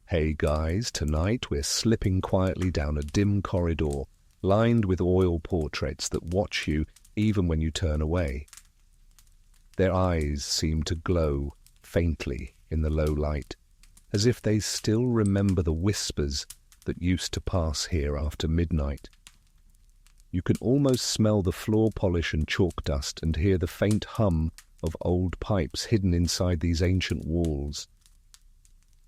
Hey guys, tonight we're slipping quietly down a dim corridor, lined with oil portraits that watch you even when you turn away. Their eyes seem to glow faintly in the low light, as if they still remember the whispers that used to pass here after midnight. You can almost smell the floor polish and chalk dust and hear the faint hum of old pipes hidden inside these ancient walls.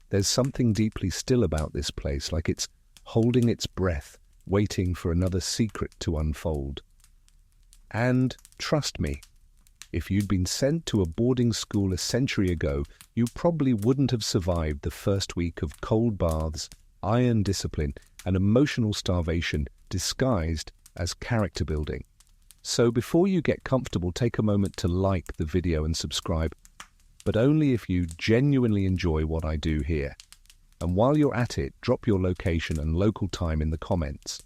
There's something deeply still about this place, like it's holding its breath, waiting for another secret to unfold. And, trust me, if you'd been sent to a boarding school a century ago, you probably wouldn't have survived the first week of cold baths, iron discipline, and emotional starvation disguised as character building. So before you get comfortable, take a moment to like the video and subscribe, but only if you genuinely enjoy what I do here. And while you're at it, drop your location and local time in the comments.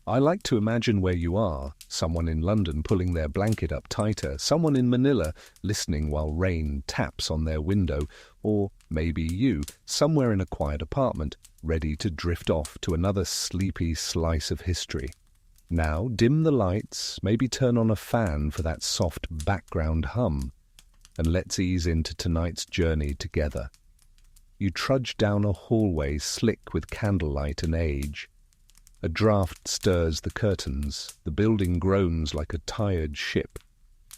I like to imagine where you are, someone in London pulling their blanket up tighter, someone in Manila listening while rain taps on their window, or maybe you, somewhere in a quiet apartment, ready to drift off to another sleepy slice of history. Now, dim the lights, maybe turn on a fan for that soft background hum, and let's ease into tonight's journey together. You trudge down a hallway slick with candlelight and age. A draught stirs the curtains, the building groans like a tired ship.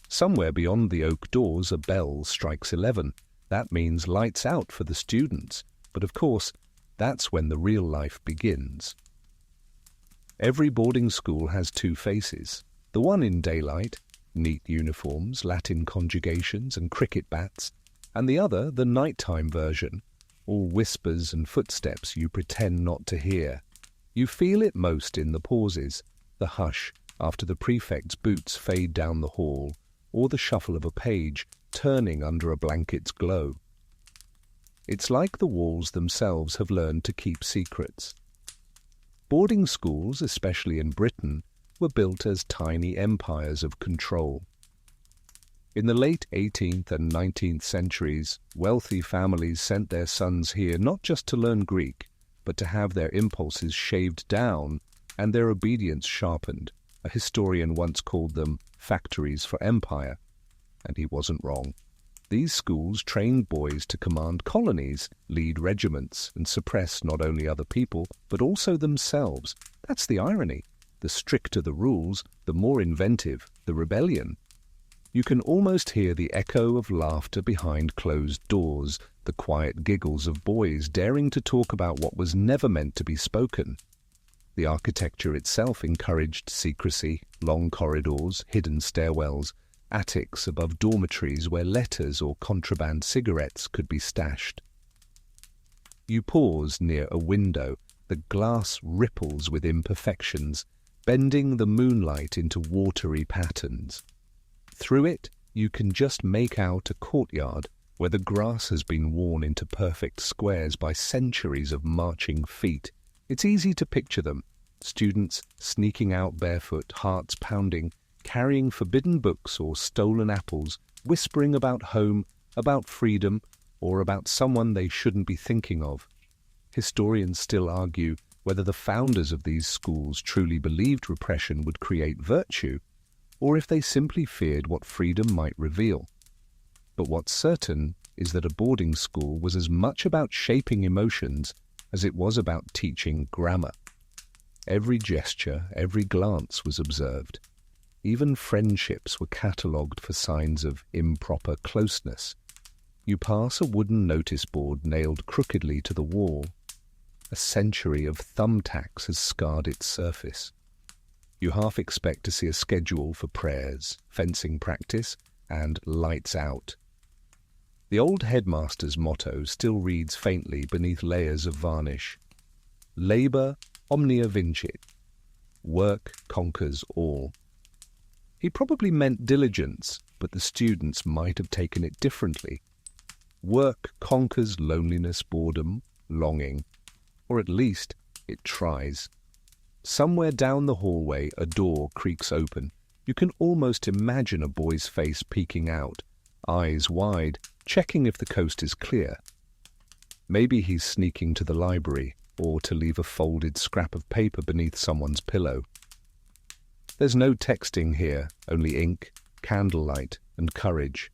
Somewhere beyond the oak doors a bell strikes 11. That means lights out for the students, but of course, that's when the real life begins. Every boarding school has two faces. The one in daylight, neat uniforms, Latin conjugations and cricket bats, and the other, the nighttime version, all whispers and footsteps you pretend not to hear. You feel it most in the pauses, the hush after the prefect's boots fade down the hall, or the shuffle of a page turning under a blanket's glow. It's like the walls themselves have learned to keep secrets. Boarding schools, especially in Britain, were built as tiny empires of control. In the late 18th and 19th centuries, wealthy families sent their sons here not just to learn Greek, but to have their impulses shaved down and their obedience sharpened. A historian once called them factories for empire, and he wasn't wrong. These schools trained boys to command colonies, lead regiments, and suppress not only other people, but also themselves. That's the irony. The stricter the rules, the more inventive the rebellion. You can almost hear the echo of laughter behind closed doors, the quiet giggles of boys daring to talk about what was never meant to be spoken. The architecture itself encouraged secrecy, long corridors, hidden stairwells, attics above dormitories where letters or contraband cigarettes could be stashed. You pause near a window, the glass ripples with imperfections, bending the moonlight into watery patterns. Through it, you can just make out a courtyard where the grass has been worn into perfect squares by centuries of marching feet. It's easy to picture them, students sneaking out barefoot, hearts pounding, carrying forbidden books or stolen apples, whispering about home, about freedom, or about someone they shouldn't be thinking of. Historians still argue whether the founders of these schools truly believed repression would create virtue, or if they simply feared what freedom might reveal. But what's certain is that a boarding school was as much about shaping emotions as it was about teaching grammar. Every gesture, every glance was observed. Even friendships were catalogued for signs of improper closeness. You pass a wooden notice board nailed crookedly to the wall. A century of thumbtacks has scarred its surface. You half expect to see a schedule for prayers, fencing practice, and lights out. The old headmaster's motto still reads faintly beneath layers of varnish. Labor omnia vincit. Work conquers all. He probably meant diligence, but the students might have taken it differently. Work conquers loneliness, boredom, longing. Or at least, it tries. Somewhere down the hallway, a door creaks open. You can almost imagine a boy's face peeking out, eyes wide, checking if the coast is clear. Maybe he's sneaking to the library or to leave a folded scrap of paper beneath someone's pillow. There's no texting here, only ink, candlelight, and courage.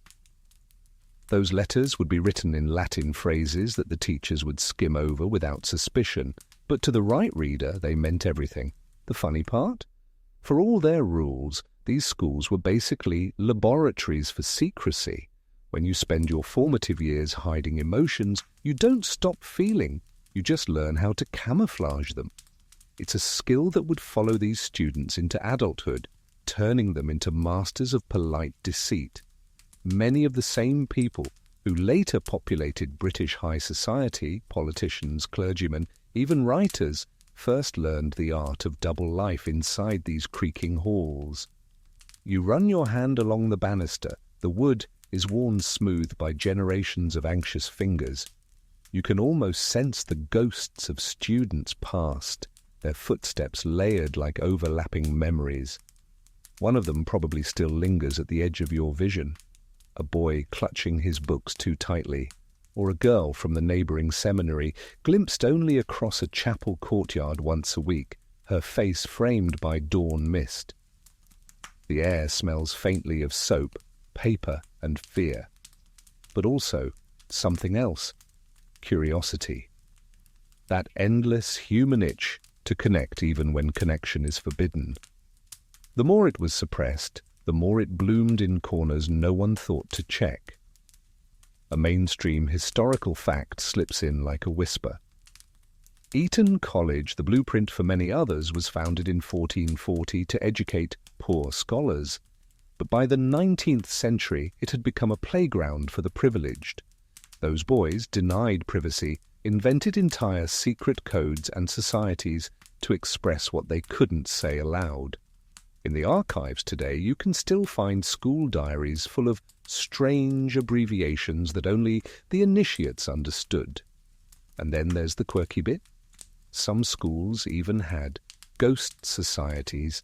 Those letters would be written in Latin phrases that the teachers would skim over without suspicion, but to the right reader they meant everything. The funny part? For all their rules, these schools were basically laboratories for secrecy. When you spend your formative years hiding emotions, you don't stop feeling. You just learn how to camouflage them. It's a skill that would follow these students into adulthood, turning them into masters of polite deceit. Many of the same people who later populated British high society, politicians, clergymen, even writers, first learned the art of double life inside these creaking halls. You run your hand along the banister. The wood is worn smooth by generations of anxious fingers. You can almost sense the ghosts of students past, their footsteps layered like overlapping memories. One of them probably still lingers at the edge of your vision, a boy clutching his books too tightly, or a girl from the neighbouring seminary, glimpsed only across a chapel courtyard once a week, her face framed by dawn mist. The air smells faintly of soap, paper, and fear, but also something else, curiosity. That endless human itch to connect even when connection is forbidden. The more it was suppressed, the more it bloomed in corners no one thought to check. A mainstream historical fact slips in like a whisper. Eton College, the blueprint for many others, was founded in 1440 to educate poor scholars. But by the 19th century, it had become a playground for the privileged. Those boys, denied privacy, invented entire secret codes and societies to express what they couldn't say aloud. In the archives today, you can still find school diaries full of strange abbreviations that only the initiates understood. And then there's the quirky bit. Some schools even had ghost societies,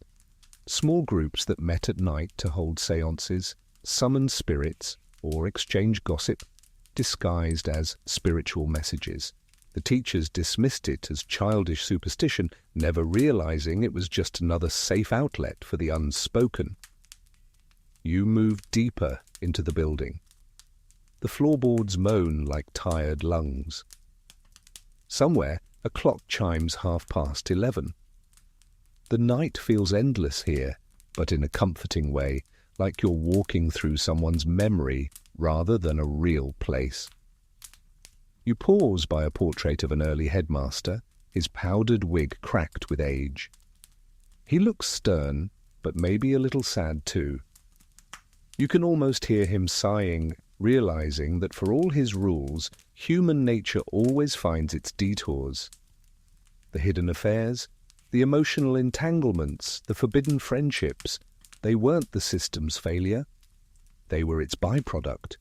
small groups that met at night to hold séances, summon spirits, or exchange gossip, disguised as spiritual messages. The teachers dismissed it as childish superstition, never realizing it was just another safe outlet for the unspoken. You move deeper into the building. The floorboards moan like tired lungs. Somewhere, a clock chimes 11:30. The night feels endless here, but in a comforting way, like you're walking through someone's memory rather than a real place. You pause by a portrait of an early headmaster, his powdered wig cracked with age. He looks stern, but maybe a little sad too. You can almost hear him sighing, realizing that for all his rules, human nature always finds its detours. The hidden affairs, the emotional entanglements, the forbidden friendships, they weren't the system's failure. They were its byproduct.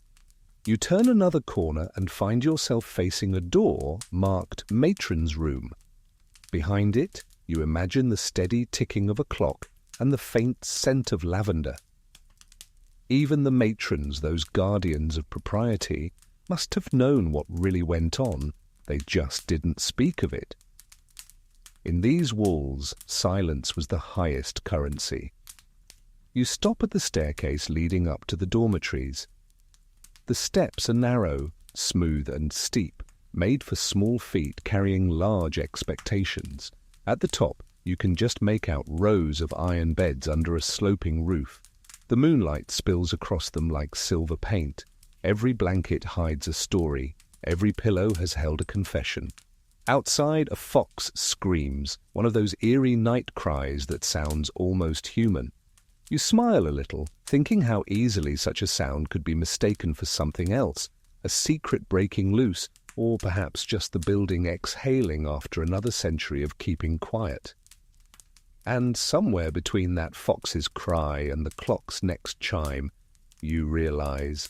You turn another corner and find yourself facing a door marked Matron's Room. Behind it, you imagine the steady ticking of a clock and the faint scent of lavender. Even the matrons, those guardians of propriety, must have known what really went on. They just didn't speak of it. In these walls, silence was the highest currency. You stop at the staircase leading up to the dormitories. The steps are narrow, smooth and steep, made for small feet carrying large expectations. At the top, you can just make out rows of iron beds under a sloping roof. The moonlight spills across them like silver paint. Every blanket hides a story. Every pillow has held a confession. Outside, a fox screams, one of those eerie night cries that sounds almost human. You smile a little, thinking how easily such a sound could be mistaken for something else, a secret breaking loose, or perhaps just the building exhaling after another century of keeping quiet. And somewhere between that fox's cry and the clock's next chime, you realize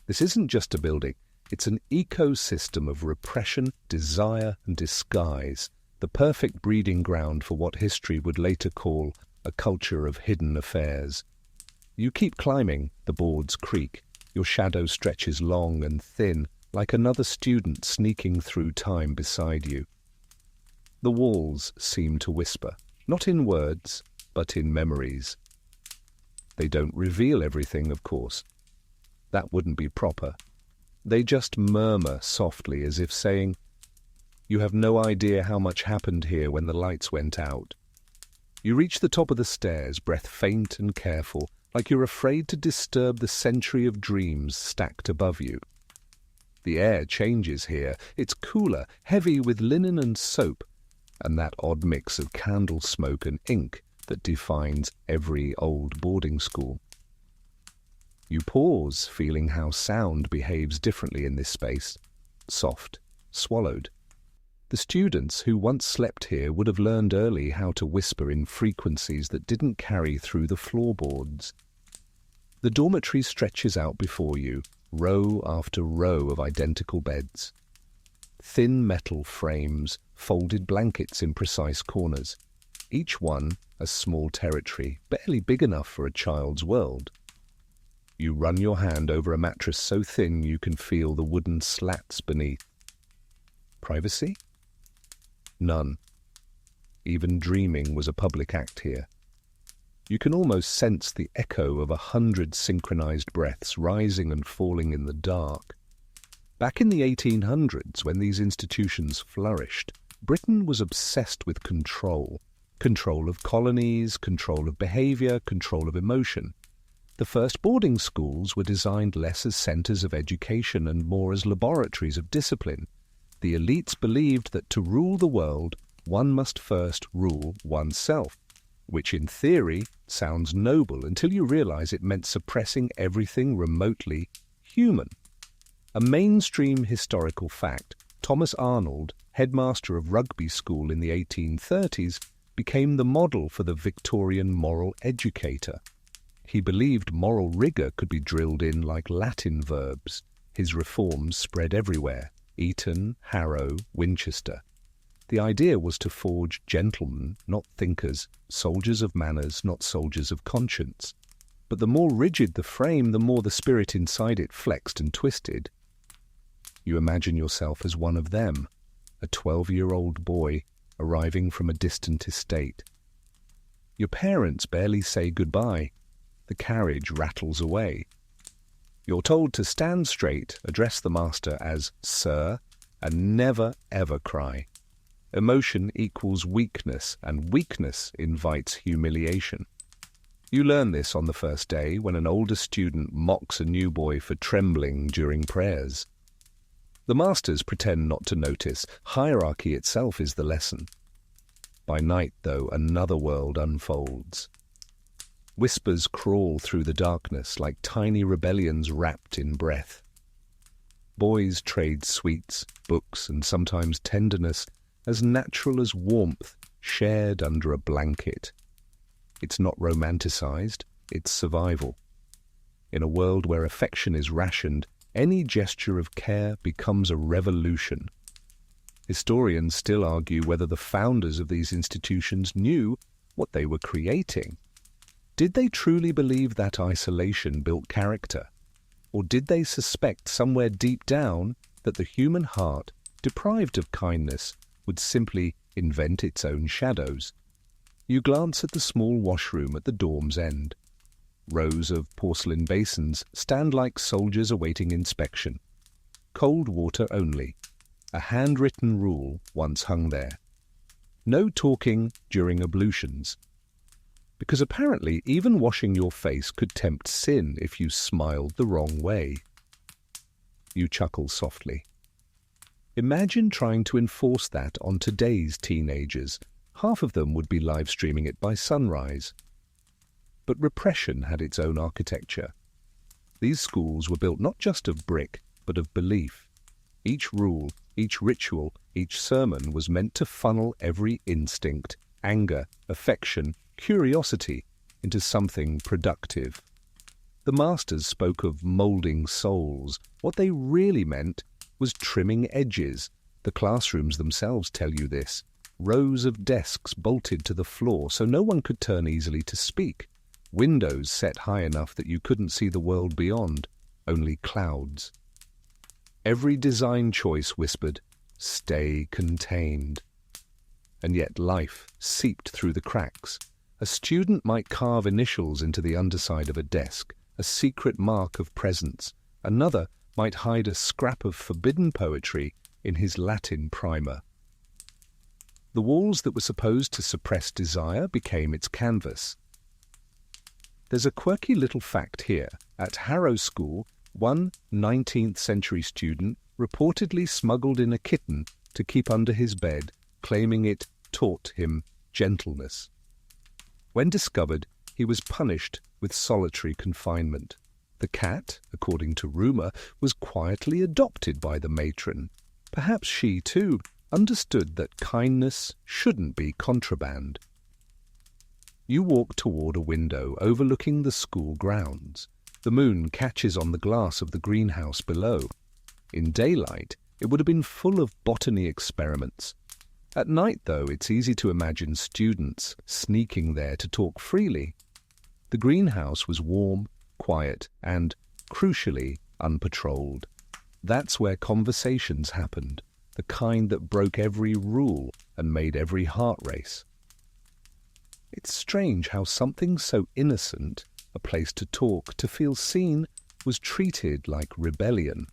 this isn't just a building. It's an ecosystem of repression, desire, and disguise, the perfect breeding ground for what history would later call a culture of hidden affairs. You keep climbing, the boards creak, your shadow stretches long and thin, like another student sneaking through time beside you. The walls seem to whisper, not in words, but in memories. They don't reveal everything, of course. That wouldn't be proper. They just murmur softly as if saying, "You have no idea how much happened here when the lights went out." You reach the top of the stairs, breath faint and careful, like you're afraid to disturb the century of dreams stacked above you. The air changes here. It's cooler, heavy with linen and soap, and that odd mix of candle smoke and ink that defines every old boarding school. You pause, feeling how sound behaves differently in this space. Soft, swallowed. The students who once slept here would have learned early how to whisper in frequencies that didn't carry through the floorboards. The dormitory stretches out before you, row after row of identical beds. Thin metal frames, folded blankets in precise corners. Each one a small territory, barely big enough for a child's world. You run your hand over a mattress so thin you can feel the wooden slats beneath. Privacy? None. Even dreaming was a public act here. You can almost sense the echo of 100 synchronized breaths rising and falling in the dark. Back in the 1800s, when these institutions flourished, Britain was obsessed with control. Control of colonies, control of behavior, control of emotion. The first boarding schools were designed less as centers of education and more as laboratories of discipline. The elites believed that to rule the world, one must first rule oneself, which in theory sounds noble until you realize it meant suppressing everything remotely human. A mainstream historical fact, Thomas Arnold, headmaster of Rugby School in the 1830s, became the model for the Victorian moral educator. He believed moral rigor could be drilled in like Latin verbs. His reforms spread everywhere: Eton, Harrow, Winchester. The idea was to forge gentlemen, not thinkers, soldiers of manners, not soldiers of conscience. But the more rigid the frame, the more the spirit inside it flexed and twisted. You imagine yourself as one of them, a 12-year-old boy arriving from a distant estate. Your parents barely say goodbye. The carriage rattles away. You're told to stand straight, address the master as "Sir," and never ever cry. Emotion equals weakness, and weakness invites humiliation. You learn this on the first day when an older student mocks a new boy for trembling during prayers. The masters pretend not to notice. Hierarchy itself is the lesson. By night, though, another world unfolds. Whispers crawl through the darkness like tiny rebellions wrapped in breath. Boys trade sweets, books, and sometimes tenderness as natural as warmth shared under a blanket. It's not romanticized, it's survival. In a world where affection is rationed, any gesture of care becomes a revolution. Historians still argue whether the founders of these institutions knew what they were creating. Did they truly believe that isolation built character? Or did they suspect somewhere deep down that the human heart, deprived of kindness, would simply invent its own shadows? You glance at the small washroom at the dorm's end. Rows of porcelain basins stand like soldiers awaiting inspection. Cold water only. A handwritten rule once hung there. No talking during ablutions. Because apparently even washing your face could tempt sin if you smiled the wrong way. You chuckle softly. Imagine trying to enforce that on today's teenagers. Half of them would be live streaming it by sunrise. But repression had its own architecture. These schools were built not just of brick, but of belief. Each rule, each ritual, each sermon was meant to funnel every instinct, anger, affection, curiosity into something productive. The masters spoke of moulding souls. What they really meant was trimming edges. The classrooms themselves tell you this. Rows of desks bolted to the floor so no one could turn easily to speak. Windows set high enough that you couldn't see the world beyond, only clouds. Every design choice whispered, "Stay contained." And yet life seeped through the cracks. A student might carve initials into the underside of a desk, a secret mark of presence. Another might hide a scrap of forbidden poetry in his Latin primer. The walls that were supposed to suppress desire became its canvas. There's a quirky little fact here. At Harrow School, one 19th century student reportedly smuggled in a kitten to keep under his bed, claiming it taught him gentleness. When discovered, he was punished with solitary confinement. The cat, according to rumour, was quietly adopted by the matron. Perhaps she, too, understood that kindness shouldn't be contraband. You walk toward a window overlooking the school grounds. The moon catches on the glass of the greenhouse below. In daylight, it would have been full of botany experiments. At night, though, it's easy to imagine students sneaking there to talk freely. The greenhouse was warm, quiet, and, crucially, unpatrolled. That's where conversations happened, the kind that broke every rule and made every heart race. It's strange how something so innocent, a place to talk, to feel seen, was treated like rebellion.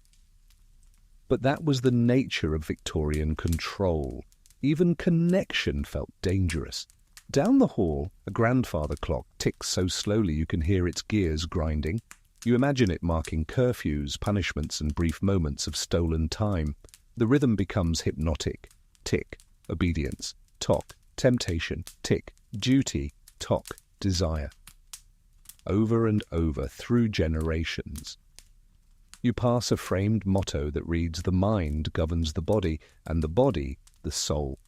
But that was the nature of Victorian control. Even connection felt dangerous. Down the hall, a grandfather clock ticks so slowly you can hear its gears grinding. You imagine it marking curfews, punishments, and brief moments of stolen time. The rhythm becomes hypnotic. Tick, obedience. Tock, temptation. Tick, duty. Tock, desire. Over and over, through generations. You pass a framed motto that reads, "The mind governs the body, and the body the soul."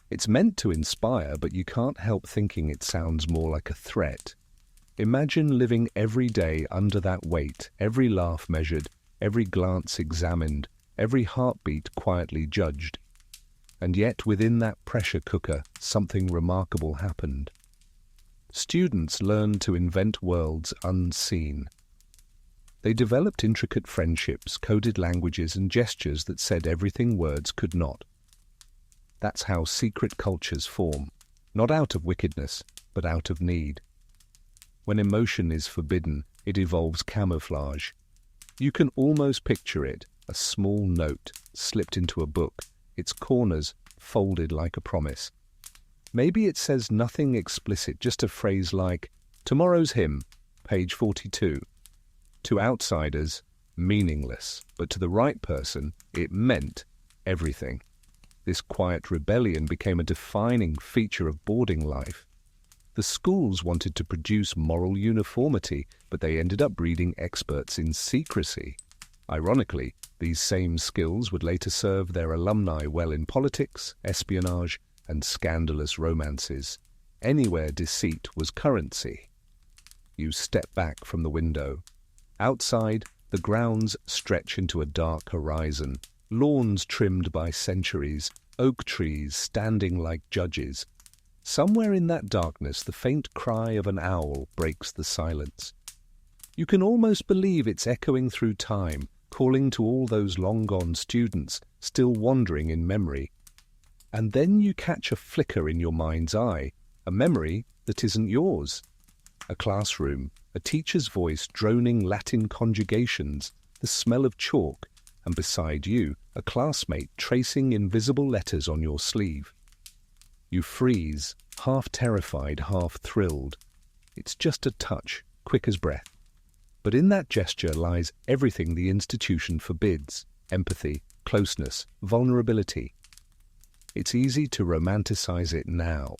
It's meant to inspire, but you can't help thinking it sounds more like a threat. Imagine living every day under that weight, every laugh measured, every glance examined, every heartbeat quietly judged. And yet within that pressure cooker, something remarkable happened. Students learned to invent worlds unseen. They developed intricate friendships, coded languages, and gestures that said everything words could not. That's how secret cultures form, not out of wickedness, but out of need. When emotion is forbidden, it evolves camouflage. You can almost picture it, a small note slipped into a book, its corners folded like a promise. Maybe it says nothing explicit, just a phrase like, "Tomorrow's hymn, page 42. To outsiders, meaningless, but to the right person, it meant everything. This quiet rebellion became a defining feature of boarding life. The schools wanted to produce moral uniformity, but they ended up breeding experts in secrecy. Ironically, these same skills would later serve their alumni well in politics, espionage, and scandalous romances. Anywhere deceit was currency. You step back from the window. Outside, the grounds stretch into a dark horizon. Lawns trimmed by centuries, oak trees standing like judges. Somewhere in that darkness, the faint cry of an owl breaks the silence. You can almost believe it's echoing through time, calling to all those long-gone students still wandering in memory. And then you catch a flicker in your mind's eye, a memory that isn't yours. A classroom, a teacher's voice droning Latin conjugations, the smell of chalk, and beside you, a classmate tracing invisible letters on your sleeve. You freeze, half terrified, half thrilled. It's just a touch, quick as breath. But in that gesture lies everything the institution forbids: empathy, closeness, vulnerability. It's easy to romanticize it now,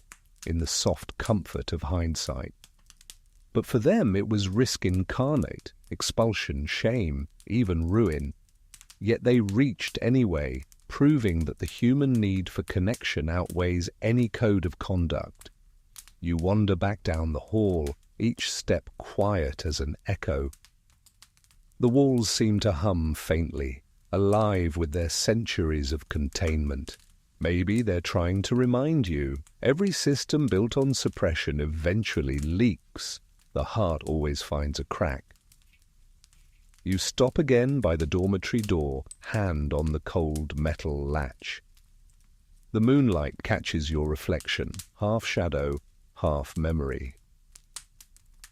in the soft comfort of hindsight. But for them it was risk incarnate, expulsion, shame, even ruin. Yet they reached anyway, proving that the human need for connection outweighs any code of conduct. You wander back down the hall, each step quiet as an echo. The walls seem to hum faintly, alive with their centuries of containment. Maybe they're trying to remind you, every system built on suppression eventually leaks. The heart always finds a crack. You stop again by the dormitory door, hand on the cold metal latch. The moonlight catches your reflection, half shadow, half memory.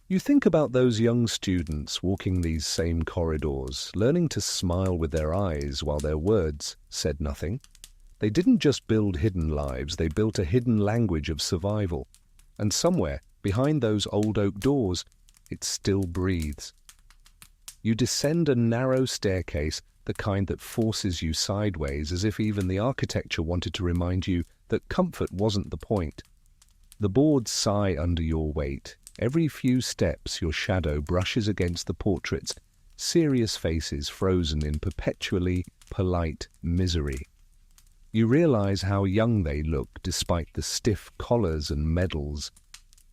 You think about those young students walking these same corridors, learning to smile with their eyes while their words said nothing. They didn't just build hidden lives, they built a hidden language of survival. And somewhere, behind those old oak doors, it still breathes. You descend a narrow staircase, the kind that forces you sideways, as if even the architecture wanted to remind you that comfort wasn't the point. The boards sigh under your weight. Every few steps your shadow brushes against the portraits, serious faces frozen in perpetually polite misery. You realize how young they look despite the stiff collars and medals.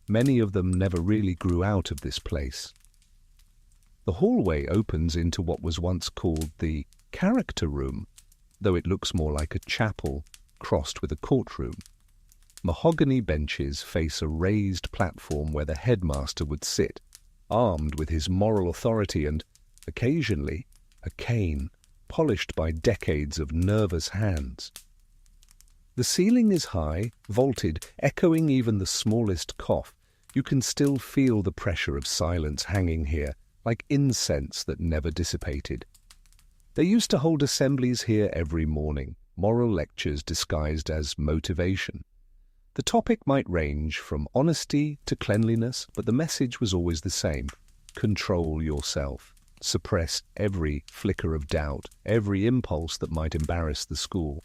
Many of them never really grew out of this place. The hallway opens into what was once called the character room, though it looks more like a chapel crossed with a courtroom. Mahogany benches face a raised platform where the headmaster would sit, armed with his moral authority and, occasionally, a cane, polished by decades of nervous hands. The ceiling is high, vaulted, echoing even the smallest cough. You can still feel the pressure of silence hanging here, like incense that never dissipated. They used to hold assemblies here every morning, moral lectures disguised as motivation. The topic might range from honesty to cleanliness, but the message was always the same. Control yourself. Suppress every flicker of doubt, every impulse that might embarrass the school.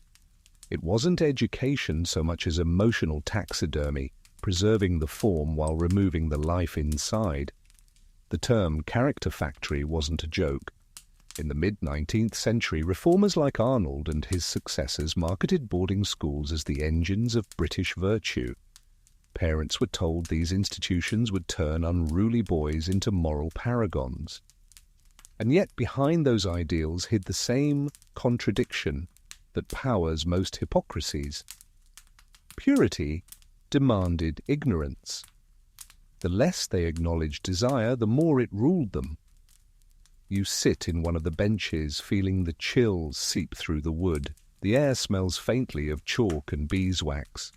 It wasn't education so much as emotional taxidermy, preserving the form while removing the life inside. The term character factory wasn't a joke. In the mid-19th century, reformers like Arnold and his successors marketed boarding schools as the engines of British virtue. Parents were told these institutions would turn unruly boys into moral paragons. And yet behind those ideals hid the same contradiction that powers most hypocrisies. Purity demanded ignorance. The less they acknowledged desire, the more it ruled them. You sit in one of the benches, feeling the chills seep through the wood. The air smells faintly of chalk and beeswax.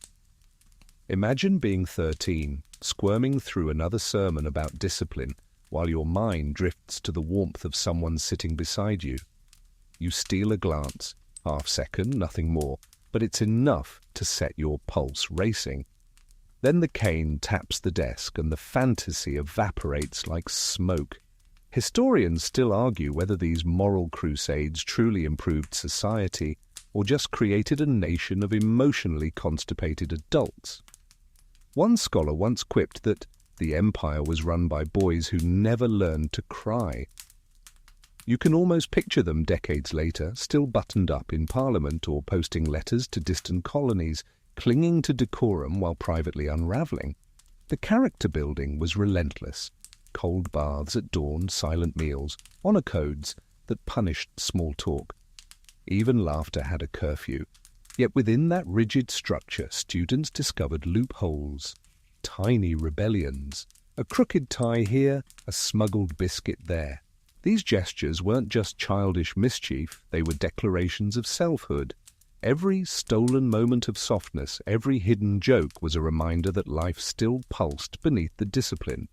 Imagine being 13, squirming through another sermon about discipline, while your mind drifts to the warmth of someone sitting beside you. You steal a glance, half-second, nothing more, but it's enough to set your pulse racing. Then the cane taps the desk and the fantasy evaporates like smoke. Historians still argue whether these moral crusades truly improved society or just created a nation of emotionally constipated adults. One scholar once quipped that the empire was run by boys who never learned to cry. You can almost picture them decades later, still buttoned up in Parliament or posting letters to distant colonies, clinging to decorum while privately unravelling. The character building was relentless. Cold baths at dawn, silent meals, honour codes that punished small talk. Even laughter had a curfew. Yet within that rigid structure, students discovered loopholes, tiny rebellions, a crooked tie here, a smuggled biscuit there. These gestures weren't just childish mischief, they were declarations of selfhood. Every stolen moment of softness, every hidden joke was a reminder that life still pulsed beneath the discipline.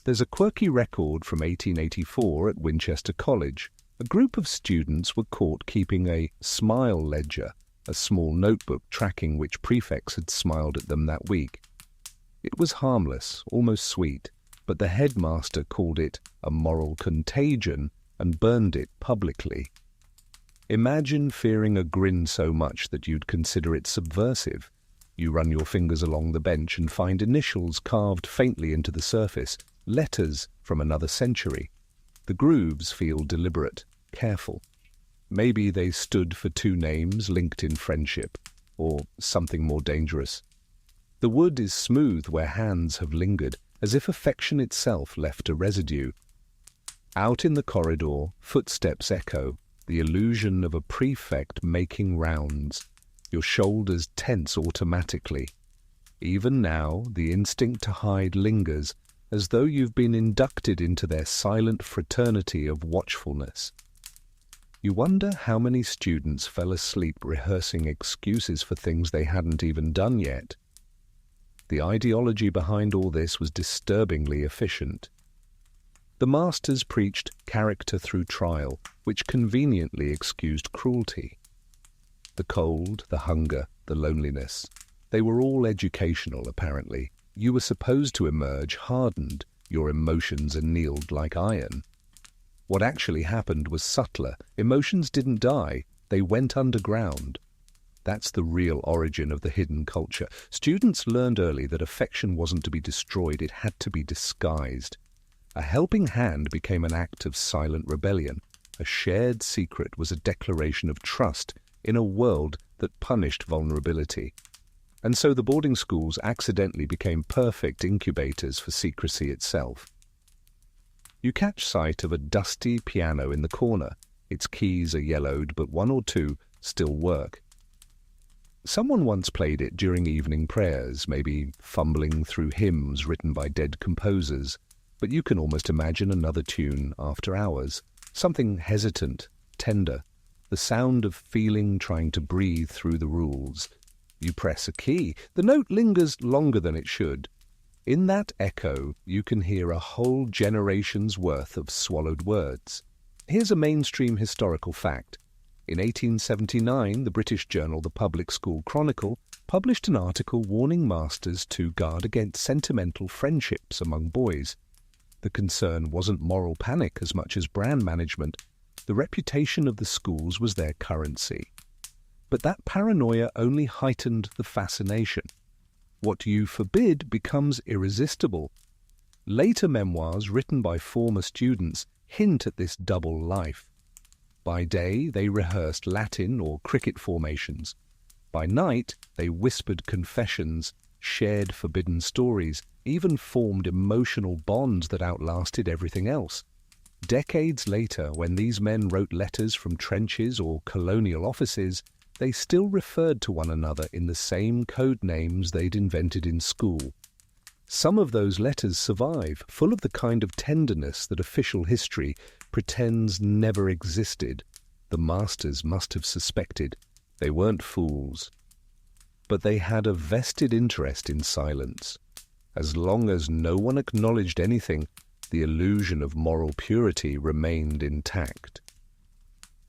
There's a quirky record from 1884 at Winchester College. A group of students were caught keeping a smile ledger, a small notebook tracking which prefects had smiled at them that week. It was harmless, almost sweet, but the headmaster called it a moral contagion and burned it publicly. Imagine fearing a grin so much that you'd consider it subversive. You run your fingers along the bench and find initials carved faintly into the surface, letters from another century. The grooves feel deliberate, careful. Maybe they stood for two names linked in friendship, or something more dangerous. The wood is smooth where hands have lingered, as if affection itself left a residue. Out in the corridor, footsteps echo, the illusion of a prefect making rounds. Your shoulders tense automatically. Even now, the instinct to hide lingers, as though you've been inducted into their silent fraternity of watchfulness. You wonder how many students fell asleep rehearsing excuses for things they hadn't even done yet. The ideology behind all this was disturbingly efficient. The masters preached character through trial, which conveniently excused cruelty. The cold, the hunger, the loneliness, they were all educational, apparently. You were supposed to emerge hardened, your emotions annealed like iron. What actually happened was subtler. Emotions didn't die, they went underground. That's the real origin of the hidden culture. Students learned early that affection wasn't to be destroyed, it had to be disguised. A helping hand became an act of silent rebellion. A shared secret was a declaration of trust in a world that punished vulnerability. And so the boarding schools accidentally became perfect incubators for secrecy itself. You catch sight of a dusty piano in the corner. Its keys are yellowed, but one or two still work. Someone once played it during evening prayers, maybe fumbling through hymns written by dead composers, but you can almost imagine another tune after hours, something hesitant, tender, the sound of feeling trying to breathe through the rules. You press a key. The note lingers longer than it should. In that echo, you can hear a whole generation's worth of swallowed words. Here's a mainstream historical fact. In 1879, the British journal The Public School Chronicle published an article warning masters to guard against sentimental friendships among boys. The concern wasn't moral panic as much as brand management. The reputation of the schools was their currency. But that paranoia only heightened the fascination. What you forbid becomes irresistible. Later memoirs written by former students hint at this double life. By day, they rehearsed Latin or cricket formations. By night, they whispered confessions, shared forbidden stories, even formed emotional bonds that outlasted everything else. Decades later, when these men wrote letters from trenches or colonial offices, they still referred to one another in the same code names they'd invented in school. Some of those letters survive, full of the kind of tenderness that official history pretends never existed. The masters must have suspected. They weren't fools. But they had a vested interest in silence. As long as no one acknowledged anything, the illusion of moral purity remained intact.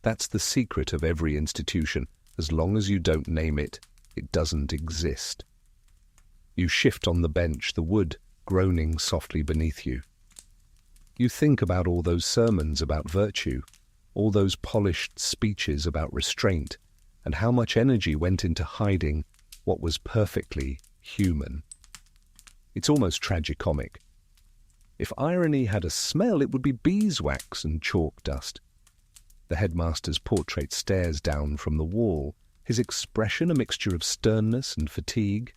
That's the secret of every institution. As long as you don't name it, it doesn't exist. You shift on the bench, the wood groaning softly beneath you. You think about all those sermons about virtue, all those polished speeches about restraint, and how much energy went into hiding what was perfectly human. It's almost tragicomic. If irony had a smell, it would be beeswax and chalk dust. The headmaster's portrait stares down from the wall, his expression a mixture of sternness and fatigue.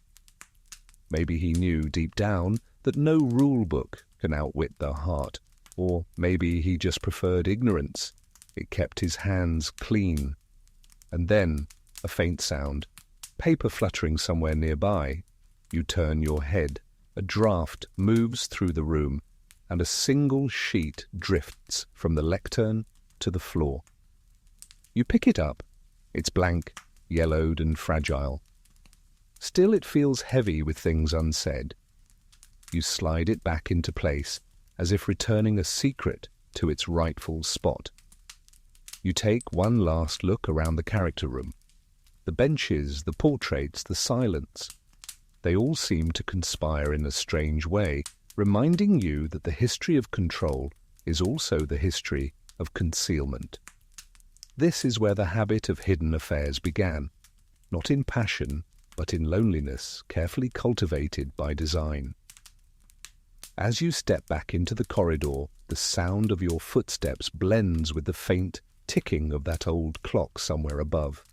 Maybe he knew deep down that no rule book can outwit the heart, or maybe he just preferred ignorance. It kept his hands clean. And then, a faint sound, paper fluttering somewhere nearby. You turn your head. A draft moves through the room, and a single sheet drifts from the lectern to the floor. You pick it up. It's blank, yellowed and fragile. Still it feels heavy with things unsaid. You slide it back into place, as if returning a secret to its rightful spot. You take one last look around the character room. The benches, the portraits, the silence. They all seem to conspire in a strange way, reminding you that the history of control is also the history of concealment. This is where the habit of hidden affairs began, not in passion, but in loneliness, carefully cultivated by design. As you step back into the corridor, the sound of your footsteps blends with the faint ticking of that old clock somewhere above.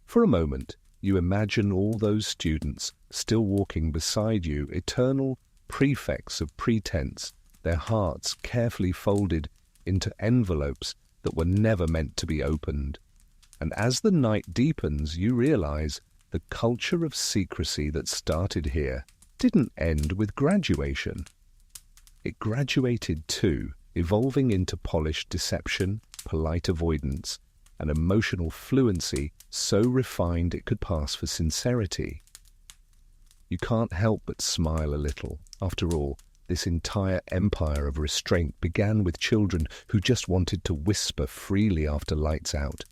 For a moment, you imagine all those students still walking beside you, eternal prefects of pretense, their hearts carefully folded into envelopes that were never meant to be opened. And as the night deepens, you realize the culture of secrecy that started here didn't end with graduation. It graduated too, evolving into polished deception, polite avoidance, and emotional fluency so refined it could pass for sincerity. You can't help but smile a little. After all, this entire empire of restraint began with children who just wanted to whisper freely after lights out.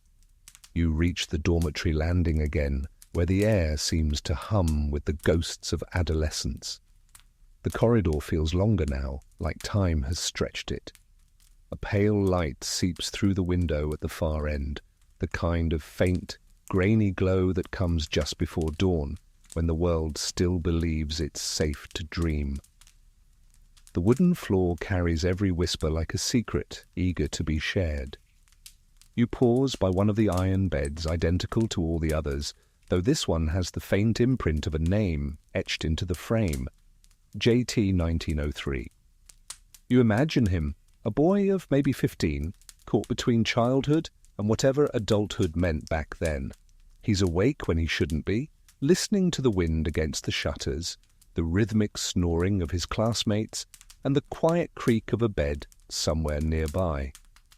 You reach the dormitory landing again, where the air seems to hum with the ghosts of adolescence. The corridor feels longer now, like time has stretched it. A pale light seeps through the window at the far end, the kind of faint, grainy glow that comes just before dawn, when the world still believes it's safe to dream. The wooden floor carries every whisper like a secret, eager to be shared. You pause by one of the iron beds, identical to all the others, though this one has the faint imprint of a name etched into the frame, JT 1903. You imagine him, a boy of maybe 15, caught between childhood and whatever adulthood meant back then. He's awake when he shouldn't be, listening to the wind against the shutters, the rhythmic snoring of his classmates, and the quiet creak of a bed somewhere nearby.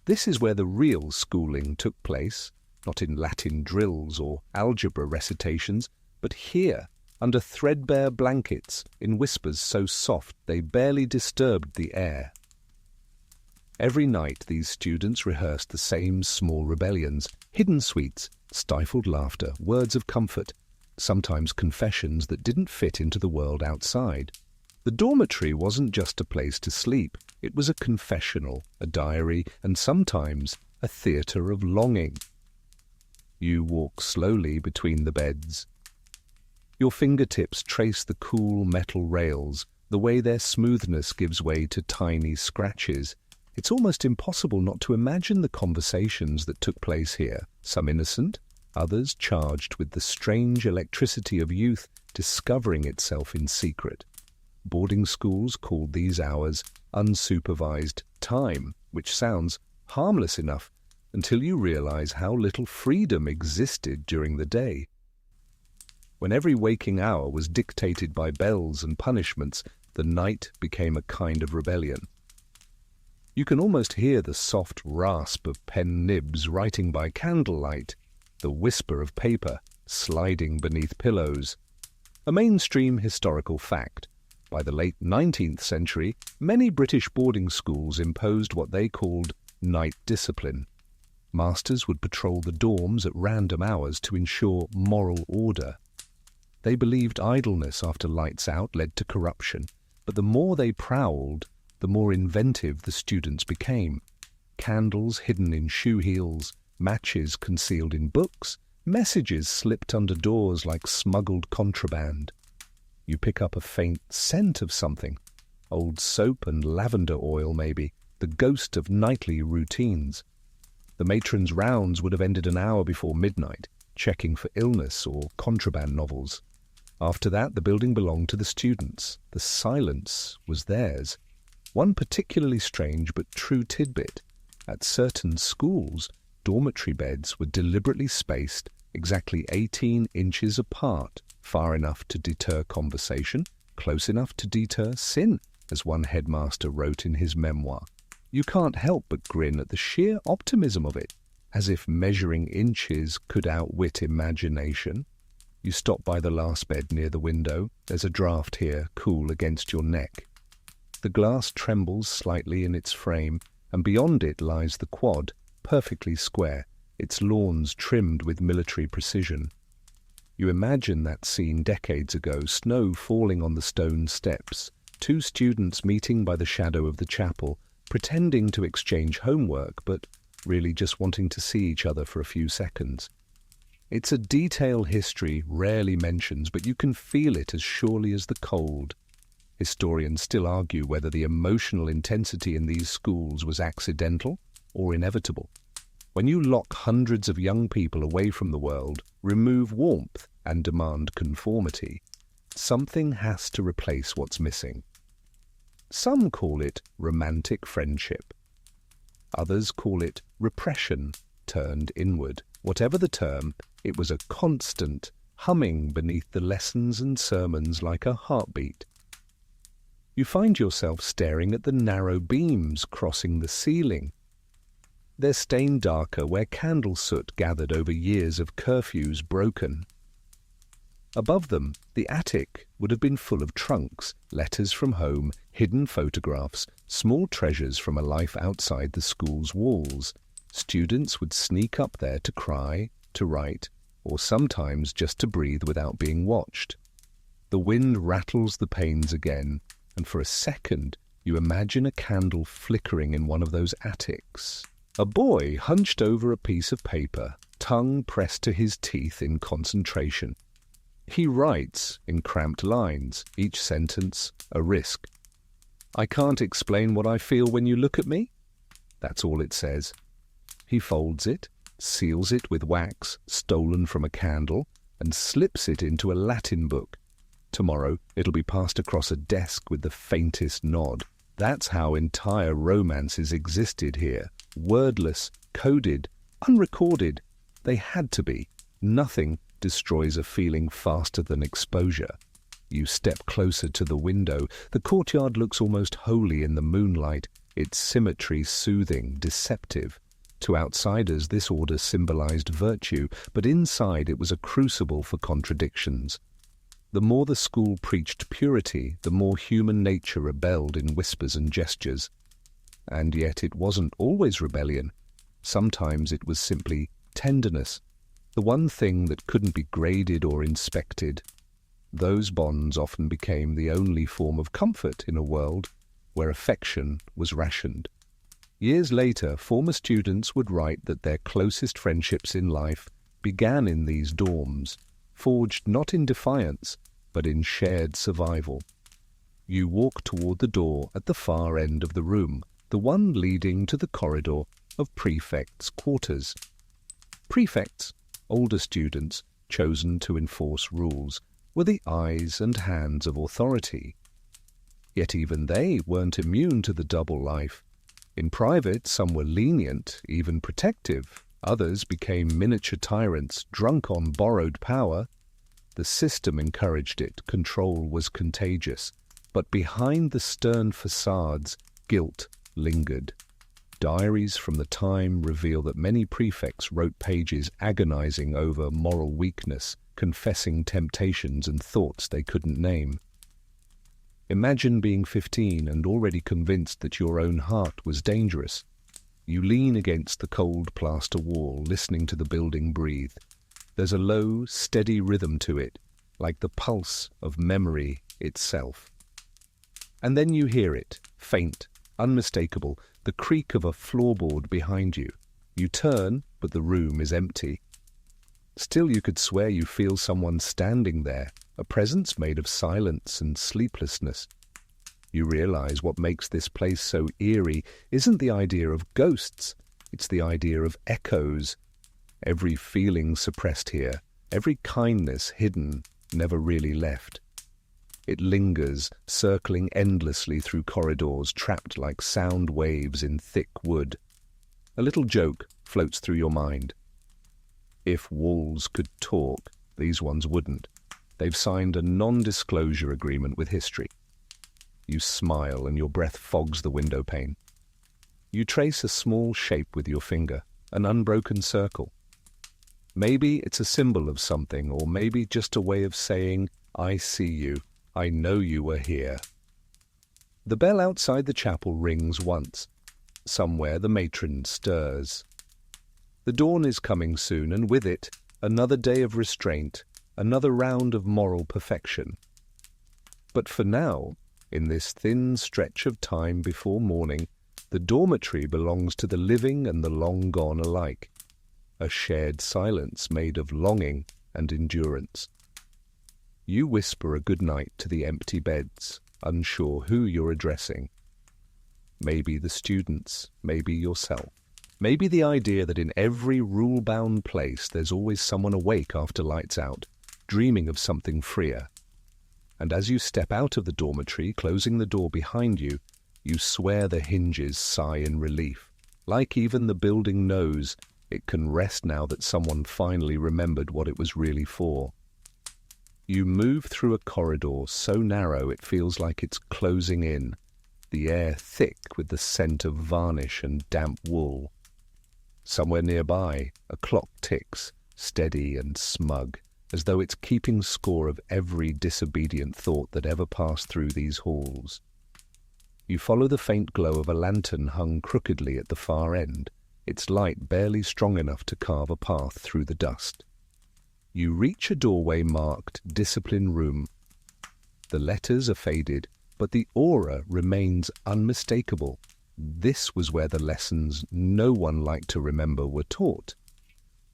This is where the real schooling took place, not in Latin drills or algebra recitations, but here, under threadbare blankets, in whispers so soft they barely disturbed the air. Every night these students rehearsed the same small rebellions, hidden sweets, stifled laughter, words of comfort, sometimes confessions that didn't fit into the world outside. The dormitory wasn't just a place to sleep. It was a confessional, a diary, and sometimes a theatre of longing. You walk slowly between the beds. Your fingertips trace the cool metal rails, the way their smoothness gives way to tiny scratches. It's almost impossible not to imagine the conversations that took place here, some innocent, others charged with the strange electricity of youth discovering itself in secret. Boarding schools called these hours unsupervised time, which sounds harmless enough until you realize how little freedom existed during the day. When every waking hour was dictated by bells and punishments, the night became a kind of rebellion. You can almost hear the soft rasp of pen nibs writing by candlelight, the whisper of paper sliding beneath pillows. A mainstream historical fact. By the late 19th century, many British boarding schools imposed what they called night discipline. Masters would patrol the dorms at random hours to ensure moral order. They believed idleness after lights out led to corruption, but the more they prowled, the more inventive the students became. Candles hidden in shoe heels, matches concealed in books, messages slipped under doors like smuggled contraband. You pick up a faint scent of something, old soap and lavender oil maybe, the ghost of nightly routines. The matron's rounds would have ended an hour before midnight, checking for illness or contraband novels. After that, the building belonged to the students. The silence was theirs. One particularly strange but true tidbit. At certain schools, dormitory beds were deliberately spaced exactly 18 inches apart, far enough to deter conversation, close enough to deter sin, as one headmaster wrote in his memoir. You can't help but grin at the sheer optimism of it, as if measuring inches could outwit imagination. You stop by the last bed near the window. There's a draught here, cool against your neck. The glass trembles slightly in its frame, and beyond it lies the quad, perfectly square, its lawns trimmed with military precision. You imagine that scene decades ago, snow falling on the stone steps, two students meeting by the shadow of the chapel, pretending to exchange homework, but really just wanting to see each other for a few seconds. It's a detail history rarely mentions, but you can feel it as surely as the cold. Historians still argue whether the emotional intensity in these schools was accidental or inevitable. When you lock hundreds of young people away from the world, remove warmth, and demand conformity, something has to replace what's missing. Some call it romantic friendship. Others call it repression turned inward. Whatever the term, it was a constant humming beneath the lessons and sermons like a heartbeat. You find yourself staring at the narrow beams crossing the ceiling. They're stained darker where candle soot gathered over years of curfews broken. Above them, the attic would have been full of trunks, letters from home, hidden photographs, small treasures from a life outside the school's walls. Students would sneak up there to cry, to write, or sometimes just to breathe without being watched. The wind rattles the panes again, and for a second you imagine a candle flickering in one of those attics. A boy hunched over a piece of paper, tongue pressed to his teeth in concentration. He writes in cramped lines, each sentence a risk. "I can't explain what I feel when you look at me." That's all it says. He folds it, seals it with wax stolen from a candle, and slips it into a Latin book. Tomorrow it'll be passed across a desk with the faintest nod. That's how entire romances existed here. Wordless, coded, unrecorded. They had to be. Nothing destroys a feeling faster than exposure. You step closer to the window. The courtyard looks almost holy in the moonlight, its symmetry soothing, deceptive. To outsiders, this order symbolized virtue, but inside it was a crucible for contradictions. The more the school preached purity, the more human nature rebelled in whispers and gestures. And yet it wasn't always rebellion. Sometimes it was simply tenderness, the one thing that couldn't be graded or inspected. Those bonds often became the only form of comfort in a world where affection was rationed. Years later, former students would write that their closest friendships in life began in these dorms, forged not in defiance, but in shared survival. You walk toward the door at the far end of the room, the one leading to the corridor of prefects' quarters. Prefects, older students chosen to enforce rules, were the eyes and hands of authority. Yet even they weren't immune to the double life. In private, some were lenient, even protective. Others became miniature tyrants, drunk on borrowed power. The system encouraged it. Control was contagious. But behind the stern facades, guilt lingered. Diaries from the time reveal that many prefects wrote pages agonizing over moral weakness, confessing temptations and thoughts they couldn't name. Imagine being 15 and already convinced that your own heart was dangerous. You lean against the cold plaster wall, listening to the building breathe. There's a low, steady rhythm to it, like the pulse of memory itself. And then you hear it, faint, unmistakable, the creak of a floorboard behind you. You turn, but the room is empty. Still you could swear you feel someone standing there, a presence made of silence and sleeplessness. You realize what makes this place so eerie isn't the idea of ghosts, it's the idea of echoes. Every feeling suppressed here, every kindness hidden, never really left. It lingers, circling endlessly through corridors, trapped like sound waves in thick wood. A little joke floats through your mind. If walls could talk, these ones wouldn't. They've signed a non-disclosure agreement with history. You smile and your breath fogs the window pane. You trace a small shape with your finger, an unbroken circle. Maybe it's a symbol of something, or maybe just a way of saying, "I see you. I know you were here." The bell outside the chapel rings once. Somewhere the matron stirs. The dawn is coming soon, and with it, another day of restraint, another round of moral perfection. But for now, in this thin stretch of time before morning, the dormitory belongs to the living and the long gone alike, a shared silence made of longing and endurance. You whisper a good night to the empty beds, unsure who you're addressing. Maybe the students, maybe yourself. Maybe the idea that in every rule-bound place there's always someone awake after lights out, dreaming of something freer. And as you step out of the dormitory, closing the door behind you, you swear the hinges sigh in relief. Like even the building knows, it can rest now that someone finally remembered what it was really for. You move through a corridor so narrow it feels like it's closing in, the air thick with the scent of varnish and damp wool. Somewhere nearby, a clock ticks, steady and smug, as though it's keeping score of every disobedient thought that ever passed through these halls. You follow the faint glow of a lantern hung crookedly at the far end, its light barely strong enough to carve a path through the dust. You reach a doorway marked Discipline Room. The letters are faded, but the aura remains unmistakable. This was where the lessons no one liked to remember were taught.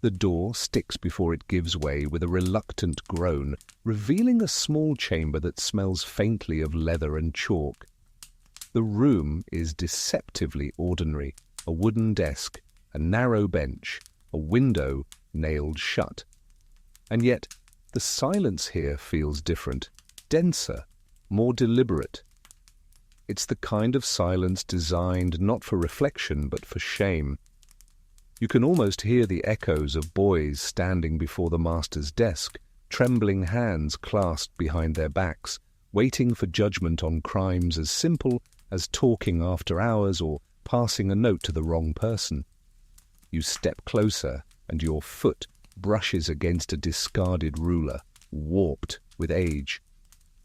The door sticks before it gives way with a reluctant groan, revealing a small chamber that smells faintly of leather and chalk. The room is deceptively ordinary: a wooden desk, a narrow bench, a window nailed shut. And yet, the silence here feels different, denser, more deliberate. It's the kind of silence designed not for reflection but for shame. You can almost hear the echoes of boys standing before the master's desk, trembling hands clasped behind their backs, waiting for judgment on crimes as simple as talking after hours or passing a note to the wrong person. You step closer, and your foot brushes against a discarded ruler, warped with age.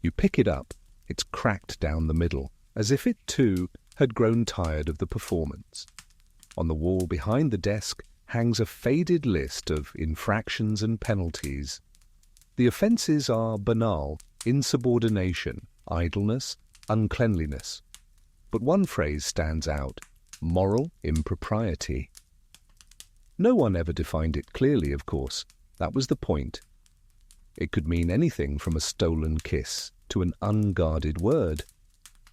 You pick it up. It's cracked down the middle, as if it too had grown tired of the performance. On the wall behind the desk hangs a faded list of infractions and penalties. The offences are banal: insubordination, idleness, uncleanliness. But one phrase stands out: moral impropriety. No one ever defined it clearly, of course. That was the point. It could mean anything from a stolen kiss to an unguarded word,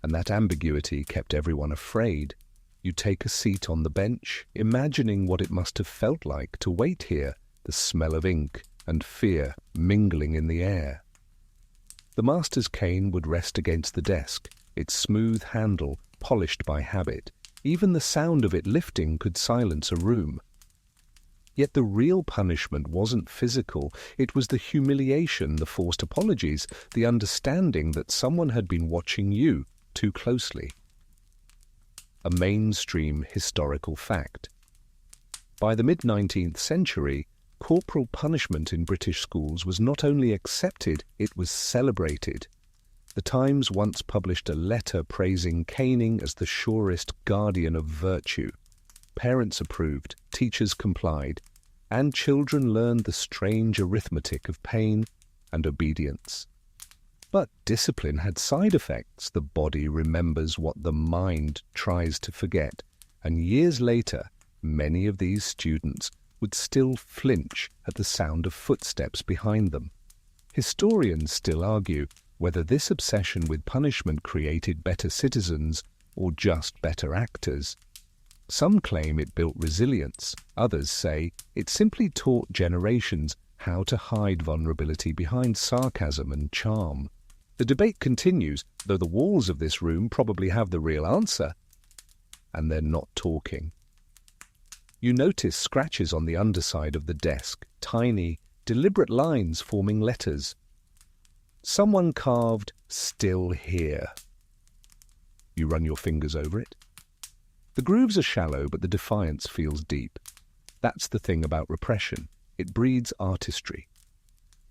and that ambiguity kept everyone afraid. You take a seat on the bench, imagining what it must have felt like to wait here, the smell of ink and fear mingling in the air. The master's cane would rest against the desk, its smooth handle polished by habit. Even the sound of it lifting could silence a room. Yet the real punishment wasn't physical. It was the humiliation, the forced apologies, the understanding that someone had been watching you too closely. A mainstream historical fact. By the mid-19th century, corporal punishment in British schools was not only accepted, it was celebrated. The Times once published a letter praising caning as the surest guardian of virtue. Parents approved, teachers complied, and children learned the strange arithmetic of pain and obedience. But discipline had side effects. The body remembers what the mind tries to forget, and years later, many of these students would still flinch at the sound of footsteps behind them. Historians still argue whether this obsession with punishment created better citizens or just better actors. Some claim it built resilience. Others say it simply taught generations how to hide vulnerability behind sarcasm and charm. The debate continues, though the walls of this room probably have the real answer. And they're not talking. You notice scratches on the underside of the desk, tiny, deliberate lines forming letters. Someone carved "Still Here." You run your fingers over it. The grooves are shallow, but the defiance feels deep. That's the thing about repression. It breeds artistry.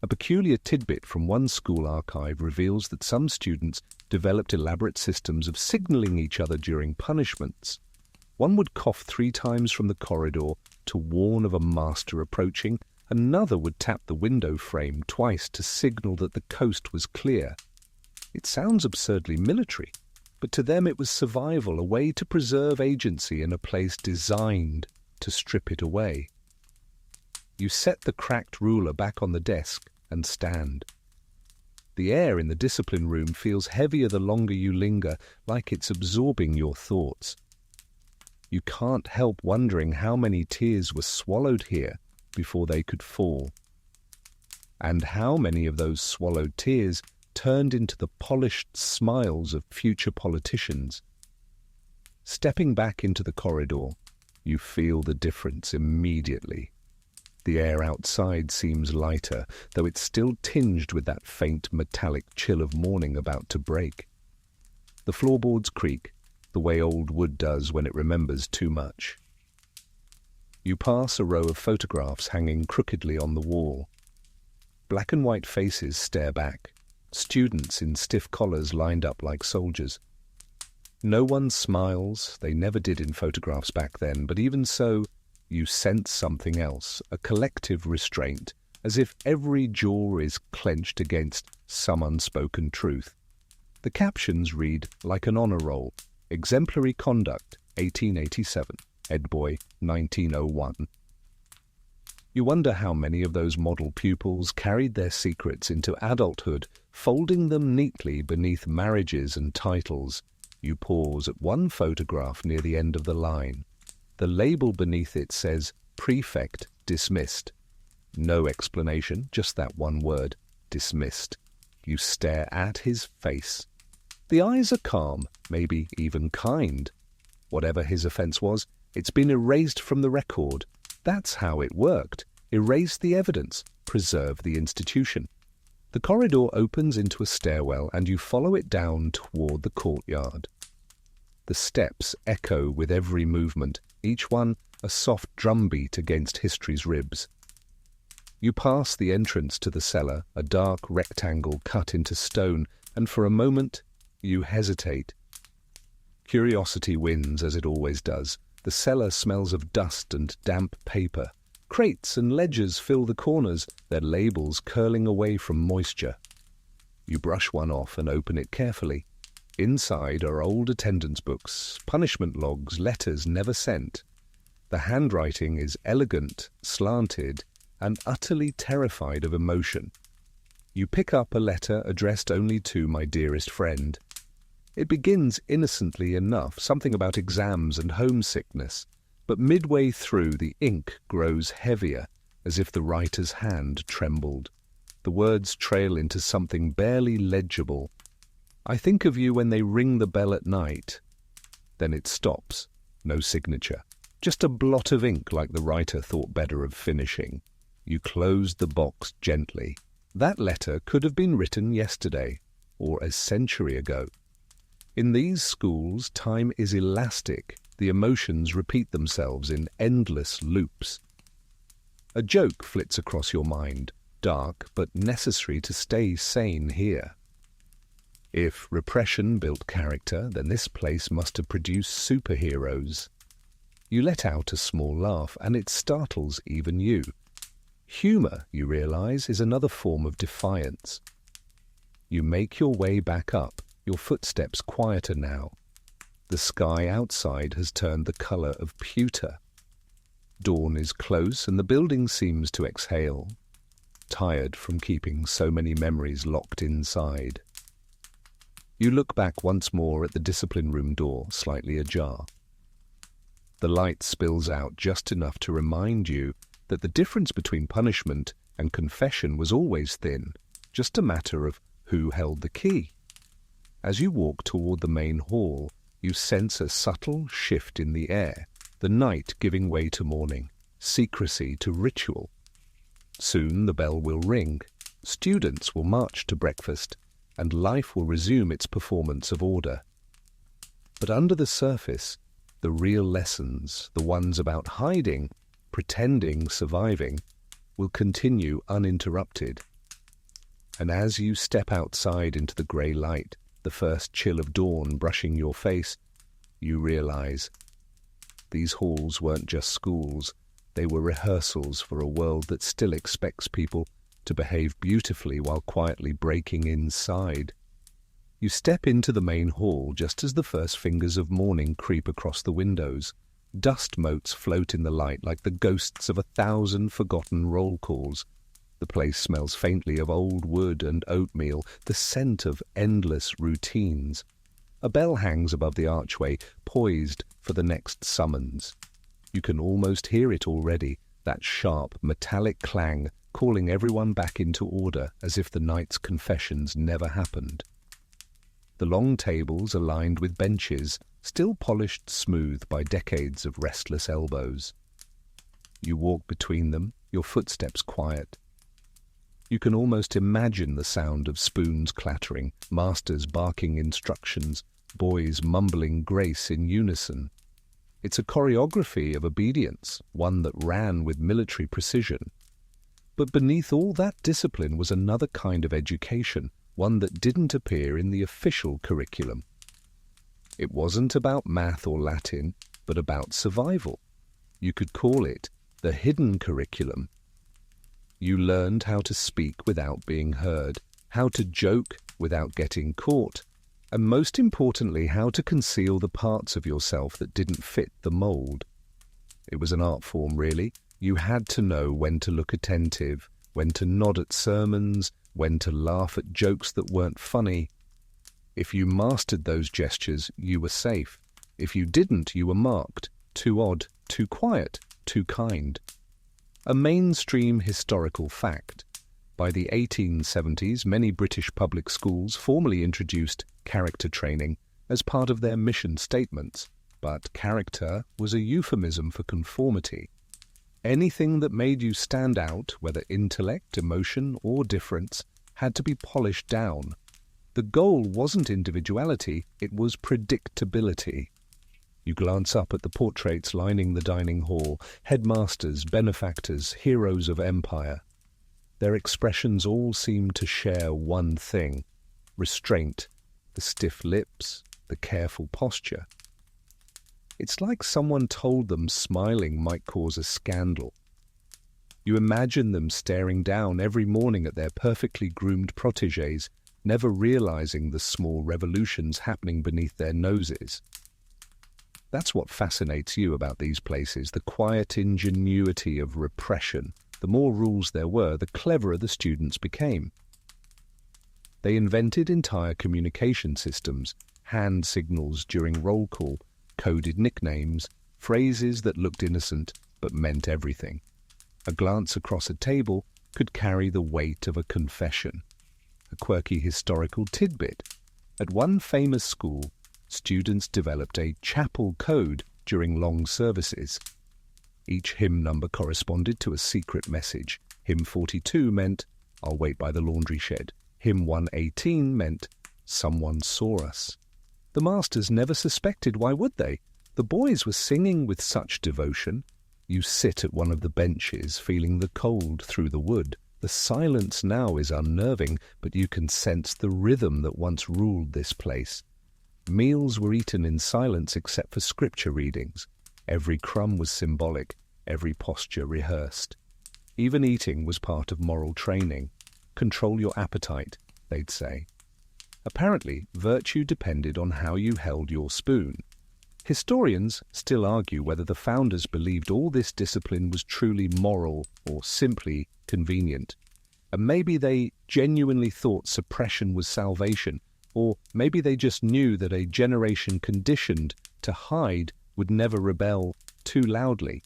A peculiar tidbit from one school archive reveals that some students developed elaborate systems of signaling each other during punishments. One would cough 3 times from the corridor to warn of a master approaching. Another would tap the window frame twice to signal that the coast was clear. It sounds absurdly military, but to them it was survival, a way to preserve agency in a place designed to strip it away. You set the cracked ruler back on the desk and stand. The air in the discipline room feels heavier the longer you linger, like it's absorbing your thoughts. You can't help wondering how many tears were swallowed here before they could fall, and how many of those swallowed tears turned into the polished smiles of future politicians. Stepping back into the corridor, you feel the difference immediately. The air outside seems lighter, though it's still tinged with that faint metallic chill of morning about to break. The floorboards creak, the way old wood does when it remembers too much. You pass a row of photographs hanging crookedly on the wall. Black and white faces stare back, students in stiff collars lined up like soldiers. No one smiles, they never did in photographs back then, but even so, you sense something else, a collective restraint, as if every jaw is clenched against some unspoken truth. The captions read like an honour roll: Exemplary Conduct, 1887, Head Boy, 1901. You wonder how many of those model pupils carried their secrets into adulthood, folding them neatly beneath marriages and titles. You pause at one photograph near the end of the line. The label beneath it says, Prefect Dismissed. No explanation, just that one word, dismissed. You stare at his face. The eyes are calm, maybe even kind. Whatever his offence was, it's been erased from the record. That's how it worked. Erase the evidence, preserve the institution. The corridor opens into a stairwell and you follow it down toward the courtyard. The steps echo with every movement, each one a soft drumbeat against history's ribs. You pass the entrance to the cellar, a dark rectangle cut into stone, and for a moment you hesitate. Curiosity wins, as it always does. The cellar smells of dust and damp paper. Crates and ledgers fill the corners, their labels curling away from moisture. You brush one off and open it carefully. Inside are old attendance books, punishment logs, letters never sent. The handwriting is elegant, slanted, and utterly terrified of emotion. You pick up a letter addressed only to my dearest friend. It begins innocently enough, something about exams and homesickness, but midway through the ink grows heavier, as if the writer's hand trembled. The words trail into something barely legible. I think of you when they ring the bell at night. Then it stops. No signature. Just a blot of ink like the writer thought better of finishing. You close the box gently. That letter could have been written yesterday, or a century ago. In these schools, time is elastic. The emotions repeat themselves in endless loops. A joke flits across your mind, dark but necessary to stay sane here. If repression built character, then this place must have produced superheroes. You let out a small laugh, and it startles even you. Humour, you realize, is another form of defiance. You make your way back up, your footsteps quieter now. The sky outside has turned the colour of pewter. Dawn is close, and the building seems to exhale, tired from keeping so many memories locked inside. You look back once more at the discipline room door, slightly ajar. The light spills out just enough to remind you that the difference between punishment and confession was always thin, just a matter of who held the key. As you walk toward the main hall, you sense a subtle shift in the air, the night giving way to morning, secrecy to ritual. Soon the bell will ring, students will march to breakfast, and life will resume its performance of order. But under the surface, the real lessons, the ones about hiding, pretending, surviving, will continue uninterrupted. And as you step outside into the grey light, the first chill of dawn brushing your face, you realize these halls weren't just schools, they were rehearsals for a world that still expects people to behave beautifully while quietly breaking inside. You step into the main hall just as the first fingers of morning creep across the windows. Dust motes float in the light like the ghosts of 1,000 forgotten roll calls. The place smells faintly of old wood and oatmeal, the scent of endless routines. A bell hangs above the archway, poised for the next summons. You can almost hear it already, that sharp, metallic clang calling everyone back into order as if the night's confessions never happened. The long tables are lined with benches, still polished smooth by decades of restless elbows. You walk between them, your footsteps quiet. You can almost imagine the sound of spoons clattering, masters barking instructions, boys mumbling grace in unison. It's a choreography of obedience, one that ran with military precision. But beneath all that discipline was another kind of education, one that didn't appear in the official curriculum. It wasn't about math or Latin, but about survival. You could call it the hidden curriculum. You learned how to speak without being heard, how to joke without getting caught, and most importantly, how to conceal the parts of yourself that didn't fit the mold. It was an art form, really. You had to know when to look attentive, when to nod at sermons, when to laugh at jokes that weren't funny. If you mastered those gestures, you were safe. If you didn't, you were marked. Too odd, too quiet, too kind. A mainstream historical fact. By the 1870s, many British public schools formally introduced character training as part of their mission statements, but character was a euphemism for conformity. Anything that made you stand out, whether intellect, emotion, or difference, had to be polished down. The goal wasn't individuality, it was predictability. You glance up at the portraits lining the dining hall, headmasters, benefactors, heroes of empire. Their expressions all seem to share one thing: restraint, the stiff lips, the careful posture. It's like someone told them smiling might cause a scandal. You imagine them staring down every morning at their perfectly groomed protégés, never realizing the small revolutions happening beneath their noses. That's what fascinates you about these places, the quiet ingenuity of repression. The more rules there were, the cleverer the students became. They invented entire communication systems, hand signals during roll call, coded nicknames, phrases that looked innocent but meant everything. A glance across a table could carry the weight of a confession. A quirky historical tidbit. At one famous school, students developed a chapel code during long services. Each hymn number corresponded to a secret message. Hymn 42 meant, "I'll wait by the laundry shed." Hymn 118 meant, "Someone saw us." The masters never suspected, why would they? The boys were singing with such devotion. You sit at one of the benches, feeling the cold through the wood. The silence now is unnerving, but you can sense the rhythm that once ruled this place. Meals were eaten in silence except for scripture readings. Every crumb was symbolic, every posture rehearsed. Even eating was part of moral training. Control your appetite, they'd say. Apparently, virtue depended on how you held your spoon. Historians still argue whether the founders believed all this discipline was truly moral or simply convenient. And maybe they genuinely thought suppression was salvation, or maybe they just knew that a generation conditioned to hide would never rebel too loudly.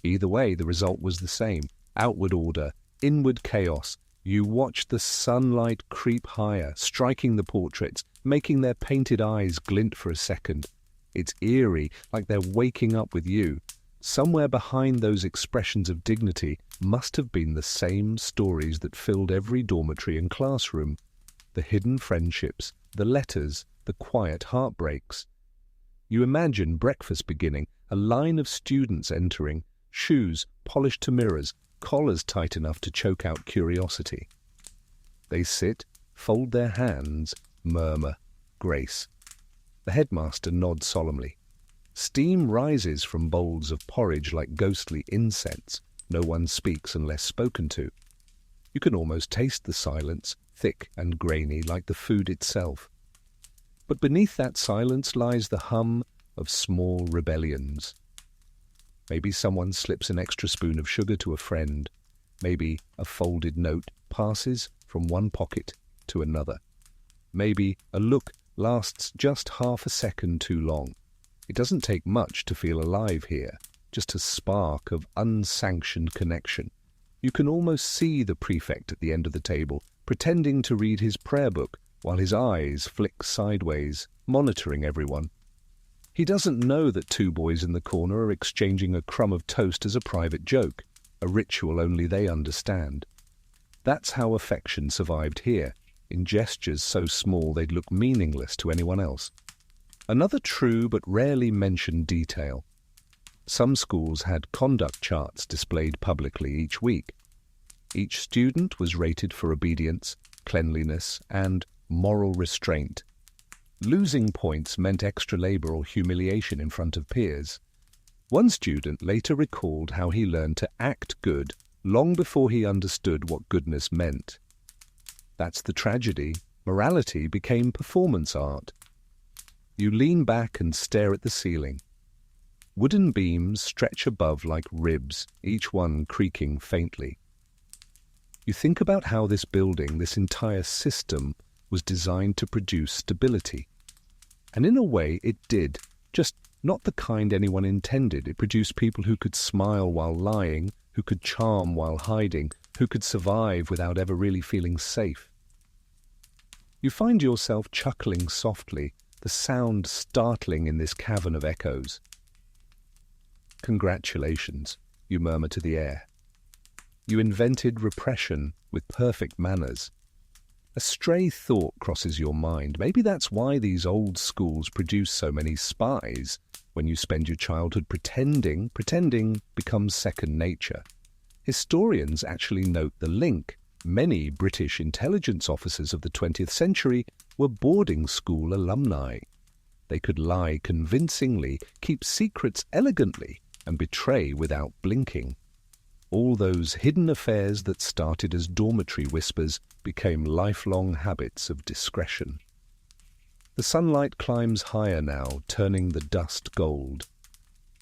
Either way, the result was the same: outward order, inward chaos. You watched the sunlight creep higher, striking the portraits, making their painted eyes glint for a second. It's eerie, like they're waking up with you. Somewhere behind those expressions of dignity must have been the same stories that filled every dormitory and classroom. The hidden friendships, the letters, the quiet heartbreaks. You imagine breakfast beginning, a line of students entering, shoes polished to mirrors, collars tight enough to choke out curiosity. They sit, fold their hands, murmur, grace. The headmaster nods solemnly. Steam rises from bowls of porridge like ghostly incense. No one speaks unless spoken to. You can almost taste the silence, thick and grainy like the food itself. But beneath that silence lies the hum of small rebellions. Maybe someone slips an extra spoon of sugar to a friend. Maybe a folded note passes from one pocket to another. Maybe a look lasts just half a second too long. It doesn't take much to feel alive here, just a spark of unsanctioned connection. You can almost see the prefect at the end of the table, pretending to read his prayer book while his eyes flick sideways, monitoring everyone. He doesn't know that two boys in the corner are exchanging a crumb of toast as a private joke. a ritual only they understand. That's how affection survived here, in gestures so small they'd look meaningless to anyone else. Another true but rarely mentioned detail. Some schools had conduct charts displayed publicly each week. Each student was rated for obedience, cleanliness, and moral restraint. Losing points meant extra labor or humiliation in front of peers. One student later recalled how he learned to act good long before he understood what goodness meant. That's the tragedy. Morality became performance art. You lean back and stare at the ceiling. Wooden beams stretch above like ribs, each one creaking faintly. You think about how this building, this entire system, was designed to produce stability. And in a way, it did, just not the kind anyone intended. It produced people who could smile while lying, who could charm while hiding, who could survive without ever really feeling safe. You find yourself chuckling softly, the sound startling in this cavern of echoes. "Congratulations," you murmur to the air. You invented repression with perfect manners. A stray thought crosses your mind. Maybe that's why these old schools produce so many spies. When you spend your childhood pretending becomes second nature. Historians actually note the link. Many British intelligence officers of the 20th century were boarding school alumni. They could lie convincingly, keep secrets elegantly, and betray without blinking. All those hidden affairs that started as dormitory whispers became lifelong habits of discretion. The sunlight climbs higher now, turning the dust gold.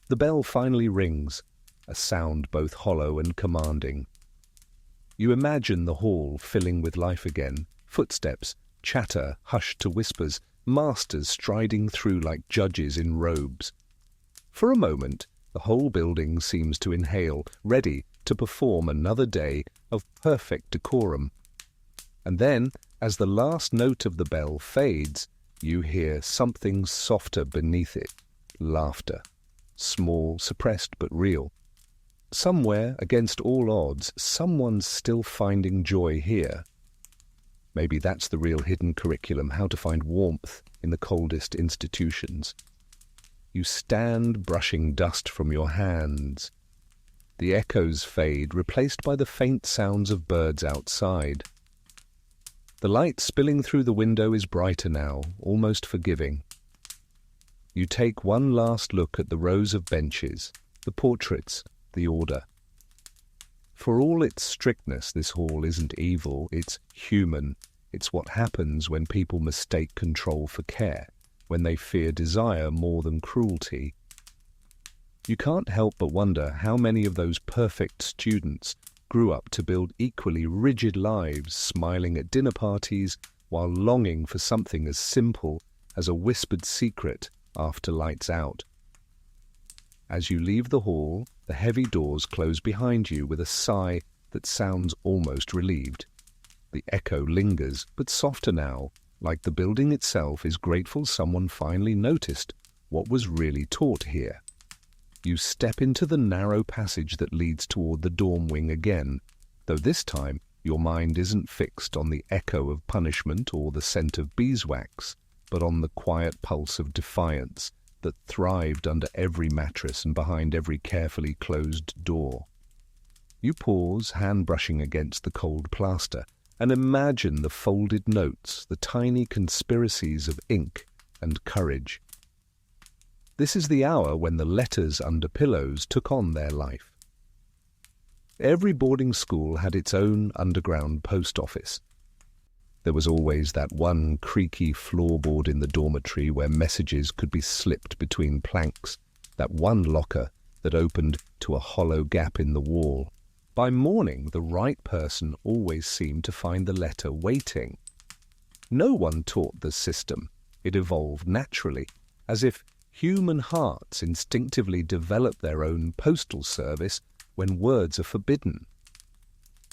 The bell finally rings, a sound both hollow and commanding. You imagine the hall filling with life again, footsteps, chatter hushed to whispers, masters striding through like judges in robes. For a moment, the whole building seems to inhale, ready to perform another day of perfect decorum. And then, as the last note of the bell fades, you hear something softer beneath it. Laughter. Small, suppressed but real. Somewhere, against all odds, someone's still finding joy here. Maybe that's the real hidden curriculum, how to find warmth in the coldest institutions. You stand brushing dust from your hands. The echoes fade, replaced by the faint sounds of birds outside. The light spilling through the window is brighter now, almost forgiving. You take one last look at the rows of benches, the portraits, the order. For all its strictness, this hall isn't evil, it's human. It's what happens when people mistake control for care, when they fear desire more than cruelty. You can't help but wonder how many of those perfect students grew up to build equally rigid lives, smiling at dinner parties while longing for something as simple as a whispered secret after lights out. As you leave the hall, the heavy doors close behind you with a sigh that sounds almost relieved. The echo lingers, but softer now, like the building itself is grateful someone finally noticed what was really taught here. You step into the narrow passage that leads toward the dorm wing again, though this time your mind isn't fixed on the echo of punishment or the scent of beeswax, but on the quiet pulse of defiance that thrived under every mattress and behind every carefully closed door. You pause, hand brushing against the cold plaster, and imagine the folded notes, the tiny conspiracies of ink and courage. This is the hour when the letters under pillows took on their life. Every boarding school had its own underground post office. There was always that one creaky floorboard in the dormitory where messages could be slipped between planks, that one locker that opened to a hollow gap in the wall. By morning, the right person always seemed to find the letter waiting. No one taught the system. It evolved naturally, as if human hearts instinctively develop their own postal service when words are forbidden.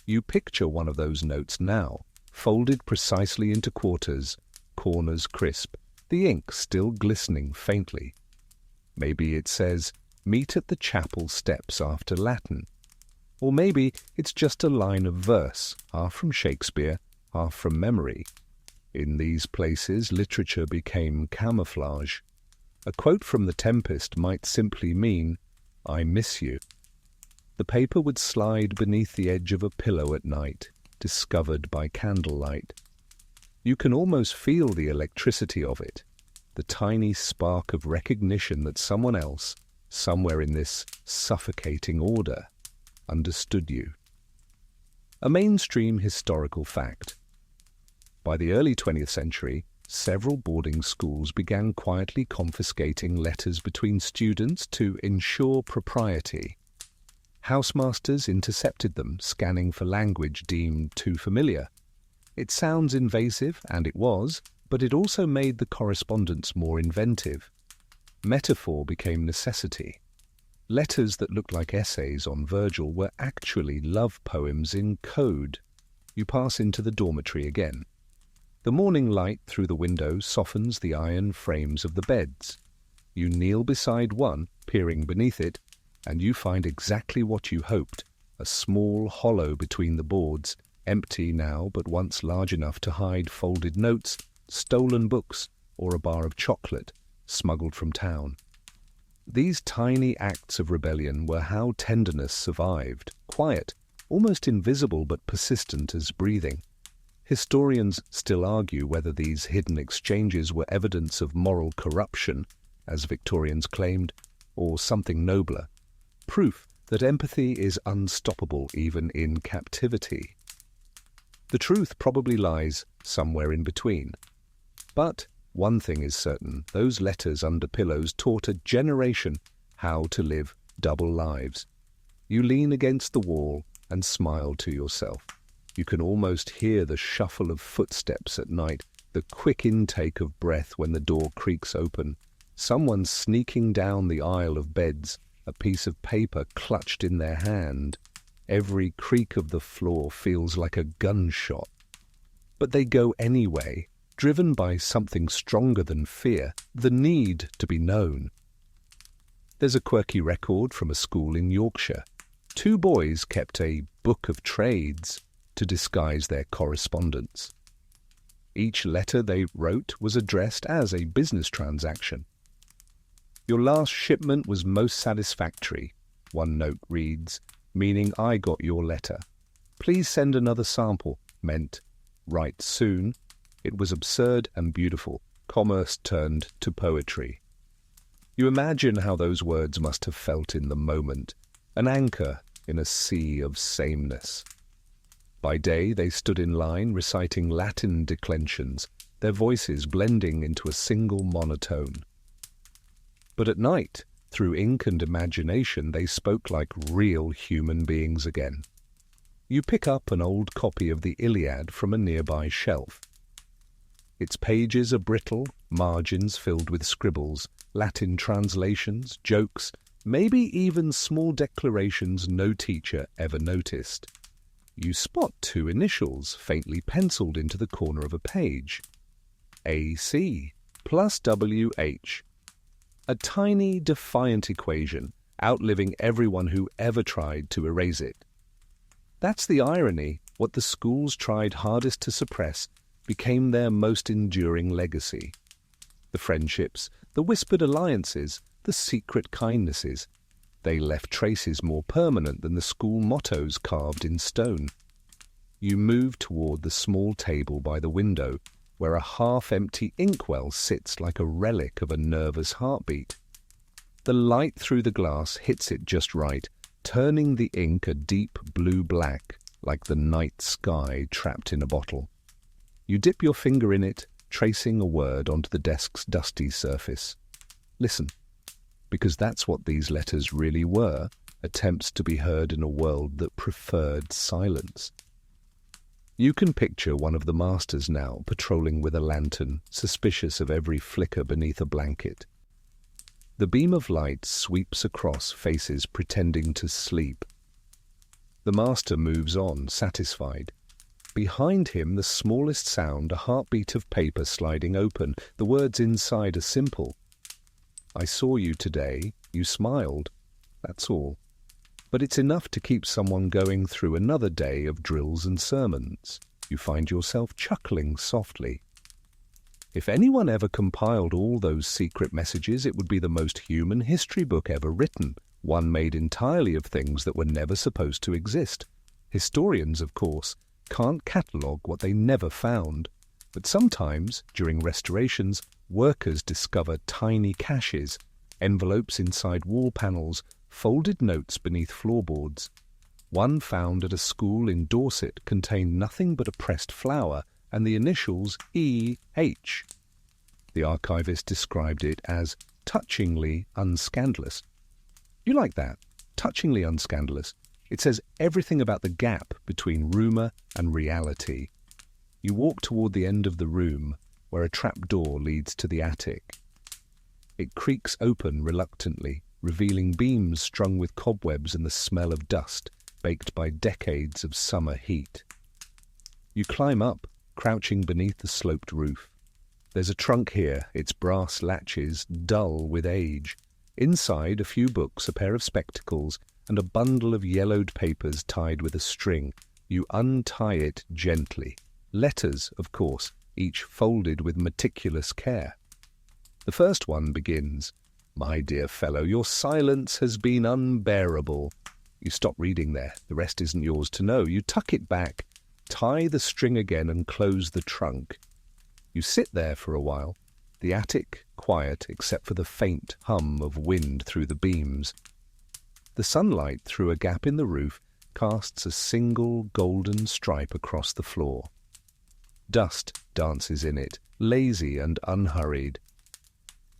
You picture one of those notes now, folded precisely into quarters, corners crisp, the ink still glistening faintly. Maybe it says, "Meet at the chapel steps after Latin." Or maybe it's just a line of verse, half from Shakespeare, half from memory. In these places, literature became camouflage. A quote from The Tempest might simply mean, "I miss you." The paper would slide beneath the edge of a pillow at night, discovered by candlelight. You can almost feel the electricity of it, the tiny spark of recognition that someone else, somewhere in this suffocating order, understood you. A mainstream historical fact. By the early 20th century, several boarding schools began quietly confiscating letters between students to ensure propriety. Housemasters intercepted them, scanning for language deemed too familiar. It sounds invasive, and it was, but it also made the correspondence more inventive. Metaphor became necessity. Letters that looked like essays on Virgil were actually love poems in code. You pass into the dormitory again. The morning light through the window softens the iron frames of the beds. You kneel beside one, peering beneath it, and you find exactly what you hoped, a small hollow between the boards, empty now but once large enough to hide folded notes, stolen books, or a bar of chocolate smuggled from town. These tiny acts of rebellion were how tenderness survived, quiet, almost invisible but persistent as breathing. Historians still argue whether these hidden exchanges were evidence of moral corruption, as Victorians claimed, or something nobler. Proof that empathy is unstoppable even in captivity. The truth probably lies somewhere in between. But one thing is certain, those letters under pillows taught a generation how to live double lives. You lean against the wall and smile to yourself. You can almost hear the shuffle of footsteps at night, the quick intake of breath when the door creaks open. Someone sneaking down the aisle of beds, a piece of paper clutched in their hand. Every creak of the floor feels like a gunshot. But they go anyway, driven by something stronger than fear, the need to be known. There's a quirky record from a school in Yorkshire. 2 boys kept a book of trades to disguise their correspondence. Each letter they wrote was addressed as a business transaction. "Your last shipment was most satisfactory," one note reads, meaning I got your letter. "Please send another sample," meant write soon. It was absurd and beautiful. Commerce turned to poetry. You imagine how those words must have felt in the moment, an anchor in a sea of sameness. By day they stood in line reciting Latin declensions, their voices blending into a single monotone. But at night, through ink and imagination, they spoke like real human beings again. You pick up an old copy of the Iliad from a nearby shelf. Its pages are brittle, margins filled with scribbles, Latin translations, jokes, maybe even small declarations no teacher ever noticed. You spot 2 initials faintly penciled into the corner of a page. AC plus WH. A tiny, defiant equation, outliving everyone who ever tried to erase it. That's the irony. What the schools tried hardest to suppress became their most enduring legacy. The friendships, the whispered alliances, the secret kindnesses. They left traces more permanent than the school mottos carved in stone. You move toward the small table by the window, where a half-empty inkwell sits like a relic of a nervous heartbeat. The light through the glass hits it just right, turning the ink a deep blue-black, like the night sky trapped in a bottle. You dip your finger in it, tracing a word onto the desk's dusty surface. Listen, because that's what these letters really were, attempts to be heard in a world that preferred silence. You can picture one of the masters now patrolling with a lantern, suspicious of every flicker beneath a blanket. The beam of light sweeps across faces pretending to sleep. The master moves on, satisfied. Behind him, the smallest sound, a heartbeat of paper sliding open. The words inside are simple. "I saw you today. You smiled. That's all." but it's enough to keep someone going through another day of drills and sermons. You find yourself chuckling softly. If anyone ever compiled all those secret messages, it would be the most human history book ever written, one made entirely of things that were never supposed to exist. Historians, of course, can't catalogue what they never found, but sometimes, during restorations, workers discover tiny caches, envelopes inside wall panels, folded notes beneath floorboards. One found at a school in Dorset contained nothing but a pressed flower and the initials E.H. The archivist described it as touchingly unscandalous. You like that? Touchingly unscandalous. It says everything about the gap between rumour and reality. You walk toward the end of the room, where a trapdoor leads to the attic. It creaks open reluctantly, revealing beams strung with cobwebs and the smell of dust, baked by decades of summer heat. You climb up, crouching beneath the sloped roof. There's a trunk here, its brass latches dull with age. Inside, a few books, a pair of spectacles, and a bundle of yellowed papers tied with a string. You untie it gently. Letters, of course, each folded with meticulous care. The first one begins, "My dear fellow, your silence has been unbearable." You stop reading there. The rest isn't yours to know. You tuck it back, tie the string again, and close the trunk. You sit there for a while, the attic quiet except for the faint hum of wind through the beams. The sunlight through a gap in the roof casts a single golden stripe across the floor. Dust dances in it, lazy and unhurried.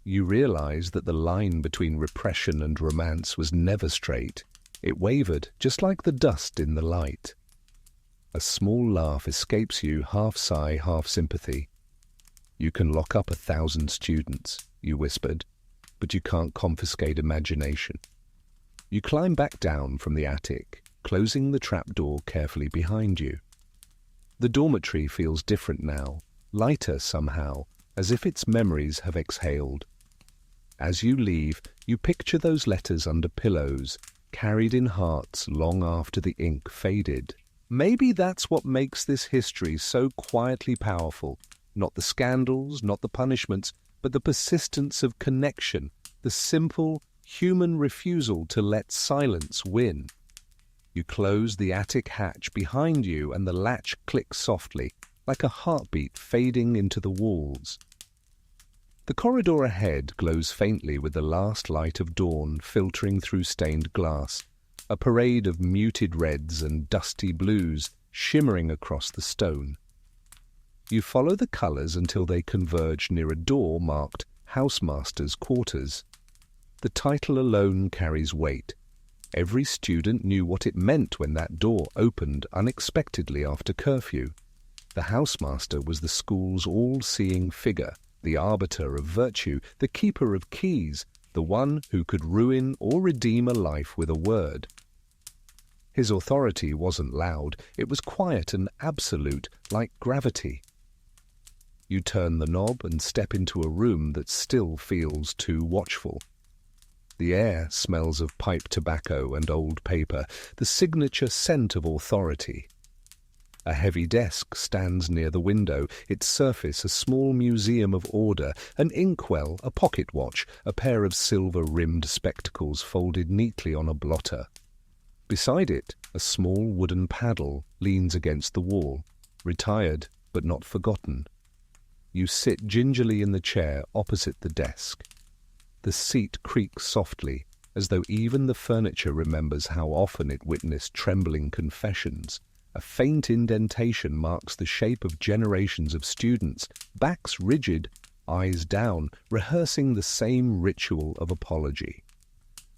You realize that the line between repression and romance was never straight. It wavered, just like the dust in the light. A small laugh escapes you, half sigh, half sympathy. "You can lock up 1,000 students," you whispered, "but you can't confiscate imagination." You climb back down from the attic, closing the trapdoor carefully behind you. The dormitory feels different now, lighter somehow, as if its memories have exhaled. As you leave, you picture those letters under pillows, carried in hearts long after the ink faded. Maybe that's what makes this history so quietly powerful. Not the scandals, not the punishments, but the persistence of connection, the simple human refusal to let silence win. You close the attic hatch behind you and the latch clicks softly, like a heartbeat fading into the walls. The corridor ahead glows faintly with the last light of dawn filtering through stained glass, a parade of muted reds and dusty blues shimmering across the stone. You follow the colours until they converge near a door marked Housemaster's Quarters. The title alone carries weight. Every student knew what it meant when that door opened unexpectedly after curfew. The housemaster was the school's all-seeing figure, the arbiter of virtue, the keeper of keys, the one who could ruin or redeem a life with a word. His authority wasn't loud, it was quiet and absolute, like gravity. You turn the knob and step into a room that still feels too watchful. The air smells of pipe tobacco and old paper, the signature scent of authority. A heavy desk stands near the window, its surface a small museum of order, an inkwell, a pocket watch, a pair of silver-rimmed spectacles folded neatly on a blotter. Beside it, a small wooden paddle leans against the wall, retired but not forgotten. You sit gingerly in the chair opposite the desk. The seat creaks softly, as though even the furniture remembers how often it witnessed trembling confessions. A faint indentation marks the shape of generations of students, backs rigid, eyes down, rehearsing the same ritual of apology.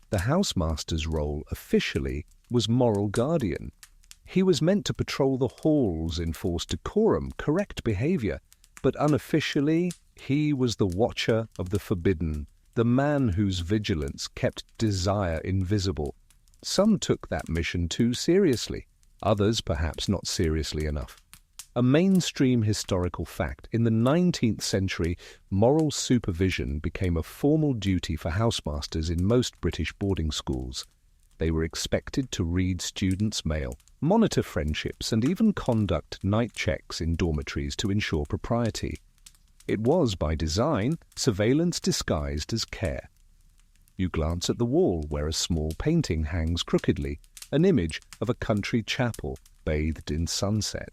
The housemaster's role, officially, was moral guardian. He was meant to patrol the halls, enforce decorum, correct behavior, but unofficially, he was the watcher of the forbidden, the man whose vigilance kept desire invisible. Some took that mission too seriously, others perhaps not seriously enough. A mainstream historical fact, in the 19th century, moral supervision became a formal duty for housemasters in most British boarding schools. They were expected to read students' mail, monitor friendships, and even conduct night checks in dormitories to ensure propriety. It was, by design, surveillance disguised as care. You glance at the wall where a small painting hangs crookedly, an image of a country chapel bathed in sunset.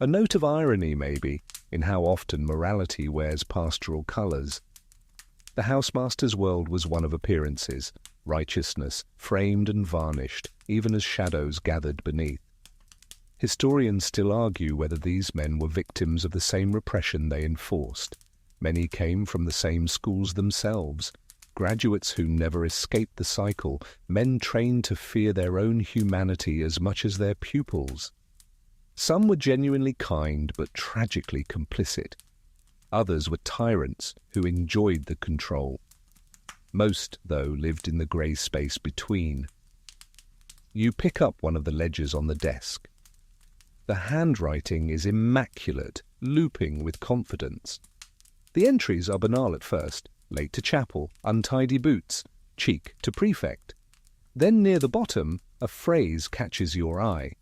A note of irony, maybe, in how often morality wears pastoral colours. The housemaster's world was one of appearances, righteousness framed and varnished, even as shadows gathered beneath. Historians still argue whether these men were victims of the same repression they enforced. Many came from the same schools themselves, graduates who never escaped the cycle, men trained to fear their own humanity as much as their pupils. Some were genuinely kind but tragically complicit. Others were tyrants who enjoyed the control. Most, though, lived in the grey space between. You pick up one of the ledgers on the desk. The handwriting is immaculate, looping with confidence. The entries are banal at first: late to chapel, untidy boots, cheek to prefect. Then near the bottom, a phrase catches your eye.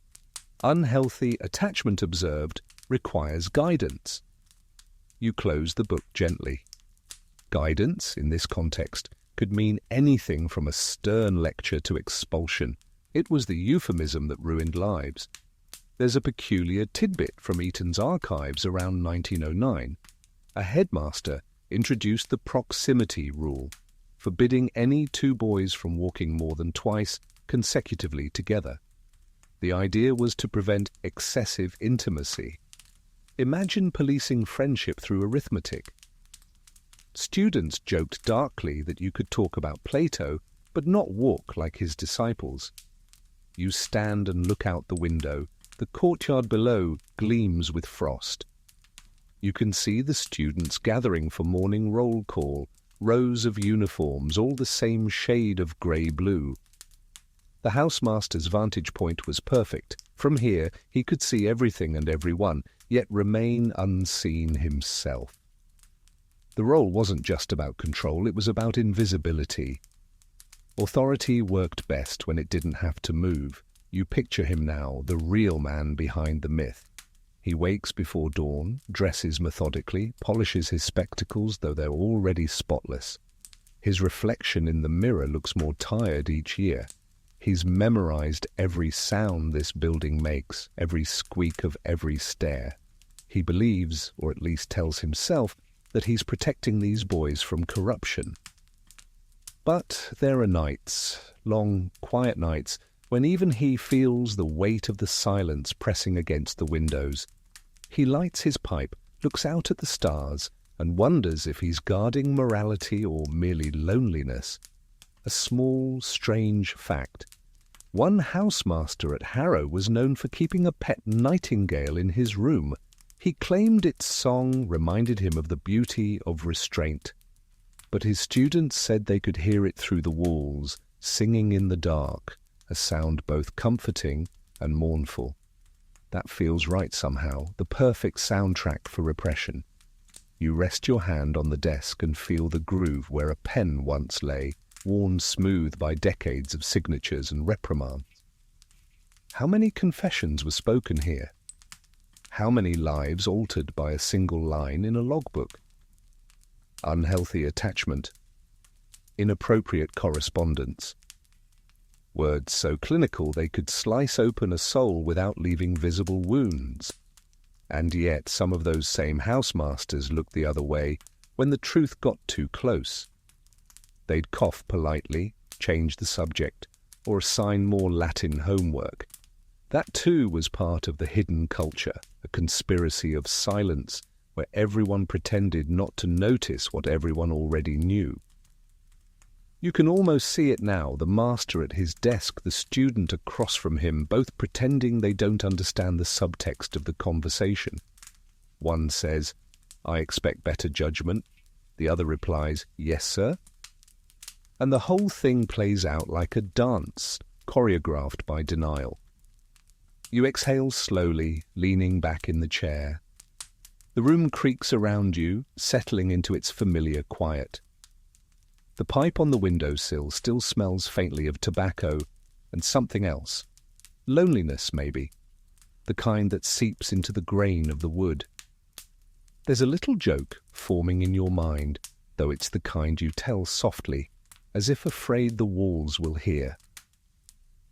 Unhealthy attachment observed requires guidance. You close the book gently. Guidance, in this context, could mean anything from a stern lecture to expulsion. It was the euphemism that ruined lives. There's a peculiar tidbit from Eton's archives around 1909. A headmaster introduced the proximity rule, forbidding any two boys from walking more than twice consecutively together. The idea was to prevent excessive intimacy. Imagine policing friendship through arithmetic. Students joked darkly that you could talk about Plato, but not walk like his disciples. You stand and look out the window. The courtyard below gleams with frost. You can see the students gathering for morning roll call, rows of uniforms, all the same shade of grey-blue. The housemaster's vantage point was perfect. From here he could see everything and everyone, yet remain unseen himself. The role wasn't just about control, it was about invisibility. Authority worked best when it didn't have to move. You picture him now, the real man behind the myth. He wakes before dawn, dresses methodically, polishes his spectacles, though they're already spotless. His reflection in the mirror looks more tired each year. He's memorized every sound this building makes, every squeak of every stair. He believes, or at least tells himself, that he's protecting these boys from corruption. But there are nights, long, quiet nights, when even he feels the weight of the silence pressing against the windows. He lights his pipe, looks out at the stars, and wonders if he's guarding morality or merely loneliness. A small, strange fact. One housemaster at Harrow was known for keeping a pet nightingale in his room. He claimed its song reminded him of the beauty of restraint. But his students said they could hear it through the walls, singing in the dark, a sound both comforting and mournful. That feels right somehow, the perfect soundtrack for repression. You rest your hand on the desk and feel the groove where a pen once lay, worn smooth by decades of signatures and reprimands. How many confessions were spoken here? How many lives altered by a single line in a logbook? Unhealthy attachment. Inappropriate correspondence. Words so clinical they could slice open a soul without leaving visible wounds. And yet some of those same housemasters looked the other way when the truth got too close. They'd cough politely, change the subject, or assign more Latin homework. That too was part of the hidden culture, a conspiracy of silence where everyone pretended not to notice what everyone already knew. You can almost see it now, the master at his desk, the student across from him, both pretending they don't understand the subtext of the conversation. One says, "I expect better judgment." The other replies, "Yes, sir." And the whole thing plays out like a dance, choreographed by denial. You exhale slowly, leaning back in the chair. The room creaks around you, settling into its familiar quiet. The pipe on the windowsill still smells faintly of tobacco and something else. Loneliness, maybe. The kind that seeps into the grain of the wood. There's a little joke forming in your mind, though it's the kind you tell softly, as if afraid the walls will hear.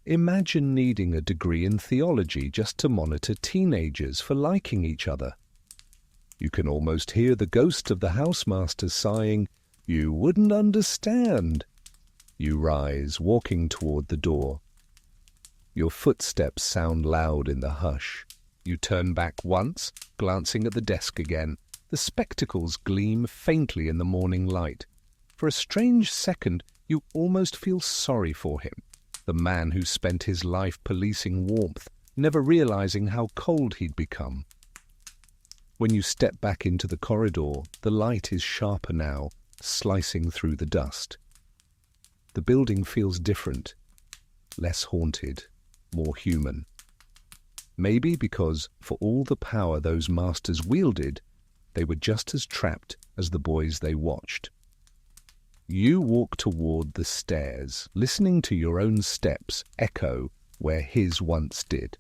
Imagine needing a degree in theology just to monitor teenagers for liking each other. You can almost hear the ghost of the housemaster sighing, "You wouldn't understand." You rise, walking toward the door. Your footsteps sound loud in the hush. You turn back once, glancing at the desk again. The spectacles gleam faintly in the morning light. For a strange second, you almost feel sorry for him, the man who spent his life policing warmth, never realizing how cold he'd become. When you step back into the corridor, the light is sharper now, slicing through the dust. The building feels different, less haunted, more human. Maybe because, for all the power those masters wielded, they were just as trapped as the boys they watched. You walk toward the stairs, listening to your own steps echo where his once did.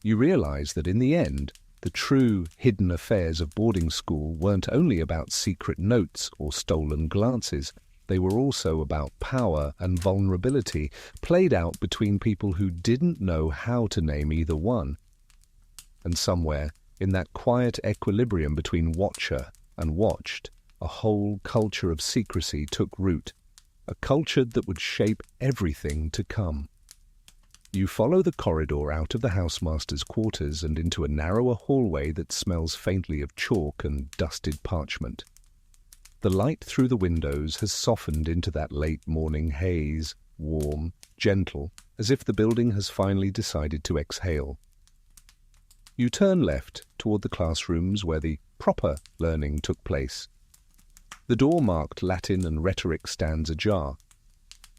You realize that in the end, the true hidden affairs of boarding school weren't only about secret notes or stolen glances. They were also about power and vulnerability, played out between people who didn't know how to name either one. And somewhere, in that quiet equilibrium between watcher and watched, a whole culture of secrecy took root, a culture that would shape everything to come. You follow the corridor out of the housemaster's quarters and into a narrower hallway that smells faintly of chalk and dusted parchment. The light through the windows has softened into that late morning haze, warm, gentle, as if the building has finally decided to exhale. You turn left toward the classrooms where the proper learning took place. The door marked Latin and rhetoric stands ajar.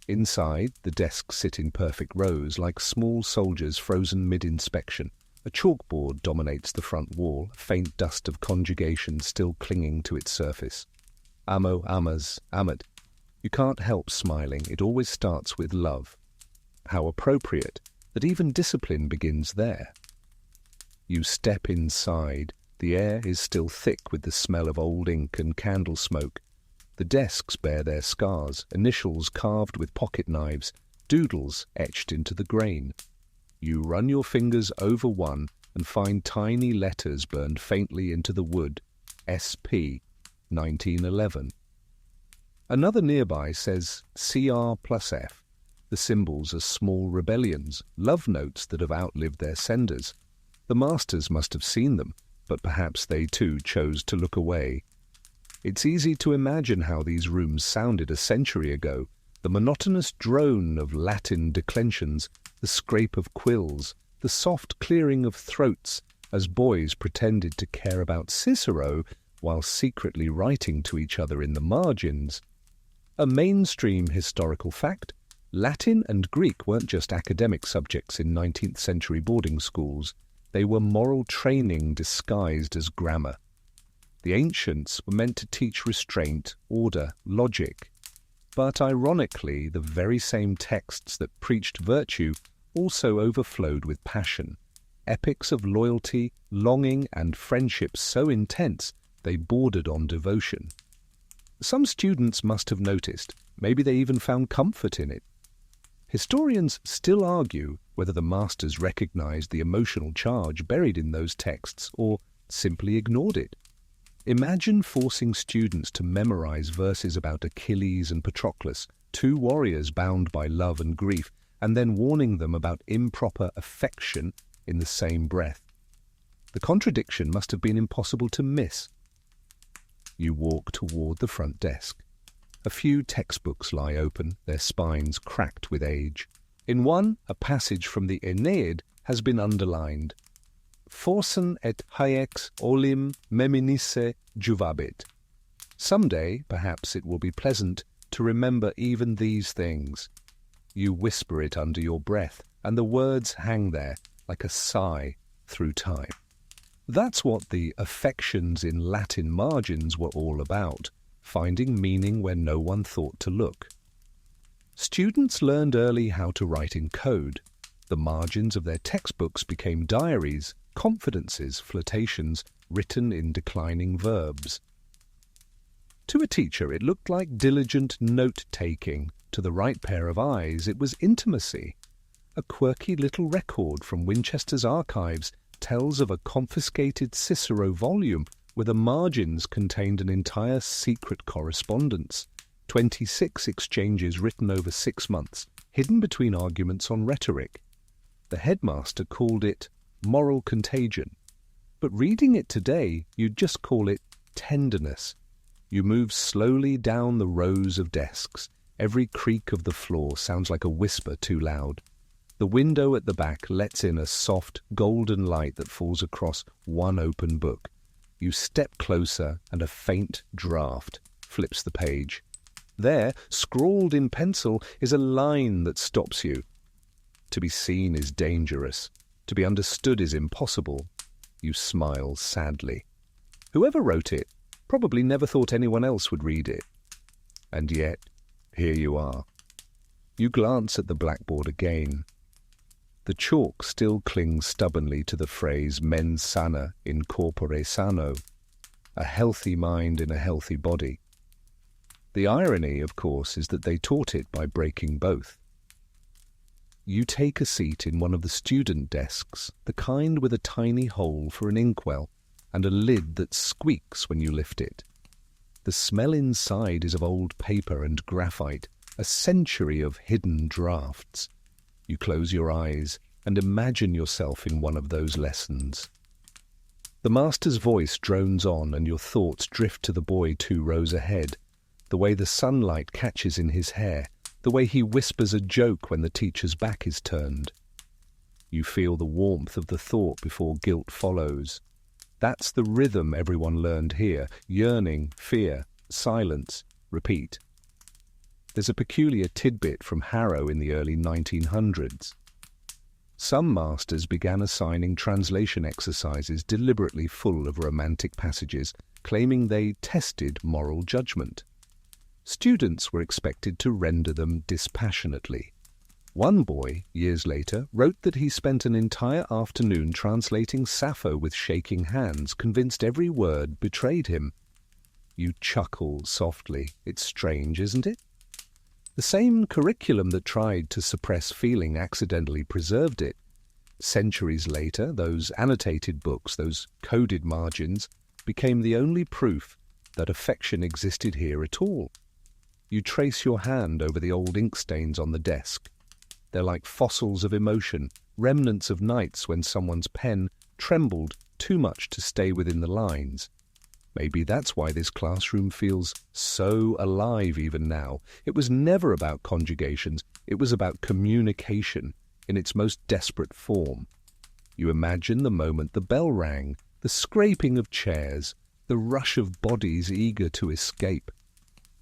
Inside, the desks sit in perfect rows like small soldiers frozen mid-inspection. A chalkboard dominates the front wall, a faint dust of conjugation still clinging to its surface. Amo, amas, amat. You can't help smiling. It always starts with love. How appropriate that even discipline begins there. You step inside. The air is still thick with the smell of old ink and candle smoke. The desks bear their scars, initials carved with pocket knives, doodles etched into the grain. You run your fingers over one and find tiny letters burned faintly into the wood. SP 1911. Another nearby says CR+F. The symbols are small rebellions, love notes that have outlived their senders. The masters must have seen them, but perhaps they too chose to look away. It's easy to imagine how these rooms sounded a century ago, the monotonous drone of Latin declensions, the scrape of quills, the soft clearing of throats as boys pretended to care about Cicero while secretly writing to each other in the margins. A mainstream historical fact, Latin and Greek weren't just academic subjects in 19th century boarding schools. They were moral training disguised as grammar. The ancients were meant to teach restraint, order, logic. But ironically, the very same texts that preached virtue also overflowed with passion. Epics of loyalty, longing, and friendship so intense they bordered on devotion. Some students must have noticed. Maybe they even found comfort in it. Historians still argue whether the masters recognized the emotional charge buried in those texts or simply ignored it. Imagine forcing students to memorize verses about Achilles and Patroclus, two warriors bound by love and grief, and then warning them about improper affection in the same breath. The contradiction must have been impossible to miss. You walk toward the front desk. A few textbooks lie open, their spines cracked with age. In one, a passage from the Aeneid has been underlined. Forsen et haex olim meminisse juvabit. Someday, perhaps it will be pleasant to remember even these things. You whisper it under your breath, and the words hang there like a sigh through time. That's what the affections in Latin margins were all about. finding meaning where no one thought to look. Students learned early how to write in code. The margins of their textbooks became diaries, confidences, flirtations, written in declining verbs. To a teacher, it looked like diligent note-taking. To the right pair of eyes, it was intimacy. A quirky little record from Winchester's archives tells of a confiscated Cicero volume where the margins contained an entire secret correspondence, 26 exchanges written over 6 months, hidden between arguments on rhetoric. The headmaster called it moral contagion, but reading it today, you'd just call it tenderness. You move slowly down the rows of desks. Every creak of the floor sounds like a whisper too loud. The window at the back lets in a soft, golden light that falls across one open book. You step closer and a faint draft flips the page. There, scrawled in pencil, is a line that stops you. To be seen is dangerous. To be understood is impossible. You smile sadly. Whoever wrote it probably never thought anyone else would read it. And yet, here you are. You glance at the blackboard again. The chalk still clings stubbornly to the phrase mens sana in corpore sano, a healthy mind in a healthy body. The irony, of course, is that they taught it by breaking both. You take a seat in one of the student desks, the kind with a tiny hole for an inkwell and a lid that squeaks when you lift it. The smell inside is of old paper and graphite, a century of hidden drafts. You close your eyes and imagine yourself in one of those lessons. The master's voice drones on and your thoughts drift to the boy 2 rows ahead, the way the sunlight catches in his hair, the way he whispers a joke when the teacher's back is turned. You feel the warmth of the thought before guilt follows. That's the rhythm everyone learned here: yearning, fear, silence, repeat. There's a peculiar tidbit from Harrow in the early 1900s. Some masters began assigning translation exercises deliberately full of romantic passages, claiming they tested moral judgment. Students were expected to render them dispassionately. One boy, years later, wrote that he spent an entire afternoon translating Sappho with shaking hands, convinced every word betrayed him. You chuckle softly. It's strange, isn't it? The same curriculum that tried to suppress feeling accidentally preserved it. Centuries later, those annotated books, those coded margins, became the only proof that affection existed here at all. You trace your hand over the old ink stains on the desk. They're like fossils of emotion, remnants of nights when someone's pen trembled too much to stay within the lines. Maybe that's why this classroom feels so alive even now. It was never about conjugations. It was about communication in its most desperate form. You imagine the moment the bell rang, the scraping of chairs, the rush of bodies eager to escape.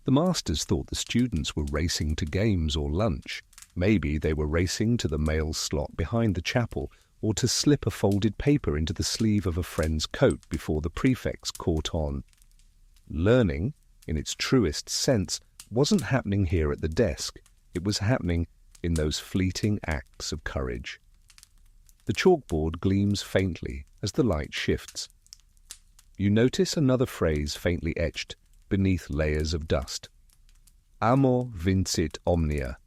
The masters thought the students were racing to games or lunch. Maybe they were racing to the mail slot behind the chapel, or to slip a folded paper into the sleeve of a friend's coat before the prefects caught on. Learning, in its truest sense, wasn't happening here at the desk. It was happening in those fleeting acts of courage. The chalkboard gleams faintly as the light shifts. You notice another phrase faintly etched beneath layers of dust. Amor vincit omnia.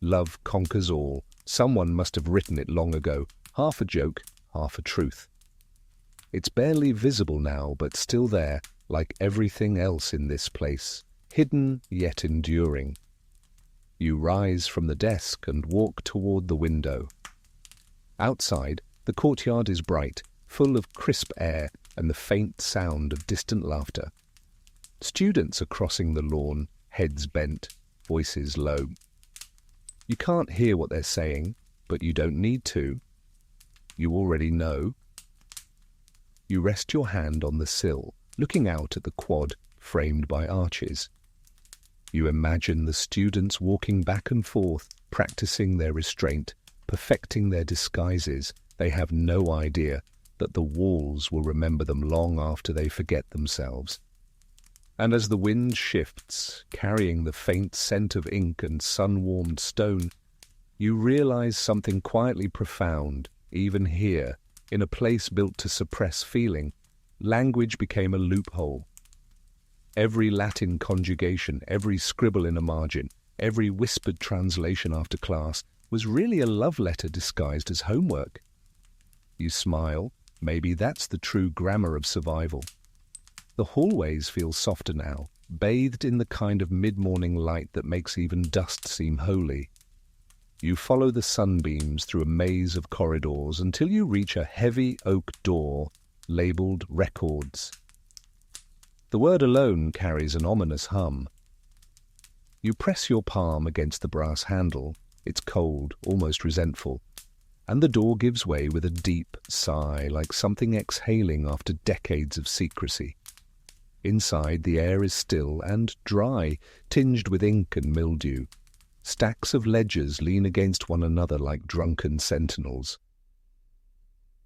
Love conquers all. Someone must have written it long ago, half a joke, half a truth. It's barely visible now, but still there, like everything else in this place, hidden yet enduring. You rise from the desk and walk toward the window. Outside, the courtyard is bright, full of crisp air and the faint sound of distant laughter. Students are crossing the lawn, heads bent, voices low. You can't hear what they're saying, but you don't need to. You already know. You rest your hand on the sill, looking out at the quad framed by arches. You imagine the students walking back and forth, practicing their restraint, perfecting their disguises. They have no idea that the walls will remember them long after they forget themselves. And as the wind shifts, carrying the faint scent of ink and sun-warmed stone, you realize something quietly profound, even here, in a place built to suppress feeling. Language became a loophole. Every Latin conjugation, every scribble in a margin, every whispered translation after class was really a love letter disguised as homework. You smile. Maybe that's the true grammar of survival. The hallways feel softer now, bathed in the kind of mid-morning light that makes even dust seem holy. You follow the sunbeams through a maze of corridors until you reach a heavy oak door labeled Records. The word alone carries an ominous hum. You press your palm against the brass handle. It's cold, almost resentful, and the door gives way with a deep sigh, like something exhaling after decades of secrecy. Inside, the air is still and dry, tinged with ink and mildew. Stacks of ledgers lean against one another like drunken sentinels.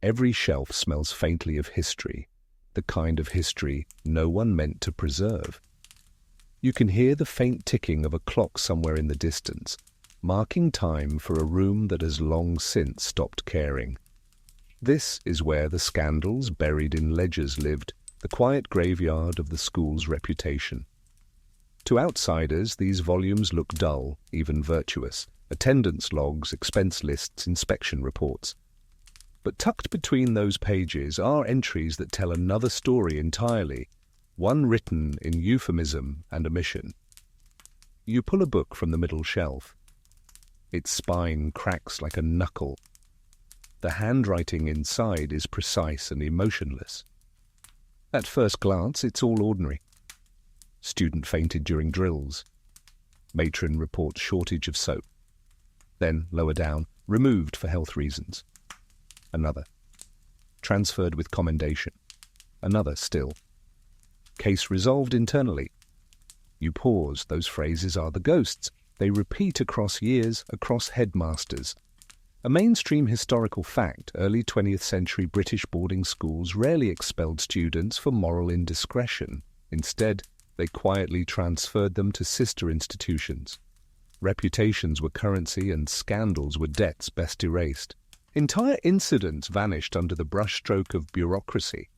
Every shelf smells faintly of history, the kind of history no one meant to preserve. You can hear the faint ticking of a clock somewhere in the distance, marking time for a room that has long since stopped caring. This is where the scandals buried in ledgers lived, the quiet graveyard of the school's reputation. To outsiders, these volumes look dull, even virtuous. Attendance logs, expense lists, inspection reports. But tucked between those pages are entries that tell another story entirely, one written in euphemism and omission. You pull a book from the middle shelf. Its spine cracks like a knuckle. The handwriting inside is precise and emotionless. At first glance, it's all ordinary. Student fainted during drills. Matron reports shortage of soap. Then, lower down, removed for health reasons. Another. Transferred with commendation. Another still. Case resolved internally. You pause. Those phrases are the ghosts. They repeat across years, across headmasters. A mainstream historical fact, early 20th century British boarding schools rarely expelled students for moral indiscretion. Instead, they quietly transferred them to sister institutions. Reputations were currency and scandals were debts best erased. Entire incidents vanished under the brushstroke of bureaucracy.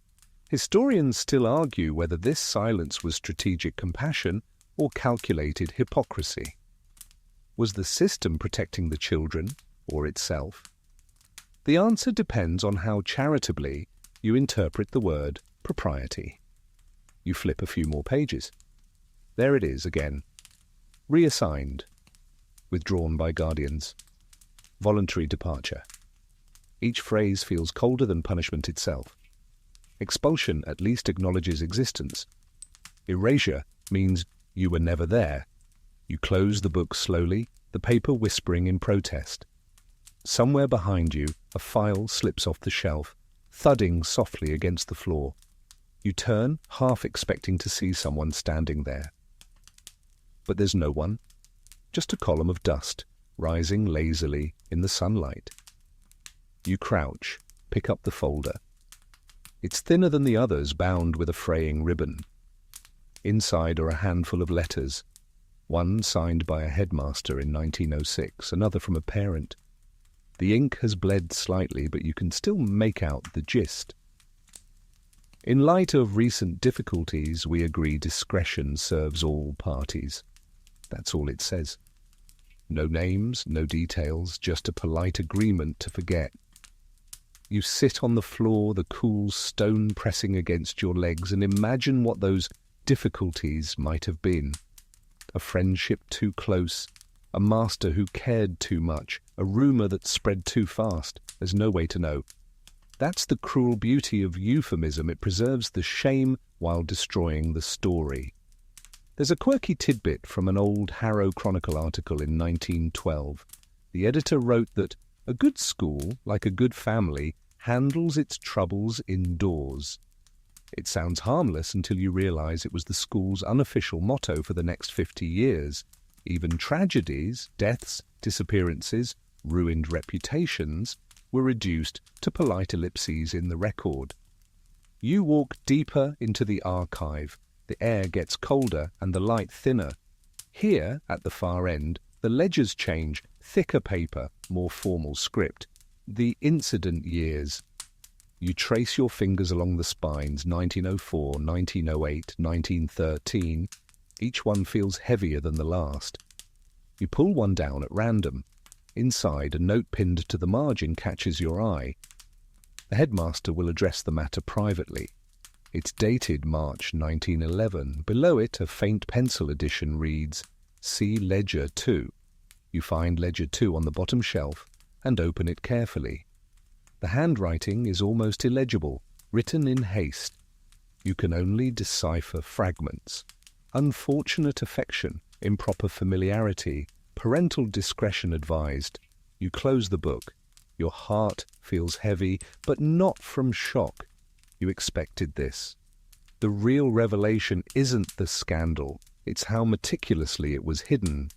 Historians still argue whether this silence was strategic compassion or calculated hypocrisy. Was the system protecting the children or itself? The answer depends on how charitably you interpret the word propriety. You flip a few more pages. There it is again. Reassigned. Withdrawn by guardians. Voluntary departure. Each phrase feels colder than punishment itself. Expulsion at least acknowledges existence. Erasure means you were never there. You close the book slowly, the paper whispering in protest. Somewhere behind you, a file slips off the shelf, thudding softly against the floor. You turn, half expecting to see someone standing there. But there's no one, just a column of dust, rising lazily in the sunlight. You crouch, pick up the folder. It's thinner than the others, bound with a fraying ribbon. Inside are a handful of letters, one signed by a headmaster in 1906, another from a parent. The ink has bled slightly, but you can still make out the gist. In light of recent difficulties, we agree discretion serves all parties. That's all it says. No names, no details, just a polite agreement to forget. You sit on the floor, the cool stone pressing against your legs, and imagine what those difficulties might have been. A friendship too close, a master who cared too much, a rumour that spread too fast. There's no way to know. That's the cruel beauty of euphemism. It preserves the shame while destroying the story. There's a quirky tidbit from an old Harrow Chronicle article in 1912. The editor wrote that a good school, like a good family, handles its troubles indoors. It sounds harmless until you realize it was the school's unofficial motto for the next 50 years. Even tragedies, deaths, disappearances, ruined reputations were reduced to polite ellipses in the record. You walk deeper into the archive, The air gets colder and the light thinner. Here, at the far end, the ledgers change, thicker paper, more formal script. The incident years. You trace your fingers along the spines, 1904, 1908, 1913. Each one feels heavier than the last. You pull one down at random. Inside, a note pinned to the margin catches your eye. The headmaster will address the matter privately. It's dated March 1911. Below it, a faint pencil edition reads, "See Ledger 2." You find Ledger 2 on the bottom shelf and open it carefully. The handwriting is almost illegible, written in haste. You can only decipher fragments. Unfortunate affection, improper familiarity, parental discretion advised. You close the book. Your heart feels heavy, but not from shock. You expected this. The real revelation isn't the scandal, it's how meticulously it was hidden.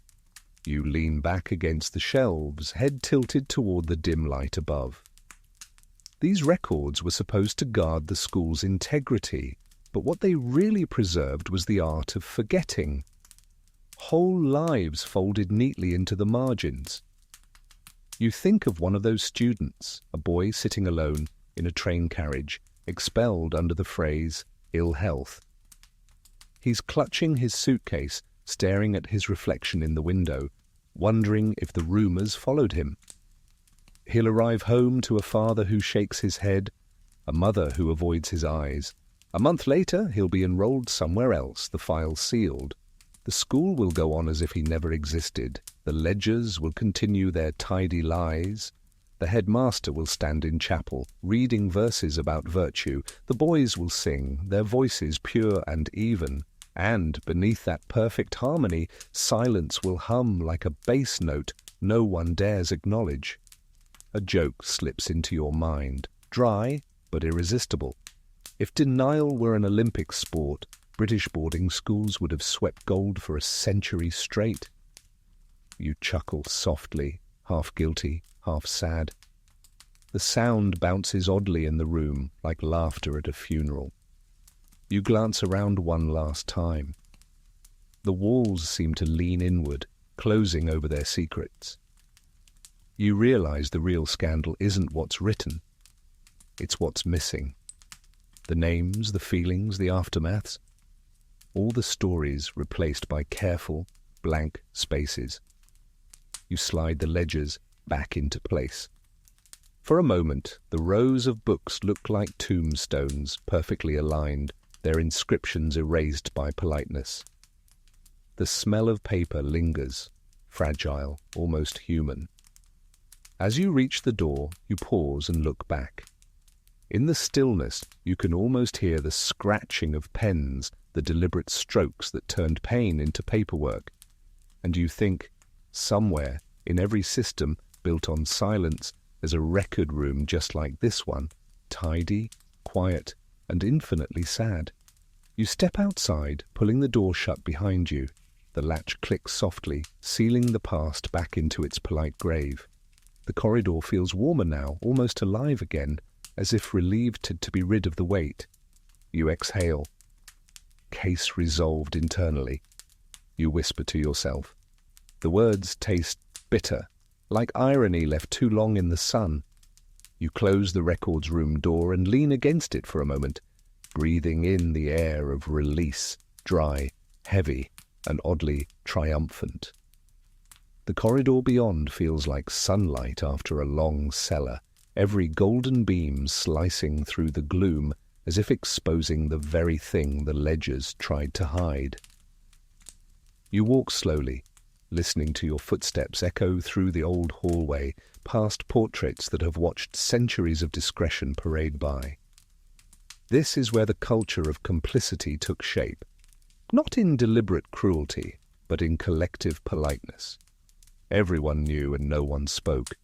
You lean back against the shelves, head tilted toward the dim light above. These records were supposed to guard the school's integrity, but what they really preserved was the art of forgetting. Whole lives folded neatly into the margins. You think of one of those students, a boy sitting alone in a train carriage, expelled under the phrase, ill health. He's clutching his suitcase, staring at his reflection in the window, wondering if the rumours followed him. He'll arrive home to a father who shakes his head, a mother who avoids his eyes. A month later, he'll be enrolled somewhere else, the file sealed. The school will go on as if he never existed. The ledgers will continue their tidy lies. The headmaster will stand in chapel, reading verses about virtue. The boys will sing, their voices pure and even. And, beneath that perfect harmony, silence will hum like a bass note no one dares acknowledge. A joke slips into your mind, dry but irresistible. If denial were an Olympic sport, British boarding schools would have swept gold for a century straight. You chuckle softly, half guilty, half sad. The sound bounces oddly in the room, like laughter at a funeral. You glance around one last time. The walls seem to lean inward, closing over their secrets. You realize the real scandal isn't what's written. It's what's missing. The names, the feelings, the aftermaths. All the stories replaced by careful, blank spaces. You slide the ledgers back into place. For a moment, the rows of books look like tombstones, perfectly aligned, their inscriptions erased by politeness. The smell of paper lingers, fragile, almost human. As you reach the door, you pause and look back. In the stillness, you can almost hear the scratching of pens, the deliberate strokes that turned pain into paperwork. And you think, somewhere, in every system built on silence, there's a record room just like this one, tidy, quiet, and infinitely sad. You step outside, pulling the door shut behind you. The latch clicks softly, sealing the past back into its polite grave. The corridor feels warmer now, almost alive again, as if relieved to be rid of the weight. You exhale. Case resolved internally. You whisper to yourself. The words taste bitter, like irony left too long in the sun. You close the records room door and lean against it for a moment, breathing in the air of release, dry, heavy, and oddly triumphant. The corridor beyond feels like sunlight after a long cellar, every golden beam slicing through the gloom as if exposing the very thing the ledgers tried to hide. You walk slowly, listening to your footsteps echo through the old hallway, past portraits that have watched centuries of discretion parade by. This is where the culture of complicity took shape, not in deliberate cruelty, but in collective politeness. Everyone knew and no one spoke.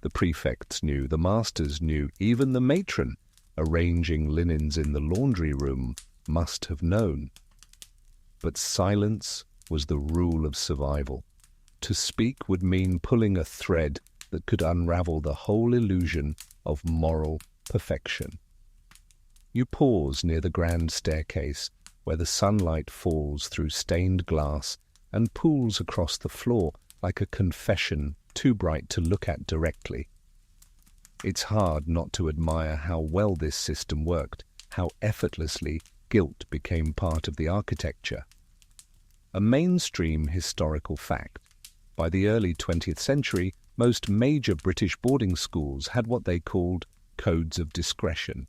The prefects knew, the masters knew, even the matron, arranging linens in the laundry room, must have known. But silence was the rule of survival. To speak would mean pulling a thread that could unravel the whole illusion of moral perfection. You pause near the grand staircase, where the sunlight falls through stained glass and pools across the floor like a confession too bright to look at directly. It's hard not to admire how well this system worked, how effortlessly guilt became part of the architecture. A mainstream historical fact. By the early 20th century, most major British boarding schools had what they called codes of discretion.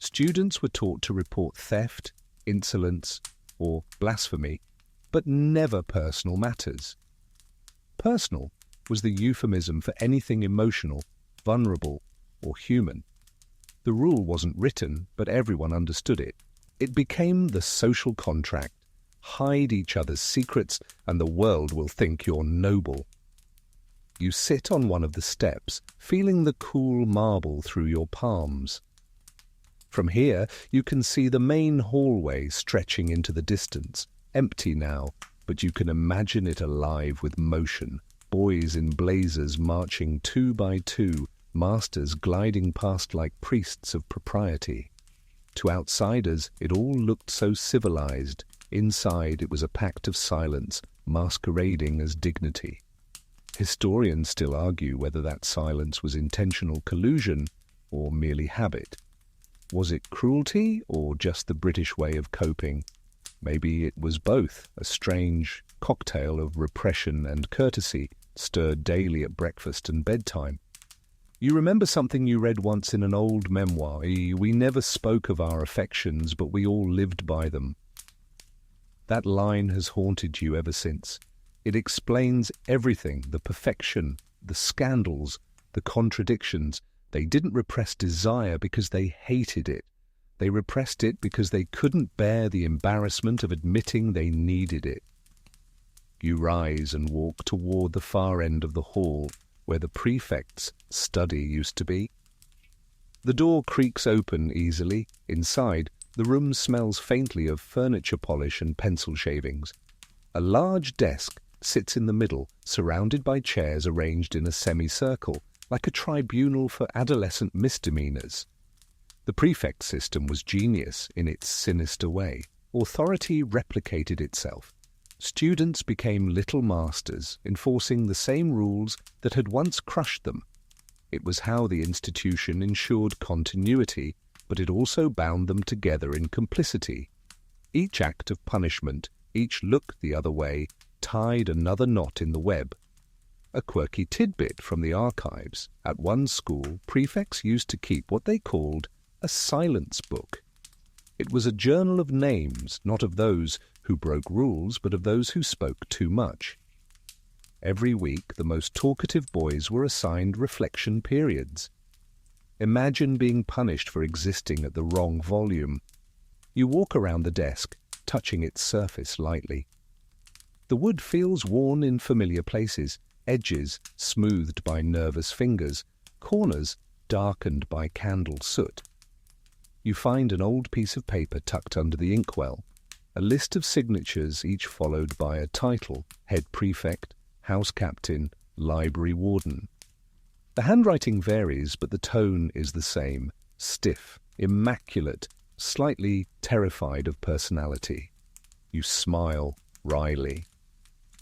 Students were taught to report theft, insolence, or blasphemy, but never personal matters. Personal was the euphemism for anything emotional, vulnerable, or human. The rule wasn't written, but everyone understood it. It became the social contract. Hide each other's secrets, and the world will think you're noble. You sit on one of the steps, feeling the cool marble through your palms. From here, you can see the main hallway stretching into the distance, empty now, but you can imagine it alive with motion. Boys in blazers marching 2 by 2, masters gliding past like priests of propriety. To outsiders, it all looked so civilized. Inside, it was a pact of silence, masquerading as dignity. Historians still argue whether that silence was intentional collusion or merely habit. Was it cruelty or just the British way of coping? Maybe it was both, a strange cocktail of repression and courtesy, stirred daily at breakfast and bedtime. You remember something you read once in an old memoir. We never spoke of our affections, but we all lived by them. That line has haunted you ever since. It explains everything, the perfection, the scandals, the contradictions. They didn't repress desire because they hated it. They repressed it because they couldn't bear the embarrassment of admitting they needed it. You rise and walk toward the far end of the hall, where the prefect's study used to be. The door creaks open easily. Inside, the room smells faintly of furniture polish and pencil shavings. A large desk sits in the middle, surrounded by chairs arranged in a semicircle, like a tribunal for adolescent misdemeanors. The prefect system was genius in its sinister way. Authority replicated itself. Students became little masters, enforcing the same rules that had once crushed them. It was how the institution ensured continuity, but it also bound them together in complicity. Each act of punishment, each look the other way, tied another knot in the web. A quirky tidbit from the archives. At one school, prefects used to keep what they called a silence book. It was a journal of names, not of those who broke rules, but of those who spoke too much. Every week, the most talkative boys were assigned reflection periods. Imagine being punished for existing at the wrong volume. You walk around the desk, touching its surface lightly. The wood feels worn in familiar places, edges smoothed by nervous fingers, corners darkened by candle soot. You find an old piece of paper tucked under the inkwell, a list of signatures, each followed by a title: head prefect, house captain, library warden. The handwriting varies, but the tone is the same: stiff, immaculate, slightly terrified of personality. You smile wryly.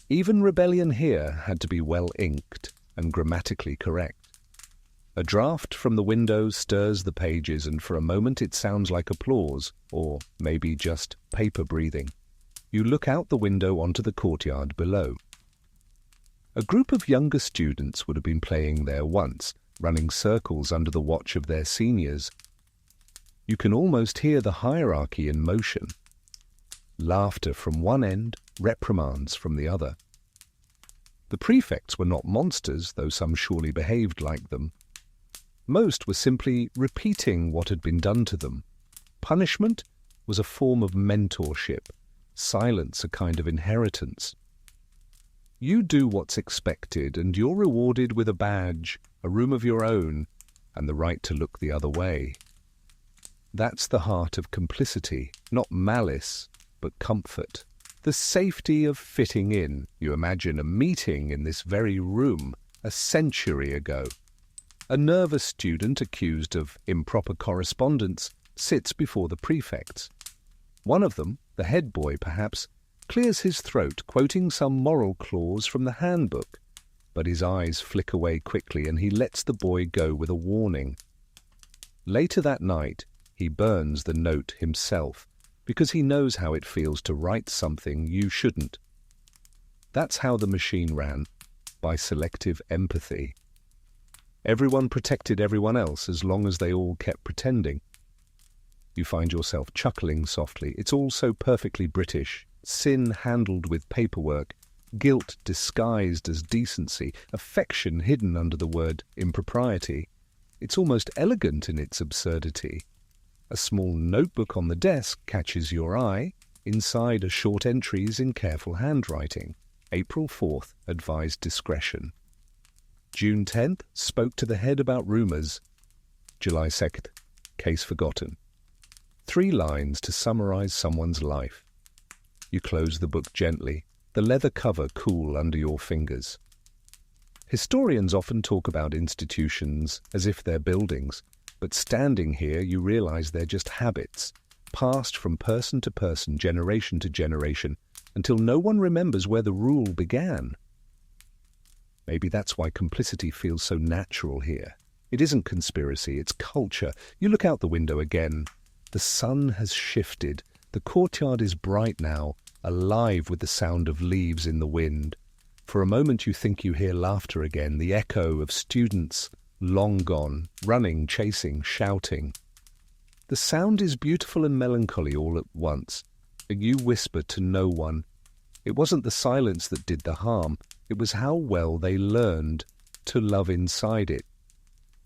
Even rebellion here had to be well inked and grammatically correct. A draft from the window stirs the pages, and for a moment it sounds like applause, or maybe just paper breathing. You look out the window onto the courtyard below. A group of younger students would have been playing there once, running circles under the watch of their seniors. You can almost hear the hierarchy in motion. Laughter from one end, reprimands from the other. The prefects were not monsters, though some surely behaved like them. Most were simply repeating what had been done to them. Punishment was a form of mentorship, silence a kind of inheritance. You do what's expected, and you're rewarded with a badge, a room of your own, and the right to look the other way. That's the heart of complicity, not malice, but comfort. The safety of fitting in. You imagine a meeting in this very room a century ago. A nervous student accused of improper correspondence sits before the prefects. One of them, The head boy, perhaps, clears his throat, quoting some moral clause from the handbook, but his eyes flick away quickly and he lets the boy go with a warning. Later that night, he burns the note himself, because he knows how it feels to write something you shouldn't. That's how the machine ran, by selective empathy. Everyone protected everyone else as long as they all kept pretending. You find yourself chuckling softly. It's all so perfectly British. Sin handled with paperwork, guilt disguised as decency, affection hidden under the word impropriety. It's almost elegant in its absurdity. A small notebook on the desk catches your eye. Inside are short entries in careful handwriting. April 4th, advised discretion. June 10th, spoke to the head about rumours. July 2nd, case forgotten. 3 lines to summarise someone's life. You close the book gently, the leather cover cool under your fingers. Historians often talk about institutions as if they're buildings, but standing here you realise they're just habits, passed from person to person, generation to generation, until no one remembers where the rule began. Maybe that's why complicity feels so natural here. It isn't conspiracy, it's culture. You look out the window again. The sun has shifted. The courtyard is bright now, alive with the sound of leaves in the wind. For a moment you think you hear laughter again, the echo of students long gone, running, chasing, shouting. The sound is beautiful and melancholy all at once, and you whisper to no one. It wasn't the silence that did the harm, it was how well they learned to love inside it.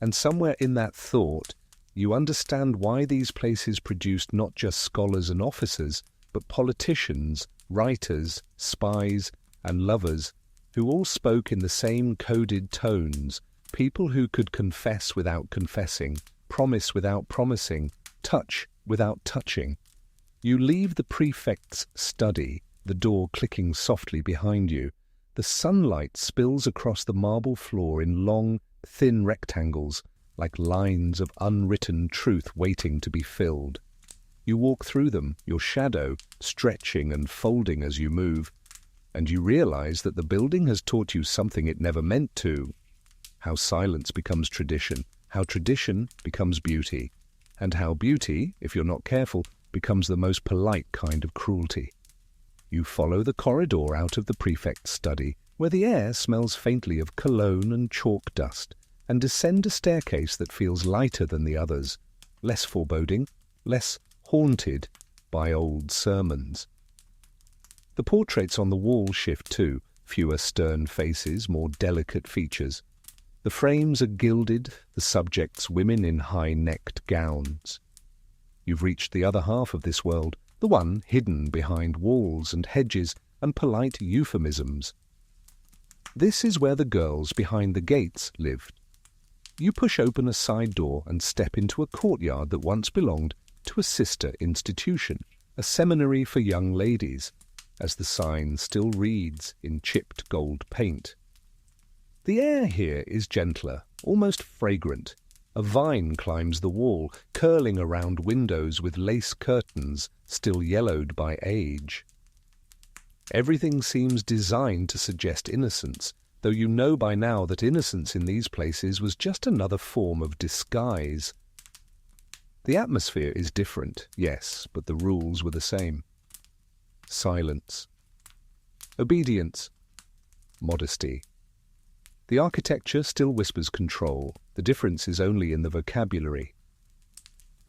And somewhere in that thought, you understand why these places produced not just scholars and officers, but politicians, writers, spies, and lovers, who all spoke in the same coded tones, people who could confess without confessing, promise without promising, touch without touching. You leave the prefect's study, the door clicking softly behind you. The sunlight spills across the marble floor in long, thin rectangles, like lines of unwritten truth waiting to be filled. You walk through them, your shadow stretching and folding as you move, and you realize that the building has taught you something it never meant to. How silence becomes tradition, how tradition becomes beauty, and how beauty, if you're not careful, becomes the most polite kind of cruelty. You follow the corridor out of the prefect's study, where the air smells faintly of cologne and chalk dust, and descend a staircase that feels lighter than the others, less foreboding, less haunted by old sermons. The portraits on the wall shift too, fewer stern faces, more delicate features. The frames are gilded, the subjects women in high-necked gowns. You've reached the other half of this world, the one hidden behind walls and hedges and polite euphemisms. This is where the girls behind the gates lived. You push open a side door and step into a courtyard that once belonged to a sister institution, a seminary for young ladies, as the sign still reads in chipped gold paint. The air here is gentler, almost fragrant. A vine climbs the wall, curling around windows with lace curtains still yellowed by age. Everything seems designed to suggest innocence, though you know by now that innocence in these places was just another form of disguise. The atmosphere is different, yes, but the rules were the same. Silence. Obedience. Modesty. The architecture still whispers control. The difference is only in the vocabulary.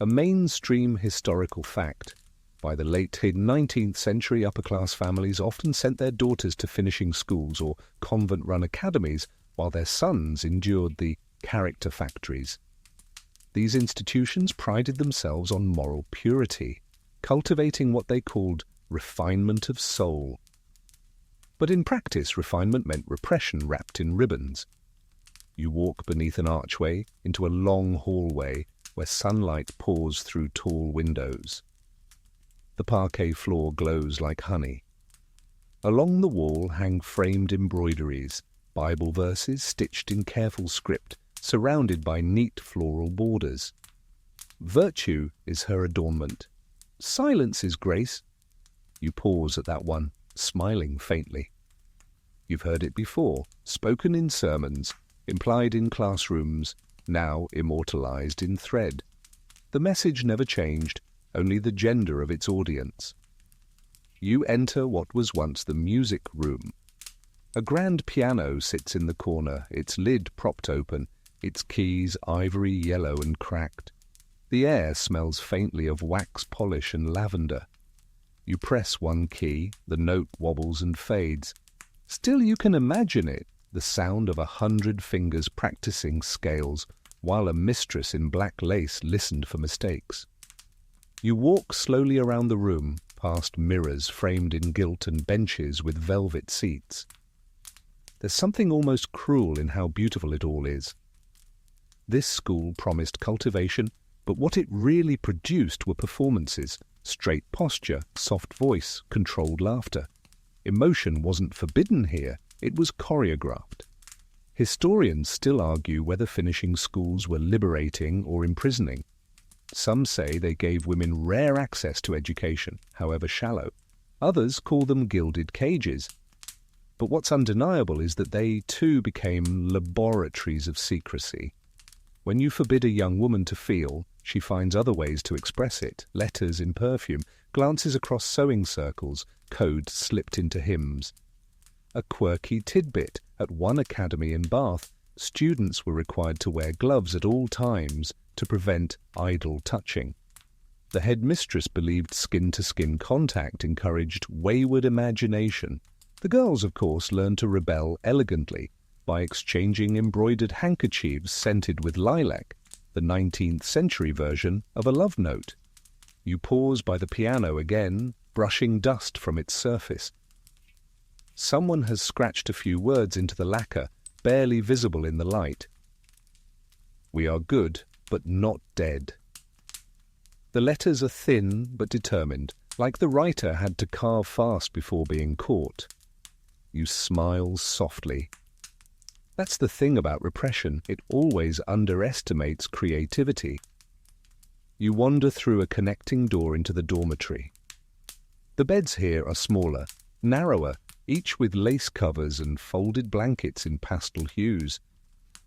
A mainstream historical fact. By the late 19th century, upper-class families often sent their daughters to finishing schools or convent-run academies, while their sons endured the character factories. These institutions prided themselves on moral purity, cultivating what they called refinement of soul. But in practice, refinement meant repression wrapped in ribbons. You walk beneath an archway into a long hallway where sunlight pours through tall windows. The parquet floor glows like honey. Along the wall hang framed embroideries, Bible verses stitched in careful script, surrounded by neat floral borders. Virtue is her adornment. Silence is grace. You pause at that one, smiling faintly. You've heard it before, spoken in sermons, implied in classrooms, now immortalized in thread. The message never changed, only the gender of its audience. You enter what was once the music room. A grand piano sits in the corner, its lid propped open, its keys ivory yellow and cracked. The air smells faintly of wax polish and lavender. You press one key, the note wobbles and fades. Still you can imagine it, the sound of 100 fingers practicing scales, while a mistress in black lace listened for mistakes. You walk slowly around the room, past mirrors framed in gilt and benches with velvet seats. There's something almost cruel in how beautiful it all is. This school promised cultivation, but what it really produced were performances, straight posture, soft voice, controlled laughter. Emotion wasn't forbidden here, it was choreographed. Historians still argue whether finishing schools were liberating or imprisoning. Some say they gave women rare access to education, however shallow. Others call them gilded cages. But what's undeniable is that they too became laboratories of secrecy. When you forbid a young woman to feel, she finds other ways to express it, letters in perfume, glances across sewing circles, code slipped into hymns. A quirky tidbit: at one academy in Bath, students were required to wear gloves at all times to prevent idle touching. The headmistress believed skin-to-skin contact encouraged wayward imagination. The girls, of course, learned to rebel elegantly by exchanging embroidered handkerchiefs scented with lilac, the 19th century version of a love note. You pause by the piano again, brushing dust from its surface. Someone has scratched a few words into the lacquer, barely visible in the light. We are good, but not dead. The letters are thin but determined, like the writer had to carve fast before being caught. You smile softly. That's the thing about repression, it always underestimates creativity. You wander through a connecting door into the dormitory. The beds here are smaller, narrower, each with lace covers and folded blankets in pastel hues.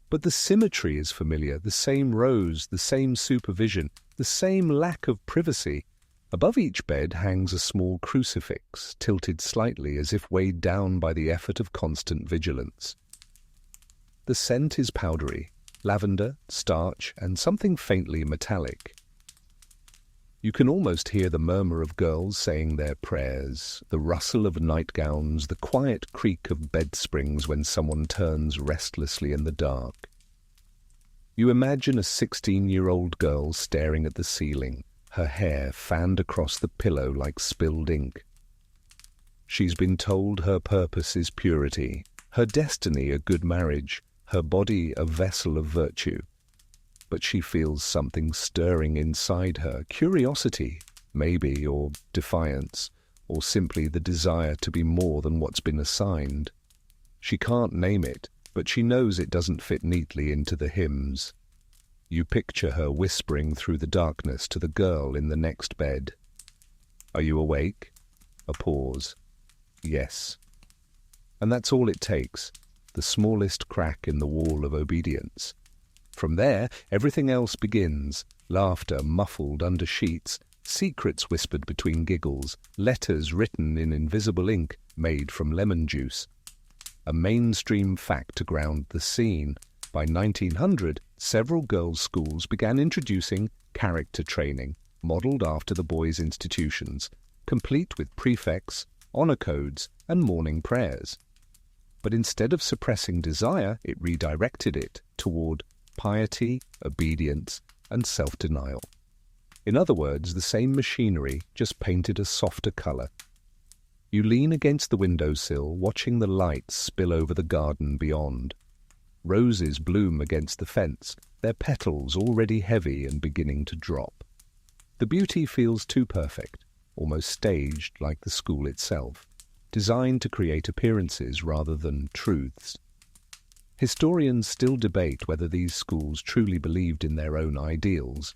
But the symmetry is familiar, the same rows, the same supervision, the same lack of privacy. Above each bed hangs a small crucifix, tilted slightly as if weighed down by the effort of constant vigilance. The scent is powdery, lavender, starch, and something faintly metallic. You can almost hear the murmur of girls saying their prayers, the rustle of nightgowns, the quiet creak of bed springs when someone turns restlessly in the dark. You imagine a 16-year-old girl staring at the ceiling, her hair fanned across the pillow like spilled ink. She's been told her purpose is purity, her destiny a good marriage, her body a vessel of virtue. But she feels something stirring inside her, curiosity, maybe, or defiance, or simply the desire to be more than what's been assigned. She can't name it, but she knows it doesn't fit neatly into the hymns. You picture her whispering through the darkness to the girl in the next bed. Are you awake? A pause. Yes. And that's all it takes, the smallest crack in the wall of obedience. From there, everything else begins, laughter muffled under sheets, secrets whispered between giggles, letters written in invisible ink made from lemon juice. A mainstream fact to ground the scene. By 1900, several girls' schools began introducing character training, modelled after the boys' institutions, complete with prefects, honour codes, and morning prayers. But instead of suppressing desire, it redirected it toward piety, obedience, and self-denial. In other words, the same machinery, just painted a softer colour. You lean against the windowsill, watching the lights spill over the garden beyond. Roses bloom against the fence, their petals already heavy and beginning to drop. The beauty feels too perfect, almost staged like the school itself, designed to create appearances rather than truths. Historians still debate whether these schools truly believed in their own ideals.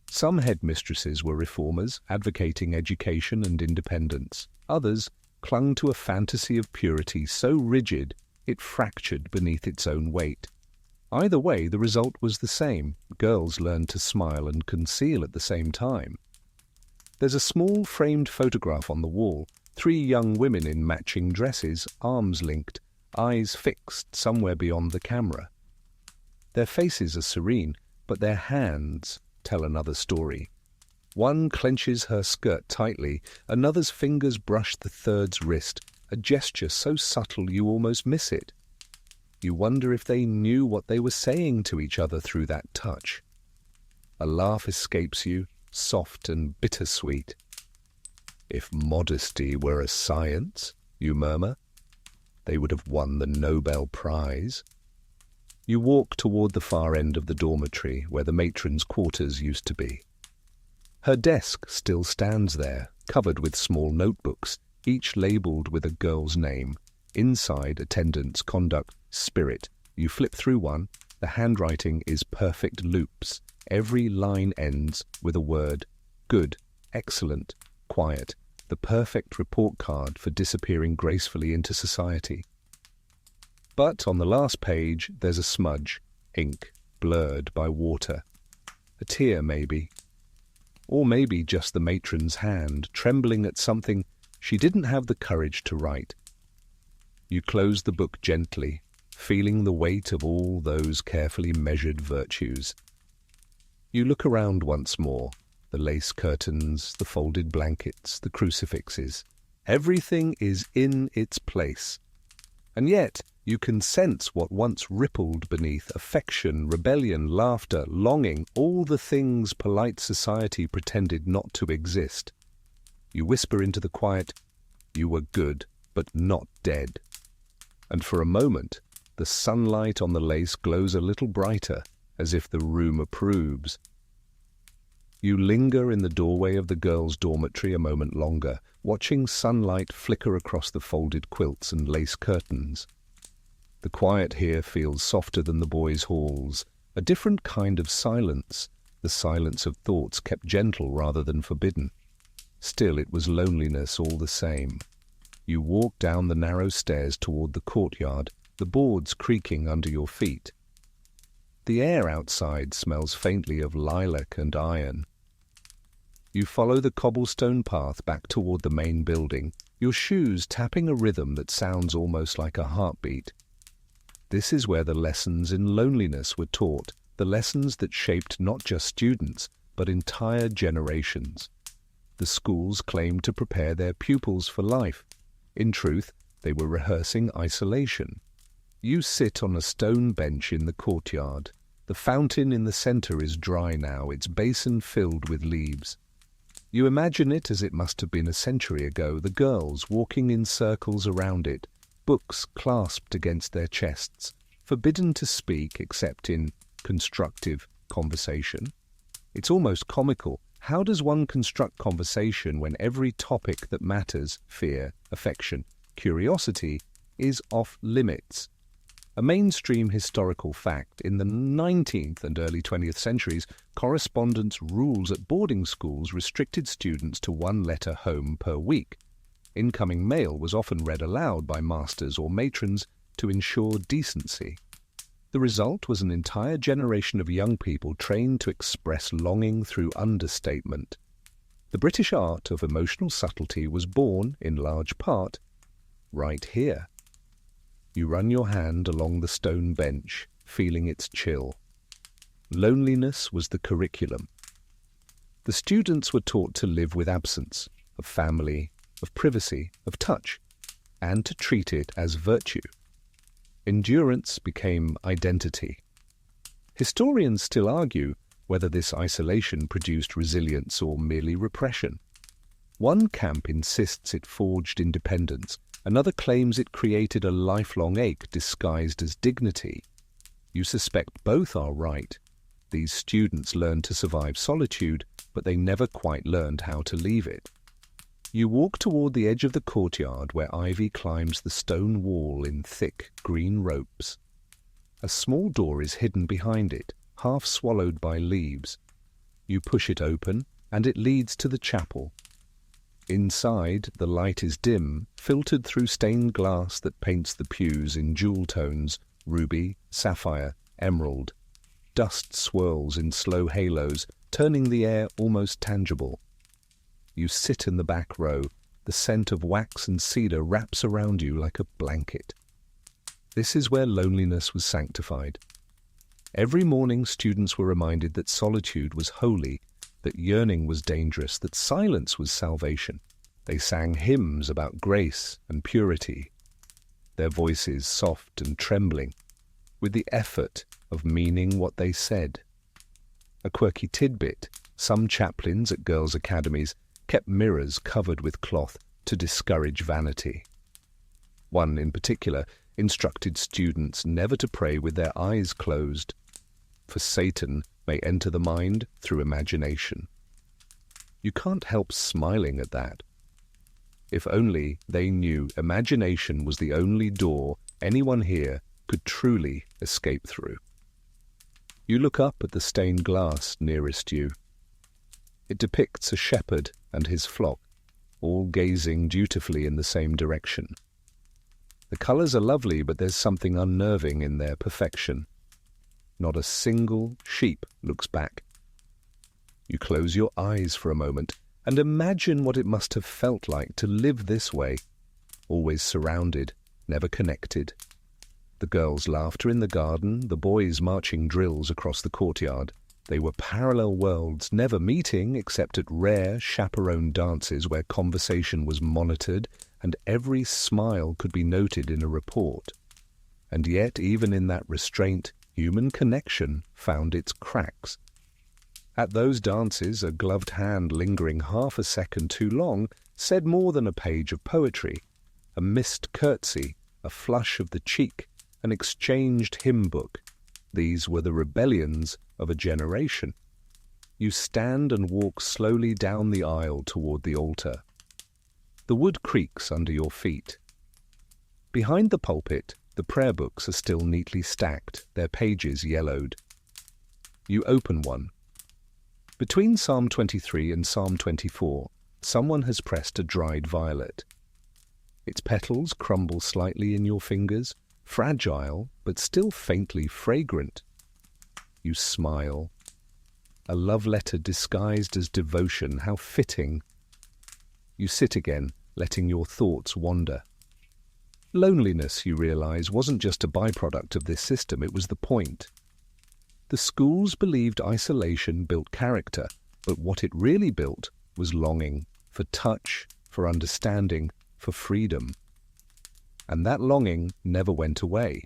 Some headmistresses were reformers, advocating education and independence. Others clung to a fantasy of purity so rigid it fractured beneath its own weight. Either way, the result was the same. Girls learned to smile and conceal at the same time. There's a small framed photograph on the wall, 3 young women in matching dresses, arms linked, eyes fixed somewhere beyond the camera. Their faces are serene, but their hands tell another story. One clenches her skirt tightly, another's fingers brush the third's wrist, a gesture so subtle you almost miss it. You wonder if they knew what they were saying to each other through that touch. A laugh escapes you, soft and bittersweet. If modesty were a science, you murmur, they would have won the Nobel Prize. You walk toward the far end of the dormitory where the matron's quarters used to be. Her desk still stands there, covered with small notebooks, each labelled with a girl's name. Inside, attendance, conduct, spirit. You flip through one. The handwriting is perfect loops. Every line ends with a word. Good, excellent, quiet. The perfect report card for disappearing gracefully into society. But on the last page, there's a smudge, ink, blurred by water. A tear, maybe. Or maybe just the matron's hand, trembling at something she didn't have the courage to write. You close the book gently, feeling the weight of all those carefully measured virtues. You look around once more, the lace curtains, the folded blankets, the crucifixes. Everything is in its place. And yet you can sense what once rippled beneath: affection, rebellion, laughter, longing, all the things polite society pretended not to exist. You whisper into the quiet, "You were good, but not dead." And for a moment, the sunlight on the lace glows a little brighter, as if the room approves. You linger in the doorway of the girls' dormitory a moment longer, watching sunlight flicker across the folded quilts and lace curtains. The quiet here feels softer than the boys' halls, a different kind of silence, the silence of thoughts kept gentle rather than forbidden. Still, it was loneliness all the same. You walk down the narrow stairs toward the courtyard, the boards creaking under your feet. The air outside smells faintly of lilac and iron. You follow the cobblestone path back toward the main building, your shoes tapping a rhythm that sounds almost like a heartbeat. This is where the lessons in loneliness were taught, the lessons that shaped not just students, but entire generations. The schools claimed to prepare their pupils for life. In truth, they were rehearsing isolation. You sit on a stone bench in the courtyard. The fountain in the center is dry now, its basin filled with leaves. You imagine it as it must have been a century ago, the girls walking in circles around it, books clasped against their chests, forbidden to speak except in constructive conversation. It's almost comical. How does one construct conversation when every topic that matters, fear, affection, curiosity, is off limits? A mainstream historical fact, in the 19th and early 20th centuries, correspondence rules at boarding schools restricted students to 1 letter home per week. Incoming mail was often read aloud by masters or matrons to ensure decency. The result was an entire generation of young people trained to express longing through understatement. The British art of emotional subtlety was born, in large part, right here. You run your hand along the stone bench, feeling its chill. Loneliness was the curriculum. The students were taught to live with absence, of family, of privacy, of touch, and to treat it as virtue. Endurance became identity. Historians still argue whether this isolation produced resilience or merely repression. One camp insists it forged independence, another claims it created a lifelong ache disguised as dignity. You suspect both are right. These students learned to survive solitude, but they never quite learned how to leave it. You walk toward the edge of the courtyard where ivy climbs the stone wall in thick green ropes. A small door is hidden behind it, half swallowed by leaves. You push it open, and it leads to the chapel. Inside, the light is dim, filtered through stained glass that paints the pews in jewel tones: ruby, sapphire, emerald. Dust swirls in slow halos, turning the air almost tangible. You sit in the back row. The scent of wax and cedar wraps around you like a blanket. This is where loneliness was sanctified. Every morning, students were reminded that solitude was holy, that yearning was dangerous, that silence was salvation. They sang hymns about grace and purity, their voices soft and trembling, with the effort of meaning what they said. A quirky tidbit: some chaplains at girls' academies kept mirrors covered with cloth to discourage vanity. One in particular instructed students never to pray with their eyes closed, for Satan may enter the mind through imagination. You can't help smiling at that. If only they knew imagination was the only door anyone here could truly escape through. You look up at the stained glass nearest you. It depicts a shepherd and his flock, all gazing dutifully in the same direction. The colours are lovely, but there's something unnerving in their perfection. Not a single sheep looks back. You close your eyes for a moment and imagine what it must have felt like to live this way, always surrounded, never connected. The girls' laughter in the garden, the boys' marching drills across the courtyard. They were parallel worlds, never meeting except at rare chaperoned dances where conversation was monitored and every smile could be noted in a report. And yet, even in that restraint, human connection found its cracks. At those dances, a gloved hand lingering half a second too long said more than a page of poetry. A missed curtsy, a flush of the cheek, an exchanged hymn book. These were the rebellions of a generation. You stand and walk slowly down the aisle toward the altar. The wood creaks under your feet. Behind the pulpit, the prayer books are still neatly stacked, their pages yellowed. You open one. Between Psalm 23 and Psalm 24, someone has pressed a dried violet. Its petals crumble slightly in your fingers, fragile but still faintly fragrant. You smile. A love letter disguised as devotion, how fitting. You sit again, letting your thoughts wander. Loneliness, you realize, wasn't just a byproduct of this system, it was the point. The schools believed isolation built character, but what it really built was longing for touch, for understanding, for freedom. And that longing never went away.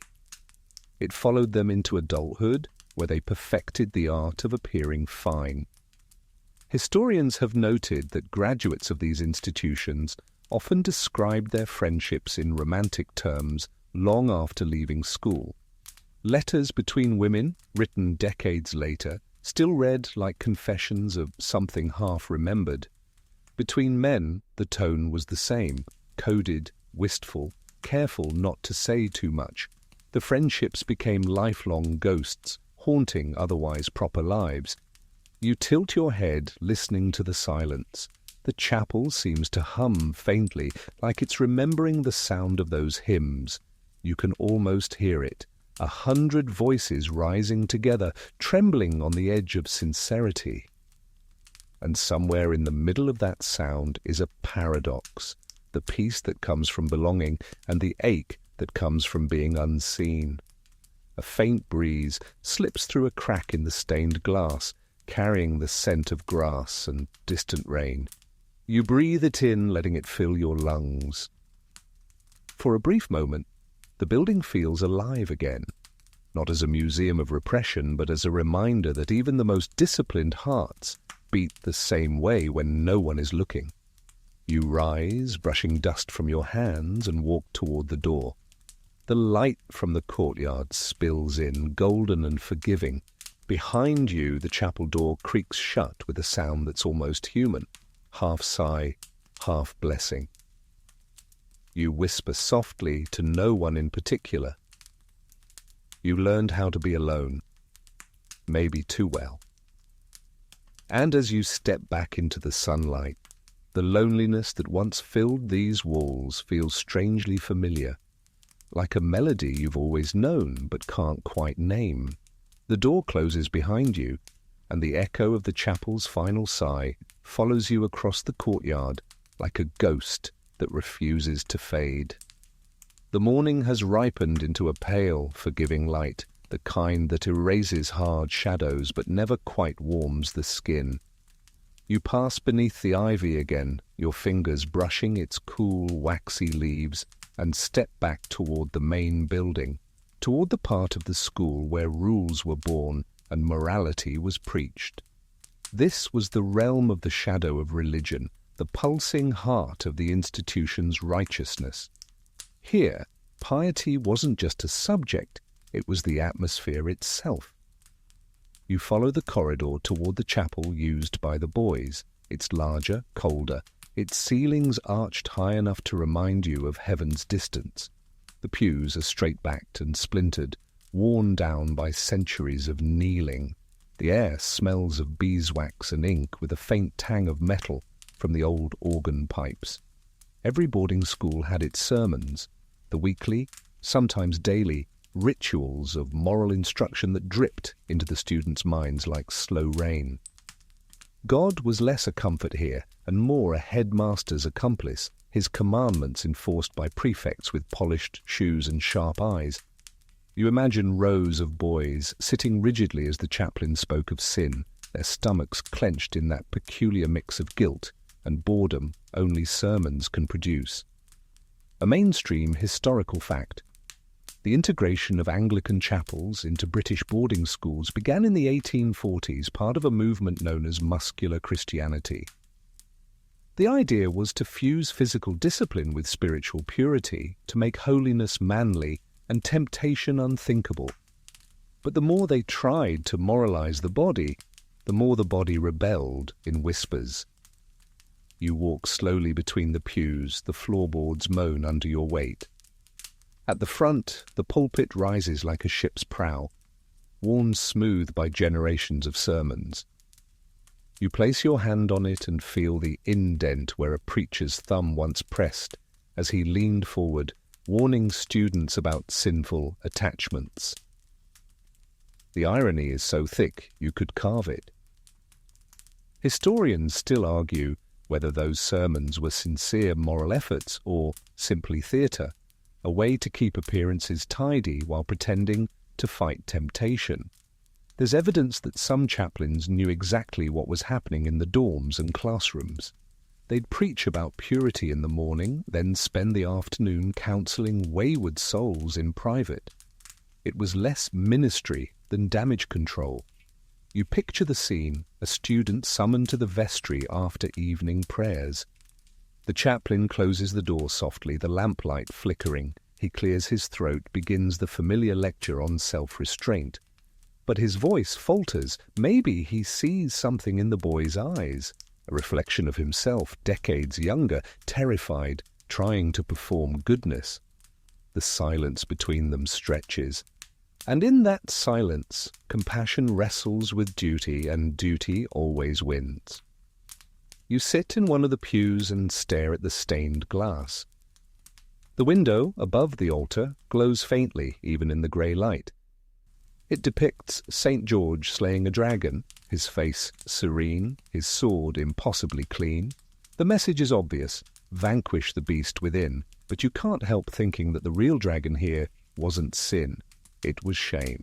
It followed them into adulthood, where they perfected the art of appearing fine. Historians have noted that graduates of these institutions often described their friendships in romantic terms long after leaving school. Letters between women, written decades later, still read like confessions of something half-remembered. Between men, the tone was the same, coded, wistful, careful not to say too much. The friendships became lifelong ghosts, haunting otherwise proper lives. You tilt your head, listening to the silence. The chapel seems to hum faintly, like it's remembering the sound of those hymns. You can almost hear it. 100 voices rising together, trembling on the edge of sincerity. And somewhere in the middle of that sound is a paradox, the peace that comes from belonging and the ache that comes from being unseen. A faint breeze slips through a crack in the stained glass, carrying the scent of grass and distant rain. You breathe it in, letting it fill your lungs. For a brief moment, the building feels alive again, not as a museum of repression, but as a reminder that even the most disciplined hearts beat the same way when no one is looking. You rise, brushing dust from your hands, and walk toward the door. The light from the courtyard spills in, golden and forgiving. Behind you, the chapel door creaks shut with a sound that's almost human, half sigh, half blessing. You whisper softly to no one in particular. You learned how to be alone, maybe too well. And as you step back into the sunlight, the loneliness that once filled these walls feels strangely familiar, like a melody you've always known but can't quite name. The door closes behind you, and the echo of the chapel's final sigh follows you across the courtyard like a ghost that refuses to fade. The morning has ripened into a pale, forgiving light, the kind that erases hard shadows but never quite warms the skin. You pass beneath the ivy again, your fingers brushing its cool, waxy leaves, and step back toward the main building, toward the part of the school where rules were born and morality was preached. This was the realm of the shadow of religion, the pulsing heart of the institution's righteousness. Here, piety wasn't just a subject, it was the atmosphere itself. You follow the corridor toward the chapel used by the boys. It's larger, colder, its ceilings arched high enough to remind you of heaven's distance. The pews are straight-backed and splintered, worn down by centuries of kneeling. The air smells of beeswax and ink with a faint tang of metal from the old organ pipes. Every boarding school had its sermons, the weekly, sometimes daily, rituals of moral instruction that dripped into the students' minds like slow rain. God was less a comfort here and more a headmaster's accomplice, his commandments enforced by prefects with polished shoes and sharp eyes. You imagine rows of boys sitting rigidly as the chaplain spoke of sin, their stomachs clenched in that peculiar mix of guilt and boredom only sermons can produce. A mainstream historical fact. The integration of Anglican chapels into British boarding schools began in the 1840s, part of a movement known as muscular Christianity. The idea was to fuse physical discipline with spiritual purity, to make holiness manly and temptation unthinkable. But the more they tried to moralize the body, the more the body rebelled in whispers. You walk slowly between the pews, the floorboards moan under your weight. At the front, the pulpit rises like a ship's prow, worn smooth by generations of sermons. You place your hand on it and feel the indent where a preacher's thumb once pressed as he leaned forward, warning students about sinful attachments. The irony is so thick you could carve it. Historians still argue whether those sermons were sincere moral efforts or simply theatre, a way to keep appearances tidy while pretending to fight temptation. There's evidence that some chaplains knew exactly what was happening in the dorms and classrooms. They'd preach about purity in the morning, then spend the afternoon counseling wayward souls in private. It was less ministry than damage control. You picture the scene, a student summoned to the vestry after evening prayers. The chaplain closes the door softly, the lamplight flickering. He clears his throat, begins the familiar lecture on self-restraint. But his voice falters. Maybe he sees something in the boy's eyes, a reflection of himself, decades younger, terrified, trying to perform goodness. The silence between them stretches. And in that silence, compassion wrestles with duty, and duty always wins. You sit in one of the pews and stare at the stained glass. The window above the altar glows faintly, even in the grey light. It depicts St. George slaying a dragon, his face serene, his sword impossibly clean. The message is obvious, vanquish the beast within, but you can't help thinking that the real dragon here wasn't sin, it was shame.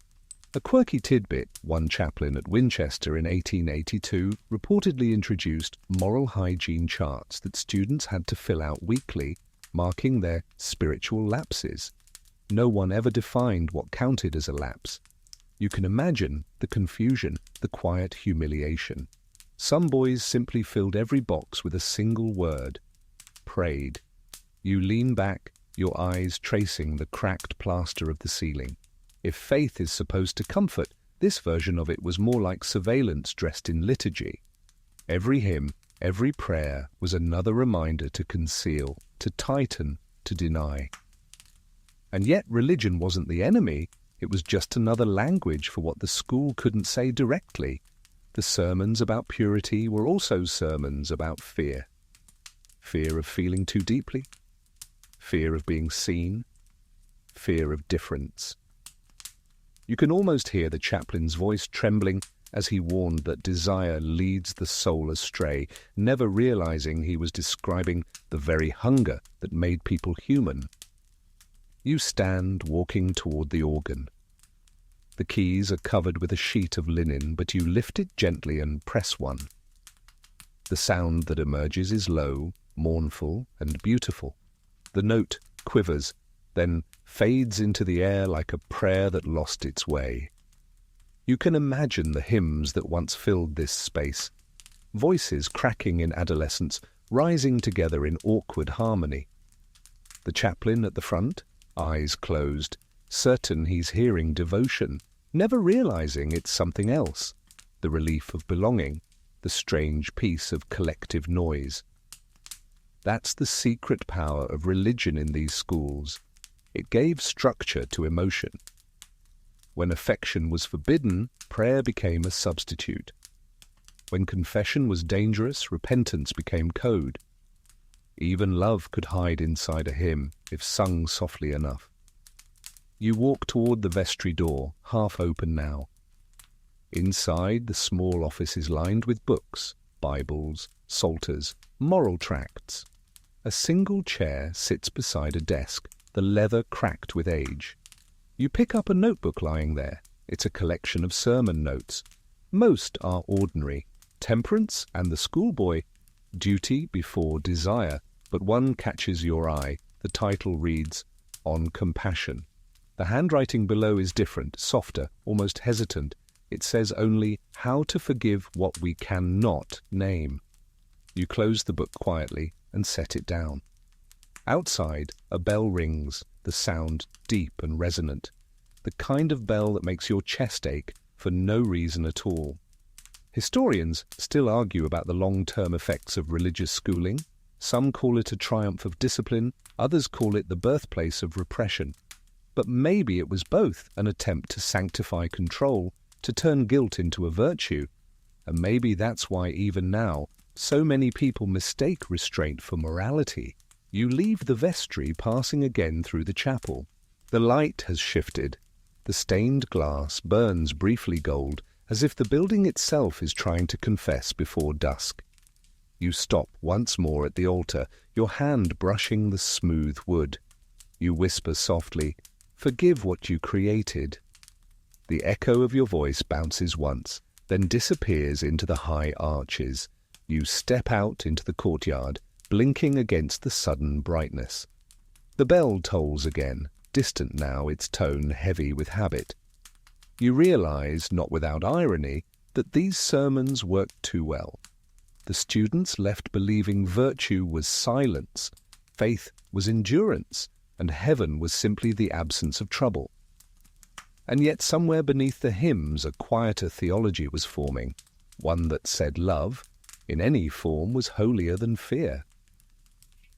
A quirky tidbit, one chaplain at Winchester in 1882 reportedly introduced moral hygiene charts that students had to fill out weekly, marking their spiritual lapses. No one ever defined what counted as a lapse. You can imagine the confusion, the quiet humiliation. Some boys simply filled every box with a single word: prayed. You lean back, your eyes tracing the cracked plaster of the ceiling. If faith is supposed to comfort, this version of it was more like surveillance dressed in liturgy. Every hymn, every prayer was another reminder to conceal, to tighten, to deny. And yet religion wasn't the enemy, it was just another language for what the school couldn't say directly. The sermons about purity were also sermons about fear. Fear of feeling too deeply, fear of being seen, fear of difference. You can almost hear the chaplain's voice trembling as he warned that desire leads the soul astray, never realizing he was describing the very hunger that made people human. You stand walking toward the organ. The keys are covered with a sheet of linen, but you lift it gently and press one. The sound that emerges is low, mournful, and beautiful. The note quivers, then fades into the air like a prayer that lost its way. You can imagine the hymns that once filled this space, voices cracking in adolescence, rising together in awkward harmony. The chaplain at the front, eyes closed, certain he's hearing devotion, never realizing it's something else, the relief of belonging, the strange peace of collective noise. That's the secret power of religion in these schools. It gave structure to emotion. When affection was forbidden, prayer became a substitute. When confession was dangerous, repentance became code. Even love could hide inside a hymn if sung softly enough. You walk toward the vestry door, half open now. Inside, the small office is lined with books, Bibles, psalters, moral tracts. A single chair sits beside a desk, the leather cracked with age. You pick up a notebook lying there. It's a collection of sermon notes. Most are ordinary. Temperance and the schoolboy, duty before desire. But one catches your eye. The title reads, On Compassion. The handwriting below is different, softer, almost hesitant. It says only, how to forgive what we cannot name. You close the book quietly and set it down. Outside, a bell rings, the sound deep and resonant, the kind of bell that makes your chest ache for no reason at all. Historians still argue about the long-term effects of religious schooling. Some call it a triumph of discipline, others call it the birthplace of repression. But maybe it was both an attempt to sanctify control, to turn guilt into a virtue. And maybe that's why even now, so many people mistake restraint for morality. You leave the vestry, passing again through the chapel. The light has shifted. The stained glass burns briefly gold, as if the building itself is trying to confess before dusk. You stop once more at the altar, your hand brushing the smooth wood. You whisper softly, "Forgive what you created." The echo of your voice bounces once, then disappears into the high arches. You step out into the courtyard, blinking against the sudden brightness. The bell tolls again, distant now, its tone heavy with habit. You realize, not without irony, that these sermons worked too well. The students left believing virtue was silence, faith was endurance, and heaven was simply the absence of trouble. And yet somewhere beneath the hymns a quieter theology was forming, one that said love, in any form, was holier than fear.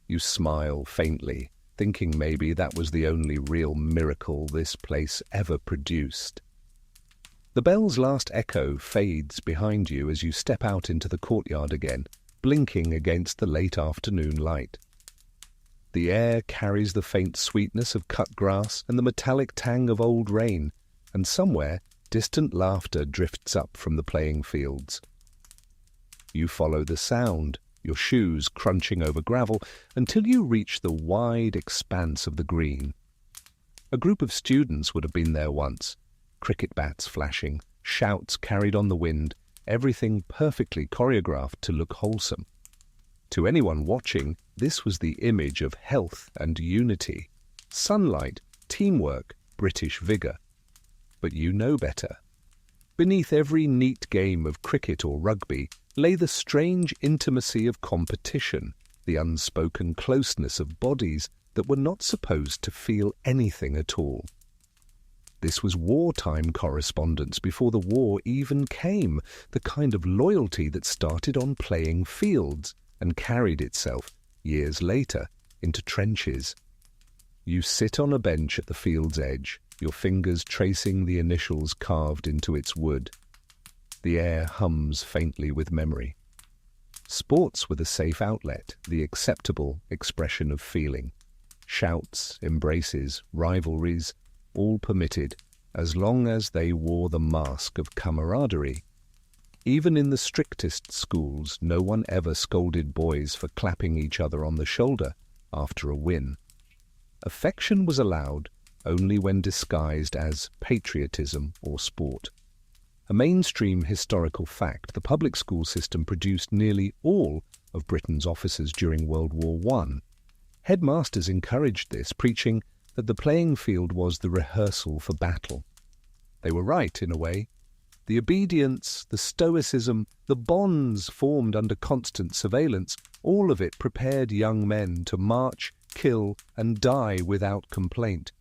You smile faintly, thinking maybe that was the only real miracle this place ever produced. The bell's last echo fades behind you as you step out into the courtyard again, blinking against the late afternoon light. The air carries the faint sweetness of cut grass and the metallic tang of old rain, and somewhere distant laughter drifts up from the playing fields. You follow the sound, your shoes crunching over gravel, until you reach the wide expanse of the green. A group of students would have been there once, cricket bats flashing, shouts carried on the wind, everything perfectly choreographed to look wholesome. To anyone watching, this was the image of health and unity, sunlight, teamwork, British vigour. But you know better. Beneath every neat game of cricket or rugby lay the strange intimacy of competition, the unspoken closeness of bodies that were not supposed to feel anything at all. This was wartime correspondence before the war even came, the kind of loyalty that started on playing fields and carried itself, years later, into trenches. You sit on a bench at the field's edge, your fingers tracing the initials carved into its wood. The air hums faintly with memory. Sports were the safe outlet, the acceptable expression of feeling. Shouts, embraces, rivalries, all permitted, as long as they wore the mask of camaraderie. Even in the strictest schools, no one ever scolded boys for clapping each other on the shoulder after a win. Affection was allowed only when disguised as patriotism or sport. A mainstream historical fact, the public school system produced nearly all of Britain's officers during World War I. Headmasters encouraged this, preaching that the playing field was the rehearsal for battle. They were right, in a way. The obedience, the stoicism, the bonds formed under constant surveillance, all of it prepared young men to march, kill, and die without complaint.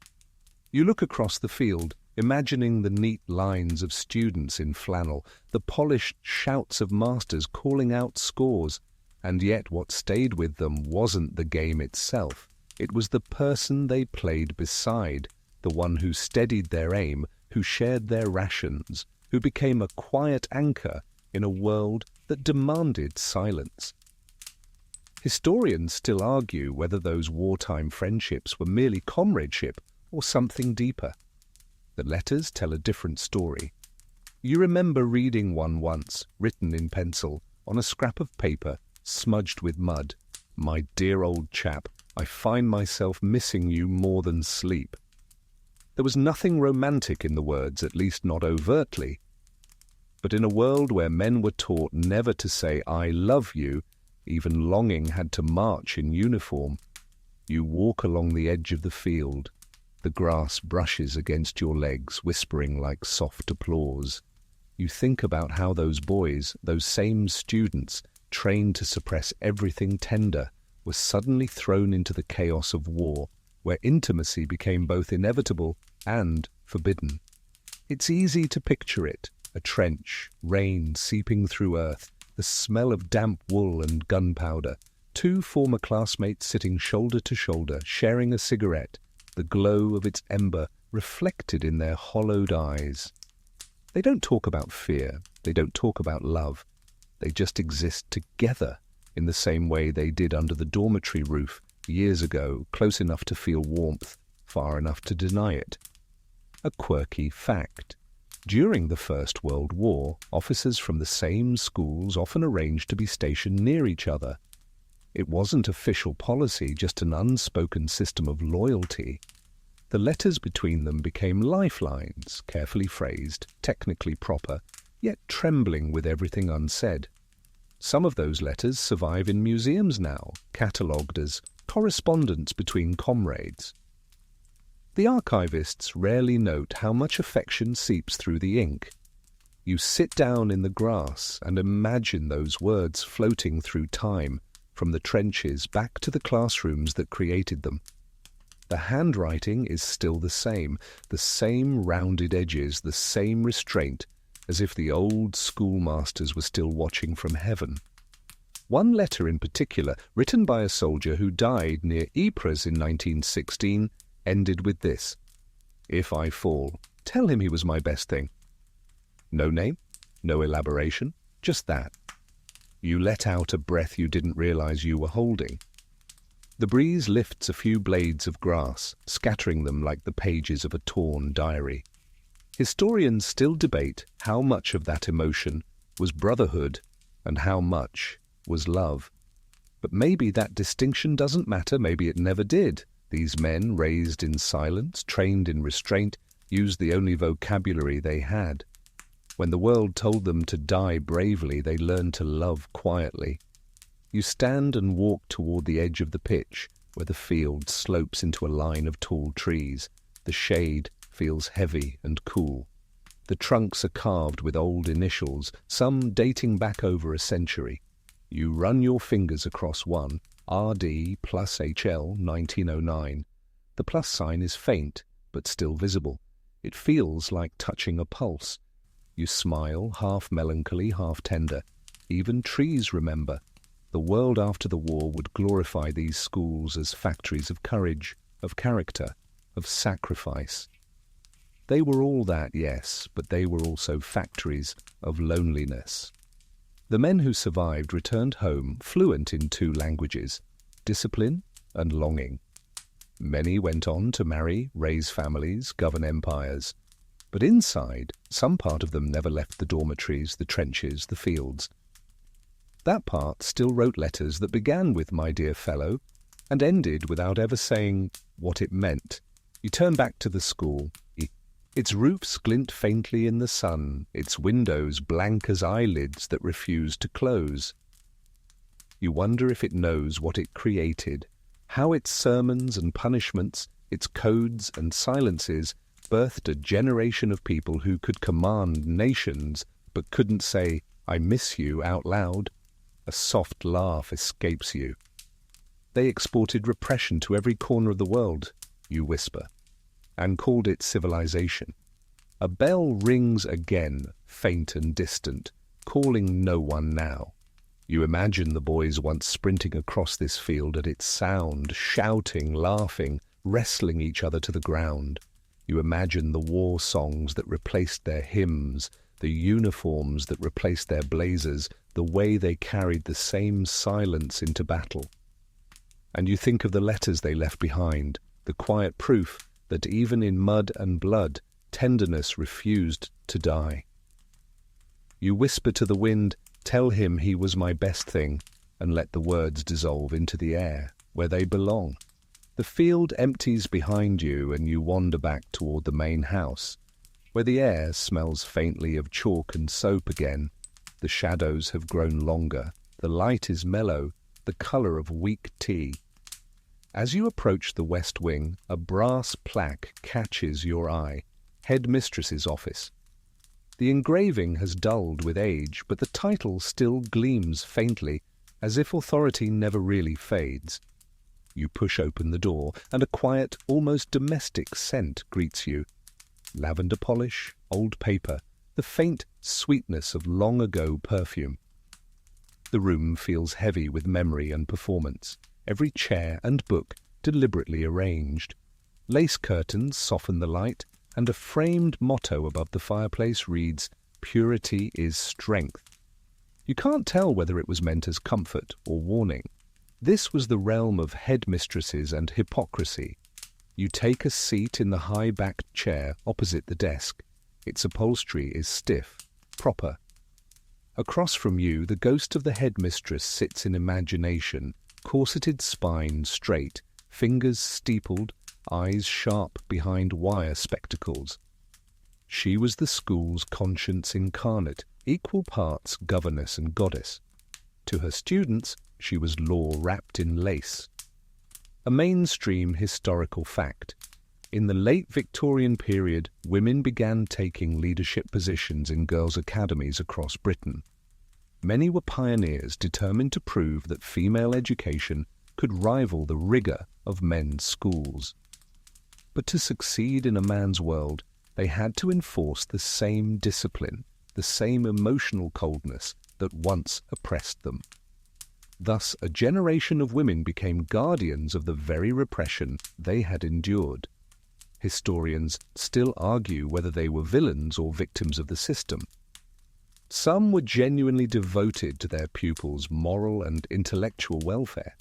You look across the field, imagining the neat lines of students in flannel, the polished shouts of masters calling out scores, and yet what stayed with them wasn't the game itself. It was the person they played beside, the one who steadied their aim, who shared their rations, who became a quiet anchor in a world that demanded silence. Historians still argue whether those wartime friendships were merely comradeship or something deeper. The letters tell a different story. You remember reading one once, written in pencil, on a scrap of paper, smudged with mud. "My dear old chap, I find myself missing you more than sleep." There was nothing romantic in the words, at least not overtly. But in a world where men were taught never to say "I love you," even longing had to march in uniform. You walk along the edge of the field. The grass brushes against your legs, whispering like soft applause. You think about how those boys, those same students, trained to suppress everything tender, were suddenly thrown into the chaos of war, where intimacy became both inevitable and forbidden. It's easy to picture it, a trench, rain seeping through earth, the smell of damp wool and gunpowder, two former classmates sitting shoulder to shoulder, sharing a cigarette, the glow of its ember reflected in their hollowed eyes. They don't talk about fear, they don't talk about love, they just exist together in the same way they did under the dormitory roof years ago, close enough to feel warmth, far enough to deny it. A quirky fact. During the First World War, officers from the same schools often arranged to be stationed near each other. It wasn't official policy, just an unspoken system of loyalty. The letters between them became lifelines, carefully phrased, technically proper, yet trembling with everything unsaid. Some of those letters survive in museums now, catalogued as correspondence between comrades. The archivists rarely note how much affection seeps through the ink. You sit down in the grass and imagine those words floating through time, from the trenches back to the classrooms that created them. The handwriting is still the same rounded edges, the same restraint, as if the old schoolmasters were still watching from heaven. One letter in particular, written by a soldier who died near Ypres in 1916, ended with this: "If I fall, tell him he was my best thing." No name, no elaboration, just that. You let out a breath you didn't realize you were holding. The breeze lifts a few blades of grass, scattering them like the pages of a torn diary. Historians still debate how much of that emotion was brotherhood and how much was love. But maybe that distinction doesn't matter, maybe it never did. These men, raised in silence, trained in restraint, used the only vocabulary they had. When the world told them to die bravely, they learned to love quietly. You stand and walk toward the edge of the pitch, where the field slopes into a line of tall trees. The shade feels heavy and cool. The trunks are carved with old initials, some dating back over a century. You run your fingers across one, RD plus HL 1909. The plus sign is faint, but still visible. It feels like touching a pulse. You smile, half melancholy, half tender. Even trees remember. The world after the war would glorify these schools as factories of courage, of character, of sacrifice. They were all that, yes, but they were also factories of loneliness. The men who survived returned home fluent in 2 languages, discipline and longing. Many went on to marry, raise families, govern empires. But inside, some part of them never left the dormitories, the trenches, the fields. That part still wrote letters that began with "my dear fellow" and ended without ever saying what it meant. You turn back to the school. Its roofs glint faintly in the sun, its windows blank as eyelids that refuse to close. You wonder if it knows what it created, how its sermons and punishments, its codes and silences birthed a generation of people who could command nations but couldn't say, "I miss you" out loud. A soft laugh escapes you. They exported repression to every corner of the world, you whisper, and called it civilization. A bell rings again, faint and distant, calling no one now. You imagine the boys once sprinting across this field at its sound, shouting, laughing, wrestling each other to the ground. You imagine the war songs that replaced their hymns, the uniforms that replaced their blazers, the way they carried the same silence into battle. And you think of the letters they left behind, the quiet proof that even in mud and blood, tenderness refused to die. You whisper to the wind, "Tell him he was my best thing," and let the words dissolve into the air, where they belong. The field empties behind you, and you wander back toward the main house, where the air smells faintly of chalk and soap again. The shadows have grown longer, the light is mellow, the color of weak tea. As you approach the west wing, a brass plaque catches your eye, Headmistress's office. The engraving has dulled with age, but the title still gleams faintly, as if authority never really fades. You push open the door, and a quiet, almost domestic scent greets you. Lavender polish, old paper, the faint sweetness of long-ago perfume. The room feels heavy with memory and performance, every chair and book deliberately arranged. Lace curtains soften the light, and a framed motto above the fireplace reads, "Purity is strength." You can't tell whether it was meant as comfort or warning. This was the realm of headmistresses and hypocrisy. You take a seat in the high-backed chair opposite the desk. Its upholstery is stiff, proper. Across from you, the ghost of the headmistress sits in imagination, corseted spine straight, fingers steepled, eyes sharp behind wire spectacles. She was the school's conscience incarnate, equal parts governess and goddess. To her students, she was law wrapped in lace. A mainstream historical fact. In the late Victorian period, women began taking leadership positions in girls' academies across Britain. Many were pioneers determined to prove that female education could rival the rigour of men's schools. But to succeed in a man's world, they had to enforce the same discipline, the same emotional coldness that once oppressed them. Thus, a generation of women became guardians of the very repression they had endured. Historians still argue whether they were villains or victims of the system. Some were genuinely devoted to their pupils' moral and intellectual welfare.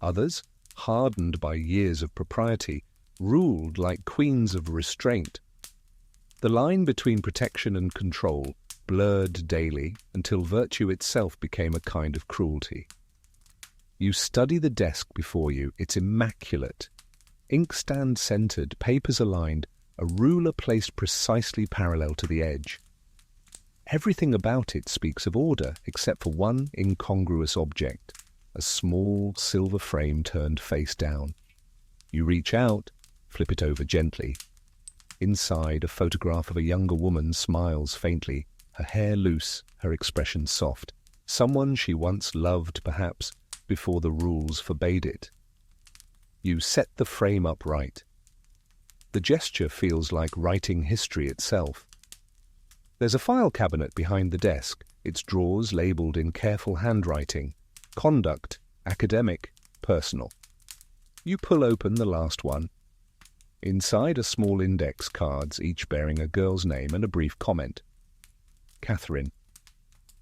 Others, hardened by years of propriety, ruled like queens of restraint. The line between protection and control blurred daily until virtue itself became a kind of cruelty. You study the desk before you. It's immaculate. Inkstand centered, papers aligned, a ruler placed precisely parallel to the edge. Everything about it speaks of order, except for one incongruous object, a small silver frame turned face down. You reach out, flip it over gently. Inside, a photograph of a younger woman smiles faintly, her hair loose, her expression soft. Someone she once loved, perhaps, before the rules forbade it. You set the frame upright. The gesture feels like writing history itself. There's a file cabinet behind the desk, its drawers labelled in careful handwriting, conduct, academic, personal. You pull open the last one. Inside are small index cards, each bearing a girl's name and a brief comment. Catherine,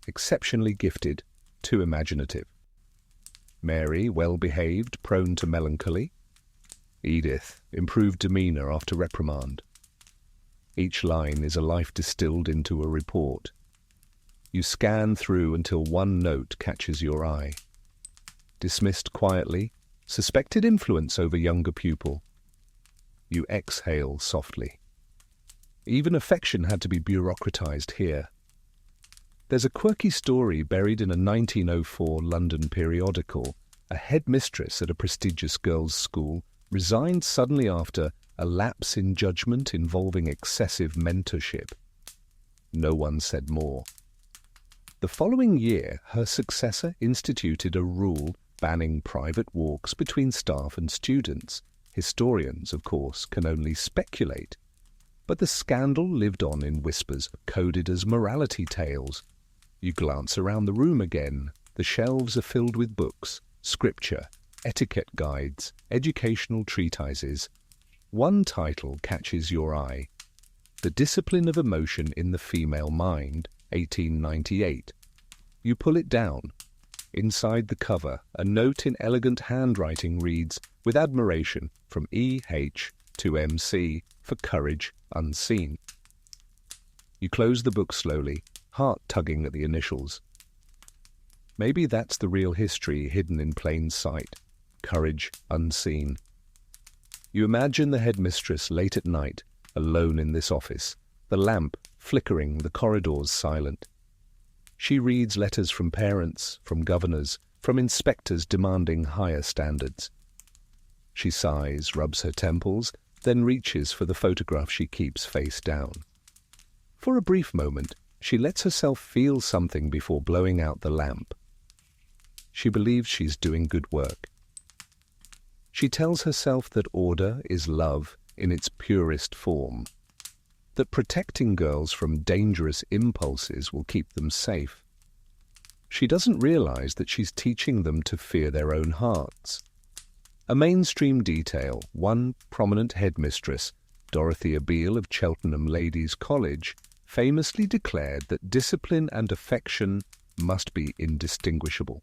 exceptionally gifted, too imaginative. Mary, well-behaved, prone to melancholy. Edith, improved demeanour after reprimand. Each line is a life distilled into a report. You scan through until one note catches your eye. Dismissed quietly, suspected influence over younger pupil. You exhale softly. Even affection had to be bureaucratized here. There's a quirky story buried in a 1904 London periodical. A headmistress at a prestigious girls' school resigned suddenly after a lapse in judgment involving excessive mentorship. No one said more. The following year, her successor instituted a rule banning private walks between staff and students. Historians, of course, can only speculate. But the scandal lived on in whispers, coded as morality tales. You glance around the room again. The shelves are filled with books, scripture, etiquette guides, educational treatises. One title catches your eye. The Discipline of Emotion in the Female Mind, 1898. You pull it down. Inside the cover, a note in elegant handwriting reads, with admiration, from E.H. to M.C. for courage unseen. You close the book slowly, heart tugging at the initials. Maybe that's the real history hidden in plain sight. Courage unseen. You imagine the headmistress late at night, alone in this office, the lamp flickering, the corridors silent. She reads letters from parents, from governors, from inspectors demanding higher standards. She sighs, rubs her temples, then reaches for the photograph she keeps face down. For a brief moment, she lets herself feel something before blowing out the lamp. She believes she's doing good work. She tells herself that order is love in its purest form, that protecting girls from dangerous impulses will keep them safe. She doesn't realize that she's teaching them to fear their own hearts. A mainstream detail, one prominent headmistress, Dorothea Beale of Cheltenham Ladies' College, famously declared that discipline and affection must be indistinguishable.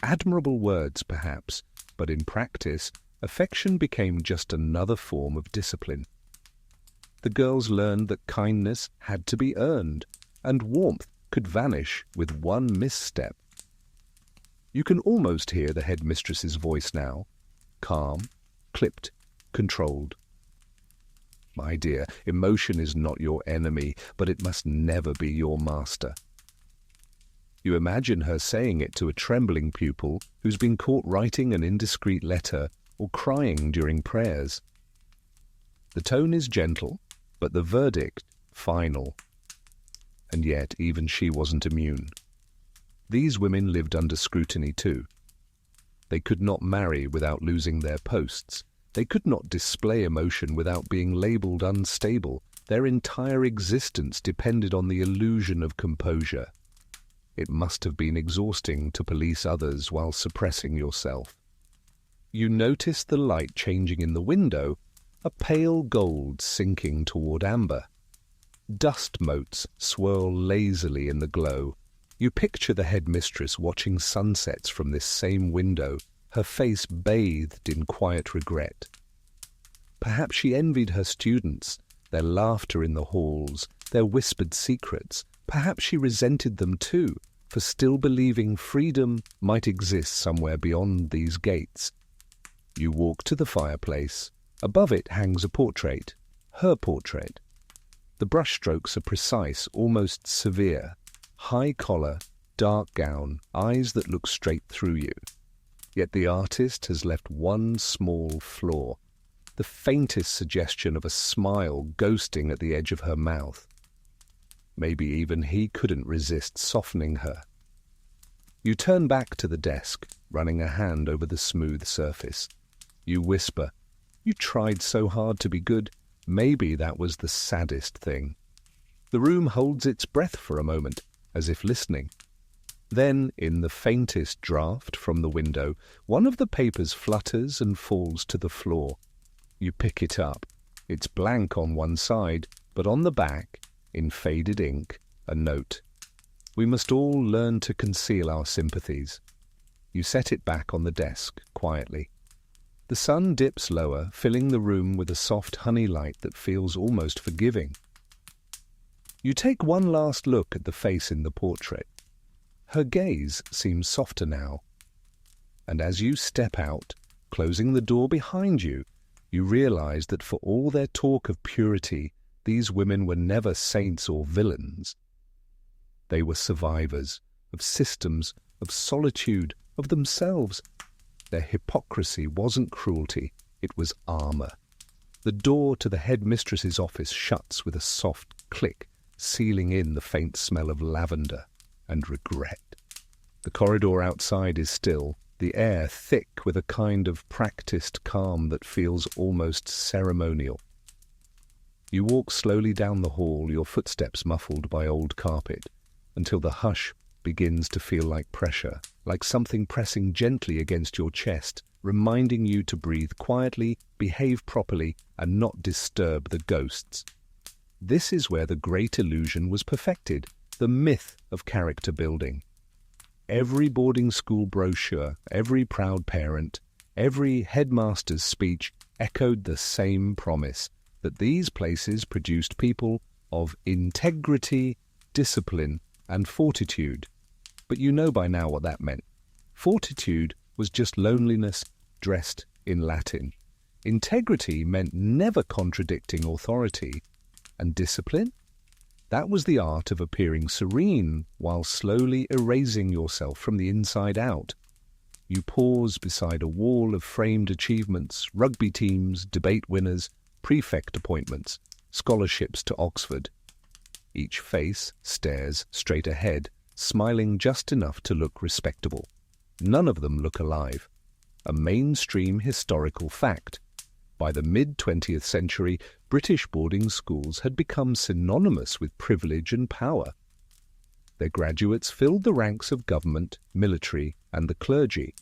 Admirable words, perhaps, but in practice, affection became just another form of discipline. The girls learned that kindness had to be earned, and warmth could vanish with one misstep. You can almost hear the headmistress's voice now, calm, clipped, controlled. My dear, emotion is not your enemy, but it must never be your master. You imagine her saying it to a trembling pupil who's been caught writing an indiscreet letter or crying during prayers. The tone is gentle, but the verdict final. And yet even she wasn't immune. These women lived under scrutiny too. They could not marry without losing their posts. They could not display emotion without being labelled unstable. Their entire existence depended on the illusion of composure. It must have been exhausting to police others while suppressing yourself. You notice the light changing in the window, a pale gold sinking toward amber. Dust motes swirl lazily in the glow. You picture the headmistress watching sunsets from this same window, her face bathed in quiet regret. Perhaps she envied her students, their laughter in the halls, their whispered secrets. Perhaps she resented them too, for still believing freedom might exist somewhere beyond these gates. You walk to the fireplace. Above it hangs a portrait, her portrait. The brushstrokes are precise, almost severe. High collar, dark gown, eyes that look straight through you. Yet the artist has left one small flaw, the faintest suggestion of a smile ghosting at the edge of her mouth. Maybe even he couldn't resist softening her. You turn back to the desk, running a hand over the smooth surface. You whisper, "You tried so hard to be good. Maybe that was the saddest thing." The room holds its breath for a moment, as if listening. Then, in the faintest draught from the window, one of the papers flutters and falls to the floor. You pick it up. It's blank on one side, but on the back, in faded ink, a note. We must all learn to conceal our sympathies. You set it back on the desk, quietly. The sun dips lower, filling the room with a soft honey light that feels almost forgiving. You take one last look at the face in the portrait. Her gaze seems softer now. And as you step out, closing the door behind you, you realize that for all their talk of purity, these women were never saints or villains. They were survivors of systems, of solitude, of themselves. Their hypocrisy wasn't cruelty, it was armor. The door to the headmistress's office shuts with a soft click, sealing in the faint smell of lavender and regret. The corridor outside is still, the air thick with a kind of practiced calm that feels almost ceremonial. You walk slowly down the hall, your footsteps muffled by old carpet, until the hush begins to feel like pressure, like something pressing gently against your chest, reminding you to breathe quietly, behave properly, and not disturb the ghosts. This is where the great illusion was perfected, the myth of character building. Every boarding school brochure, every proud parent, every headmaster's speech echoed the same promise, that these places produced people of integrity, discipline, and fortitude. But you know by now what that meant. Fortitude was just loneliness dressed in Latin. Integrity meant never contradicting authority. And discipline? That was the art of appearing serene while slowly erasing yourself from the inside out. You pause beside a wall of framed achievements, rugby teams, debate winners, prefect appointments, scholarships to Oxford. Each face stares straight ahead, smiling just enough to look respectable. None of them look alive. A mainstream historical fact. By the mid-20th century, British boarding schools had become synonymous with privilege and power. Their graduates filled the ranks of government, military, and the clergy.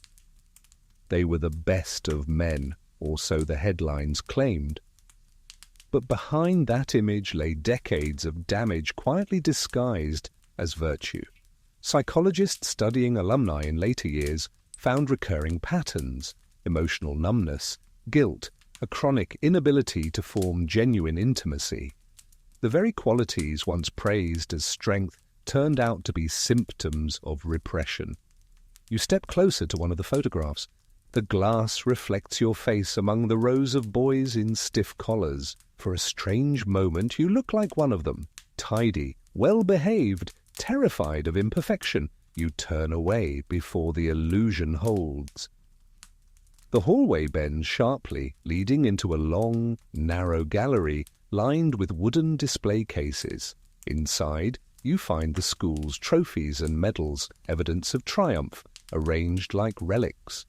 They were the best of men, or so the headlines claimed. But behind that image lay decades of damage quietly disguised as virtue. Psychologists studying alumni in later years found recurring patterns: emotional numbness, guilt, a chronic inability to form genuine intimacy. The very qualities once praised as strength turned out to be symptoms of repression. You step closer to one of the photographs. The glass reflects your face among the rows of boys in stiff collars. For a strange moment you look like one of them, tidy, well-behaved, terrified of imperfection. You turn away before the illusion holds. The hallway bends sharply, leading into a long, narrow gallery lined with wooden display cases. Inside, you find the school's trophies and medals, evidence of triumph, arranged like relics.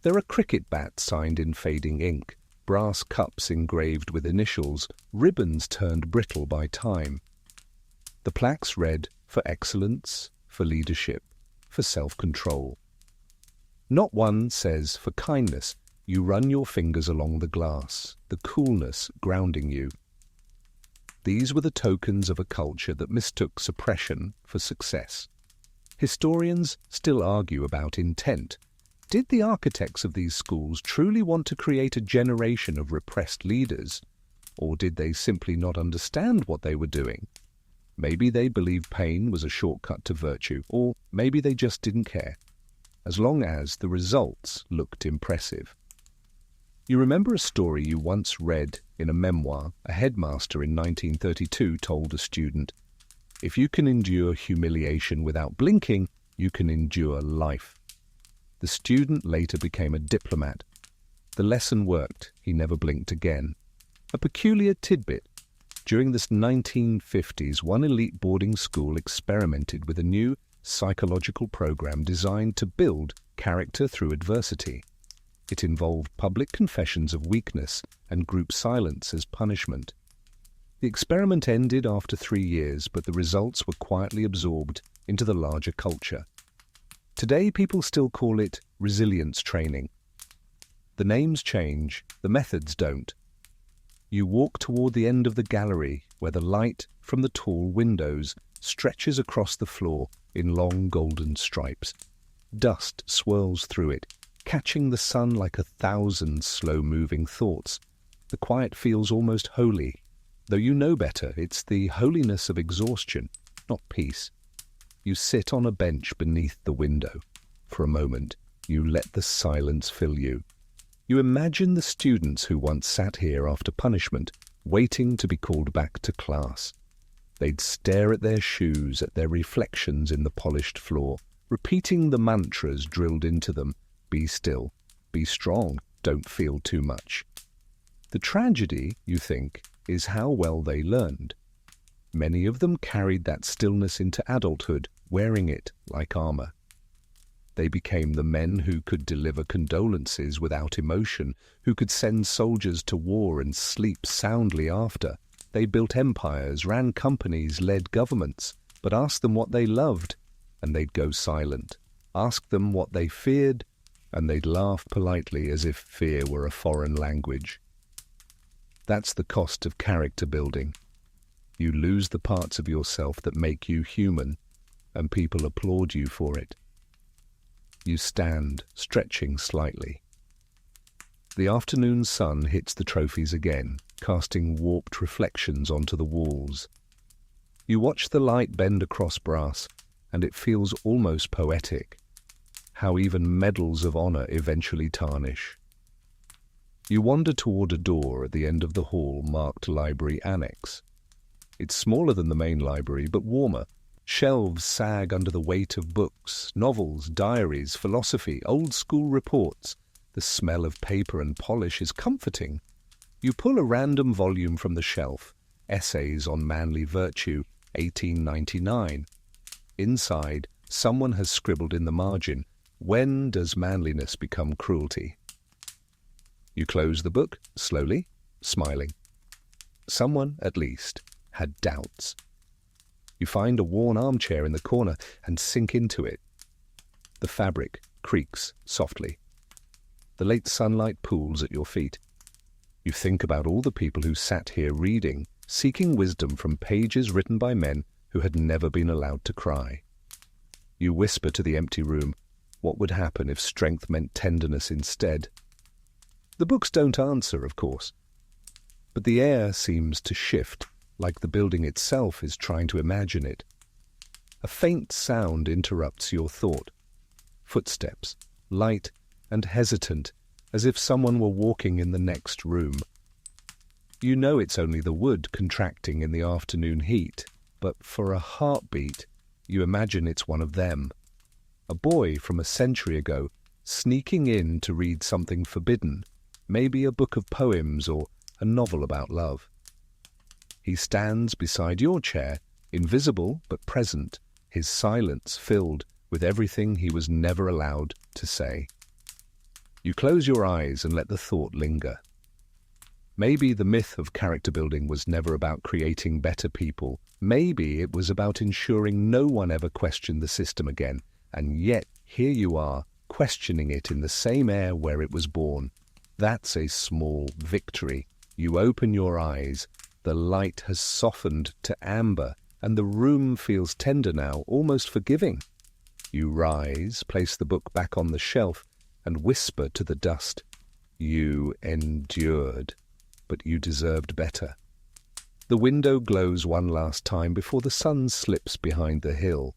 There are cricket bats signed in fading ink, brass cups engraved with initials, ribbons turned brittle by time. The plaques read, for excellence, for leadership, for self-control. Not one says for kindness. You run your fingers along the glass, the coolness grounding you. These were the tokens of a culture that mistook suppression for success. Historians still argue about intent. Did the architects of these schools truly want to create a generation of repressed leaders, or did they simply not understand what they were doing? Maybe they believed pain was a shortcut to virtue, or maybe they just didn't care, as long as the results looked impressive. You remember a story you once read in a memoir a headmaster in 1932 told a student, "If you can endure humiliation without blinking, you can endure life." The student later became a diplomat. The lesson worked. He never blinked again. A peculiar tidbit. During the 1950s, one elite boarding school experimented with a new psychological program designed to build character through adversity. It involved public confessions of weakness and group silence as punishment. The experiment ended after 3 years, but the results were quietly absorbed into the larger culture. Today, people still call it resilience training. The names change, the methods don't. You walk toward the end of the gallery where the light from the tall windows stretches across the floor in long golden stripes. Dust swirls through it, catching the sun like 1,000 slow-moving thoughts. The quiet feels almost holy, though you know better. It's the holiness of exhaustion, not peace. You sit on a bench beneath the window. For a moment, you let the silence fill you. You imagine the students who once sat here after punishment, waiting to be called back to class. They'd stare at their shoes, at their reflections in the polished floor, repeating the mantras drilled into them. Be still, be strong, don't feel too much. The tragedy, you think, is how well they learned. Many of them carried that stillness into adulthood, wearing it like armor. They became the men who could deliver condolences without emotion, who could send soldiers to war and sleep soundly after. They built empires, ran companies, led governments, but ask them what they loved, and they'd go silent. Ask them what they feared, and they'd laugh politely as if fear were a foreign language. That's the cost of character building. You lose the parts of yourself that make you human, and people applaud you for it. You stand, stretching slightly. The afternoon sun hits the trophies again, casting warped reflections onto the walls. You watch the light bend across brass, and it feels almost poetic, how even medals of honor eventually tarnish. You wander toward a door at the end of the hall marked Library Annex. It's smaller than the main library, but warmer. Shelves sag under the weight of books, novels, diaries, philosophy, old-school reports. The smell of paper and polish is comforting. You pull a random volume from the shelf, Essays on Manly Virtue, 1899. Inside, someone has scribbled in the margin, "When does manliness become cruelty?" You close the book, slowly, smiling. Someone, at least, had doubts. You find a worn armchair in the corner and sink into it. The fabric creaks softly. The late sunlight pools at your feet. You think about all the people who sat here reading, seeking wisdom from pages written by men who had never been allowed to cry. You whisper to the empty room, what would happen if strength meant tenderness instead? The books don't answer, of course, but the air seems to shift, like the building itself is trying to imagine it. A faint sound interrupts your thought. Footsteps, light and hesitant, as if someone were walking in the next room. You know it's only the wood contracting in the afternoon heat, but for a heartbeat, you imagine it's one of them. A boy from a century ago, sneaking in to read something forbidden, maybe a book of poems or a novel about love. He stands beside your chair, invisible but present, his silence filled with everything he was never allowed to say. You close your eyes and let the thought linger. Maybe the myth of character building was never about creating better people. Maybe it was about ensuring no one ever questioned the system again. And yet, here you are, questioning it in the same air where it was born. That's a small victory. You open your eyes. The light has softened to amber, and the room feels tender now, almost forgiving. You rise, place the book back on the shelf, and whisper to the dust, "You endured, but you deserved better." The window glows one last time before the sun slips behind the hill.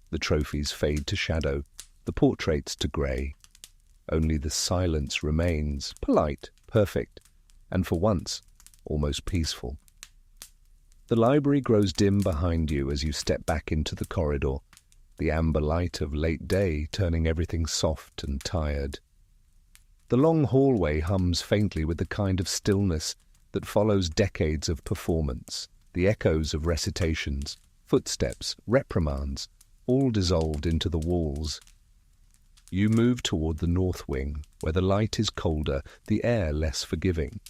The trophies fade to shadow, the portraits to grey. Only the silence remains, polite, perfect, and for once, almost peaceful. The library grows dim behind you as you step back into the corridor, the amber light of late day turning everything soft and tired. The long hallway hums faintly with the kind of stillness that follows decades of performance, the echoes of recitations, footsteps, reprimands, all dissolved into the walls. You move toward the north wing, where the light is colder, the air less forgiving.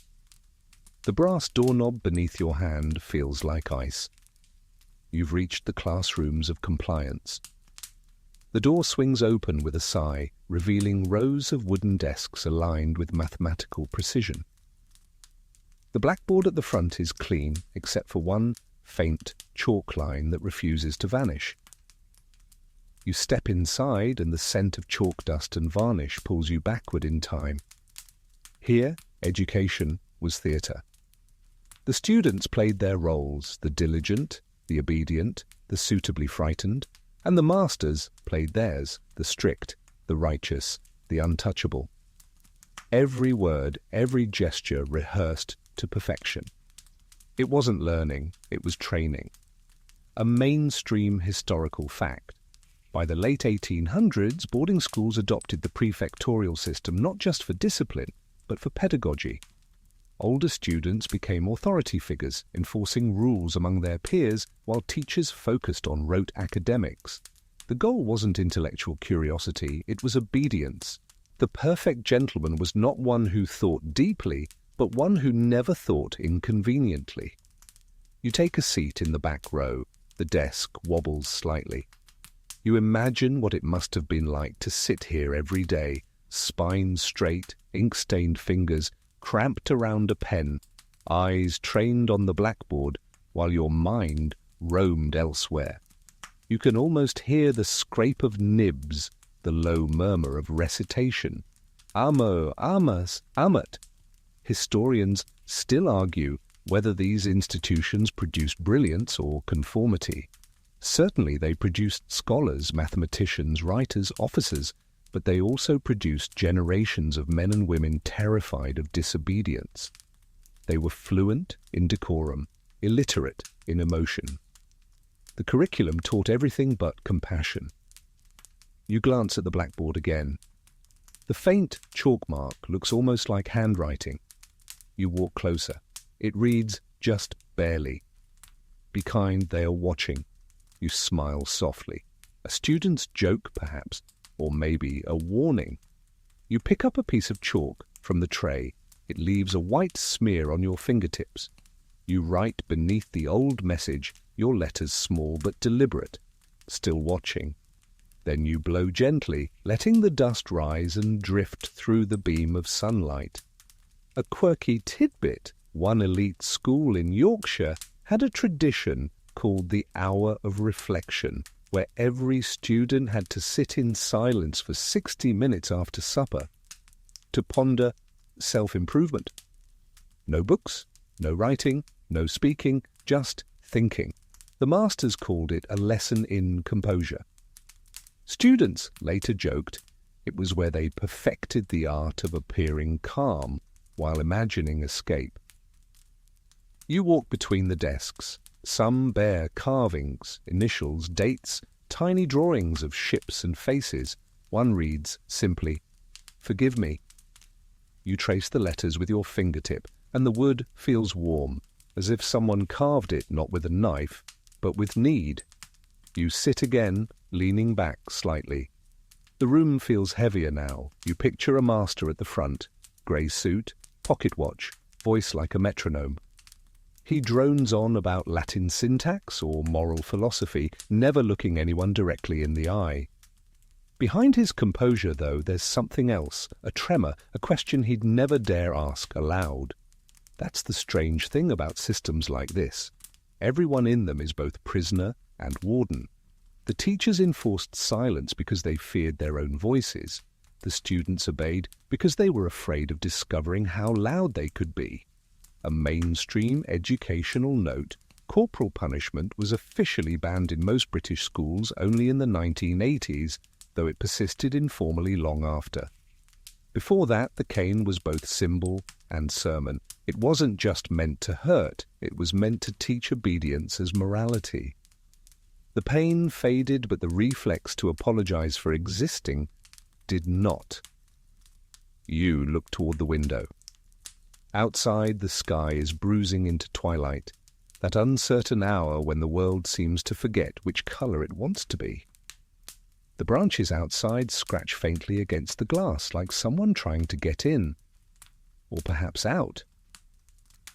The brass doorknob beneath your hand feels like ice. You've reached the classrooms of compliance. The door swings open with a sigh, revealing rows of wooden desks aligned with mathematical precision. The blackboard at the front is clean, except for one faint chalk line that refuses to vanish. You step inside and the scent of chalk dust and varnish pulls you backward in time. Here, education was theatre. The students played their roles, the diligent, the obedient, the suitably frightened, and the masters played theirs, the strict, the righteous, the untouchable. Every word, every gesture rehearsed to perfection. It wasn't learning, it was training. A mainstream historical fact. By the late 1800s, boarding schools adopted the prefectorial system not just for discipline, but for pedagogy. Older students became authority figures, enforcing rules among their peers, while teachers focused on rote academics. The goal wasn't intellectual curiosity, it was obedience. The perfect gentleman was not one who thought deeply, but one who never thought inconveniently. You take a seat in the back row. The desk wobbles slightly. You imagine what it must have been like to sit here every day, spine straight, ink-stained fingers cramped around a pen, eyes trained on the blackboard, while your mind roamed elsewhere. You can almost hear the scrape of nibs, the low murmur of recitation. Amo, amas, amat. Historians still argue whether these institutions produced brilliance or conformity. Certainly they produced scholars, mathematicians, writers, officers, but they also produced generations of men and women terrified of disobedience. They were fluent in decorum, illiterate in emotion. The curriculum taught everything but compassion. You glance at the blackboard again. The faint chalk mark looks almost like handwriting. You walk closer. It reads just barely. Be kind, they are watching. You smile softly. A student's joke, perhaps, or maybe a warning. You pick up a piece of chalk from the tray. It leaves a white smear on your fingertips. You write beneath the old message, your letters small but deliberate, still watching. Then you blow gently, letting the dust rise and drift through the beam of sunlight. A quirky tidbit, one elite school in Yorkshire had a tradition called the Hour of Reflection, where every student had to sit in silence for 60 minutes after supper to ponder self-improvement. No books, no writing, no speaking, just thinking. The masters called it a lesson in composure. Students later joked it was where they perfected the art of appearing calm while imagining escape. You walk between the desks. Some bear carvings, initials, dates, tiny drawings of ships and faces. One reads simply, "Forgive me." You trace the letters with your fingertip, and the wood feels warm, as if someone carved it not with a knife, but with need. You sit again, leaning back slightly. The room feels heavier now. You picture a master at the front, grey suit, pocket watch, voice like a metronome. He drones on about Latin syntax or moral philosophy, never looking anyone directly in the eye. Behind his composure, though, there's something else, a tremor, a question he'd never dare ask aloud. That's the strange thing about systems like this. Everyone in them is both prisoner and warden. The teachers enforced silence because they feared their own voices. The students obeyed because they were afraid of discovering how loud they could be. A mainstream educational note, corporal punishment was officially banned in most British schools only in the 1980s, though it persisted informally long after. Before that, the cane was both symbol and sermon. It wasn't just meant to hurt, it was meant to teach obedience as morality. The pain faded, but the reflex to apologize for existing did not. You look toward the window. Outside, the sky is bruising into twilight, that uncertain hour when the world seems to forget which color it wants to be. The branches outside scratch faintly against the glass, like someone trying to get in, or perhaps out.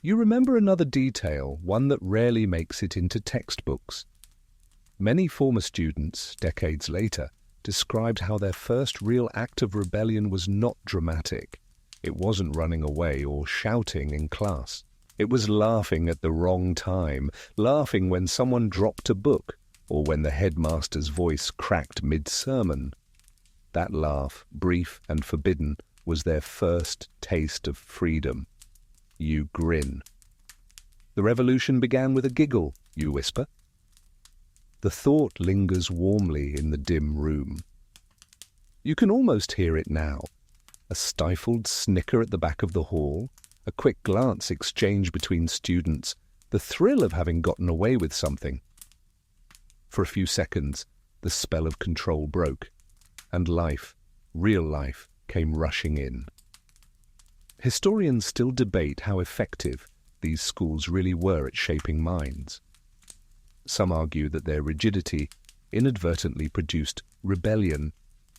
You remember another detail, one that rarely makes it into textbooks. Many former students, decades later, described how their first real act of rebellion was not dramatic. It wasn't running away or shouting in class. It was laughing at the wrong time, laughing when someone dropped a book, or when the headmaster's voice cracked mid-sermon. That laugh, brief and forbidden, was their first taste of freedom. You grin. The revolution began with a giggle, you whisper. The thought lingers warmly in the dim room. You can almost hear it now. A stifled snicker at the back of the hall, a quick glance exchanged between students, the thrill of having gotten away with something. For a few seconds, the spell of control broke, and life, real life, came rushing in. Historians still debate how effective these schools really were at shaping minds. Some argue that their rigidity inadvertently produced rebellion,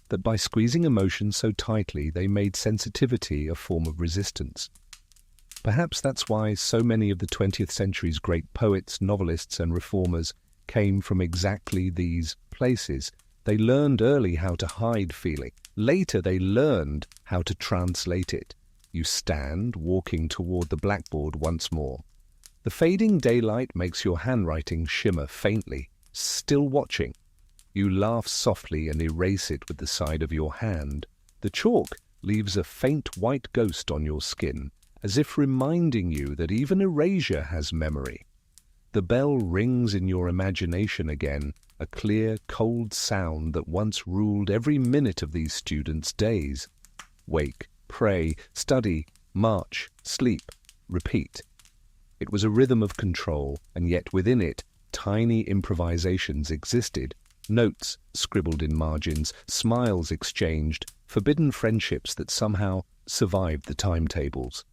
that by squeezing emotions so tightly they made sensitivity a form of resistance. Perhaps that's why so many of the 20th century's great poets, novelists, and reformers came from exactly these places. They learned early how to hide feeling. Later they learned how to translate it. You stand, walking toward the blackboard once more. The fading daylight makes your handwriting shimmer faintly. Still watching. You laugh softly and erase it with the side of your hand. The chalk leaves a faint white ghost on your skin, as if reminding you that even erasure has memory. The bell rings in your imagination again, a clear, cold sound that once ruled every minute of these students' days. Wake, pray, study, march, sleep, repeat. It was a rhythm of control, and yet within it, tiny improvisations existed. Notes scribbled in margins, smiles exchanged, forbidden friendships that somehow survived the timetables.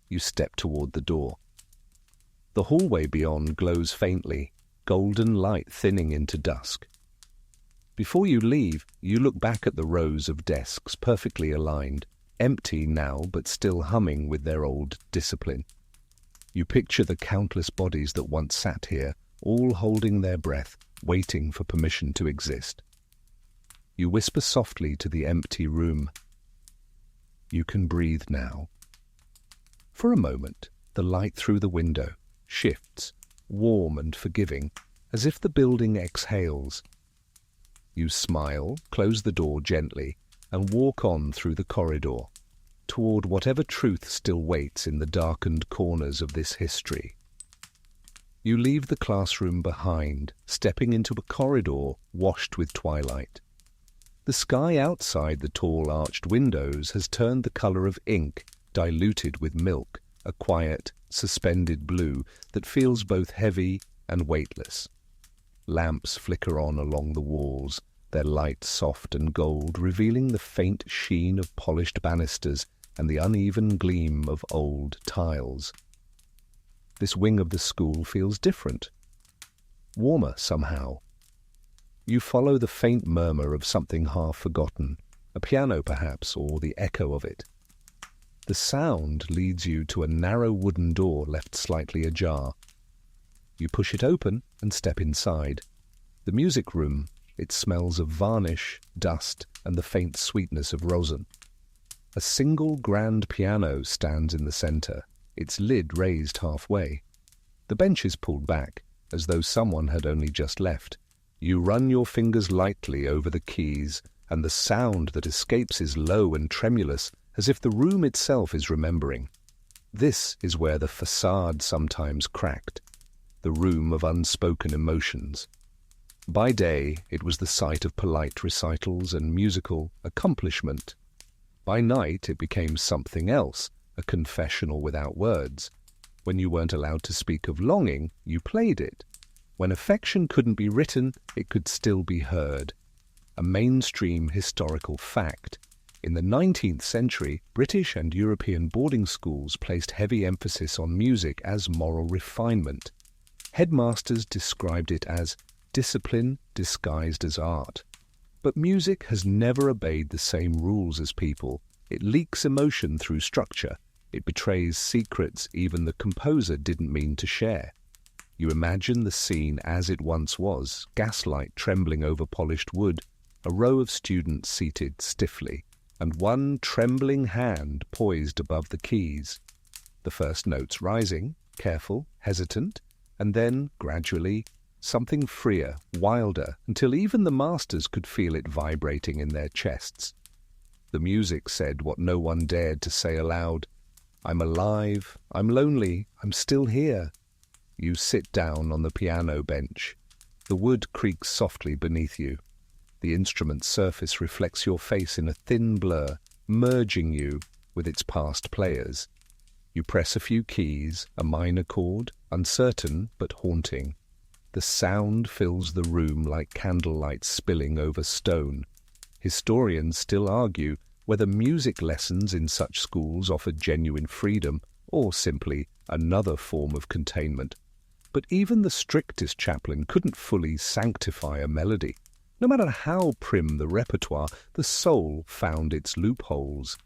You step toward the door. The hallway beyond glows faintly, golden light thinning into dusk. Before you leave, you look back at the rows of desks perfectly aligned, empty now but still humming with their old discipline. You picture the countless bodies that once sat here, all holding their breath, waiting for permission to exist. You whisper softly to the empty room. You can breathe now. For a moment, the light through the window shifts, warm and forgiving, as if the building exhales. You smile, close the door gently, and walk on through the corridor, toward whatever truth still waits in the darkened corners of this history. You leave the classroom behind, stepping into a corridor washed with twilight. The sky outside the tall arched windows has turned the color of ink, diluted with milk, a quiet, suspended blue that feels both heavy and weightless. Lamps flicker on along the walls, their light soft and gold, revealing the faint sheen of polished banisters and the uneven gleam of old tiles. This wing of the school feels different, warmer somehow. You follow the faint murmur of something half forgotten, a piano perhaps, or the echo of it. The sound leads you to a narrow wooden door left slightly ajar. You push it open and step inside. The music room, it smells of varnish, dust, and the faint sweetness of rosin. A single grand piano stands in the center, its lid raised halfway. The bench is pulled back, as though someone had only just left. You run your fingers lightly over the keys, and the sound that escapes is low and tremulous, as if the room itself is remembering. This is where the facade sometimes cracked, the room of unspoken emotions. By day, it was the site of polite recitals and musical accomplishment. By night, it became something else, a confessional without words. When you weren't allowed to speak of longing, you played it. When affection couldn't be written, it could still be heard. A mainstream historical fact. In the 19th century, British and European boarding schools placed heavy emphasis on music as moral refinement. Headmasters described it as discipline disguised as art. But music has never obeyed the same rules as people. It leaks emotion through structure. It betrays secrets even the composer didn't mean to share. You imagine the scene as it once was, gaslight trembling over polished wood, a row of students seated stiffly, and one trembling hand poised above the keys. The first notes rising, careful, hesitant, and then, gradually, something freer, wilder, until even the masters could feel it vibrating in their chests. The music said what no one dared to say aloud. I'm alive, I'm lonely, I'm still here. You sit down on the piano bench. The wood creaks softly beneath you. The instrument's surface reflects your face in a thin blur, merging you with its past players. You press a few keys, a minor chord, uncertain but haunting. The sound fills the room like candlelight spilling over stone. Historians still argue whether music lessons in such schools offered genuine freedom or simply another form of containment. But even the strictest chaplain couldn't fully sanctify a melody. No matter how prim the repertoire, the soul found its loopholes.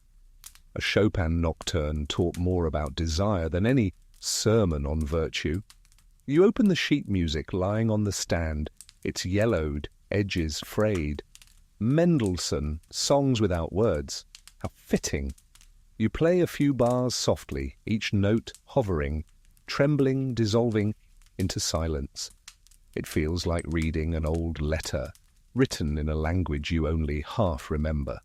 A Chopin nocturne taught more about desire than any sermon on virtue. You open the sheet music lying on the stand, its yellowed, edges frayed. Mendelssohn, Songs Without Words. How fitting. You play a few bars softly, each note hovering, trembling, dissolving into silence. It feels like reading an old letter, written in a language you only half remember.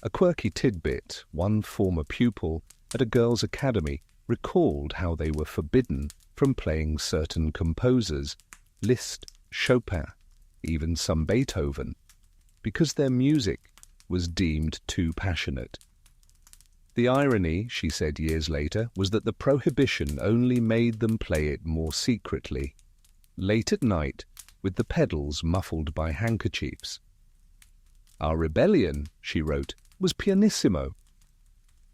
A quirky tidbit, one former pupil at a girls' academy recalled how they were forbidden from playing certain composers, Liszt, Chopin, even some Beethoven, because their music was deemed too passionate. The irony, she said years later, was that the prohibition only made them play it more secretly, late at night, with the pedals muffled by handkerchiefs. Our rebellion, she wrote, was pianissimo.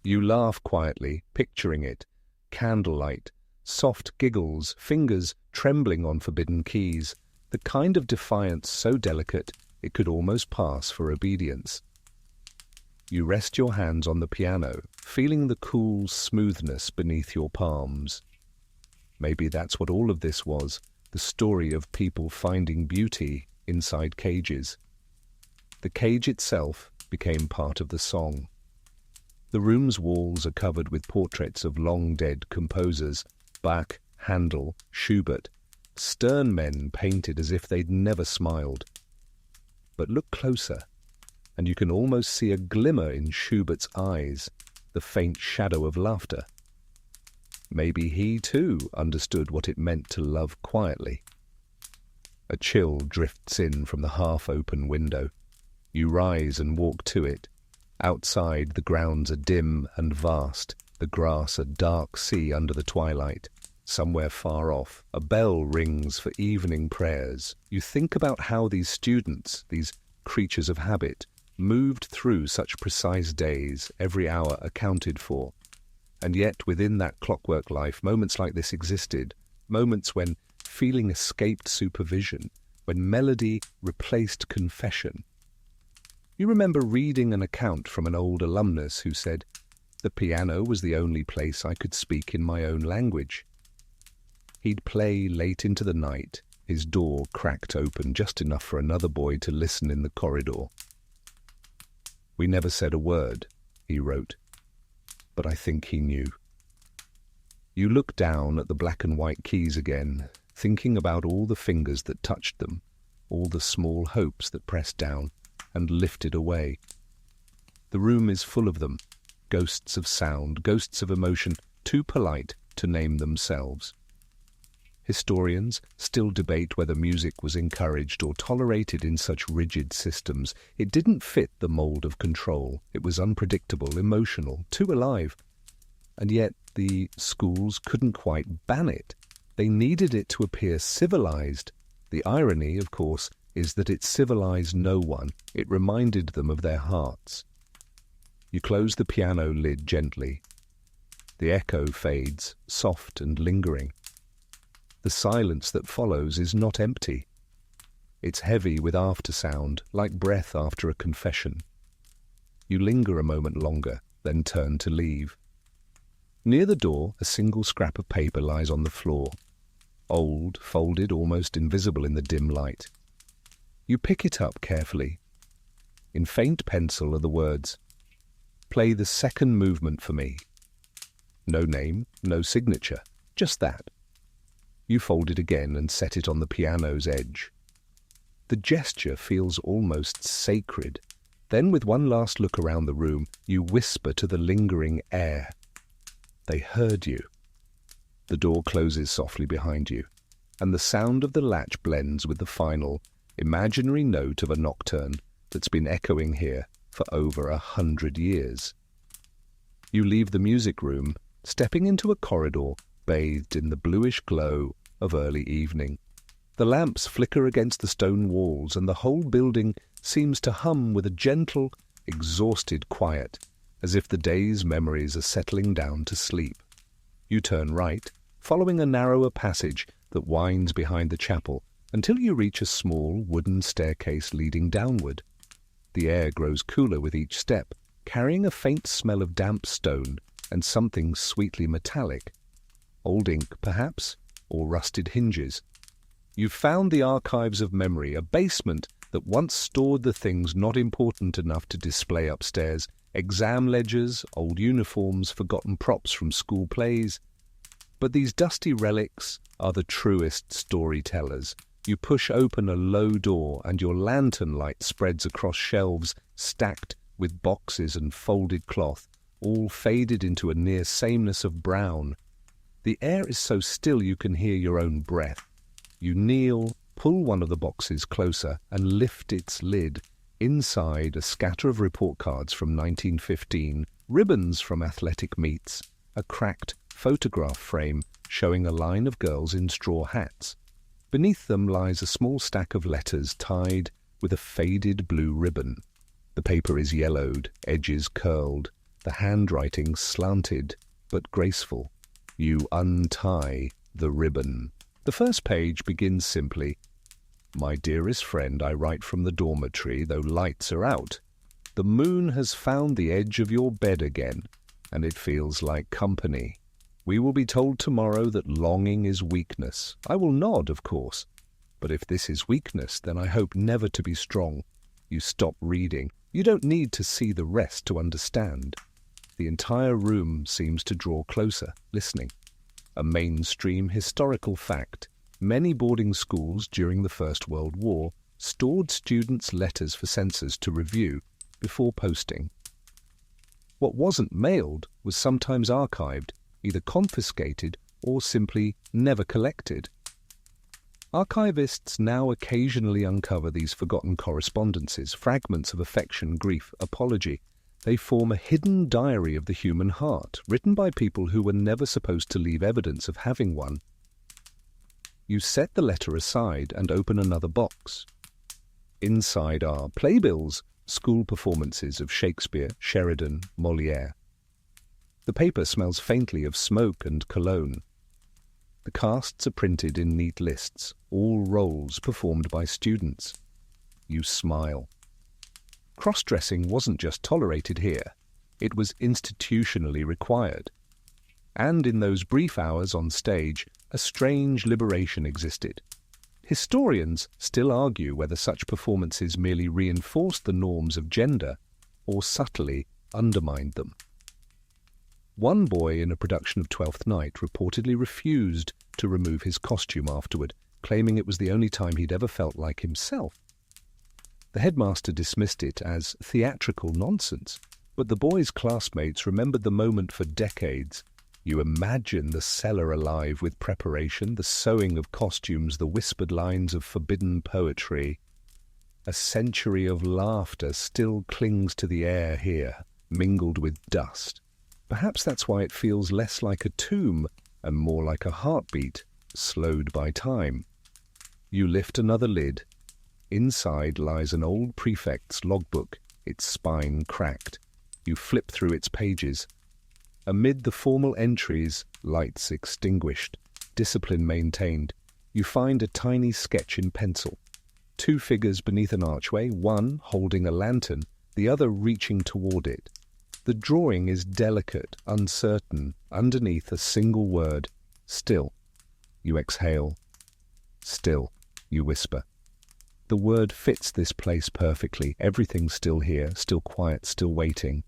You laugh quietly, picturing it, candlelight, soft giggles, fingers trembling on forbidden keys, the kind of defiance so delicate it could almost pass for obedience. You rest your hands on the piano, feeling the cool smoothness beneath your palms. Maybe that's what all of this was, the story of people finding beauty inside cages. The cage itself became part of the song. The room's walls are covered with portraits of long-dead composers, Bach, Handel, Schubert, stern men painted as if they'd never smiled. But look closer, and you can almost see a glimmer in Schubert's eyes, the faint shadow of laughter. Maybe he, too, understood what it meant to love quietly. A chill drifts in from the half-open window. You rise and walk to it. Outside, the grounds are dim and vast, the grass a dark sea under the twilight. Somewhere far off, a bell rings for evening prayers. You think about how these students, these creatures of habit, moved through such precise days, every hour accounted for. And yet, within that clockwork life, moments like this existed, moments when feeling escaped supervision, when melody replaced confession. You remember reading an account from an old alumnus who said, "The piano was the only place I could speak in my own language." He'd play late into the night, his door cracked open just enough for another boy to listen in the corridor. "We never said a word," he wrote, "but I think he knew." You look down at the black and white keys again, thinking about all the fingers that touched them, all the small hopes that pressed down and lifted away. The room is full of them, ghosts of sound, ghosts of emotion, too polite to name themselves. Historians still debate whether music was encouraged or tolerated in such rigid systems. It didn't fit the mold of control. It was unpredictable, emotional, too alive. And yet the schools couldn't quite ban it. They needed it to appear civilized. The irony, of course, is that it civilized no one. It reminded them of their hearts. You close the piano lid gently. The echo fades, soft and lingering. The silence that follows is not empty. It's heavy with aftersound, like breath after a confession. You linger a moment longer, then turn to leave. Near the door, a single scrap of paper lies on the floor. Old, folded, almost invisible in the dim light. You pick it up carefully, In faint pencil are the words, "Play the second movement for me." No name, no signature, just that. You fold it again and set it on the piano's edge. The gesture feels almost sacred. Then, with one last look around the room, you whisper to the lingering air. They heard you. The door closes softly behind you, and the sound of the latch blends with the final, imaginary note of a nocturne that's been echoing here for over 100 years. You leave the music room, stepping into a corridor bathed in the bluish glow of early evening. The lamps flicker against the stone walls, and the whole building seems to hum with a gentle, exhausted quiet, as if the day's memories are settling down to sleep. You turn right, following a narrower passage that winds behind the chapel until you reach a small wooden staircase leading downward. The air grows cooler with each step, carrying a faint smell of damp stone and something sweetly metallic. Old ink, perhaps, or rusted hinges. You've found the archives of memory, a basement that once stored the things not important enough to display upstairs, exam ledgers, old uniforms, forgotten props from school plays. But these dusty relics are the truest storytellers. You push open a low door and your lantern light spreads across shelves stacked with boxes and folded cloth, all faded into a near sameness of brown. The air is so still you can hear your own breath. You kneel, pull one of the boxes closer and lift its lid. Inside, a scatter of report cards from 1915, ribbons from athletic meets, a cracked photograph frame showing a line of girls in straw hats. Beneath them lies a small stack of letters tied with a faded blue ribbon. The paper is yellowed, edges curled, the handwriting slanted but graceful. You untie the ribbon. The first page begins simply, "My dearest friend, I write from the dormitory, though lights are out. The moon has found the edge of your bed again, and it feels like company. We will be told tomorrow that longing is weakness. I will nod, of course. But if this is weakness, then I hope never to be strong." You stop reading. You don't need to see the rest to understand. The entire room seems to draw closer, listening. A mainstream historical fact. Many boarding schools during the First World War stored students' letters for censors to review before posting. What wasn't mailed was sometimes archived, either confiscated or simply never collected. Archivists now occasionally uncover these forgotten correspondences, fragments of affection, grief, apology. They form a hidden diary of the human heart, written by people who were never supposed to leave evidence of having one. You set the letter aside and open another box. Inside are playbills, school performances of Shakespeare, Sheridan, Molière. The paper smells faintly of smoke and cologne. The casts are printed in neat lists, all roles performed by students. You smile. Cross-dressing wasn't just tolerated here, it was institutionally required. And in those brief hours on stage, a strange liberation existed. Historians still argue whether such performances merely reinforced the norms of gender or subtly undermined them. One boy in a production of Twelfth Night reportedly refused to remove his costume afterward, claiming it was the only time he'd ever felt like himself. The headmaster dismissed it as theatrical nonsense, but the boy's classmates remembered the moment for decades. You imagine the cellar alive with preparation, the sewing of costumes, the whispered lines of forbidden poetry. A century of laughter still clings to the air here, mingled with dust. Perhaps that's why it feels less like a tomb and more like a heartbeat, slowed by time. You lift another lid. Inside lies an old prefect's logbook, its spine cracked. You flip through its pages. Amid the formal entries, lights extinguished, discipline maintained, you find a tiny sketch in pencil. Two figures beneath an archway, one holding a lantern, the other reaching toward it. The drawing is delicate, uncertain, underneath a single word, still. You exhale. Still, you whisper. The word fits this place perfectly. Everything's still here, still quiet, still waiting.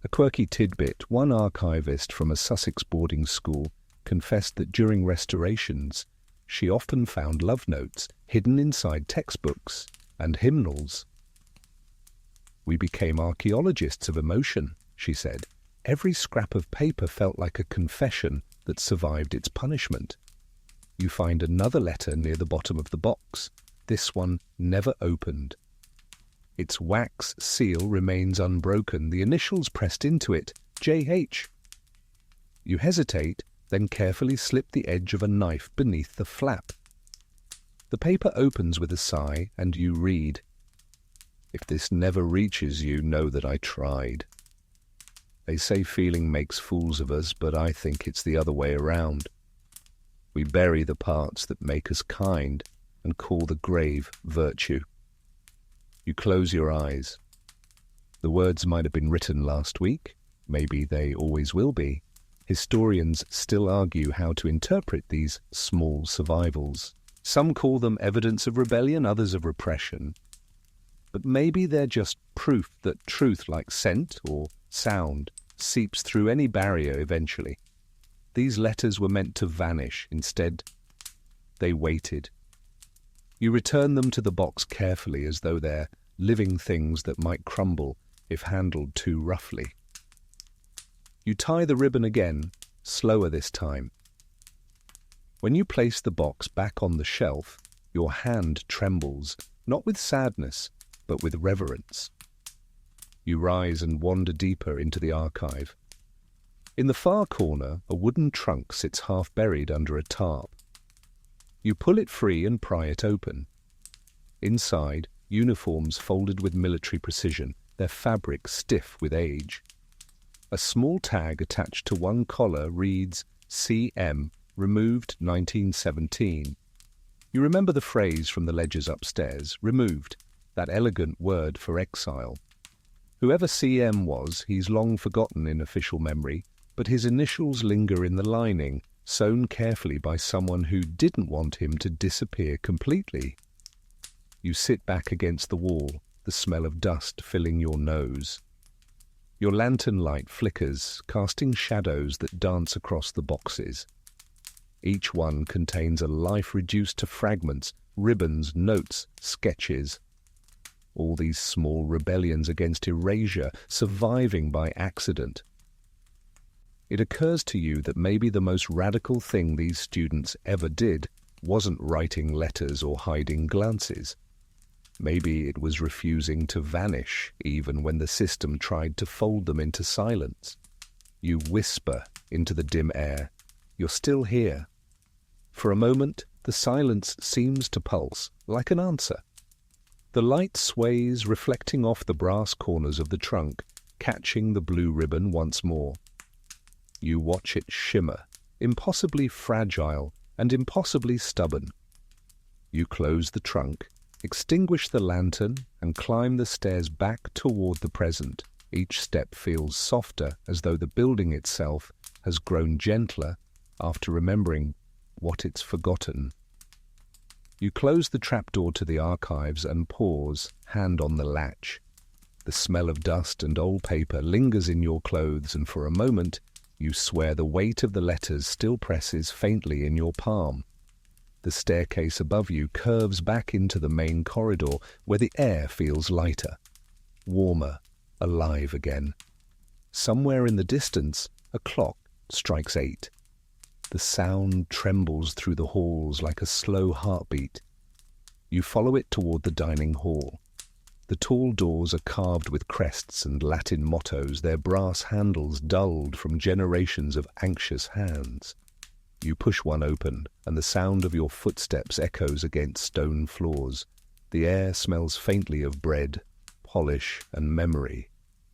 A quirky tidbit: one archivist from a Sussex boarding school confessed that during restorations, she often found love notes hidden inside textbooks and hymnals. "We became archaeologists of emotion," she said. "Every scrap of paper felt like a confession that survived its punishment." You find another letter near the bottom of the box. This one never opened. Its wax seal remains unbroken, the initials pressed into it, JH. You hesitate, then carefully slip the edge of a knife beneath the flap. The paper opens with a sigh, and you read, "If this never reaches you, know that I tried. They say feeling makes fools of us, but I think it's the other way around. We bury the parts that make us kind and call the grave virtue." You close your eyes. The words might have been written last week. Maybe they always will be. Historians still argue how to interpret these small survivals. Some call them evidence of rebellion, others of repression. But maybe they're just proof that truth, like scent or sound, seeps through any barrier eventually. These letters were meant to vanish. Instead, they waited. You return them to the box carefully, as though they're living things that might crumble if handled too roughly. You tie the ribbon again, slower this time. When you place the box back on the shelf, your hand trembles, not with sadness, but with reverence. You rise and wander deeper into the archive. In the far corner, a wooden trunk sits half buried under a tarp. You pull it free and pry it open. Inside, uniforms folded with military precision, their fabric stiff with age. A small tag attached to one collar reads, "CM, removed 1917. You remember the phrase from the ledgers upstairs, removed, that elegant word for exile. Whoever CM was, he's long forgotten in official memory, but his initials linger in the lining, sewn carefully by someone who didn't want him to disappear completely. You sit back against the wall, the smell of dust filling your nose. Your lantern light flickers, casting shadows that dance across the boxes. Each one contains a life reduced to fragments, ribbons, notes, sketches. All these small rebellions against erasure, surviving by accident. It occurs to you that maybe the most radical thing these students ever did wasn't writing letters or hiding glances. Maybe it was refusing to vanish, even when the system tried to fold them into silence. You whisper into the dim air, "You're still here." For a moment, the silence seems to pulse, like an answer. The light sways, reflecting off the brass corners of the trunk, catching the blue ribbon once more. You watch it shimmer, impossibly fragile and impossibly stubborn. You close the trunk, extinguish the lantern, and climb the stairs back toward the present. Each step feels softer, as though the building itself has grown gentler after remembering what it's forgotten. You close the trapdoor to the archives and pause, hand on the latch. The smell of dust and old paper lingers in your clothes, and for a moment you swear the weight of the letters still presses faintly in your palm. The staircase above you curves back into the main corridor, where the air feels lighter, warmer, alive again. Somewhere in the distance, a clock strikes 8. The sound trembles through the halls like a slow heartbeat. You follow it toward the dining hall. The tall doors are carved with crests and Latin mottos, their brass handles dulled from generations of anxious hands. You push one open, and the sound of your footsteps echoes against stone floors. The air smells faintly of bread, polish, and memory.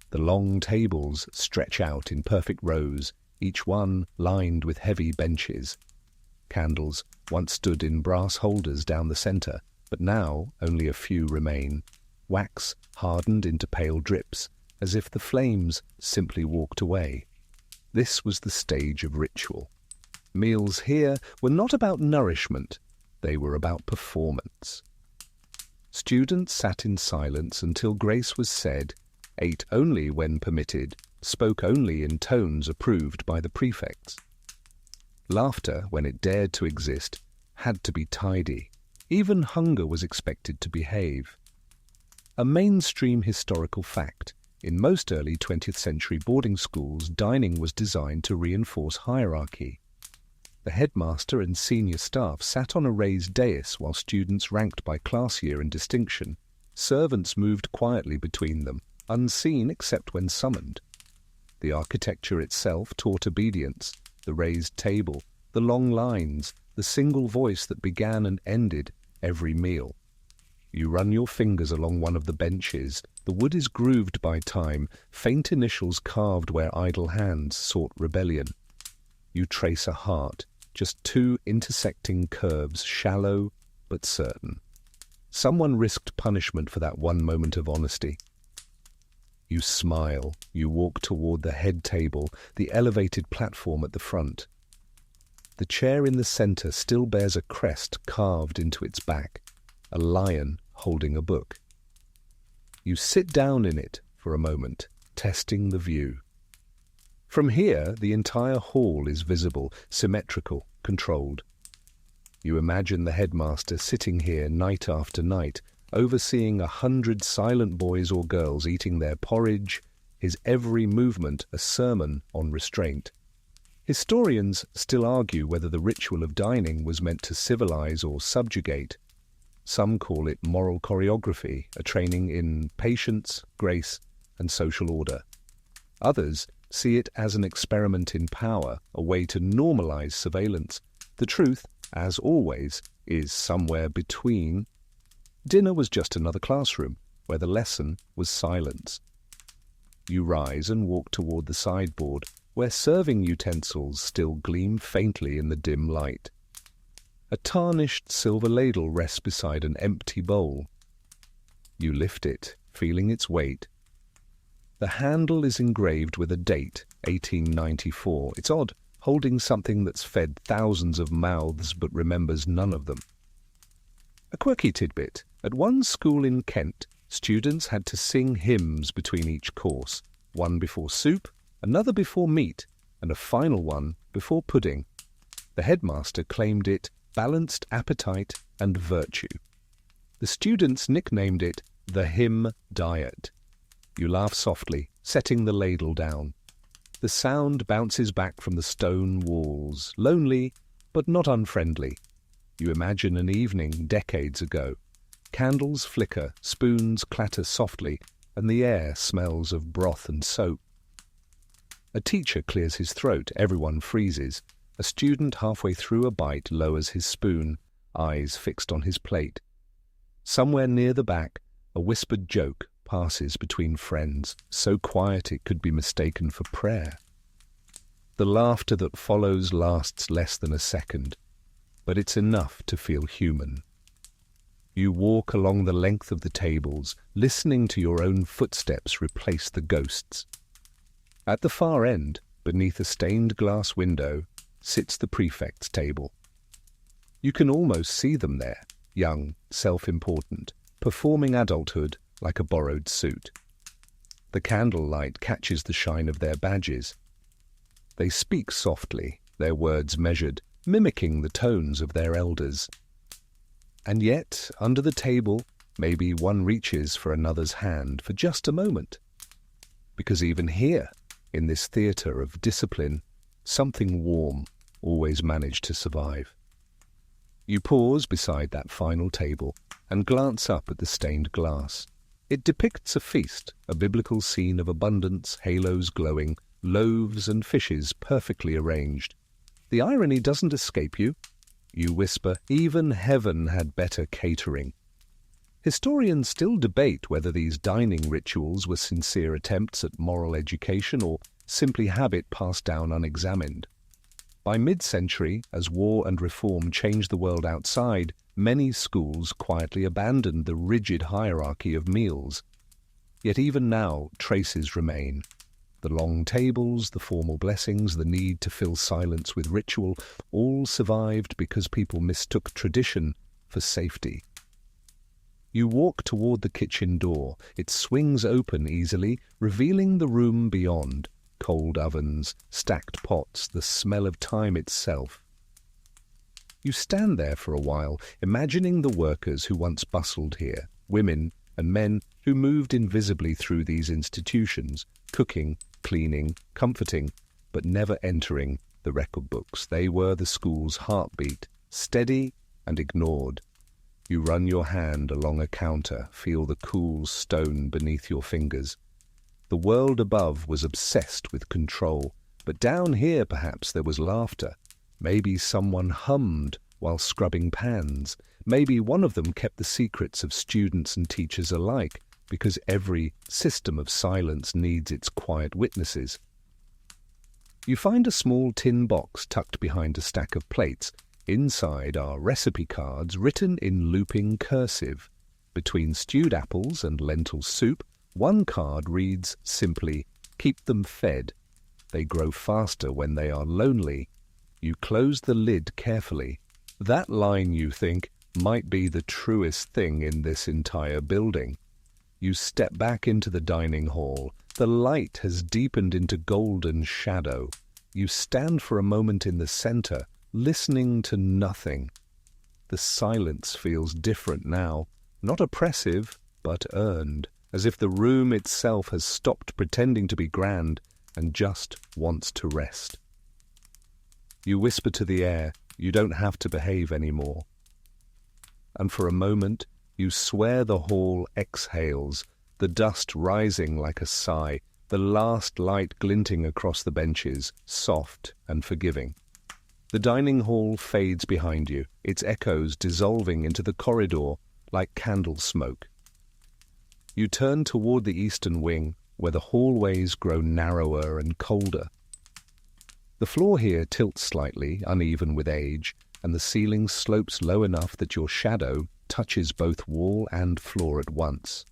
The long tables stretch out in perfect rows, each one lined with heavy benches. Candles once stood in brass holders down the center, but now only a few remain. Wax hardened into pale drips, as if the flames simply walked away. This was the stage of ritual. Meals here were not about nourishment, they were about performance. Students sat in silence until grace was said, ate only when permitted, spoke only in tones approved by the prefects. Laughter, when it dared to exist, had to be tidy. Even hunger was expected to behave. A mainstream historical fact, in most early 20th century boarding schools, dining was designed to reinforce hierarchy. The headmaster and senior staff sat on a raised dais while students ranked by class year and distinction. Servants moved quietly between them, unseen except when summoned. The architecture itself taught obedience, the raised table, the long lines, the single voice that began and ended every meal. You run your fingers along one of the benches. The wood is grooved by time, faint initials carved where idle hands sought rebellion. You trace a heart, just two intersecting curves, shallow but certain. Someone risked punishment for that one moment of honesty. You smile. You walk toward the head table, the elevated platform at the front. The chair in the center still bears a crest carved into its back, a lion holding a book. You sit down in it for a moment, testing the view. From here, the entire hall is visible, symmetrical, controlled. You imagine the headmaster sitting here night after night, overseeing 100 silent boys or girls eating their porridge, his every movement a sermon on restraint. Historians still argue whether the ritual of dining was meant to civilize or subjugate. Some call it moral choreography, a training in patience, grace, and social order. Others see it as an experiment in power, a way to normalize surveillance. The truth, as always, is somewhere between. Dinner was just another classroom, where the lesson was silence. You rise and walk toward the sideboard, where serving utensils still gleam faintly in the dim light. A tarnished silver ladle rests beside an empty bowl. You lift it, feeling its weight. The handle is engraved with a date, 1894. It's odd, holding something that's fed thousands of mouths but remembers none of them. A quirky tidbit. At one school in Kent, students had to sing hymns between each course, one before soup, another before meat, and a final one before pudding. The headmaster claimed it balanced appetite and virtue. The students nicknamed it the hymn diet. You laugh softly, setting the ladle down. The sound bounces back from the stone walls, lonely but not unfriendly. You imagine an evening decades ago. Candles flicker, spoons clatter softly, and the air smells of broth and soap. A teacher clears his throat, everyone freezes. A student halfway through a bite lowers his spoon, eyes fixed on his plate. Somewhere near the back, a whispered joke passes between friends, so quiet it could be mistaken for prayer. The laughter that follows lasts less than a second, but it's enough to feel human. You walk along the length of the tables, listening to your own footsteps replace the ghosts. At the far end, beneath a stained glass window, sits the prefect's table. You can almost see them there, young, self-important, performing adulthood like a borrowed suit. The candlelight catches the shine of their badges. They speak softly, their words measured, mimicking the tones of their elders. And yet, under the table, maybe one reaches for another's hand for just a moment. Because even here, in this theatre of discipline, something warm always managed to survive. You pause beside that final table and glance up at the stained glass. It depicts a feast, a biblical scene of abundance, halos glowing, loaves and fishes perfectly arranged. The irony doesn't escape you. You whisper, even heaven had better catering. Historians still debate whether these dining rituals were sincere attempts at moral education or simply habit passed down unexamined. By mid-century, as war and reform changed the world outside, many schools quietly abandoned the rigid hierarchy of meals. Yet even now, traces remain. The long tables, the formal blessings, the need to fill silence with ritual, all survived because people mistook tradition for safety. You walk toward the kitchen door. It swings open easily, revealing the room beyond. Cold ovens, stacked pots, the smell of time itself. You stand there for a while, imagining the workers who once bustled here, women and men who moved invisibly through these institutions, cooking, cleaning, comforting, but never entering the record books. They were the school's heartbeat, steady and ignored. You run your hand along a counter, feel the cool stone beneath your fingers. The world above was obsessed with control, but down here perhaps there was laughter. Maybe someone hummed while scrubbing pans. Maybe one of them kept the secrets of students and teachers alike, because every system of silence needs its quiet witnesses. You find a small tin box tucked behind a stack of plates. Inside are recipe cards written in looping cursive. Between stewed apples and lentil soup, one card reads simply, "Keep them fed. They grow faster when they are lonely." You close the lid carefully. That line, you think, might be the truest thing in this entire building. You step back into the dining hall. The light has deepened into golden shadow. You stand for a moment in the center, listening to nothing. The silence feels different now, not oppressive, but earned, as if the room itself has stopped pretending to be grand and just wants to rest. You whisper to the air, you don't have to behave anymore. And for a moment, you swear the hall exhales, the dust rising like a sigh, the last light glinting across the benches, soft and forgiving. The dining hall fades behind you, its echoes dissolving into the corridor like candle smoke. You turn toward the eastern wing, where the hallways grow narrower and colder. The floor here tilts slightly, uneven with age, and the ceiling slopes low enough that your shadow touches both wall and floor at once.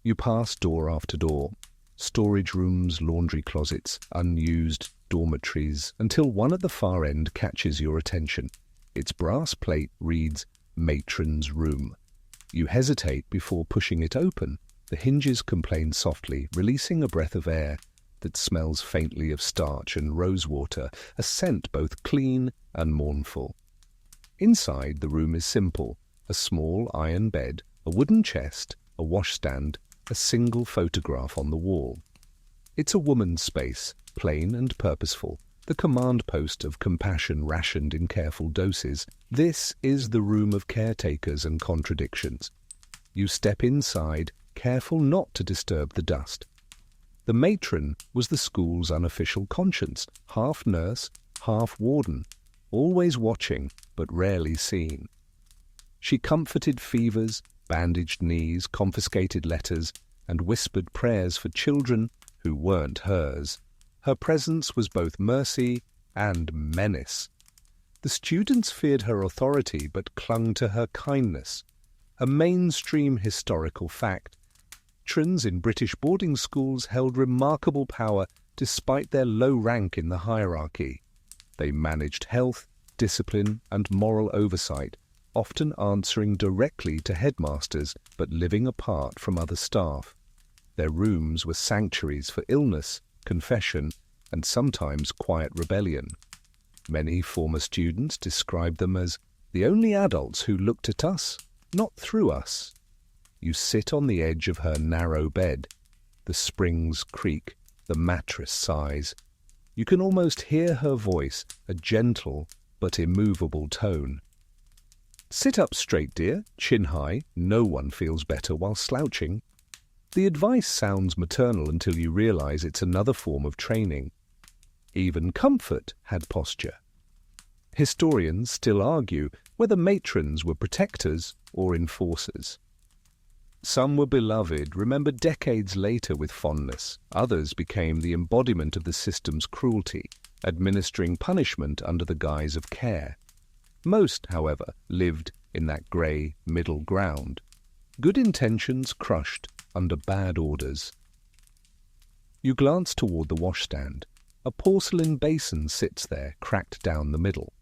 You pass door after door, storage rooms, laundry closets, unused dormitories, until one at the far end catches your attention. Its brass plate reads, "Matron's Room." You hesitate before pushing it open. The hinges complain softly, releasing a breath of air that smells faintly of starch and rosewater, a scent both clean and mournful. Inside, the room is simple: a small iron bed, a wooden chest, a washstand, a single photograph on the wall. It's a woman's space, plain and purposeful, the command post of compassion rationed in careful doses. This is the room of caretakers and contradictions. You step inside, careful not to disturb the dust. The matron was the school's unofficial conscience, half nurse, half warden, always watching but rarely seen. She comforted fevers, bandaged knees, confiscated letters, and whispered prayers for children who weren't hers. Her presence was both mercy and menace. The students feared her authority but clung to her kindness. A mainstream historical fact. Matrons in British boarding schools held remarkable power despite their low rank in the hierarchy. They managed health, discipline, and moral oversight, often answering directly to headmasters but living apart from other staff. Their rooms were sanctuaries for illness, confession, and sometimes quiet rebellion. Many former students described them as the only adults who looked at us, not through us. You sit on the edge of her narrow bed. The springs creak, the mattress sighs. You can almost hear her voice, a gentle but immovable tone. Sit up straight, dear, chin high. No one feels better while slouching. The advice sounds maternal until you realize it's another form of training. Even comfort had posture. Historians still argue whether matrons were protectors or enforcers. Some were beloved, remembered decades later with fondness. Others became the embodiment of the system's cruelty, administering punishment under the guise of care. Most, however, lived in that grey middle ground. Good intentions crushed under bad orders. You glance toward the washstand. A porcelain basin sits there, cracked down the middle.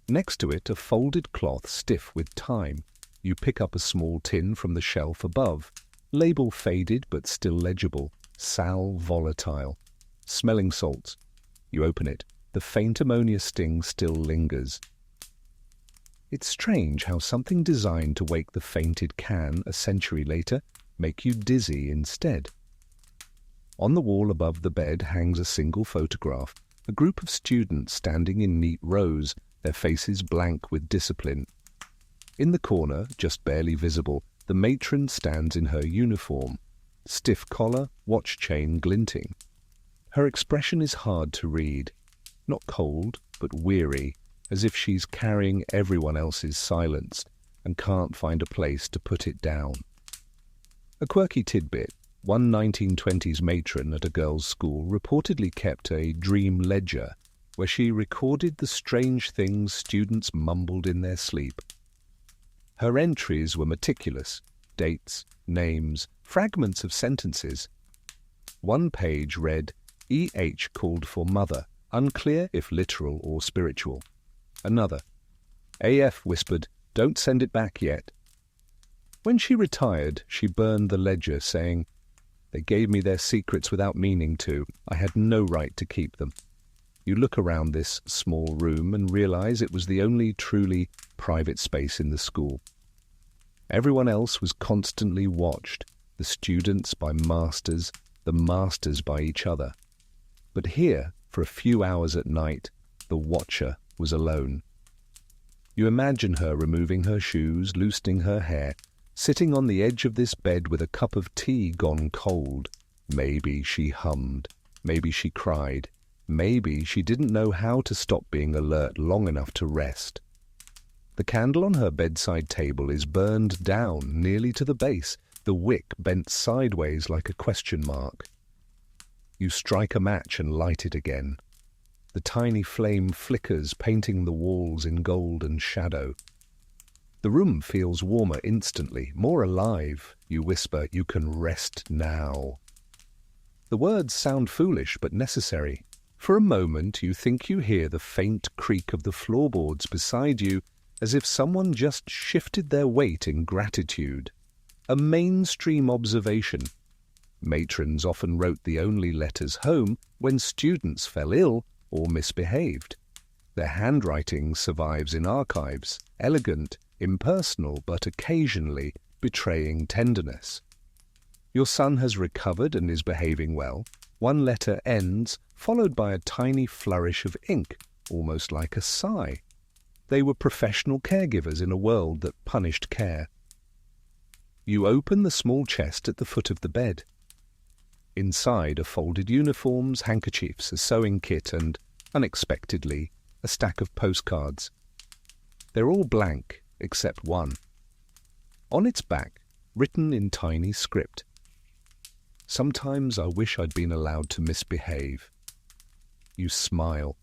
Next to it, a folded cloth stiff with time. You pick up a small tin from the shelf above. Label faded but still legible. Sal volatile. Smelling salts. You open it. The faint ammonia sting still lingers. It's strange how something designed to wake the fainted can a century later make you dizzy instead. On the wall above the bed hangs a single photograph, a group of students standing in neat rows, their faces blank with discipline. In the corner, just barely visible, the matron stands in her uniform, stiff collar, watch chain glinting. Her expression is hard to read, not cold, but weary, as if she's carrying everyone else's silence and can't find a place to put it down. A quirky tidbit. One 1920s matron at a girls' school reportedly kept a dream ledger where she recorded the strange things students mumbled in their sleep. Her entries were meticulous: dates, names, fragments of sentences. One page read, "E.H. called for mother, unclear if literal or spiritual." Another, "A.F. whispered, don't send it back yet." When she retired, she burned the ledger, saying, "They gave me their secrets without meaning to. I had no right to keep them." You look around this small room and realize it was the only truly private space in the school. Everyone else was constantly watched, the students by masters, the masters by each other. But here, for a few hours at night, the watcher was alone. You imagine her removing her shoes, loosening her hair, sitting on the edge of this bed with a cup of tea gone cold. Maybe she hummed. Maybe she cried. Maybe she didn't know how to stop being alert long enough to rest. The candle on her bedside table is burned down nearly to the base, the wick bent sideways like a question mark. You strike a match and light it again. The tiny flame flickers, painting the walls in gold and shadow. The room feels warmer instantly, more alive. You whisper, "You can rest now." The words sound foolish but necessary. For a moment you think you hear the faint creak of the floorboards beside you, as if someone just shifted their weight in gratitude. A mainstream observation. Matrons often wrote the only letters home when students fell ill or misbehaved. Their handwriting survives in archives, elegant, impersonal, but occasionally betraying tenderness. Your son has recovered and is behaving well. One letter ends, followed by a tiny flourish of ink, almost like a sigh. They were professional caregivers in a world that punished care. You open the small chest at the foot of the bed. Inside are folded uniforms, handkerchiefs, a sewing kit, and, unexpectedly, a stack of postcards. They're all blank, except one. On its back, written in tiny script, "Sometimes I wish I'd been allowed to misbehave." You smile.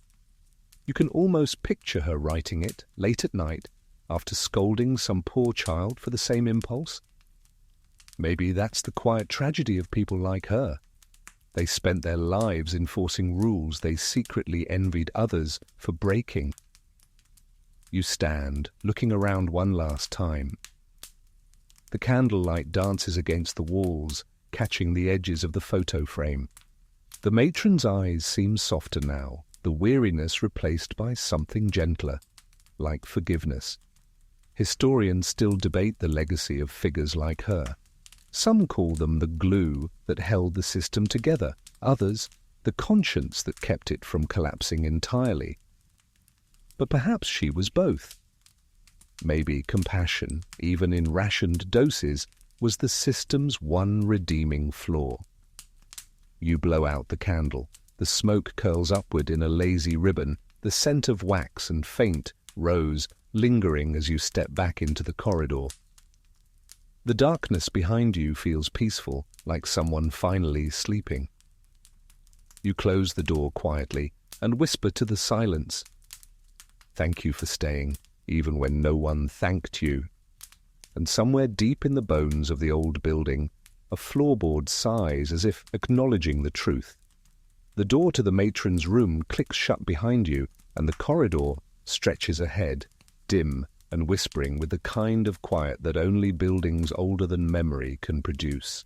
You can almost picture her writing it late at night after scolding some poor child for the same impulse. Maybe that's the quiet tragedy of people like her. They spent their lives enforcing rules they secretly envied others for breaking. You stand, looking around one last time. The candlelight dances against the walls, catching the edges of the photo frame. The matron's eyes seem softer now, the weariness replaced by something gentler, like forgiveness. Historians still debate the legacy of figures like her. Some call them the glue that held the system together, others the conscience that kept it from collapsing entirely. But perhaps she was both. Maybe compassion, even in rationed doses, was the system's one redeeming flaw. You blow out the candle. The smoke curls upward in a lazy ribbon, the scent of wax and faint rose lingering as you step back into the corridor. The darkness behind you feels peaceful, like someone finally sleeping. You close the door quietly and whisper to the silence, "Thank you for staying, even when no one thanked you." And somewhere deep in the bones of the old building, a floorboard sighs as if acknowledging the truth. The door to the matron's room clicks shut behind you, and the corridor stretches ahead, dim, and whispering with the kind of quiet that only buildings older than memory can produce.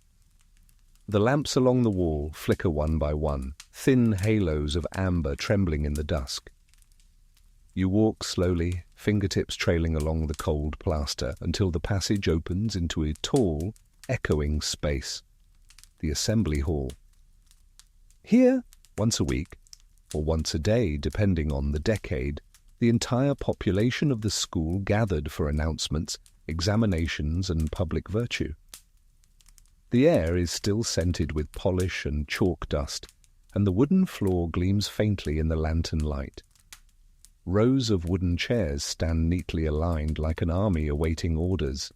The lamps along the wall flicker one by one, thin halos of amber trembling in the dusk. You walk slowly, fingertips trailing along the cold plaster, until the passage opens into a tall, echoing space, the assembly hall. Here, once a week, or once a day, depending on the decade, the entire population of the school gathered for announcements, examinations, and public virtue. The air is still scented with polish and chalk dust, and the wooden floor gleams faintly in the lantern light. Rows of wooden chairs stand neatly aligned like an army awaiting orders.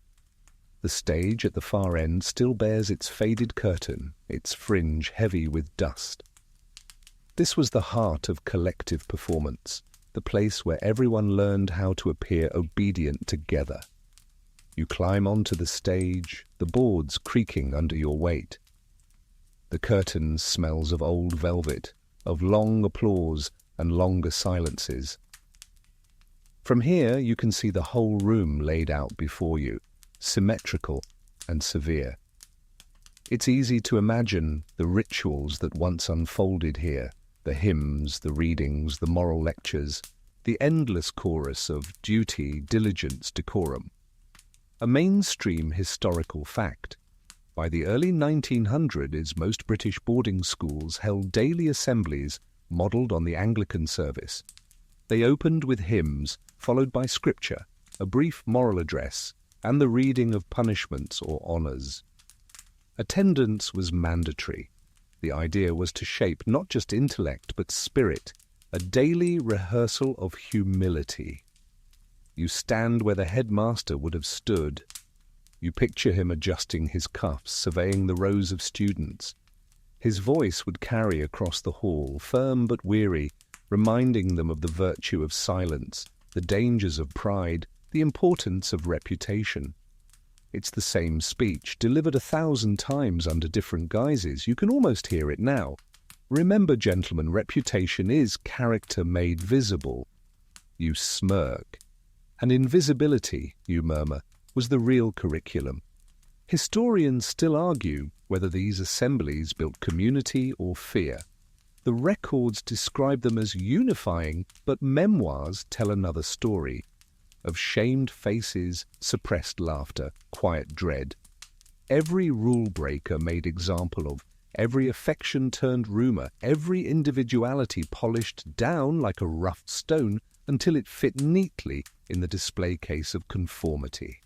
The stage at the far end still bears its faded curtain, its fringe heavy with dust. This was the heart of collective performance, the place where everyone learned how to appear obedient together. You climb onto the stage, the boards creaking under your weight. The curtain smells of old velvet, of long applause and longer silences. From here you can see the whole room laid out before you, symmetrical and severe. It's easy to imagine the rituals that once unfolded here, the hymns, the readings, the moral lectures, the endless chorus of duty, diligence, decorum. A mainstream historical fact. By the early 1900s, most British boarding schools held daily assemblies modelled on the Anglican service. They opened with hymns, followed by scripture, a brief moral address, and the reading of punishments or honours. Attendance was mandatory. The idea was to shape not just intellect but spirit, a daily rehearsal of humility. You stand where the headmaster would have stood. You picture him adjusting his cuffs, surveying the rows of students. His voice would carry across the hall, firm but weary, reminding them of the virtue of silence, the dangers of pride, the importance of reputation. It's the same speech, delivered 1,000 times under different guises. You can almost hear it now. Remember, gentlemen, reputation is character made visible. You smirk. And invisibility, you murmur, was the real curriculum. Historians still argue whether these assemblies built community or fear. The records describe them as unifying, but memoirs tell another story, of shamed faces, suppressed laughter, quiet dread. Every rule breaker made example of, every affection turned rumour, every individuality polished down like a rough stone until it fit neatly in the display case of conformity.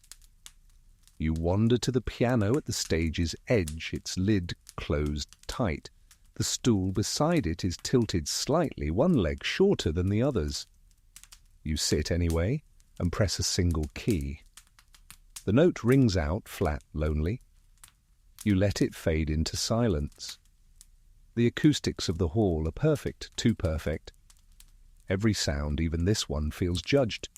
You wander to the piano at the stage's edge, its lid closed tight. The stool beside it is tilted slightly, one leg shorter than the others. You sit anyway and press a single key. The note rings out, flat, lonely. You let it fade into silence. The acoustics of the hall are perfect, too perfect. Every sound, even this one, feels judged.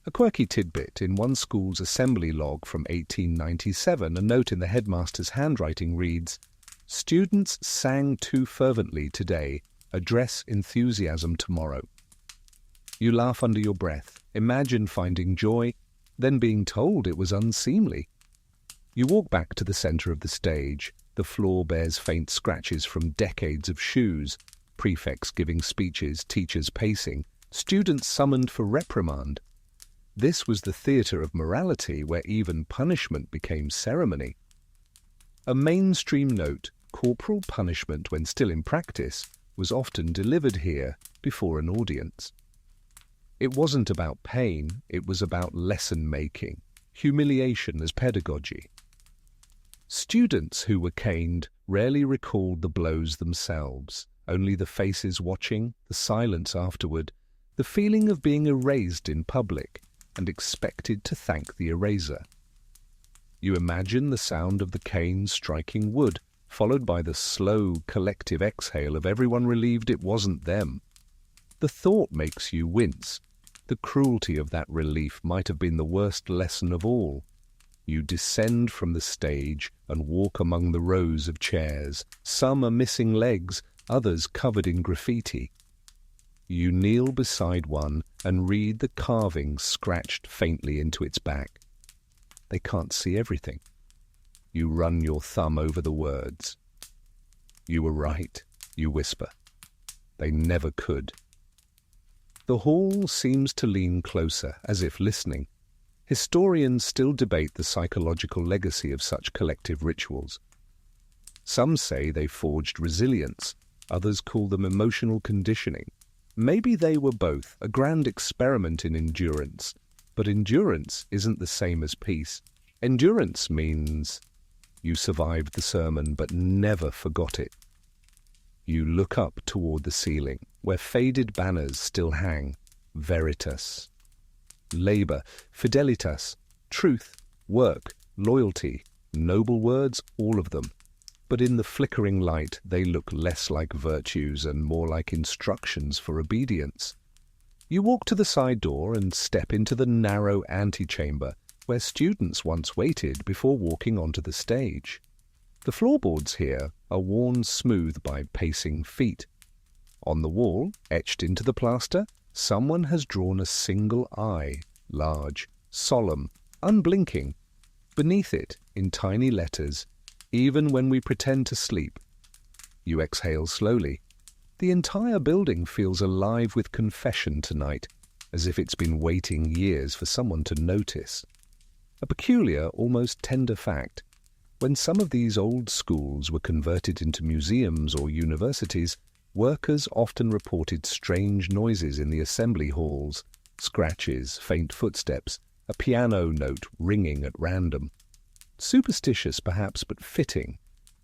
A quirky tidbit: in one school's assembly log from 1897, a note in the headmaster's handwriting reads, "Students sang too fervently today, address enthusiasm tomorrow." You laugh under your breath, imagine finding joy, then being told it was unseemly. You walk back to the centre of the stage. The floor bears faint scratches from decades of shoes, prefects giving speeches, teachers pacing, students summoned for reprimand. This was the theatre of morality, where even punishment became ceremony. A mainstream note, corporal punishment when still in practice, was often delivered here before an audience. It wasn't about pain, it was about lesson-making, humiliation as pedagogy. Students who were caned rarely recalled the blows themselves, only the faces watching, the silence afterward, the feeling of being erased in public and expected to thank the eraser. You imagine the sound of the cane striking wood, followed by the slow, collective exhale of everyone relieved it wasn't them. The thought makes you wince. The cruelty of that relief might have been the worst lesson of all. You descend from the stage and walk among the rows of chairs. Some are missing legs, others covered in graffiti. You kneel beside one and read the carvings scratched faintly into its back. They can't see everything. You run your thumb over the words. You were right, you whisper. They never could. The hall seems to lean closer, as if listening. Historians still debate the psychological legacy of such collective rituals. Some say they forged resilience, others call them emotional conditioning. Maybe they were both, a grand experiment in endurance. But endurance isn't the same as peace. Endurance means you survived the sermon but never forgot it. You look up toward the ceiling, where faded banners still hang. Veritas. Labor, fidelitas, truth, work, loyalty, noble words, all of them. But in the flickering light, they look less like virtues and more like instructions for obedience. You walk to the side door and step into the narrow antechamber where students once waited before walking onto the stage. The floorboards here are worn smooth by pacing feet. On the wall, etched into the plaster, someone has drawn a single eye, large, solemn, unblinking. Beneath it, in tiny letters, even when we pretend to sleep. You exhale slowly. The entire building feels alive with confession tonight, as if it's been waiting years for someone to notice. A peculiar, almost tender fact. When some of these old schools were converted into museums or universities, workers often reported strange noises in the assembly halls, scratches, faint footsteps, a piano note ringing at random. Superstitious perhaps, but fitting.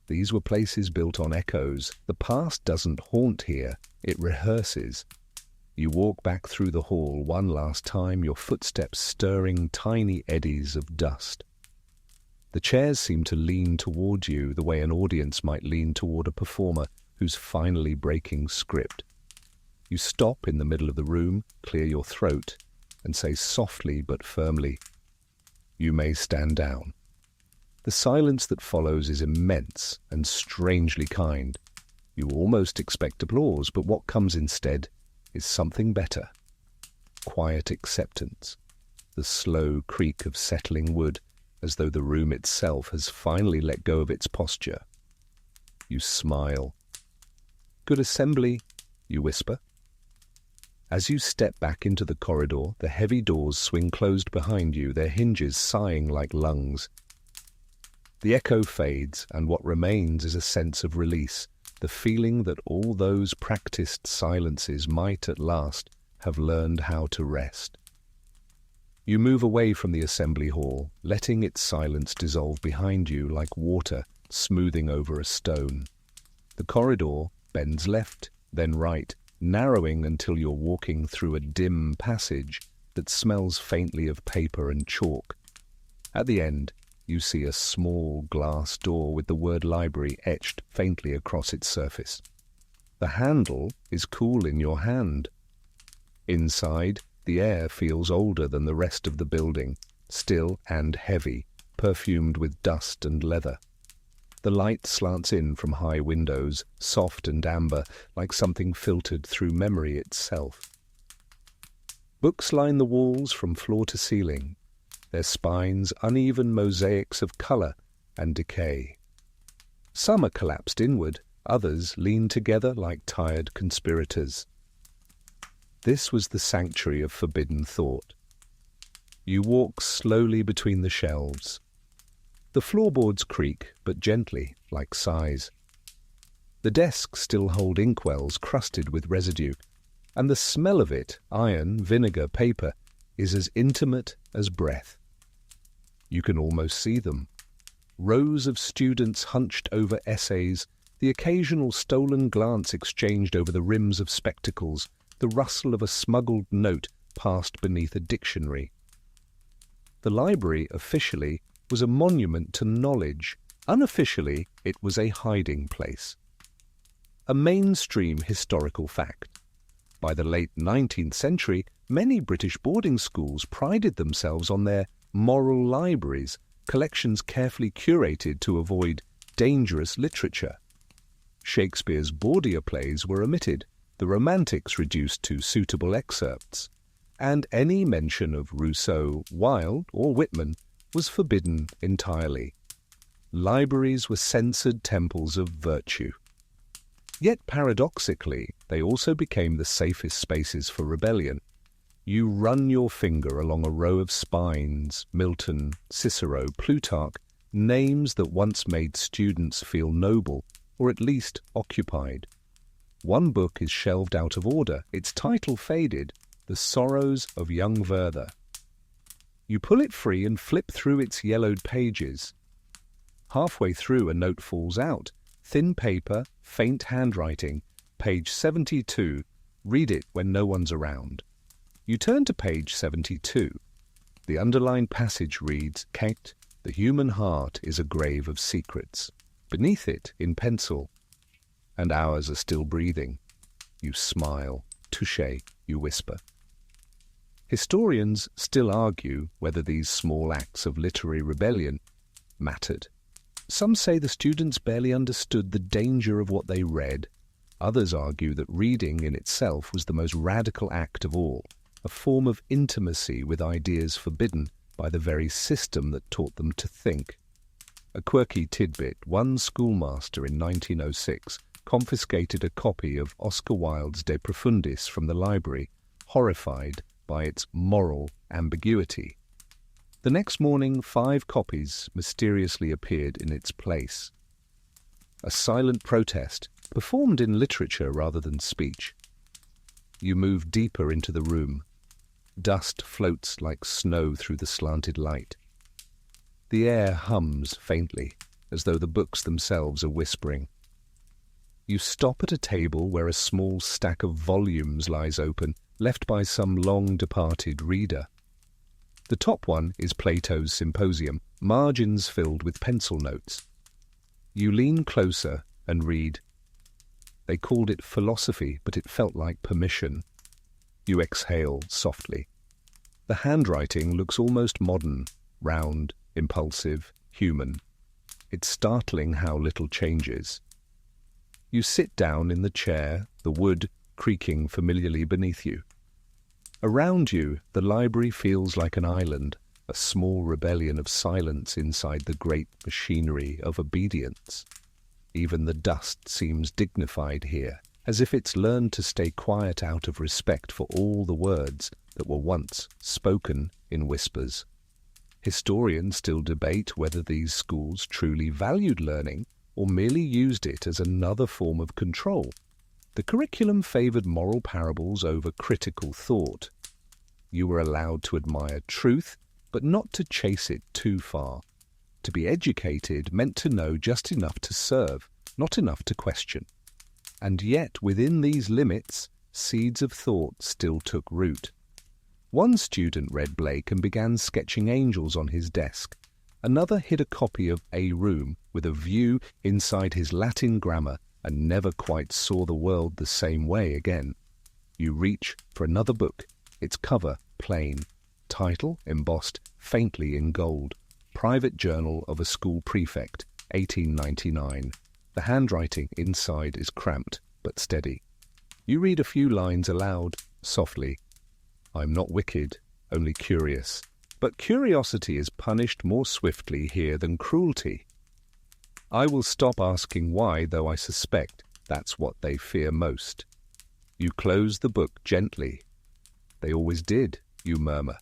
These were places built on echoes. The past doesn't haunt here, it rehearses. You walk back through the hall one last time, your footsteps stirring tiny eddies of dust. The chairs seem to lean toward you the way an audience might lean toward a performer who's finally breaking script. You stop in the middle of the room, clear your throat, and say softly but firmly, "You may stand down." The silence that follows is immense and strangely kind. You almost expect applause, but what comes instead is something better. Quiet acceptance, the slow creak of settling wood, as though the room itself has finally let go of its posture. You smile. "Good assembly," you whisper. As you step back into the corridor, the heavy doors swing closed behind you, their hinges sighing like lungs. The echo fades, and what remains is a sense of release, the feeling that all those practiced silences might at last have learned how to rest. You move away from the assembly hall, letting its silence dissolve behind you like water smoothing over a stone. The corridor bends left, then right, narrowing until you're walking through a dim passage that smells faintly of paper and chalk. At the end, you see a small glass door with the word library etched faintly across its surface. The handle is cool in your hand. Inside, the air feels older than the rest of the building, still and heavy, perfumed with dust and leather. The light slants in from high windows, soft and amber, like something filtered through memory itself. Books line the walls from floor to ceiling, their spines uneven mosaics of colour and decay. Some are collapsed inward, others lean together like tired conspirators. This was the sanctuary of forbidden thought. You walk slowly between the shelves. The floorboards creak, but gently, like sighs. The desks still hold inkwells crusted with residue, and the smell of it, iron, vinegar, paper, is as intimate as breath. You can almost see them. Rows of students hunched over essays, the occasional stolen glance exchanged over the rims of spectacles, the rustle of a smuggled note passed beneath a dictionary. The library, officially, was a monument to knowledge. Unofficially, it was a hiding place. A mainstream historical fact. By the late 19th century, many British boarding schools prided themselves on their moral libraries, collections carefully curated to avoid dangerous literature. Shakespeare's bawdier plays were omitted, the Romantics reduced to suitable excerpts, and any mention of Rousseau, Wilde, or Whitman was forbidden entirely. Libraries were censored temples of virtue. Yet paradoxically, they also became the safest spaces for rebellion. You run your finger along a row of spines, Milton, Cicero, Plutarch, names that once made students feel noble, or at least occupied. One book is shelved out of order, its title faded, The Sorrows of Young Werther. You pull it free and flip through its yellowed pages. Halfway through, a note falls out. Thin paper, faint handwriting, page 72. Read it when no one's around. You turn to page 72. The underlined passage reads, Kate, the human heart is a grave of secrets. Beneath it, in pencil, and ours are still breathing. You smile. Touché, you whisper. Historians still argue whether these small acts of literary rebellion mattered. Some say the students barely understood the danger of what they read. Others argue that reading in itself was the most radical act of all, a form of intimacy with ideas forbidden by the very system that taught them to think. A quirky tidbit, one schoolmaster in 1906 confiscated a copy of Oscar Wilde's De Profundis from the library, horrified by its moral ambiguity. The next morning, 5 copies mysteriously appeared in its place. A silent protest, performed in literature rather than speech. You move deeper into the room. Dust floats like snow through the slanted light. The air hums faintly, as though the books themselves are whispering. You stop at a table where a small stack of volumes lies open, left by some long-departed reader. The top one is Plato's Symposium, margins filled with pencil notes. You lean closer and read. They called it philosophy, but it felt like permission. You exhale softly. The handwriting looks almost modern, round, impulsive, human. It's startling how little changes. You sit down in the chair, the wood creaking familiarly beneath you. Around you, the library feels like an island, a small rebellion of silence inside the great machinery of obedience. Even the dust seems dignified here, as if it's learned to stay quiet out of respect for all the words that were once spoken in whispers. Historians still debate whether these schools truly valued learning or merely used it as another form of control. The curriculum favored moral parables over critical thought. You were allowed to admire truth, but not to chase it too far. To be educated meant to know just enough to serve, not enough to question. And yet, within these limits, seeds of thought still took root. One student read Blake and began sketching angels on his desk. Another hid a copy of A Room with a view inside his Latin grammar and never quite saw the world the same way again. You reach for another book, its cover plain, title embossed faintly in gold, Private Journal of a School Prefect, 1899. The handwriting inside is cramped but steady. You read a few lines aloud, softly. I'm not wicked, only curious. But curiosity is punished more swiftly here than cruelty. I will stop asking why, though I suspect that's what they fear most. You close the book gently. They always did, you murmur.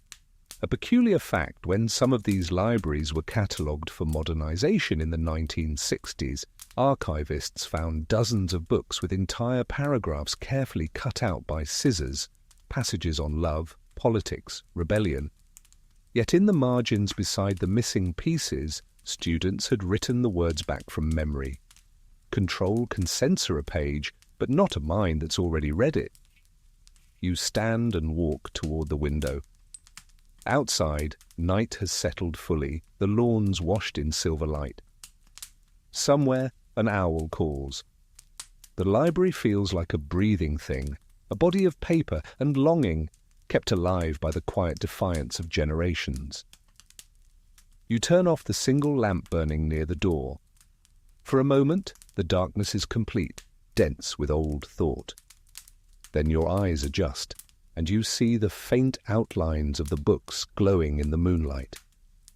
A peculiar fact, when some of these libraries were catalogued for modernization in the 1960s, archivists found dozens of books with entire paragraphs carefully cut out by scissors, passages on love, politics, rebellion. Yet in the margins beside the missing pieces, students had written the words back from memory. Control can censor a page, but not a mind that's already read it. You stand and walk toward the window. Outside, night has settled fully, the lawns washed in silver light. Somewhere, an owl calls. The library feels like a breathing thing, a body of paper and longing, kept alive by the quiet defiance of generations. You turn off the single lamp burning near the door. For a moment, the darkness is complete, dense with old thought. Then your eyes adjust, and you see the faint outlines of the books glowing in the moonlight.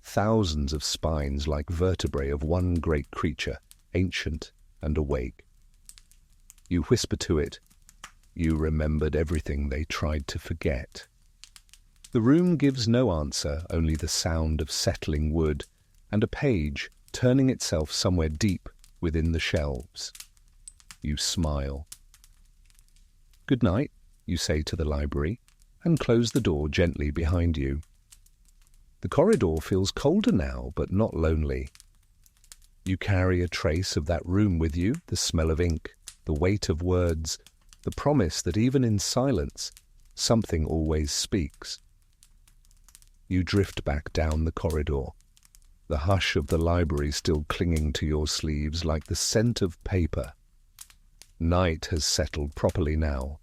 Thousands of spines like vertebrae of one great creature, ancient and awake. You whisper to it, "You remembered everything they tried to forget." The room gives no answer, only the sound of settling wood and a page turning itself somewhere deep within the shelves. You smile. "Good night," you say to the library, and close the door gently behind you. The corridor feels colder now, but not lonely. You carry a trace of that room with you, the smell of ink, the weight of words, the promise that even in silence, something always speaks. You drift back down the corridor, the hush of the library still clinging to your sleeves like the scent of paper. Night has settled properly now.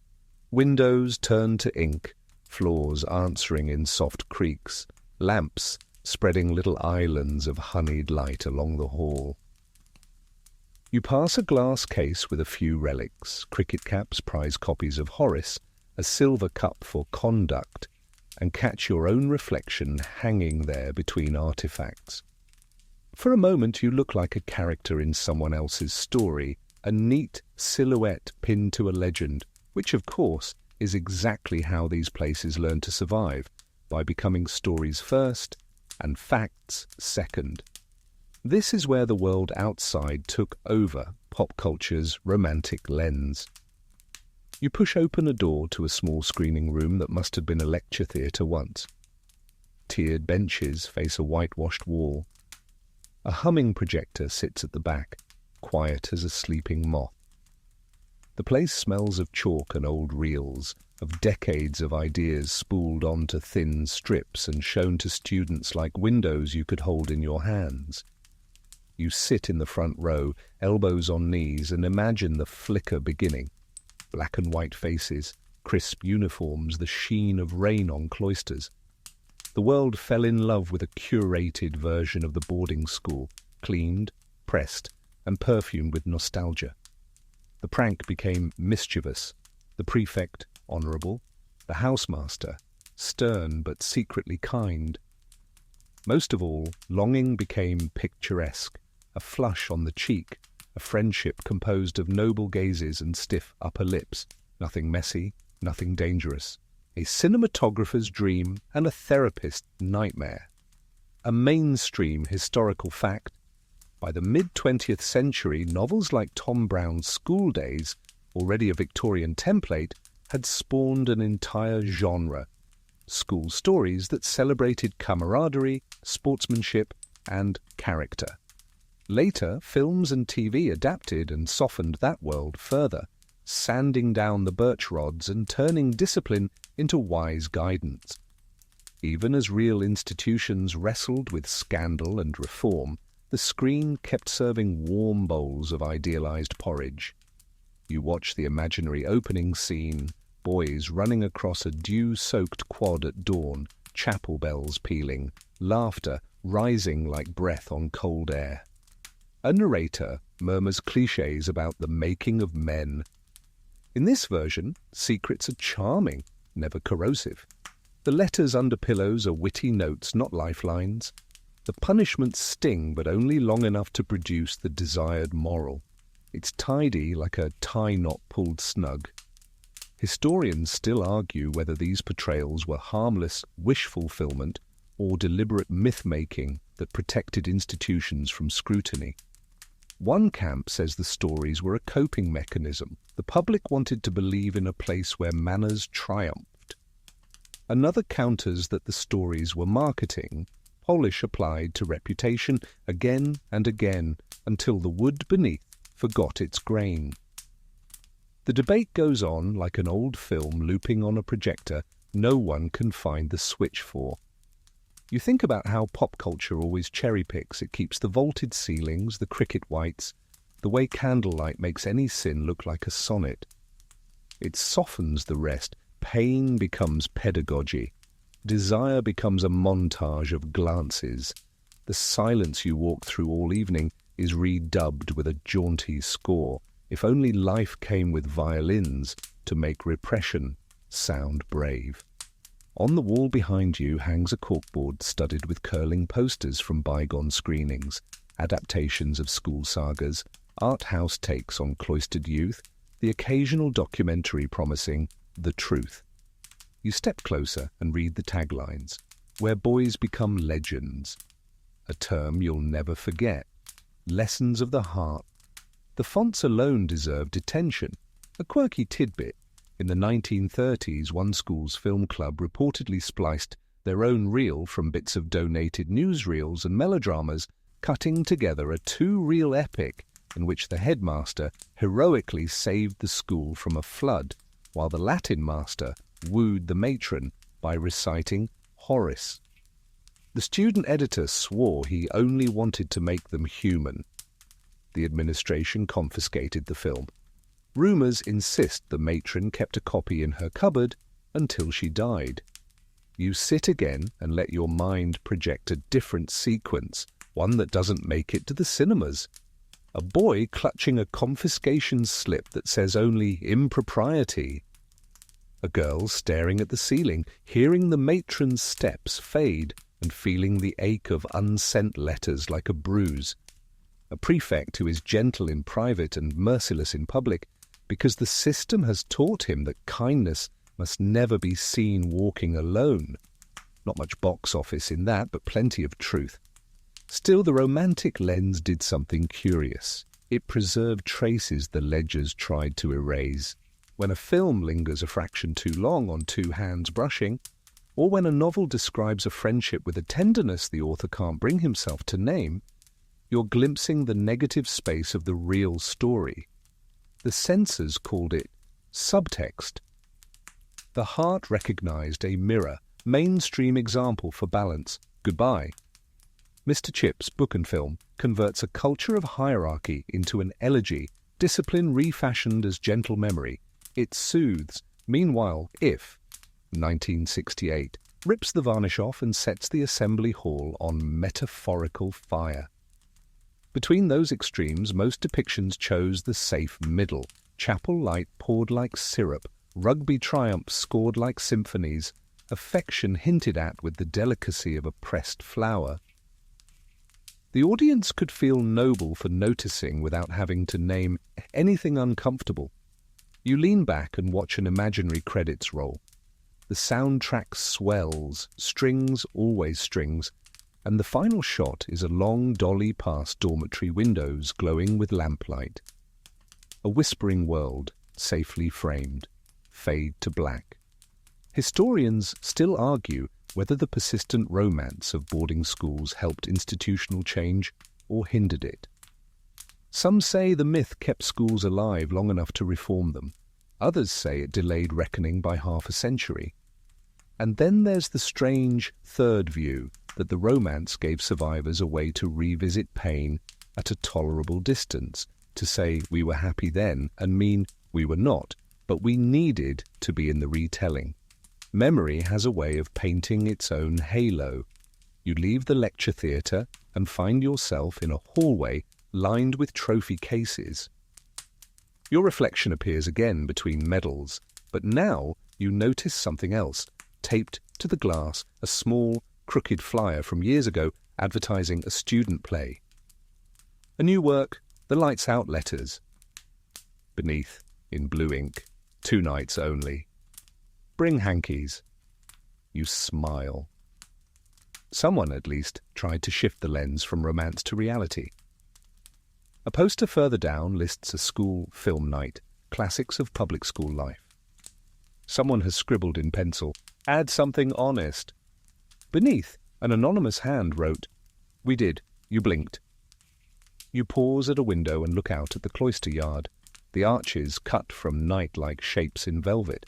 Windows turn to ink, floors answering in soft creaks, lamps spreading little islands of honeyed light along the hall. You pass a glass case with a few relics, cricket caps, prize copies of Horace, a silver cup for conduct, and catch your own reflection hanging there between artifacts. For a moment you look like a character in someone else's story, a neat silhouette pinned to a legend, which of course is exactly how these places learn to survive, by becoming stories first and facts second. This is where the world outside took over pop culture's romantic lens. You push open a door to a small screening room that must have been a lecture theatre once. Tiered benches face a whitewashed wall. A humming projector sits at the back, quiet as a sleeping moth. The place smells of chalk and old reels, of decades of ideas spooled onto thin strips and shown to students like windows you could hold in your hands. You sit in the front row, elbows on knees, and imagine the flicker beginning. Black and white faces, crisp uniforms, the sheen of rain on cloisters. The world fell in love with a curated version of the boarding school, cleaned, pressed, and perfumed with nostalgia. The prank became mischievous, the prefect honourable, the housemaster stern but secretly kind. Most of all, longing became picturesque, a flush on the cheek, a friendship composed of noble gazes and stiff upper lips, nothing messy, nothing dangerous, a cinematographer's dream and a therapist's nightmare. A mainstream historical fact. By the mid-20th century, novels like Tom Brown's School Days, already a Victorian template, had spawned an entire genre. School stories that celebrated camaraderie, sportsmanship, and character. Later, films and TV adapted and softened that world further, sanding down the birch rods and turning discipline into wise guidance. Even as real institutions wrestled with scandal and reform, the screen kept serving warm bowls of idealized porridge. You watch the imaginary opening scene, boys running across a dew-soaked quad at dawn, chapel bells pealing, laughter rising like breath on cold air. A narrator murmurs clichés about the making of men. In this version, secrets are charming, never corrosive. The letters under pillows are witty notes, not lifelines. The punishments sting, but only long enough to produce the desired moral. It's tidy like a tie knot pulled snug. Historians still argue whether these portrayals were harmless wish fulfillment or deliberate myth-making that protected institutions from scrutiny. One camp says the stories were a coping mechanism. The public wanted to believe in a place where manners triumphed. Another counters that the stories were marketing, polish applied to reputation again and again until the wood beneath forgot its grain. The debate goes on like an old film looping on a projector no one can find the switch for. You think about how pop culture always cherry-picks. It keeps the vaulted ceilings, the cricket whites, the way candlelight makes any sin look like a sonnet. It softens the rest. Pain becomes pedagogy. Desire becomes a montage of glances. The silence you walk through all evening is redubbed with a jaunty score. If only life came with violins, to make repression sound brave. On the wall behind you hangs a corkboard studded with curling posters from bygone screenings, adaptations of school sagas, art house takes on cloistered youth, the occasional documentary promising the truth. You step closer and read the taglines, "Where boys become legends," a term you'll never forget, "Lessons of the heart." The fonts alone deserve detention. A quirky tidbit: in the 1930s, one school's film club reportedly spliced their own reel from bits of donated newsreels and melodramas, cutting together a two-reel epic in which the headmaster heroically saved the school from a flood, while the Latin master wooed the matron by reciting Horace. The student editor swore he only wanted to make them human. The administration confiscated the film. Rumours insist the matron kept a copy in her cupboard until she died. You sit again and let your mind project a different sequence, one that doesn't make it to the cinemas. A boy clutching a confiscation slip that says only impropriety. A girl staring at the ceiling, hearing the matron's steps fade and feeling the ache of unsent letters like a bruise. A prefect who is gentle in private and merciless in public because the system has taught him that kindness must never be seen walking alone. Not much box office in that, but plenty of truth. Still, the romantic lens did something curious. It preserved traces the ledgers tried to erase. When a film lingers a fraction too long on two hands brushing, or when a novel describes a friendship with a tenderness the author can't bring himself to name, you're glimpsing the negative space of the real story. The censors called it subtext. The Heart recognized a mirror, mainstream example for balance. Goodbye. Mr. Chip's Book and Film converts a culture of hierarchy into an elegy, discipline refashioned as gentle memory. It soothes. Meanwhile, If, 1968, rips the varnish off and sets the assembly hall on metaphorical fire. Between those extremes, most depictions chose the safe middle. Chapel light poured like syrup, rugby triumphs scored like symphonies, affection hinted at with the delicacy of a pressed flower. The audience could feel noble for noticing without having to name anything uncomfortable. You lean back and watch an imaginary credits roll. The soundtrack swells, strings, always strings, and the final shot is a long dolly past dormitory windows glowing with lamplight. A whispering world, safely framed, fade to black. Historians still argue whether the persistent romance of boarding schools helped institutional change or hindered it. Some say the myth kept schools alive long enough to reform them. Others say it delayed reckoning by half a century. And then there's the strange third view that the romance gave survivors a way to revisit pain at a tolerable distance, to say we were happy then and mean we were not, but we needed to be in the retelling. Memory has a way of painting its own halo. You leave the lecture theatre and find yourself in a hallway lined with trophy cases. Your reflection appears again between medals, but now you notice something else. Taped to the glass, a small, crooked flyer from years ago advertising a student play. A new work, the Lights Out letters. Beneath, in blue ink, 2 nights only. Bring hankies. You smile. Someone, at least, tried to shift the lens from romance to reality. A poster further down lists a school film night, classics of public school life. Someone has scribbled in pencil, "Add something honest." Beneath, an anonymous hand wrote, "We did. You blinked." You pause at a window and look out at the cloister yard, the arches cut from night-like shapes in velvet.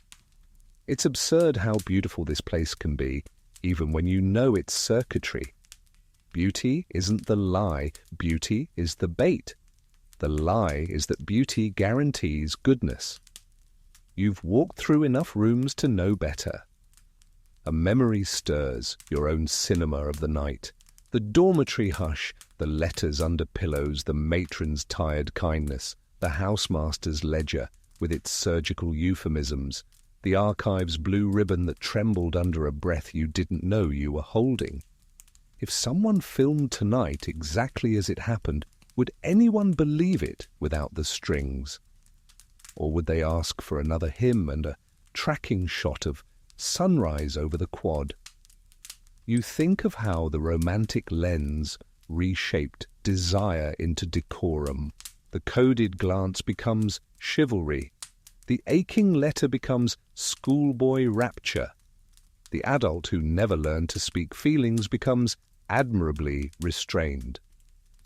It's absurd how beautiful this place can be, even when you know its circuitry. Beauty isn't the lie, beauty is the bait. The lie is that beauty guarantees goodness. You've walked through enough rooms to know better. A memory stirs, your own cinema of the night. The dormitory hush, the letters under pillows, the matron's tired kindness, the housemaster's ledger, with its surgical euphemisms, the archive's blue ribbon that trembled under a breath you didn't know you were holding. If someone filmed tonight exactly as it happened, would anyone believe it without the strings? Or would they ask for another hymn and a tracking shot of sunrise over the quad? You think of how the romantic lens reshaped desire into decorum. The coded glance becomes chivalry. The aching letter becomes schoolboy rapture. The adult who never learned to speak feelings becomes admirably restrained.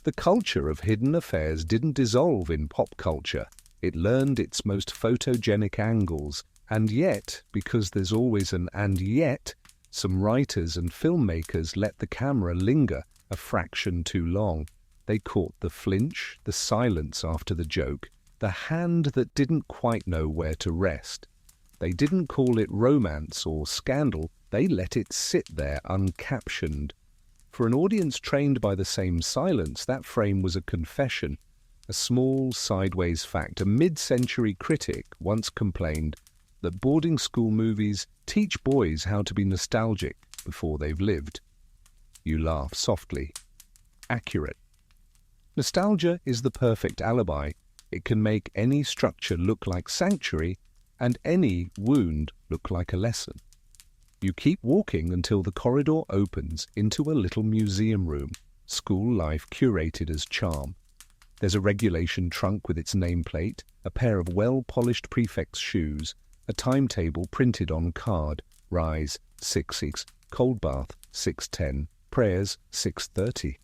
The culture of hidden affairs didn't dissolve in pop culture. It learned its most photogenic angles, and yet, because there's always an and yet, some writers and filmmakers let the camera linger a fraction too long. They caught the flinch, the silence after the joke, the hand that didn't quite know where to rest. They didn't call it romance or scandal, they let it sit there uncaptioned. For an audience trained by the same silence, that frame was a confession, a small sideways fact. A mid-century critic once complained that boarding school movies teach boys how to be nostalgic before they've lived. You laugh softly. Accurate. Nostalgia is the perfect alibi. It can make any structure look like sanctuary and any wound look like a lesson. You keep walking until the corridor opens into a little museum room, school life curated as charm. There's a regulation trunk with its nameplate, a pair of well-polished prefect's shoes, a timetable printed on card, rise 6:06, cold bath 6:10, prayers 6:30.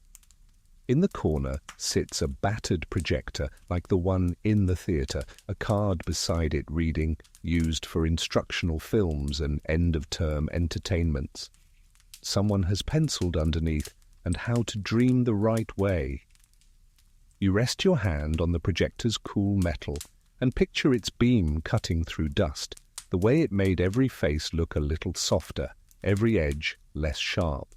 In the corner sits a battered projector like the one in the theatre, a card beside it reading, used for instructional films and end-of-term entertainments. Someone has penciled underneath, and how to dream the right way. You rest your hand on the projector's cool metal and picture its beam cutting through dust, the way it made every face look a little softer, every edge less sharp.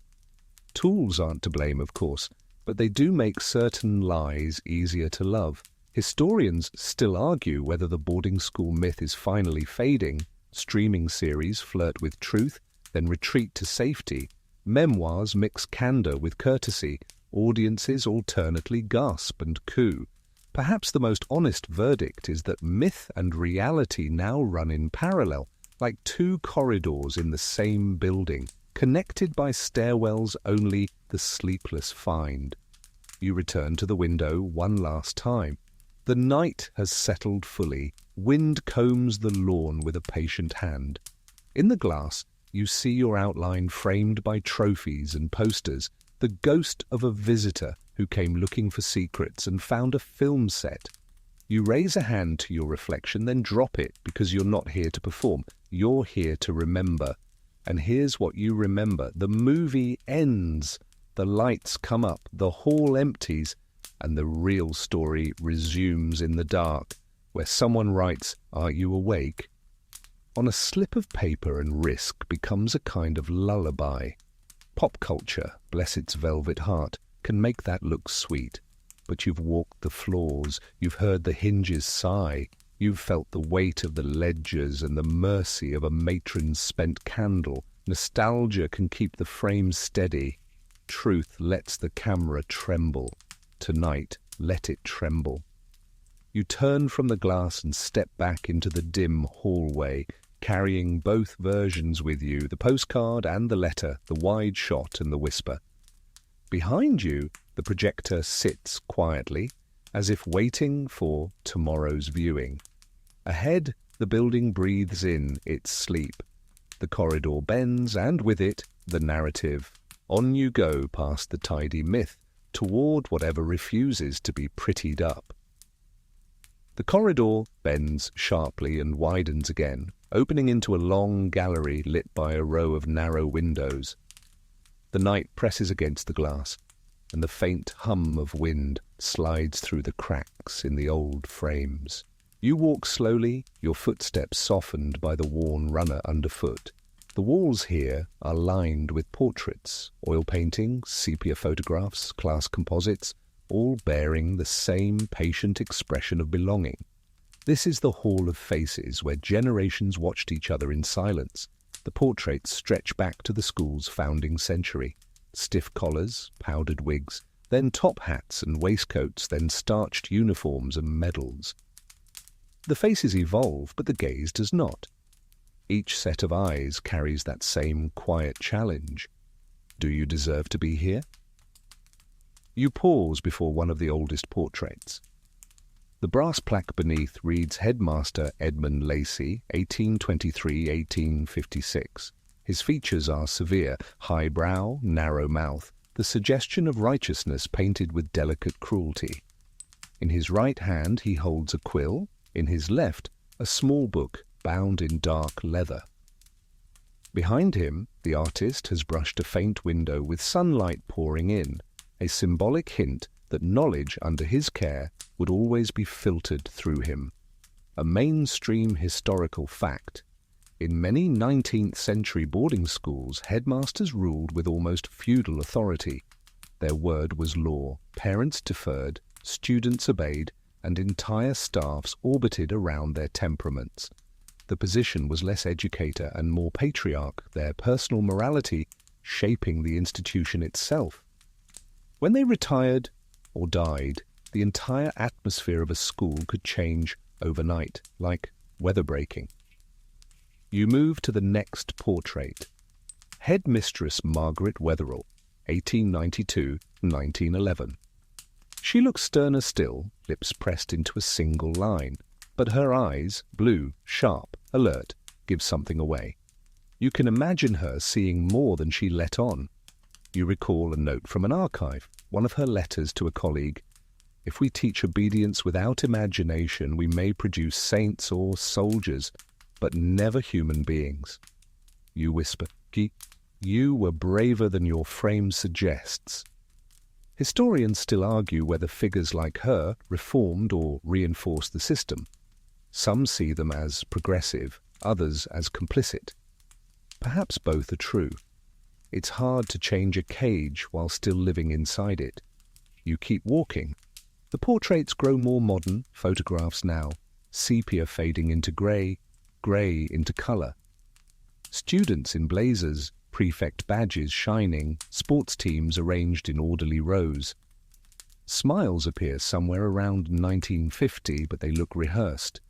Tools aren't to blame, of course, but they do make certain lies easier to love. Historians still argue whether the boarding school myth is finally fading. Streaming series flirt with truth, then retreat to safety. Memoirs mix candor with courtesy. Audiences alternately gasp and coo. Perhaps the most honest verdict is that myth and reality now run in parallel, like two corridors in the same building, connected by stairwells only the sleepless find. You return to the window one last time. The night has settled fully. Wind combs the lawn with a patient hand. In the glass, you see your outline framed by trophies and posters, the ghost of a visitor who came looking for secrets and found a film set. You raise a hand to your reflection, then drop it because you're not here to perform. You're here to remember. And here's what you remember. The movie ends. The lights come up, the hall empties, and the real story resumes in the dark, where someone writes, "Are you awake?" on a slip of paper, and risk becomes a kind of lullaby. Pop culture, bless its velvet heart, can make that look sweet. But you've walked the floors, you've heard the hinges sigh, you've felt the weight of the ledgers and the mercy of a matron's spent candle. Nostalgia can keep the frame steady. Truth lets the camera tremble. Tonight, let it tremble. You turn from the glass and step back into the dim hallway, carrying both versions with you, the postcard and the letter, the wide shot and the whisper. Behind you, the projector sits quietly, as if waiting for tomorrow's viewing. Ahead, the building breathes in its sleep. The corridor bends, and with it, the narrative. On you go past the tidy myth, toward whatever refuses to be prettied up. The corridor bends sharply and widens again, opening into a long gallery lit by a row of narrow windows. The night presses against the glass, and the faint hum of wind slides through the cracks in the old frames. You walk slowly, your footsteps softened by the worn runner underfoot. The walls here are lined with portraits, oil paintings, sepia photographs, class composites, all bearing the same patient expression of belonging. This is the Hall of Faces where generations watched each other in silence. The portraits stretch back to the school's founding century. Stiff collars, powdered wigs, then top hats and waistcoats, then starched uniforms and medals. The faces evolve, but the gaze does not. Each set of eyes carries that same quiet challenge. Do you deserve to be here? You pause before one of the oldest portraits. The brass plaque beneath reads Headmaster Edmund Lacey, 1823–1856. His features are severe, high brow, narrow mouth, the suggestion of righteousness painted with delicate cruelty. In his right hand he holds a quill, in his left a small book bound in dark leather. Behind him, the artist has brushed a faint window with sunlight pouring in, a symbolic hint that knowledge under his care would always be filtered through him. A mainstream historical fact. In many 19th century boarding schools, headmasters ruled with almost feudal authority. Their word was law, parents deferred, students obeyed, and entire staffs orbited around their temperaments. The position was less educator and more patriarch, their personal morality shaping the institution itself. When they retired or died, the entire atmosphere of a school could change overnight, like weather breaking. You move to the next portrait. Headmistress Margaret Wetherell, 1892–1911. She looks sterner still, lips pressed into a single line, but her eyes, blue, sharp, alert, give something away. You can imagine her seeing more than she let on. You recall a note from an archive, one of her letters to a colleague. If we teach obedience without imagination, we may produce saints or soldiers, but never human beings. You whisper, you were braver than your frame suggests. Historians still argue whether figures like her reformed or reinforced the system. Some see them as progressive, others as complicit. Perhaps both are true. It's hard to change a cage while still living inside it. You keep walking. The portraits grow more modern, photographs now, sepia fading into grey, grey into colour. Students in blazers, prefect badges shining, sports teams arranged in orderly rows. Smiles appear somewhere around 1950, but they look rehearsed.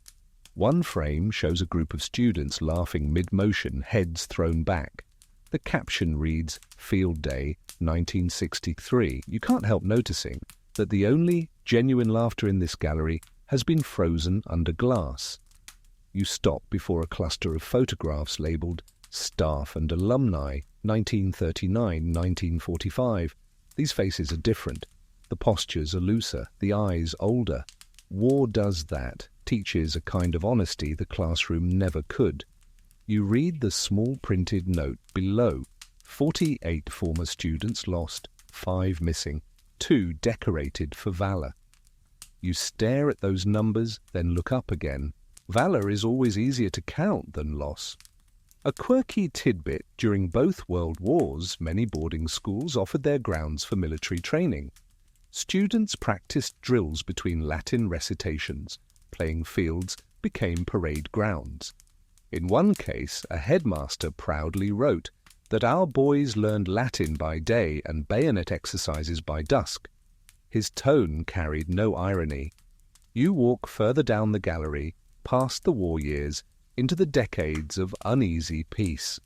One frame shows a group of students laughing mid-motion, heads thrown back. The caption reads, Field Day, 1963. You can't help noticing that the only genuine laughter in this gallery has been frozen under glass. You stop before a cluster of photographs labelled Staff and Alumni, 1939–1945. These faces are different. The postures are looser, the eyes older. War does that, teaches a kind of honesty the classroom never could. You read the small printed note below. 48 former students lost, 5 missing, 2 decorated for valour. You stare at those numbers, then look up again. Valour is always easier to count than loss. A quirky tidbit: during both world wars, many boarding schools offered their grounds for military training. Students practiced drills between Latin recitations. Playing fields became parade grounds. In one case, a headmaster proudly wrote that our boys learned Latin by day and bayonet exercises by dusk. His tone carried no irony. You walk further down the gallery, past the war years, into the decades of uneasy peace.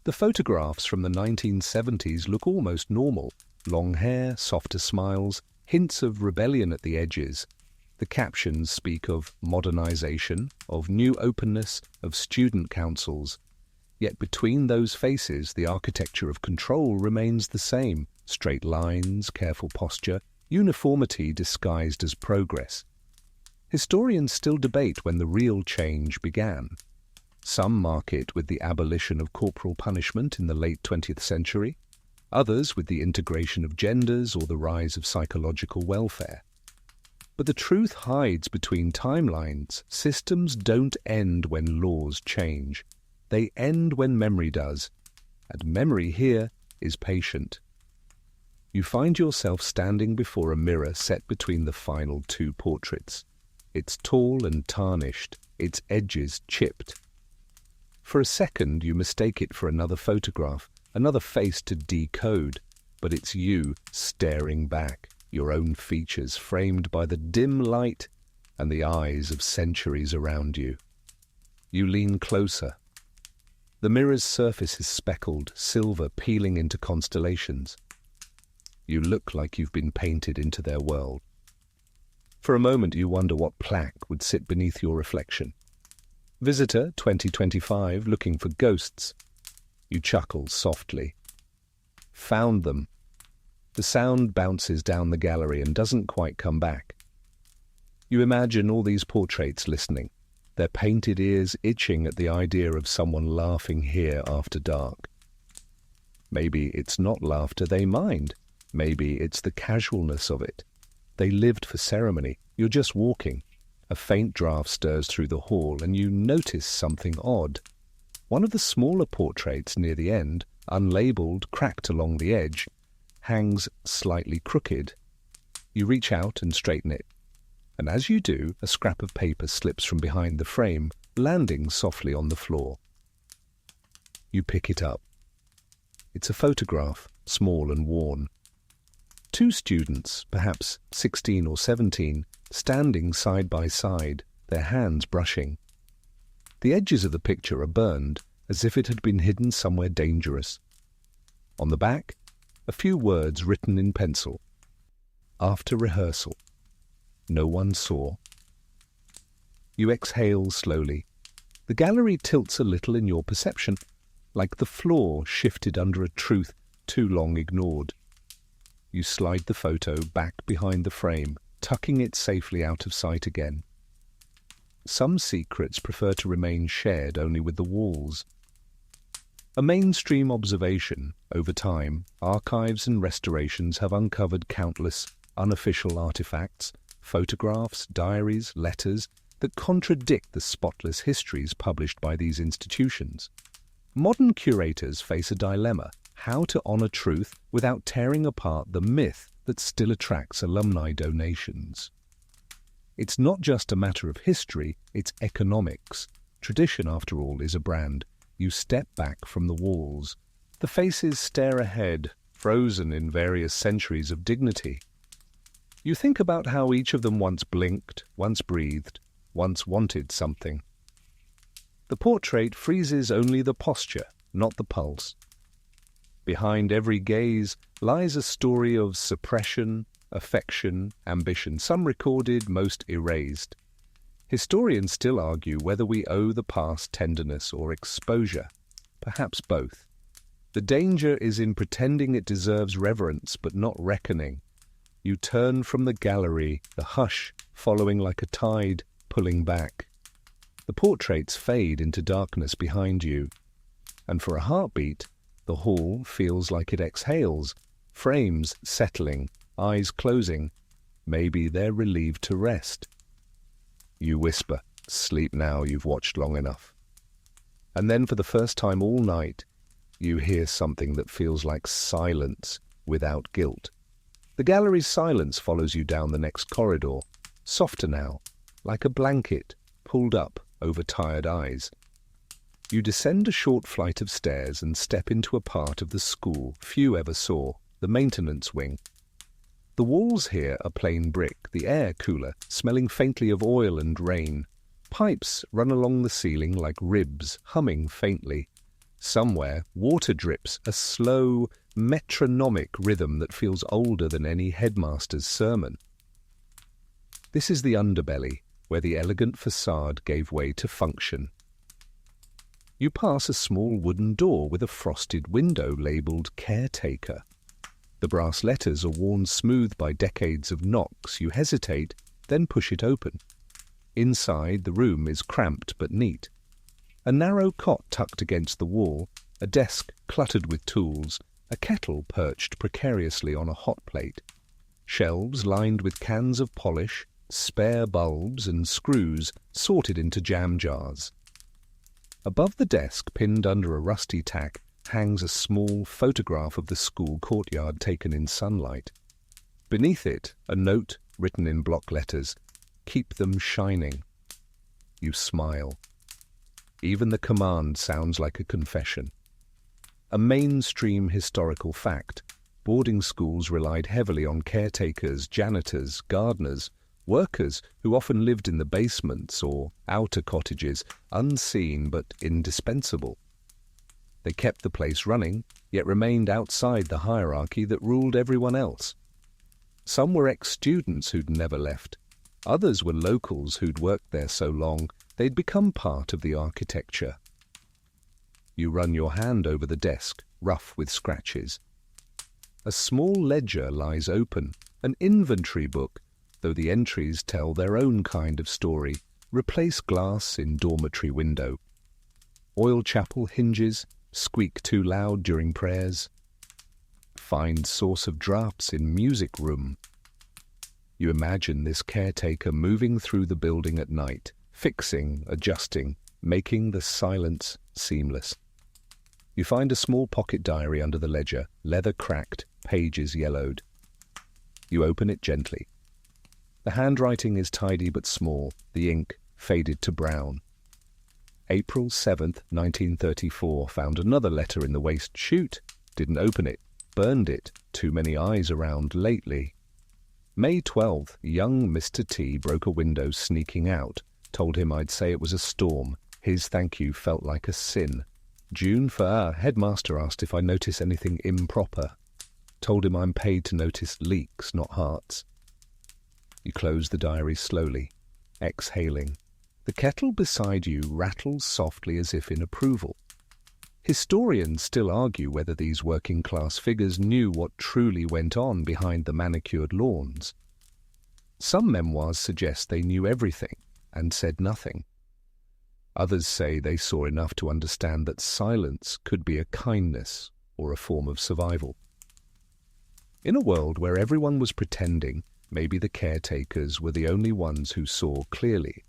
The photographs from the 1970s look almost normal. Long hair, softer smiles, hints of rebellion at the edges. The captions speak of modernization, of new openness, of student councils. Yet between those faces, the architecture of control remains the same. Straight lines, careful posture, uniformity disguised as progress. Historians still debate when the real change began. Some mark it with the abolition of corporal punishment in the late 20th century, others with the integration of genders or the rise of psychological welfare. But the truth hides between timelines. Systems don't end when laws change. They end when memory does, and memory here is patient. You find yourself standing before a mirror set between the final 2 portraits. It's tall and tarnished, its edges chipped. For a second you mistake it for another photograph, another face to decode, but it's you staring back, your own features framed by the dim light and the eyes of centuries around you. You lean closer. The mirror's surface is speckled, silver peeling into constellations. You look like you've been painted into their world. For a moment you wonder what plaque would sit beneath your reflection. Visitor 2025 looking for ghosts. You chuckle softly. Found them. The sound bounces down the gallery and doesn't quite come back. You imagine all these portraits listening, their painted ears itching at the idea of someone laughing here after dark. Maybe it's not laughter they mind. Maybe it's the casualness of it. They lived for ceremony. You're just walking. A faint draft stirs through the hall and you notice something odd. One of the smaller portraits near the end, unlabeled, cracked along the edge, hangs slightly crooked. You reach out and straighten it. And as you do, a scrap of paper slips from behind the frame, landing softly on the floor. You pick it up. It's a photograph, small and worn. Two students, perhaps 16 or 17, standing side by side, their hands brushing. The edges of the picture are burned, as if it had been hidden somewhere dangerous. On the back, a few words written in pencil. After rehearsal. No one saw. You exhale slowly. The gallery tilts a little in your perception, like the floor shifted under a truth too long ignored. You slide the photo back behind the frame, tucking it safely out of sight again. Some secrets prefer to remain shared only with the walls. A mainstream observation, over time, archives and restorations have uncovered countless unofficial artifacts, photographs, diaries, letters that contradict the spotless histories published by these institutions. Modern curators face a dilemma: how to honor truth without tearing apart the myth that still attracts alumni donations. It's not just a matter of history, it's economics. Tradition, after all, is a brand. You step back from the walls. The faces stare ahead, frozen in various centuries of dignity. You think about how each of them once blinked, once breathed, once wanted something. The portrait freezes only the posture, not the pulse. Behind every gaze lies a story of suppression, affection, ambition, some recorded, most erased. Historians still argue whether we owe the past tenderness or exposure, perhaps both. The danger is in pretending it deserves reverence but not reckoning. You turn from the gallery, the hush following like a tide, pulling back. The portraits fade into darkness behind you, and for a heartbeat, the hall feels like it exhales, frames settling, eyes closing. Maybe they're relieved to rest. You whisper, "Sleep now, you've watched long enough." And then for the first time all night, you hear something that feels like silence without guilt. The gallery's silence follows you down the next corridor, softer now, like a blanket pulled up over tired eyes. You descend a short flight of stairs and step into a part of the school few ever saw, the maintenance wing. The walls here are plain brick, the air cooler, smelling faintly of oil and rain. Pipes run along the ceiling like ribs, humming faintly. Somewhere, water drips, a slow, metronomic rhythm that feels older than any headmaster's sermon. This is the underbelly, where the elegant facade gave way to function. You pass a small wooden door with a frosted window labelled Caretaker. The brass letters are worn smooth by decades of knocks. You hesitate, then push it open. Inside, the room is cramped but neat. A narrow cot tucked against the wall, a desk cluttered with tools, a kettle perched precariously on a hot plate. Shelves lined with cans of polish, spare bulbs and screws sorted into jam jars. Above the desk, pinned under a rusty tack, hangs a small photograph of the school courtyard taken in sunlight. Beneath it, a note written in block letters, Keep them shining. You smile. Even the command sounds like a confession. A mainstream historical fact. Boarding schools relied heavily on caretakers, janitors, gardeners, workers who often lived in the basements or outer cottages, unseen but indispensable. They kept the place running, yet remained outside the hierarchy that ruled everyone else. Some were ex-students who'd never left. Others were locals who'd worked there so long they'd become part of the architecture. You run your hand over the desk, rough with scratches. A small ledger lies open, an inventory book, though the entries tell their own kind of story. Replace glass in dormitory window. Oil chapel hinges squeak too loud during prayers. Find source of drafts in music room. You imagine this caretaker moving through the building at night, fixing, adjusting, making the silence seamless. You find a small pocket diary under the ledger, leather cracked, pages yellowed. You open it gently. The handwriting is tidy but small, the ink faded to brown. April 7th, 1934, found another letter in the waste chute. Didn't open it, burned it, too many eyes around lately. May 12th, young Mr. T broke a window sneaking out. Told him I'd say it was a storm. His thank you felt like a sin. June 1st, headmaster asked if I notice anything improper. Told him I'm paid to notice leaks, not hearts. You close the diary slowly, exhaling. The kettle beside you rattles softly as if in approval. Historians still argue whether these working-class figures knew what truly went on behind the manicured lawns. Some memoirs suggest they knew everything and said nothing. Others say they saw enough to understand that silence could be a kindness or a form of survival. In a world where everyone was pretending, maybe the caretakers were the only ones who saw clearly.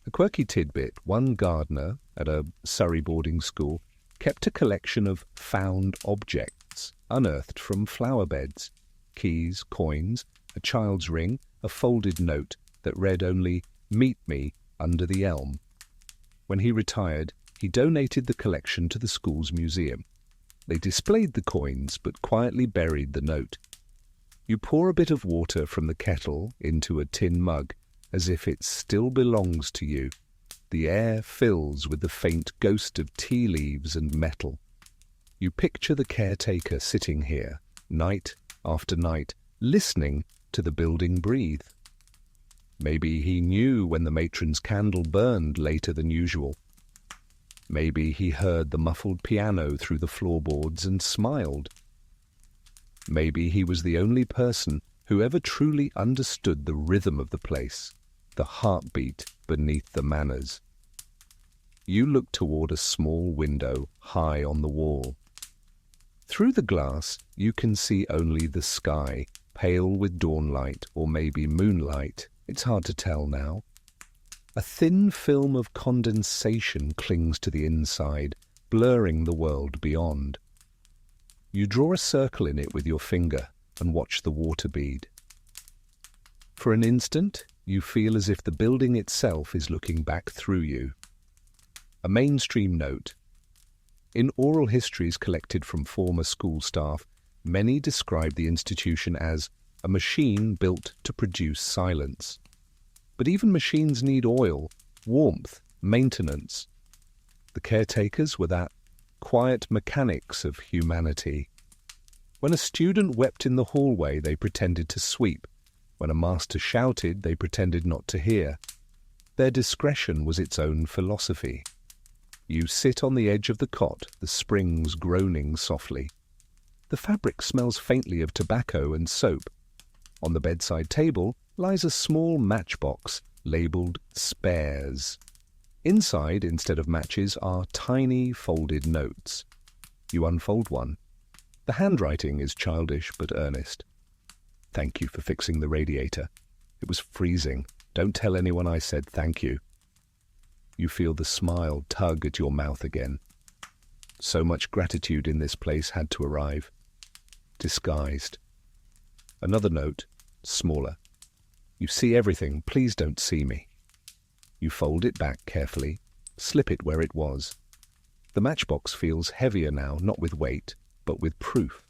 A quirky tidbit, one gardener at a Surrey boarding school kept a collection of found objects unearthed from flower beds, keys, coins, a child's ring, a folded note that read only, "Meet me under the elm." When he retired, he donated the collection to the school's museum. They displayed the coins but quietly buried the note. You pour a bit of water from the kettle into a tin mug, as if it still belongs to you. The air fills with the faint ghost of tea leaves and metal. You picture the caretaker sitting here, night after night, listening to the building breathe. Maybe he knew when the matron's candle burned later than usual. Maybe he heard the muffled piano through the floorboards and smiled. Maybe he was the only person who ever truly understood the rhythm of the place, the heartbeat beneath the manners. You look toward a small window high on the wall. Through the glass, you can see only the sky, pale with dawnlight or maybe moonlight. It's hard to tell now. A thin film of condensation clings to the inside, blurring the world beyond. You draw a circle in it with your finger and watch the water bead. For an instant, you feel as if the building itself is looking back through you. A mainstream note. In oral histories collected from former school staff, many describe the institution as a machine built to produce silence. But even machines need oil, warmth, maintenance. The caretakers were that quiet mechanics of humanity. When a student wept in the hallway, they pretended to sweep. When a master shouted, they pretended not to hear. Their discretion was its own philosophy. You sit on the edge of the cot, the springs groaning softly. The fabric smells faintly of tobacco and soap. On the bedside table lies a small matchbox labelled spares. Inside, instead of matches, are tiny folded notes. You unfold one. The handwriting is childish but earnest. "Thank you for fixing the radiator. It was freezing. Don't tell anyone I said thank you." You feel the smile tug at your mouth again. So much gratitude in this place had to arrive. Disguised. Another note, smaller. You see everything, please don't see me. You fold it back carefully, slip it where it was. The matchbox feels heavier now, not with weight, but with proof.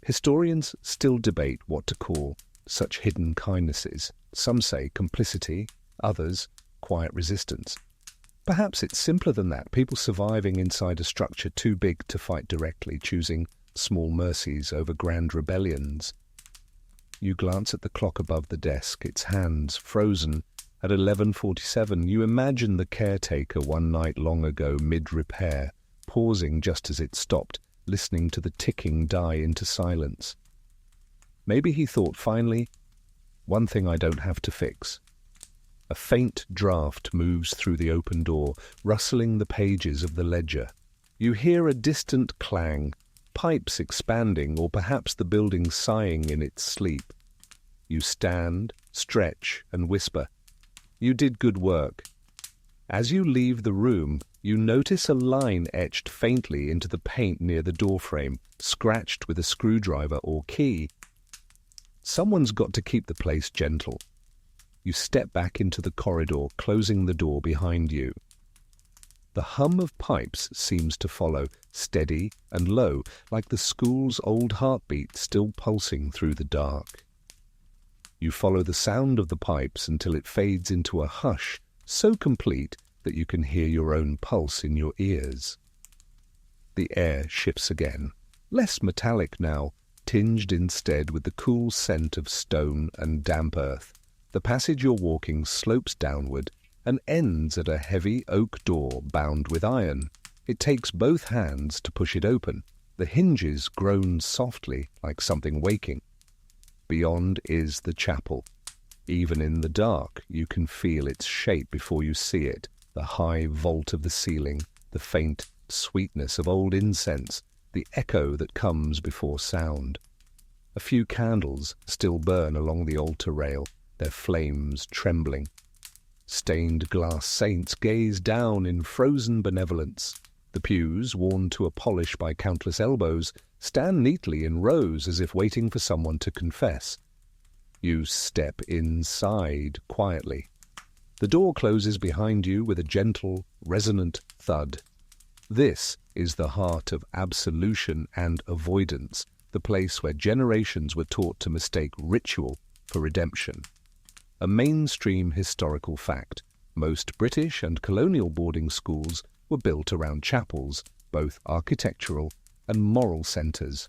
Historians still debate what to call such hidden kindnesses. Some say complicity, others quiet resistance. Perhaps it's simpler than that, people surviving inside a structure too big to fight directly, choosing small mercies over grand rebellions. You glance at the clock above the desk, its hands frozen at 11:47. You imagine the caretaker one night long ago, mid-repair, pausing just as it stopped, listening to the ticking die into silence. Maybe he thought, finally, one thing I don't have to fix. A faint draft moves through the open door, rustling the pages of the ledger. You hear a distant clang, pipes expanding, or perhaps the building sighing in its sleep. You stand, stretch, and whisper, "You did good work." As you leave the room, you notice a line etched faintly into the paint near the doorframe, scratched with a screwdriver or key. Someone's got to keep the place gentle. You step back into the corridor, closing the door behind you. The hum of pipes seems to follow, steady and low, like the school's old heartbeat still pulsing through the dark. You follow the sound of the pipes until it fades into a hush so complete that you can hear your own pulse in your ears. The air shifts again, less metallic now, tinged instead with the cool scent of stone and damp earth. The passage you're walking slopes downward and ends at a heavy oak door bound with iron. It takes both hands to push it open. The hinges groan softly like something waking. Beyond is the chapel. Even in the dark, you can feel its shape before you see it, the high vault of the ceiling, the faint sweetness of old incense, the echo that comes before sound. A few candles still burn along the altar rail, their flames trembling. Stained glass saints gaze down in frozen benevolence. The pews, worn to a polish by countless elbows, stand neatly in rows as if waiting for someone to confess. You step inside quietly. The door closes behind you with a gentle, resonant thud. This is the heart of absolution and avoidance, the place where generations were taught to mistake ritual for redemption. A mainstream historical fact, most British and colonial boarding schools were built around chapels, both architectural and moral centres.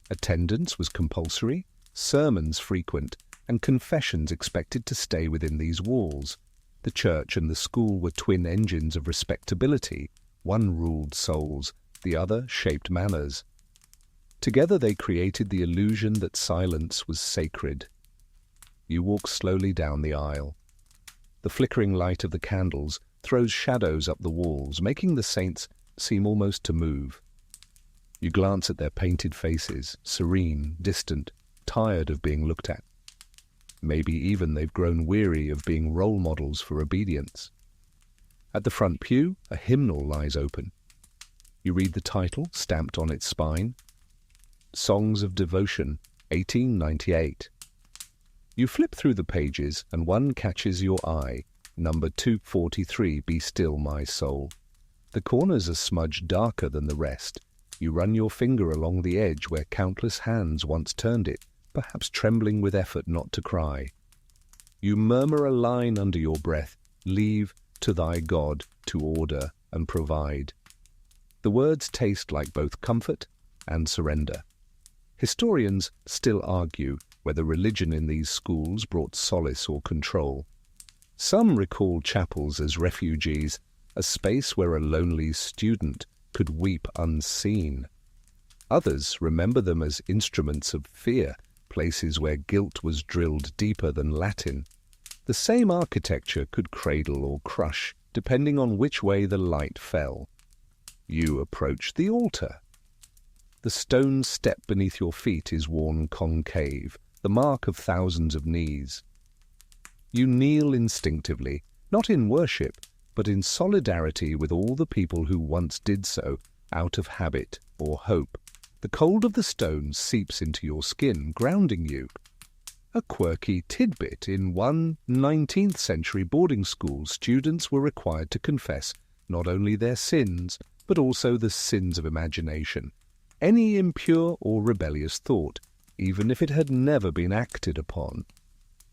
Attendance was compulsory, sermons frequent, and confessions expected to stay within these walls. The church and the school were twin engines of respectability. One ruled souls, the other shaped manners. Together they created the illusion that silence was sacred. You walk slowly down the aisle. The flickering light of the candles throws shadows up the walls, making the saints seem almost to move. You glance at their painted faces, serene, distant, tired of being looked at. Maybe even they've grown weary of being role models for obedience. At the front pew, a hymnal lies open. You read the title, stamped on its spine. Songs of Devotion, 1898. You flip through the pages, and one catches your eye, number 243, Be Still, My Soul. The corners are smudged darker than the rest. You run your finger along the edge where countless hands once turned it, perhaps trembling with effort not to cry. You murmur a line under your breath, Leave to thy God to order and provide. The words taste like both comfort and surrender. Historians still argue whether religion in these schools brought solace or control. Some recall chapels as refuges, a space where a lonely student could weep unseen. Others remember them as instruments of fear, places where guilt was drilled deeper than Latin. The same architecture could cradle or crush, depending on which way the light fell. You approach the altar. The stone step beneath your feet is worn concave, the mark of thousands of knees. You kneel instinctively, not in worship, but in solidarity with all the people who once did so, out of habit or hope. The cold of the stone seeps into your skin, grounding you. A quirky tidbit: in one 19th century boarding school, students were required to confess not only their sins, but also the sins of imagination, any impure or rebellious thought, even if it had never been acted upon.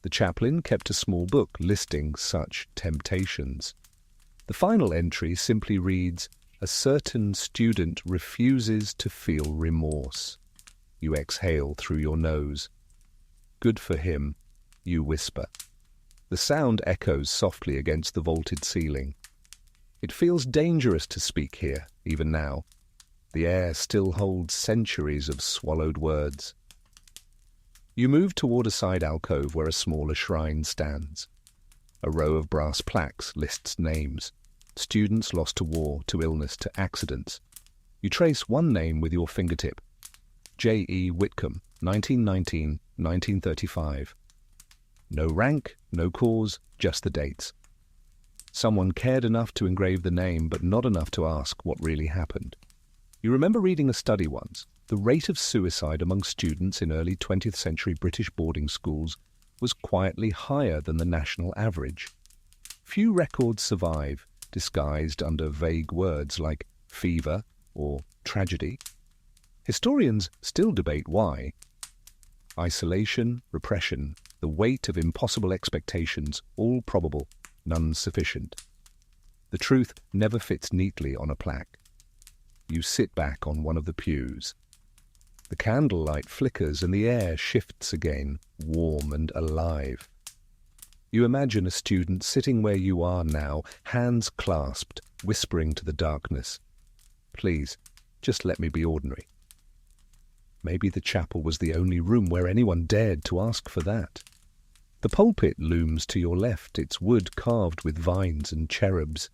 The chaplain kept a small book listing such temptations. The final entry simply reads, "A certain student refuses to feel remorse." You exhale through your nose. "Good for him," you whisper. The sound echoes softly against the vaulted ceiling. It feels dangerous to speak here, even now. The air still holds centuries of swallowed words. You move toward a side alcove where a smaller shrine stands. A row of brass plaques lists names. Students lost to war, to illness, to accidents. You trace one name with your fingertip. J.E. Whitcomb, 1919-1935. No rank, no cause, just the dates. Someone cared enough to engrave the name, but not enough to ask what really happened. You remember reading a study once. The rate of suicide among students in early 20th century British boarding schools was quietly higher than the national average. Few records survive, disguised under vague words like fever or tragedy. Historians still debate why. Isolation, repression, the weight of impossible expectations, all probable, none sufficient. The truth never fits neatly on a plaque. You sit back on one of the pews. The candlelight flickers and the air shifts again, warm and alive. You imagine a student sitting where you are now, hands clasped, whispering to the darkness, "Please, just let me be ordinary." Maybe the chapel was the only room where anyone dared to ask for that. The pulpit looms to your left, its wood carved with vines and cherubs.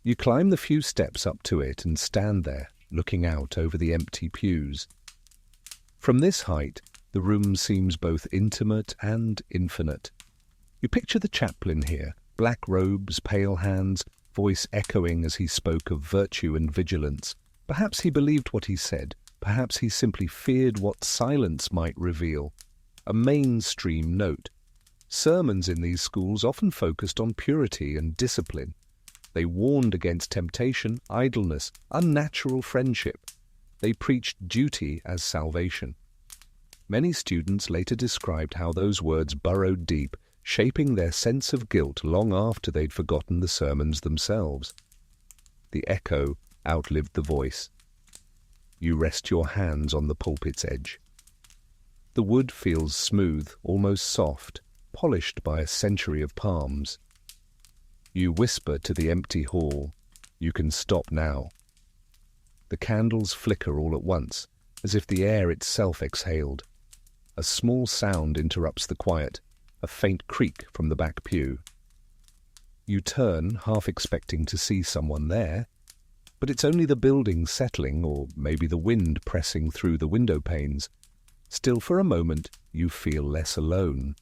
You climb the few steps up to it and stand there, looking out over the empty pews. From this height, the room seems both intimate and infinite. You picture the chaplain here, black robes, pale hands, voice echoing as he spoke of virtue and vigilance. Perhaps he believed what he said. Perhaps he simply feared what silence might reveal. A mainstream note. Sermons in these schools often focused on purity and discipline. They warned against temptation, idleness, unnatural friendship. They preached duty as salvation. Many students later described how those words burrowed deep, shaping their sense of guilt long after they'd forgotten the sermons themselves. The echo outlived the voice. You rest your hands on the pulpit's edge. The wood feels smooth, almost soft, polished by a century of palms. You whisper to the empty hall, "You can stop now." The candles flicker all at once, as if the air itself exhaled. A small sound interrupts the quiet, a faint creak from the back pew. You turn, half expecting to see someone there, but it's only the building settling, or maybe the wind pressing through the window panes. Still, for a moment, you feel less alone.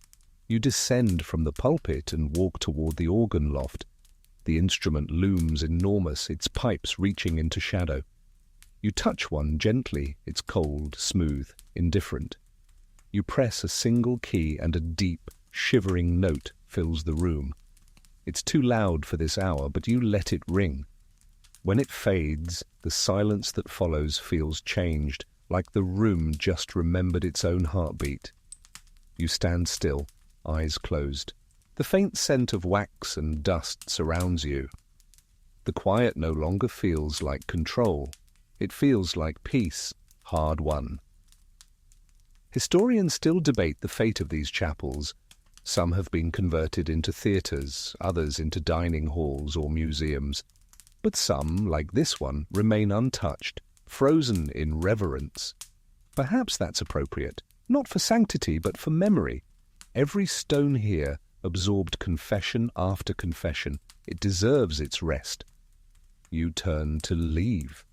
You descend from the pulpit and walk toward the organ loft. The instrument looms enormous, its pipes reaching into shadow. You touch one gently, it's cold, smooth, indifferent. You press a single key and a deep, shivering note fills the room. It's too loud for this hour, but you let it ring. When it fades, the silence that follows feels changed, like the room just remembered its own heartbeat. You stand still, eyes closed. The faint scent of wax and dust surrounds you. The quiet no longer feels like control. It feels like peace, hard won. Historians still debate the fate of these chapels. Some have been converted into theatres, others into dining halls or museums. But some, like this one, remain untouched, frozen in reverence. Perhaps that's appropriate, not for sanctity, but for memory. Every stone here absorbed confession after confession. It deserves its rest. You turn to leave.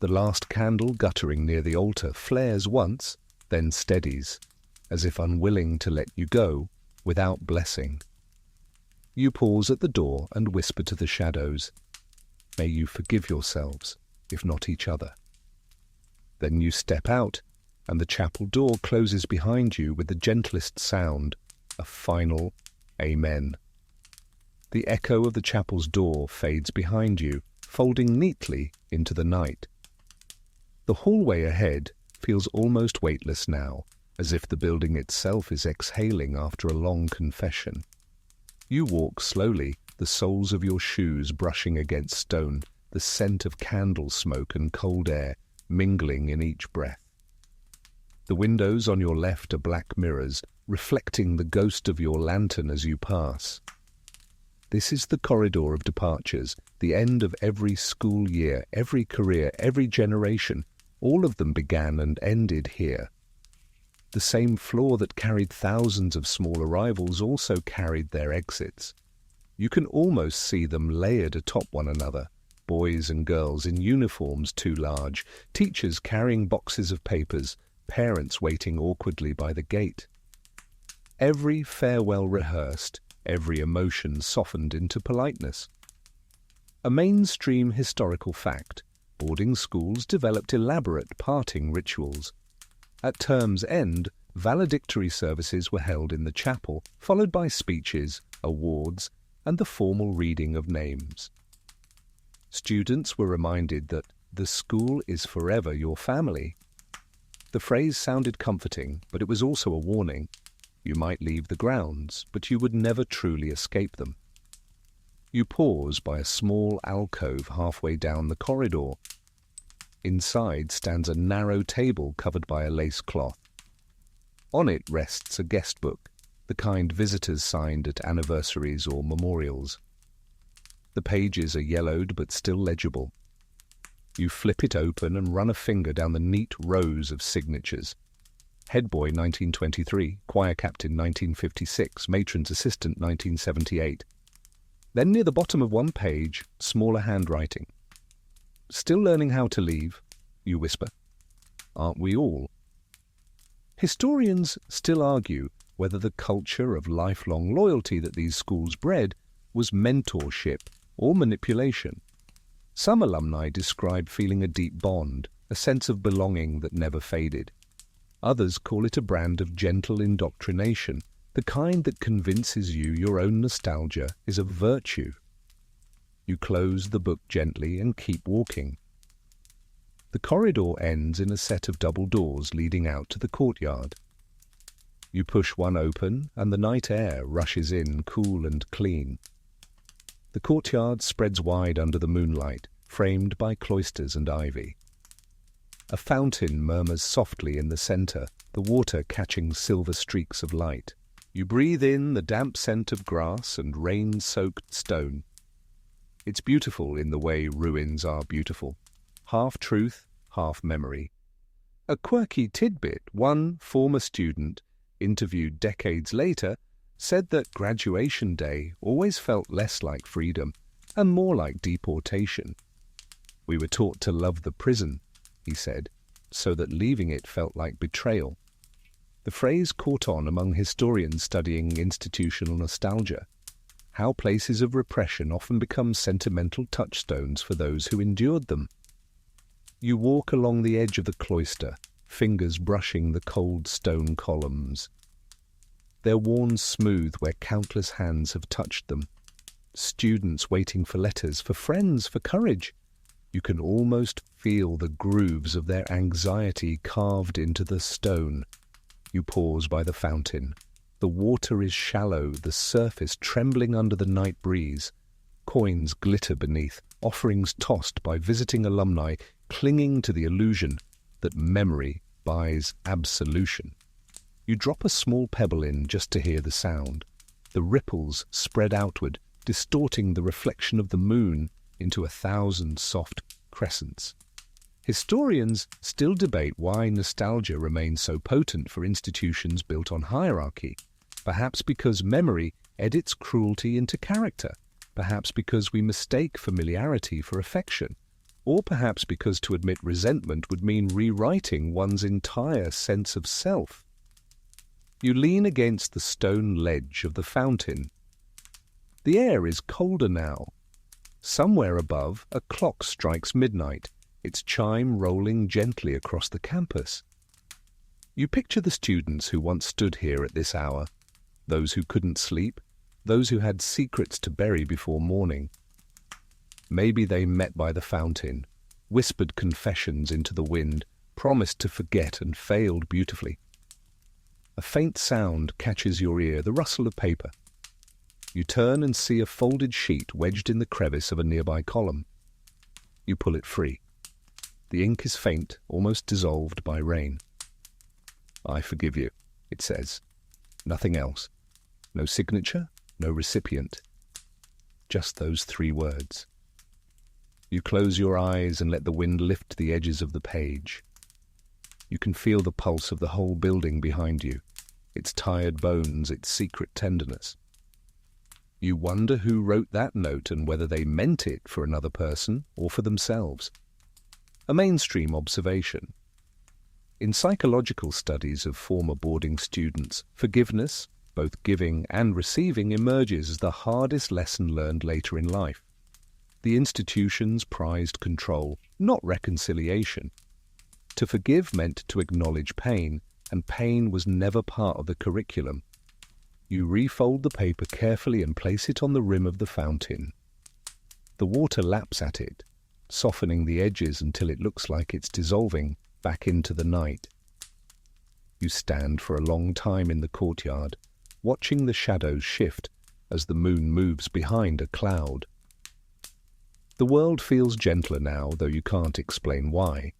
The last candle guttering near the altar flares once, then steadies, as if unwilling to let you go without blessing. You pause at the door and whisper to the shadows, "May you forgive yourselves, if not each other." Then you step out, and the chapel door closes behind you with the gentlest sound, a final Amen. The echo of the chapel's door fades behind you, folding neatly into the night. The hallway ahead feels almost weightless now, as if the building itself is exhaling after a long confession. You walk slowly, the soles of your shoes brushing against stone, the scent of candle smoke and cold air mingling in each breath. The windows on your left are black mirrors, reflecting the ghost of your lantern as you pass. This is the corridor of departures, the end of every school year, every career, every generation. All of them began and ended here. The same floor that carried thousands of small arrivals also carried their exits. You can almost see them layered atop one another, boys and girls in uniforms too large, teachers carrying boxes of papers, parents waiting awkwardly by the gate. Every farewell rehearsed, every emotion softened into politeness. A mainstream historical fact, boarding schools developed elaborate parting rituals. At term's end, valedictory services were held in the chapel, followed by speeches, awards, and the formal reading of names. Students were reminded that the school is forever your family. The phrase sounded comforting, but it was also a warning. You might leave the grounds, but you would never truly escape them. You pause by a small alcove halfway down the corridor. Inside stands a narrow table covered by a lace cloth. On it rests a guest book, the kind visitors signed at anniversaries or memorials. The pages are yellowed but still legible. You flip it open and run a finger down the neat rows of signatures. Headboy 1923, choir captain 1956, matron's assistant 1978. Then near the bottom of one page, smaller handwriting. Still learning how to leave, you whisper. Aren't we all? Historians still argue whether the culture of lifelong loyalty that these schools bred was mentorship or manipulation. Some alumni describe feeling a deep bond, a sense of belonging that never faded. Others call it a brand of gentle indoctrination, the kind that convinces you your own nostalgia is a virtue. You close the book gently and keep walking. The corridor ends in a set of double doors leading out to the courtyard. You push one open and the night air rushes in cool and clean. The courtyard spreads wide under the moonlight, framed by cloisters and ivy. A fountain murmurs softly in the center, the water catching silver streaks of light. You breathe in the damp scent of grass and rain-soaked stone. It's beautiful in the way ruins are beautiful. Half truth, half memory. A quirky tidbit, one former student, interviewed decades later, said that graduation day always felt less like freedom and more like deportation. We were taught to love the prison, he said, so that leaving it felt like betrayal. The phrase caught on among historians studying institutional nostalgia, how places of repression often become sentimental touchstones for those who endured them. You walk along the edge of the cloister, fingers brushing the cold stone columns. They're worn smooth where countless hands have touched them. Students waiting for letters, for friends, for courage. You can almost feel the grooves of their anxiety carved into the stone. You pause by the fountain. The water is shallow, the surface trembling under the night breeze. Coins glitter beneath, offerings tossed by visiting alumni clinging to the illusion that memory buys absolution. You drop a small pebble in just to hear the sound. The ripples spread outward, distorting the reflection of the moon into 1,000 soft crescents. Historians still debate why nostalgia remains so potent for institutions built on hierarchy. Perhaps because memory edits cruelty into character. Perhaps because we mistake familiarity for affection. Or perhaps because to admit resentment would mean rewriting one's entire sense of self. You lean against the stone ledge of the fountain. The air is colder now. Somewhere above, a clock strikes midnight, its chime rolling gently across the campus. You picture the students who once stood here at this hour, those who couldn't sleep, those who had secrets to bury before morning. Maybe they met by the fountain, whispered confessions into the wind, promised to forget and failed beautifully. A faint sound catches your ear, the rustle of paper. You turn and see a folded sheet wedged in the crevice of a nearby column. You pull it free. The ink is faint, almost dissolved by rain. "I forgive you," it says. Nothing else. No signature, no recipient. Just those 3 words. You close your eyes and let the wind lift the edges of the page. You can feel the pulse of the whole building behind you, its tired bones, its secret tenderness. You wonder who wrote that note and whether they meant it for another person or for themselves. A mainstream observation. In psychological studies of former boarding students, forgiveness, both giving and receiving, emerges as the hardest lesson learned later in life. The institutions prized control, not reconciliation. To forgive meant to acknowledge pain, and pain was never part of the curriculum. You refold the paper carefully and place it on the rim of the fountain. The water laps at it, softening the edges until it looks like it's dissolving back into the night. You stand for a long time in the courtyard, watching the shadows shift as the moon moves behind a cloud. The world feels gentler now, though you can't explain why.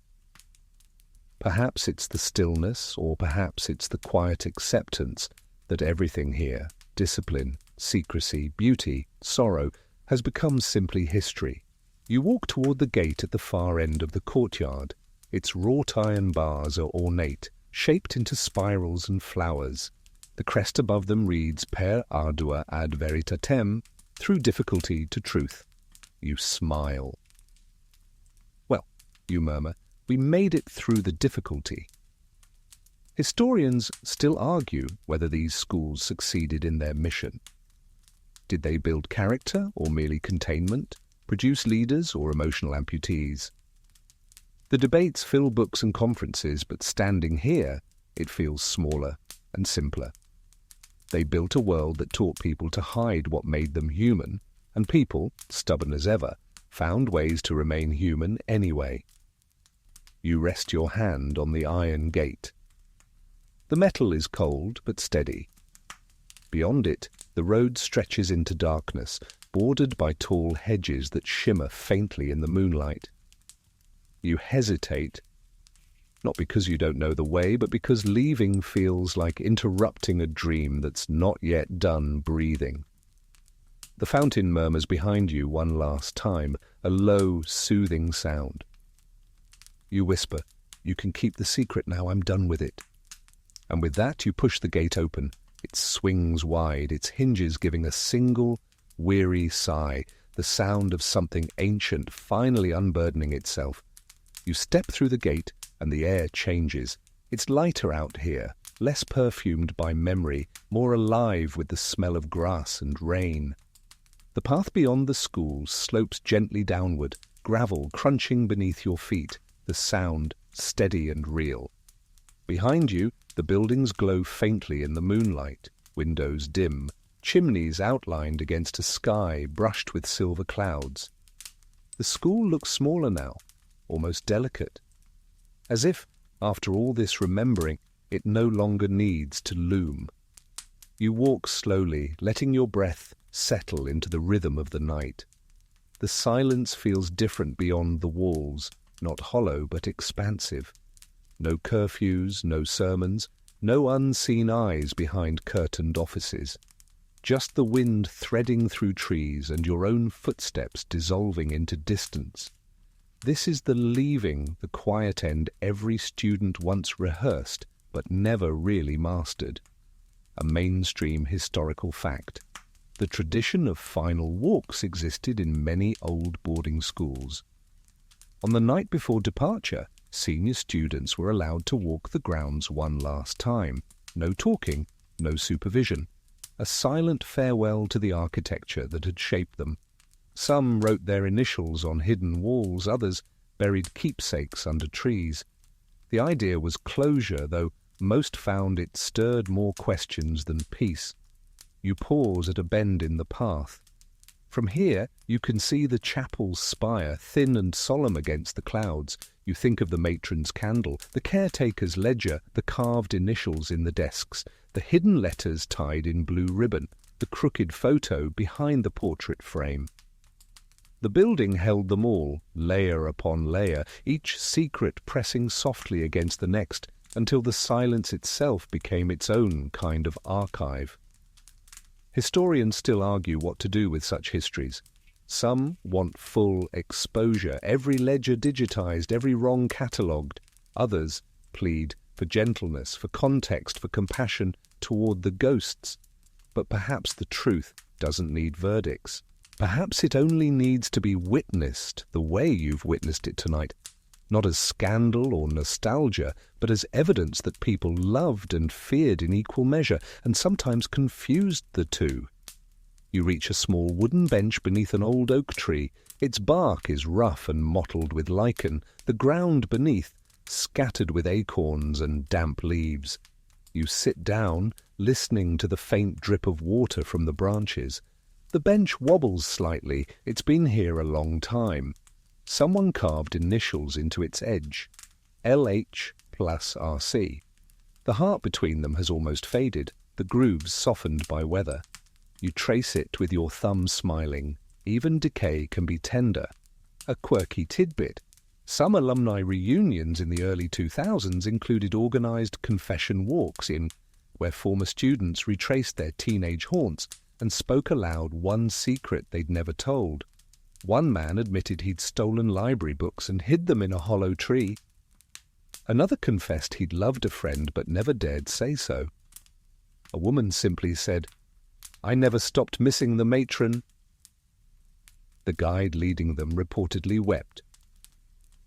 Perhaps it's the stillness, or perhaps it's the quiet acceptance that everything here, discipline, secrecy, beauty, sorrow, has become simply history. You walk toward the gate at the far end of the courtyard. Its wrought iron bars are ornate, shaped into spirals and flowers. The crest above them reads "Per ardua ad veritatem," through difficulty to truth. You smile. "Well," you murmur, "we made it through the difficulty." Historians still argue whether these schools succeeded in their mission. Did they build character or merely containment, produce leaders or emotional amputees? The debates fill books and conferences, but standing here, it feels smaller and simpler. They built a world that taught people to hide what made them human, and people, stubborn as ever, found ways to remain human anyway. You rest your hand on the iron gate. The metal is cold but steady. Beyond it, the road stretches into darkness, bordered by tall hedges that shimmer faintly in the moonlight. You hesitate, not because you don't know the way, but because leaving feels like interrupting a dream that's not yet done breathing. The fountain murmurs behind you one last time, a low, soothing sound. You whisper, "You can keep the secret now, I'm done with it." And with that you push the gate open. It swings wide, its hinges giving a single, weary sigh, the sound of something ancient finally unburdening itself. You step through the gate, and the air changes. It's lighter out here, less perfumed by memory, more alive with the smell of grass and rain. The path beyond the school slopes gently downward, gravel crunching beneath your feet, the sound steady and real. Behind you, the buildings glow faintly in the moonlight, windows dim, chimneys outlined against a sky brushed with silver clouds. The school looks smaller now, almost delicate, as if, after all this remembering, it no longer needs to loom. You walk slowly, letting your breath settle into the rhythm of the night. The silence feels different beyond the walls, not hollow but expansive. No curfews, no sermons, no unseen eyes behind curtained offices. Just the wind threading through trees and your own footsteps dissolving into distance. This is the leaving, the quiet end every student once rehearsed but never really mastered. A mainstream historical fact. The tradition of final walks existed in many old boarding schools. On the night before departure, senior students were allowed to walk the grounds one last time. No talking, no supervision. A silent farewell to the architecture that had shaped them. Some wrote their initials on hidden walls, others buried keepsakes under trees. The idea was closure, though Most found it stirred more questions than peace. You pause at a bend in the path. From here, you can see the chapel's spire, thin and solemn against the clouds. You think of the matron's candle, the caretaker's ledger, the carved initials in the desks, the hidden letters tied in blue ribbon, the crooked photo behind the portrait frame. The building held them all, layer upon layer, each secret pressing softly against the next, until the silence itself became its own kind of archive. Historians still argue what to do with such histories. Some want full exposure, every ledger digitized, every wrong catalogued. Others plead for gentleness, for context, for compassion toward the ghosts. But perhaps the truth doesn't need verdicts. Perhaps it only needs to be witnessed the way you've witnessed it tonight, not as scandal or nostalgia, but as evidence that people loved and feared in equal measure, and sometimes confused the two. You reach a small wooden bench beneath an old oak tree. Its bark is rough and mottled with lichen, the ground beneath scattered with acorns and damp leaves. You sit down, listening to the faint drip of water from the branches. The bench wobbles slightly. It's been here a long time. Someone carved initials into its edge. LH plus RC. The heart between them has almost faded, the grooves softened by weather. You trace it with your thumb smiling. Even decay can be tender. A quirky tidbit. Some alumni reunions in the early 2000s included organized confession walks where former students retraced their teenage haunts and spoke aloud one secret they'd never told. One man admitted he'd stolen library books and hid them in a hollow tree. Another confessed he'd loved a friend but never dared say so. A woman simply said, "I never stopped missing the matron." The guide leading them reportedly wept.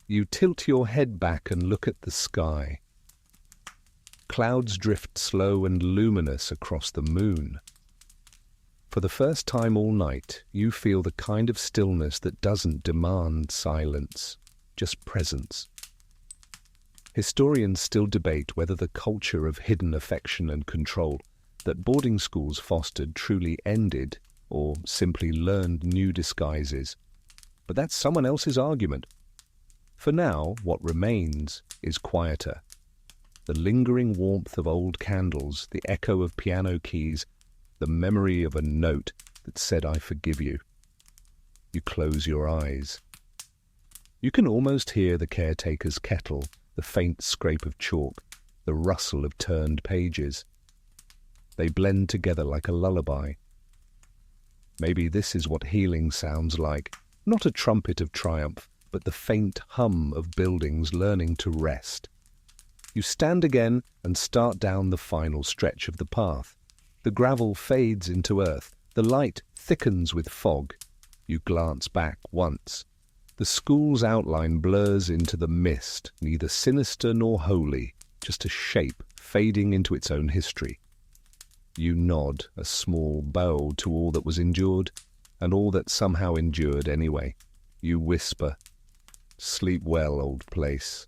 You tilt your head back and look at the sky. Clouds drift slow and luminous across the moon. For the first time all night, you feel the kind of stillness that doesn't demand silence, just presence. Historians still debate whether the culture of hidden affection and control that boarding schools fostered truly ended or simply learned new disguises. But that's someone else's argument. For now, what remains is quieter. The lingering warmth of old candles, the echo of piano keys, the memory of a note that said, "I forgive you." You close your eyes. You can almost hear the caretaker's kettle, the faint scrape of chalk, the rustle of turned pages. They blend together like a lullaby. Maybe this is what healing sounds like, not a trumpet of triumph, but the faint hum of buildings learning to rest. You stand again and start down the final stretch of the path. The gravel fades into earth. The light thickens with fog. You glance back once. The school's outline blurs into the mist, neither sinister nor holy, just a shape fading into its own history. You nod a small bow to all that was endured, and all that somehow endured anyway. You whisper, "Sleep well, old place."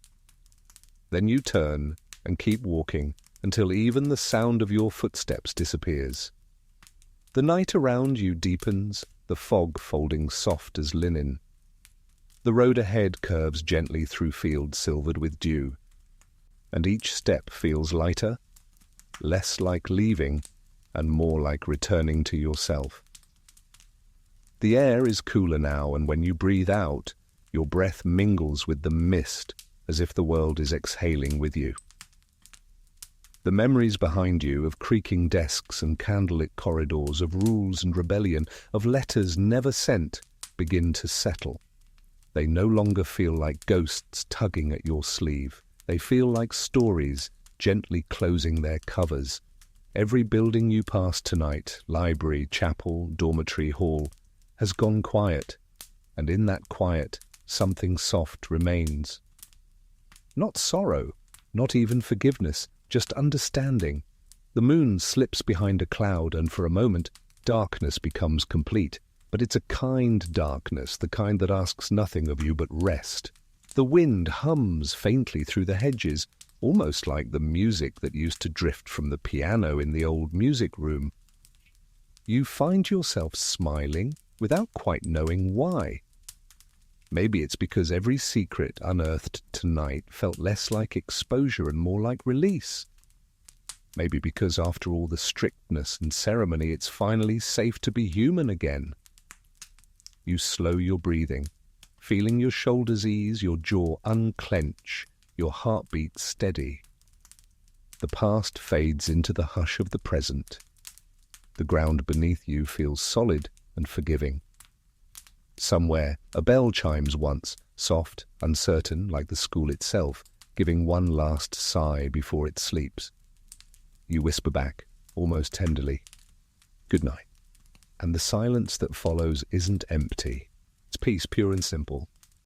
Then you turn and keep walking until even the sound of your footsteps disappears. The night around you deepens, the fog folding soft as linen. The road ahead curves gently through fields silvered with dew, and each step feels lighter, less like leaving, and more like returning to yourself. The air is cooler now, and when you breathe out, your breath mingles with the mist, as if the world is exhaling with you. The memories behind you of creaking desks and candlelit corridors, of rules and rebellion, of letters never sent, begin to settle. They no longer feel like ghosts tugging at your sleeve. They feel like stories gently closing their covers. Every building you pass tonight, library, chapel, dormitory, hall, has gone quiet, and in that quiet, something soft remains. Not sorrow, not even forgiveness, just understanding. The moon slips behind a cloud, and for a moment, darkness becomes complete. But it's a kind darkness, the kind that asks nothing of you but rest. The wind hums faintly through the hedges. almost like the music that used to drift from the piano in the old music room. You find yourself smiling without quite knowing why. Maybe it's because every secret unearthed tonight felt less like exposure and more like release. Maybe because after all the strictness and ceremony, it's finally safe to be human again. You slow your breathing, feeling your shoulders ease, your jaw unclench, your heartbeat steady. The past fades into the hush of the present. The ground beneath you feels solid and forgiving. Somewhere, a bell chimes once, soft, uncertain, like the school itself, giving one last sigh before it sleeps. You whisper back, almost tenderly, "Good night." And the silence that follows isn't empty. It's peace, pure and simple.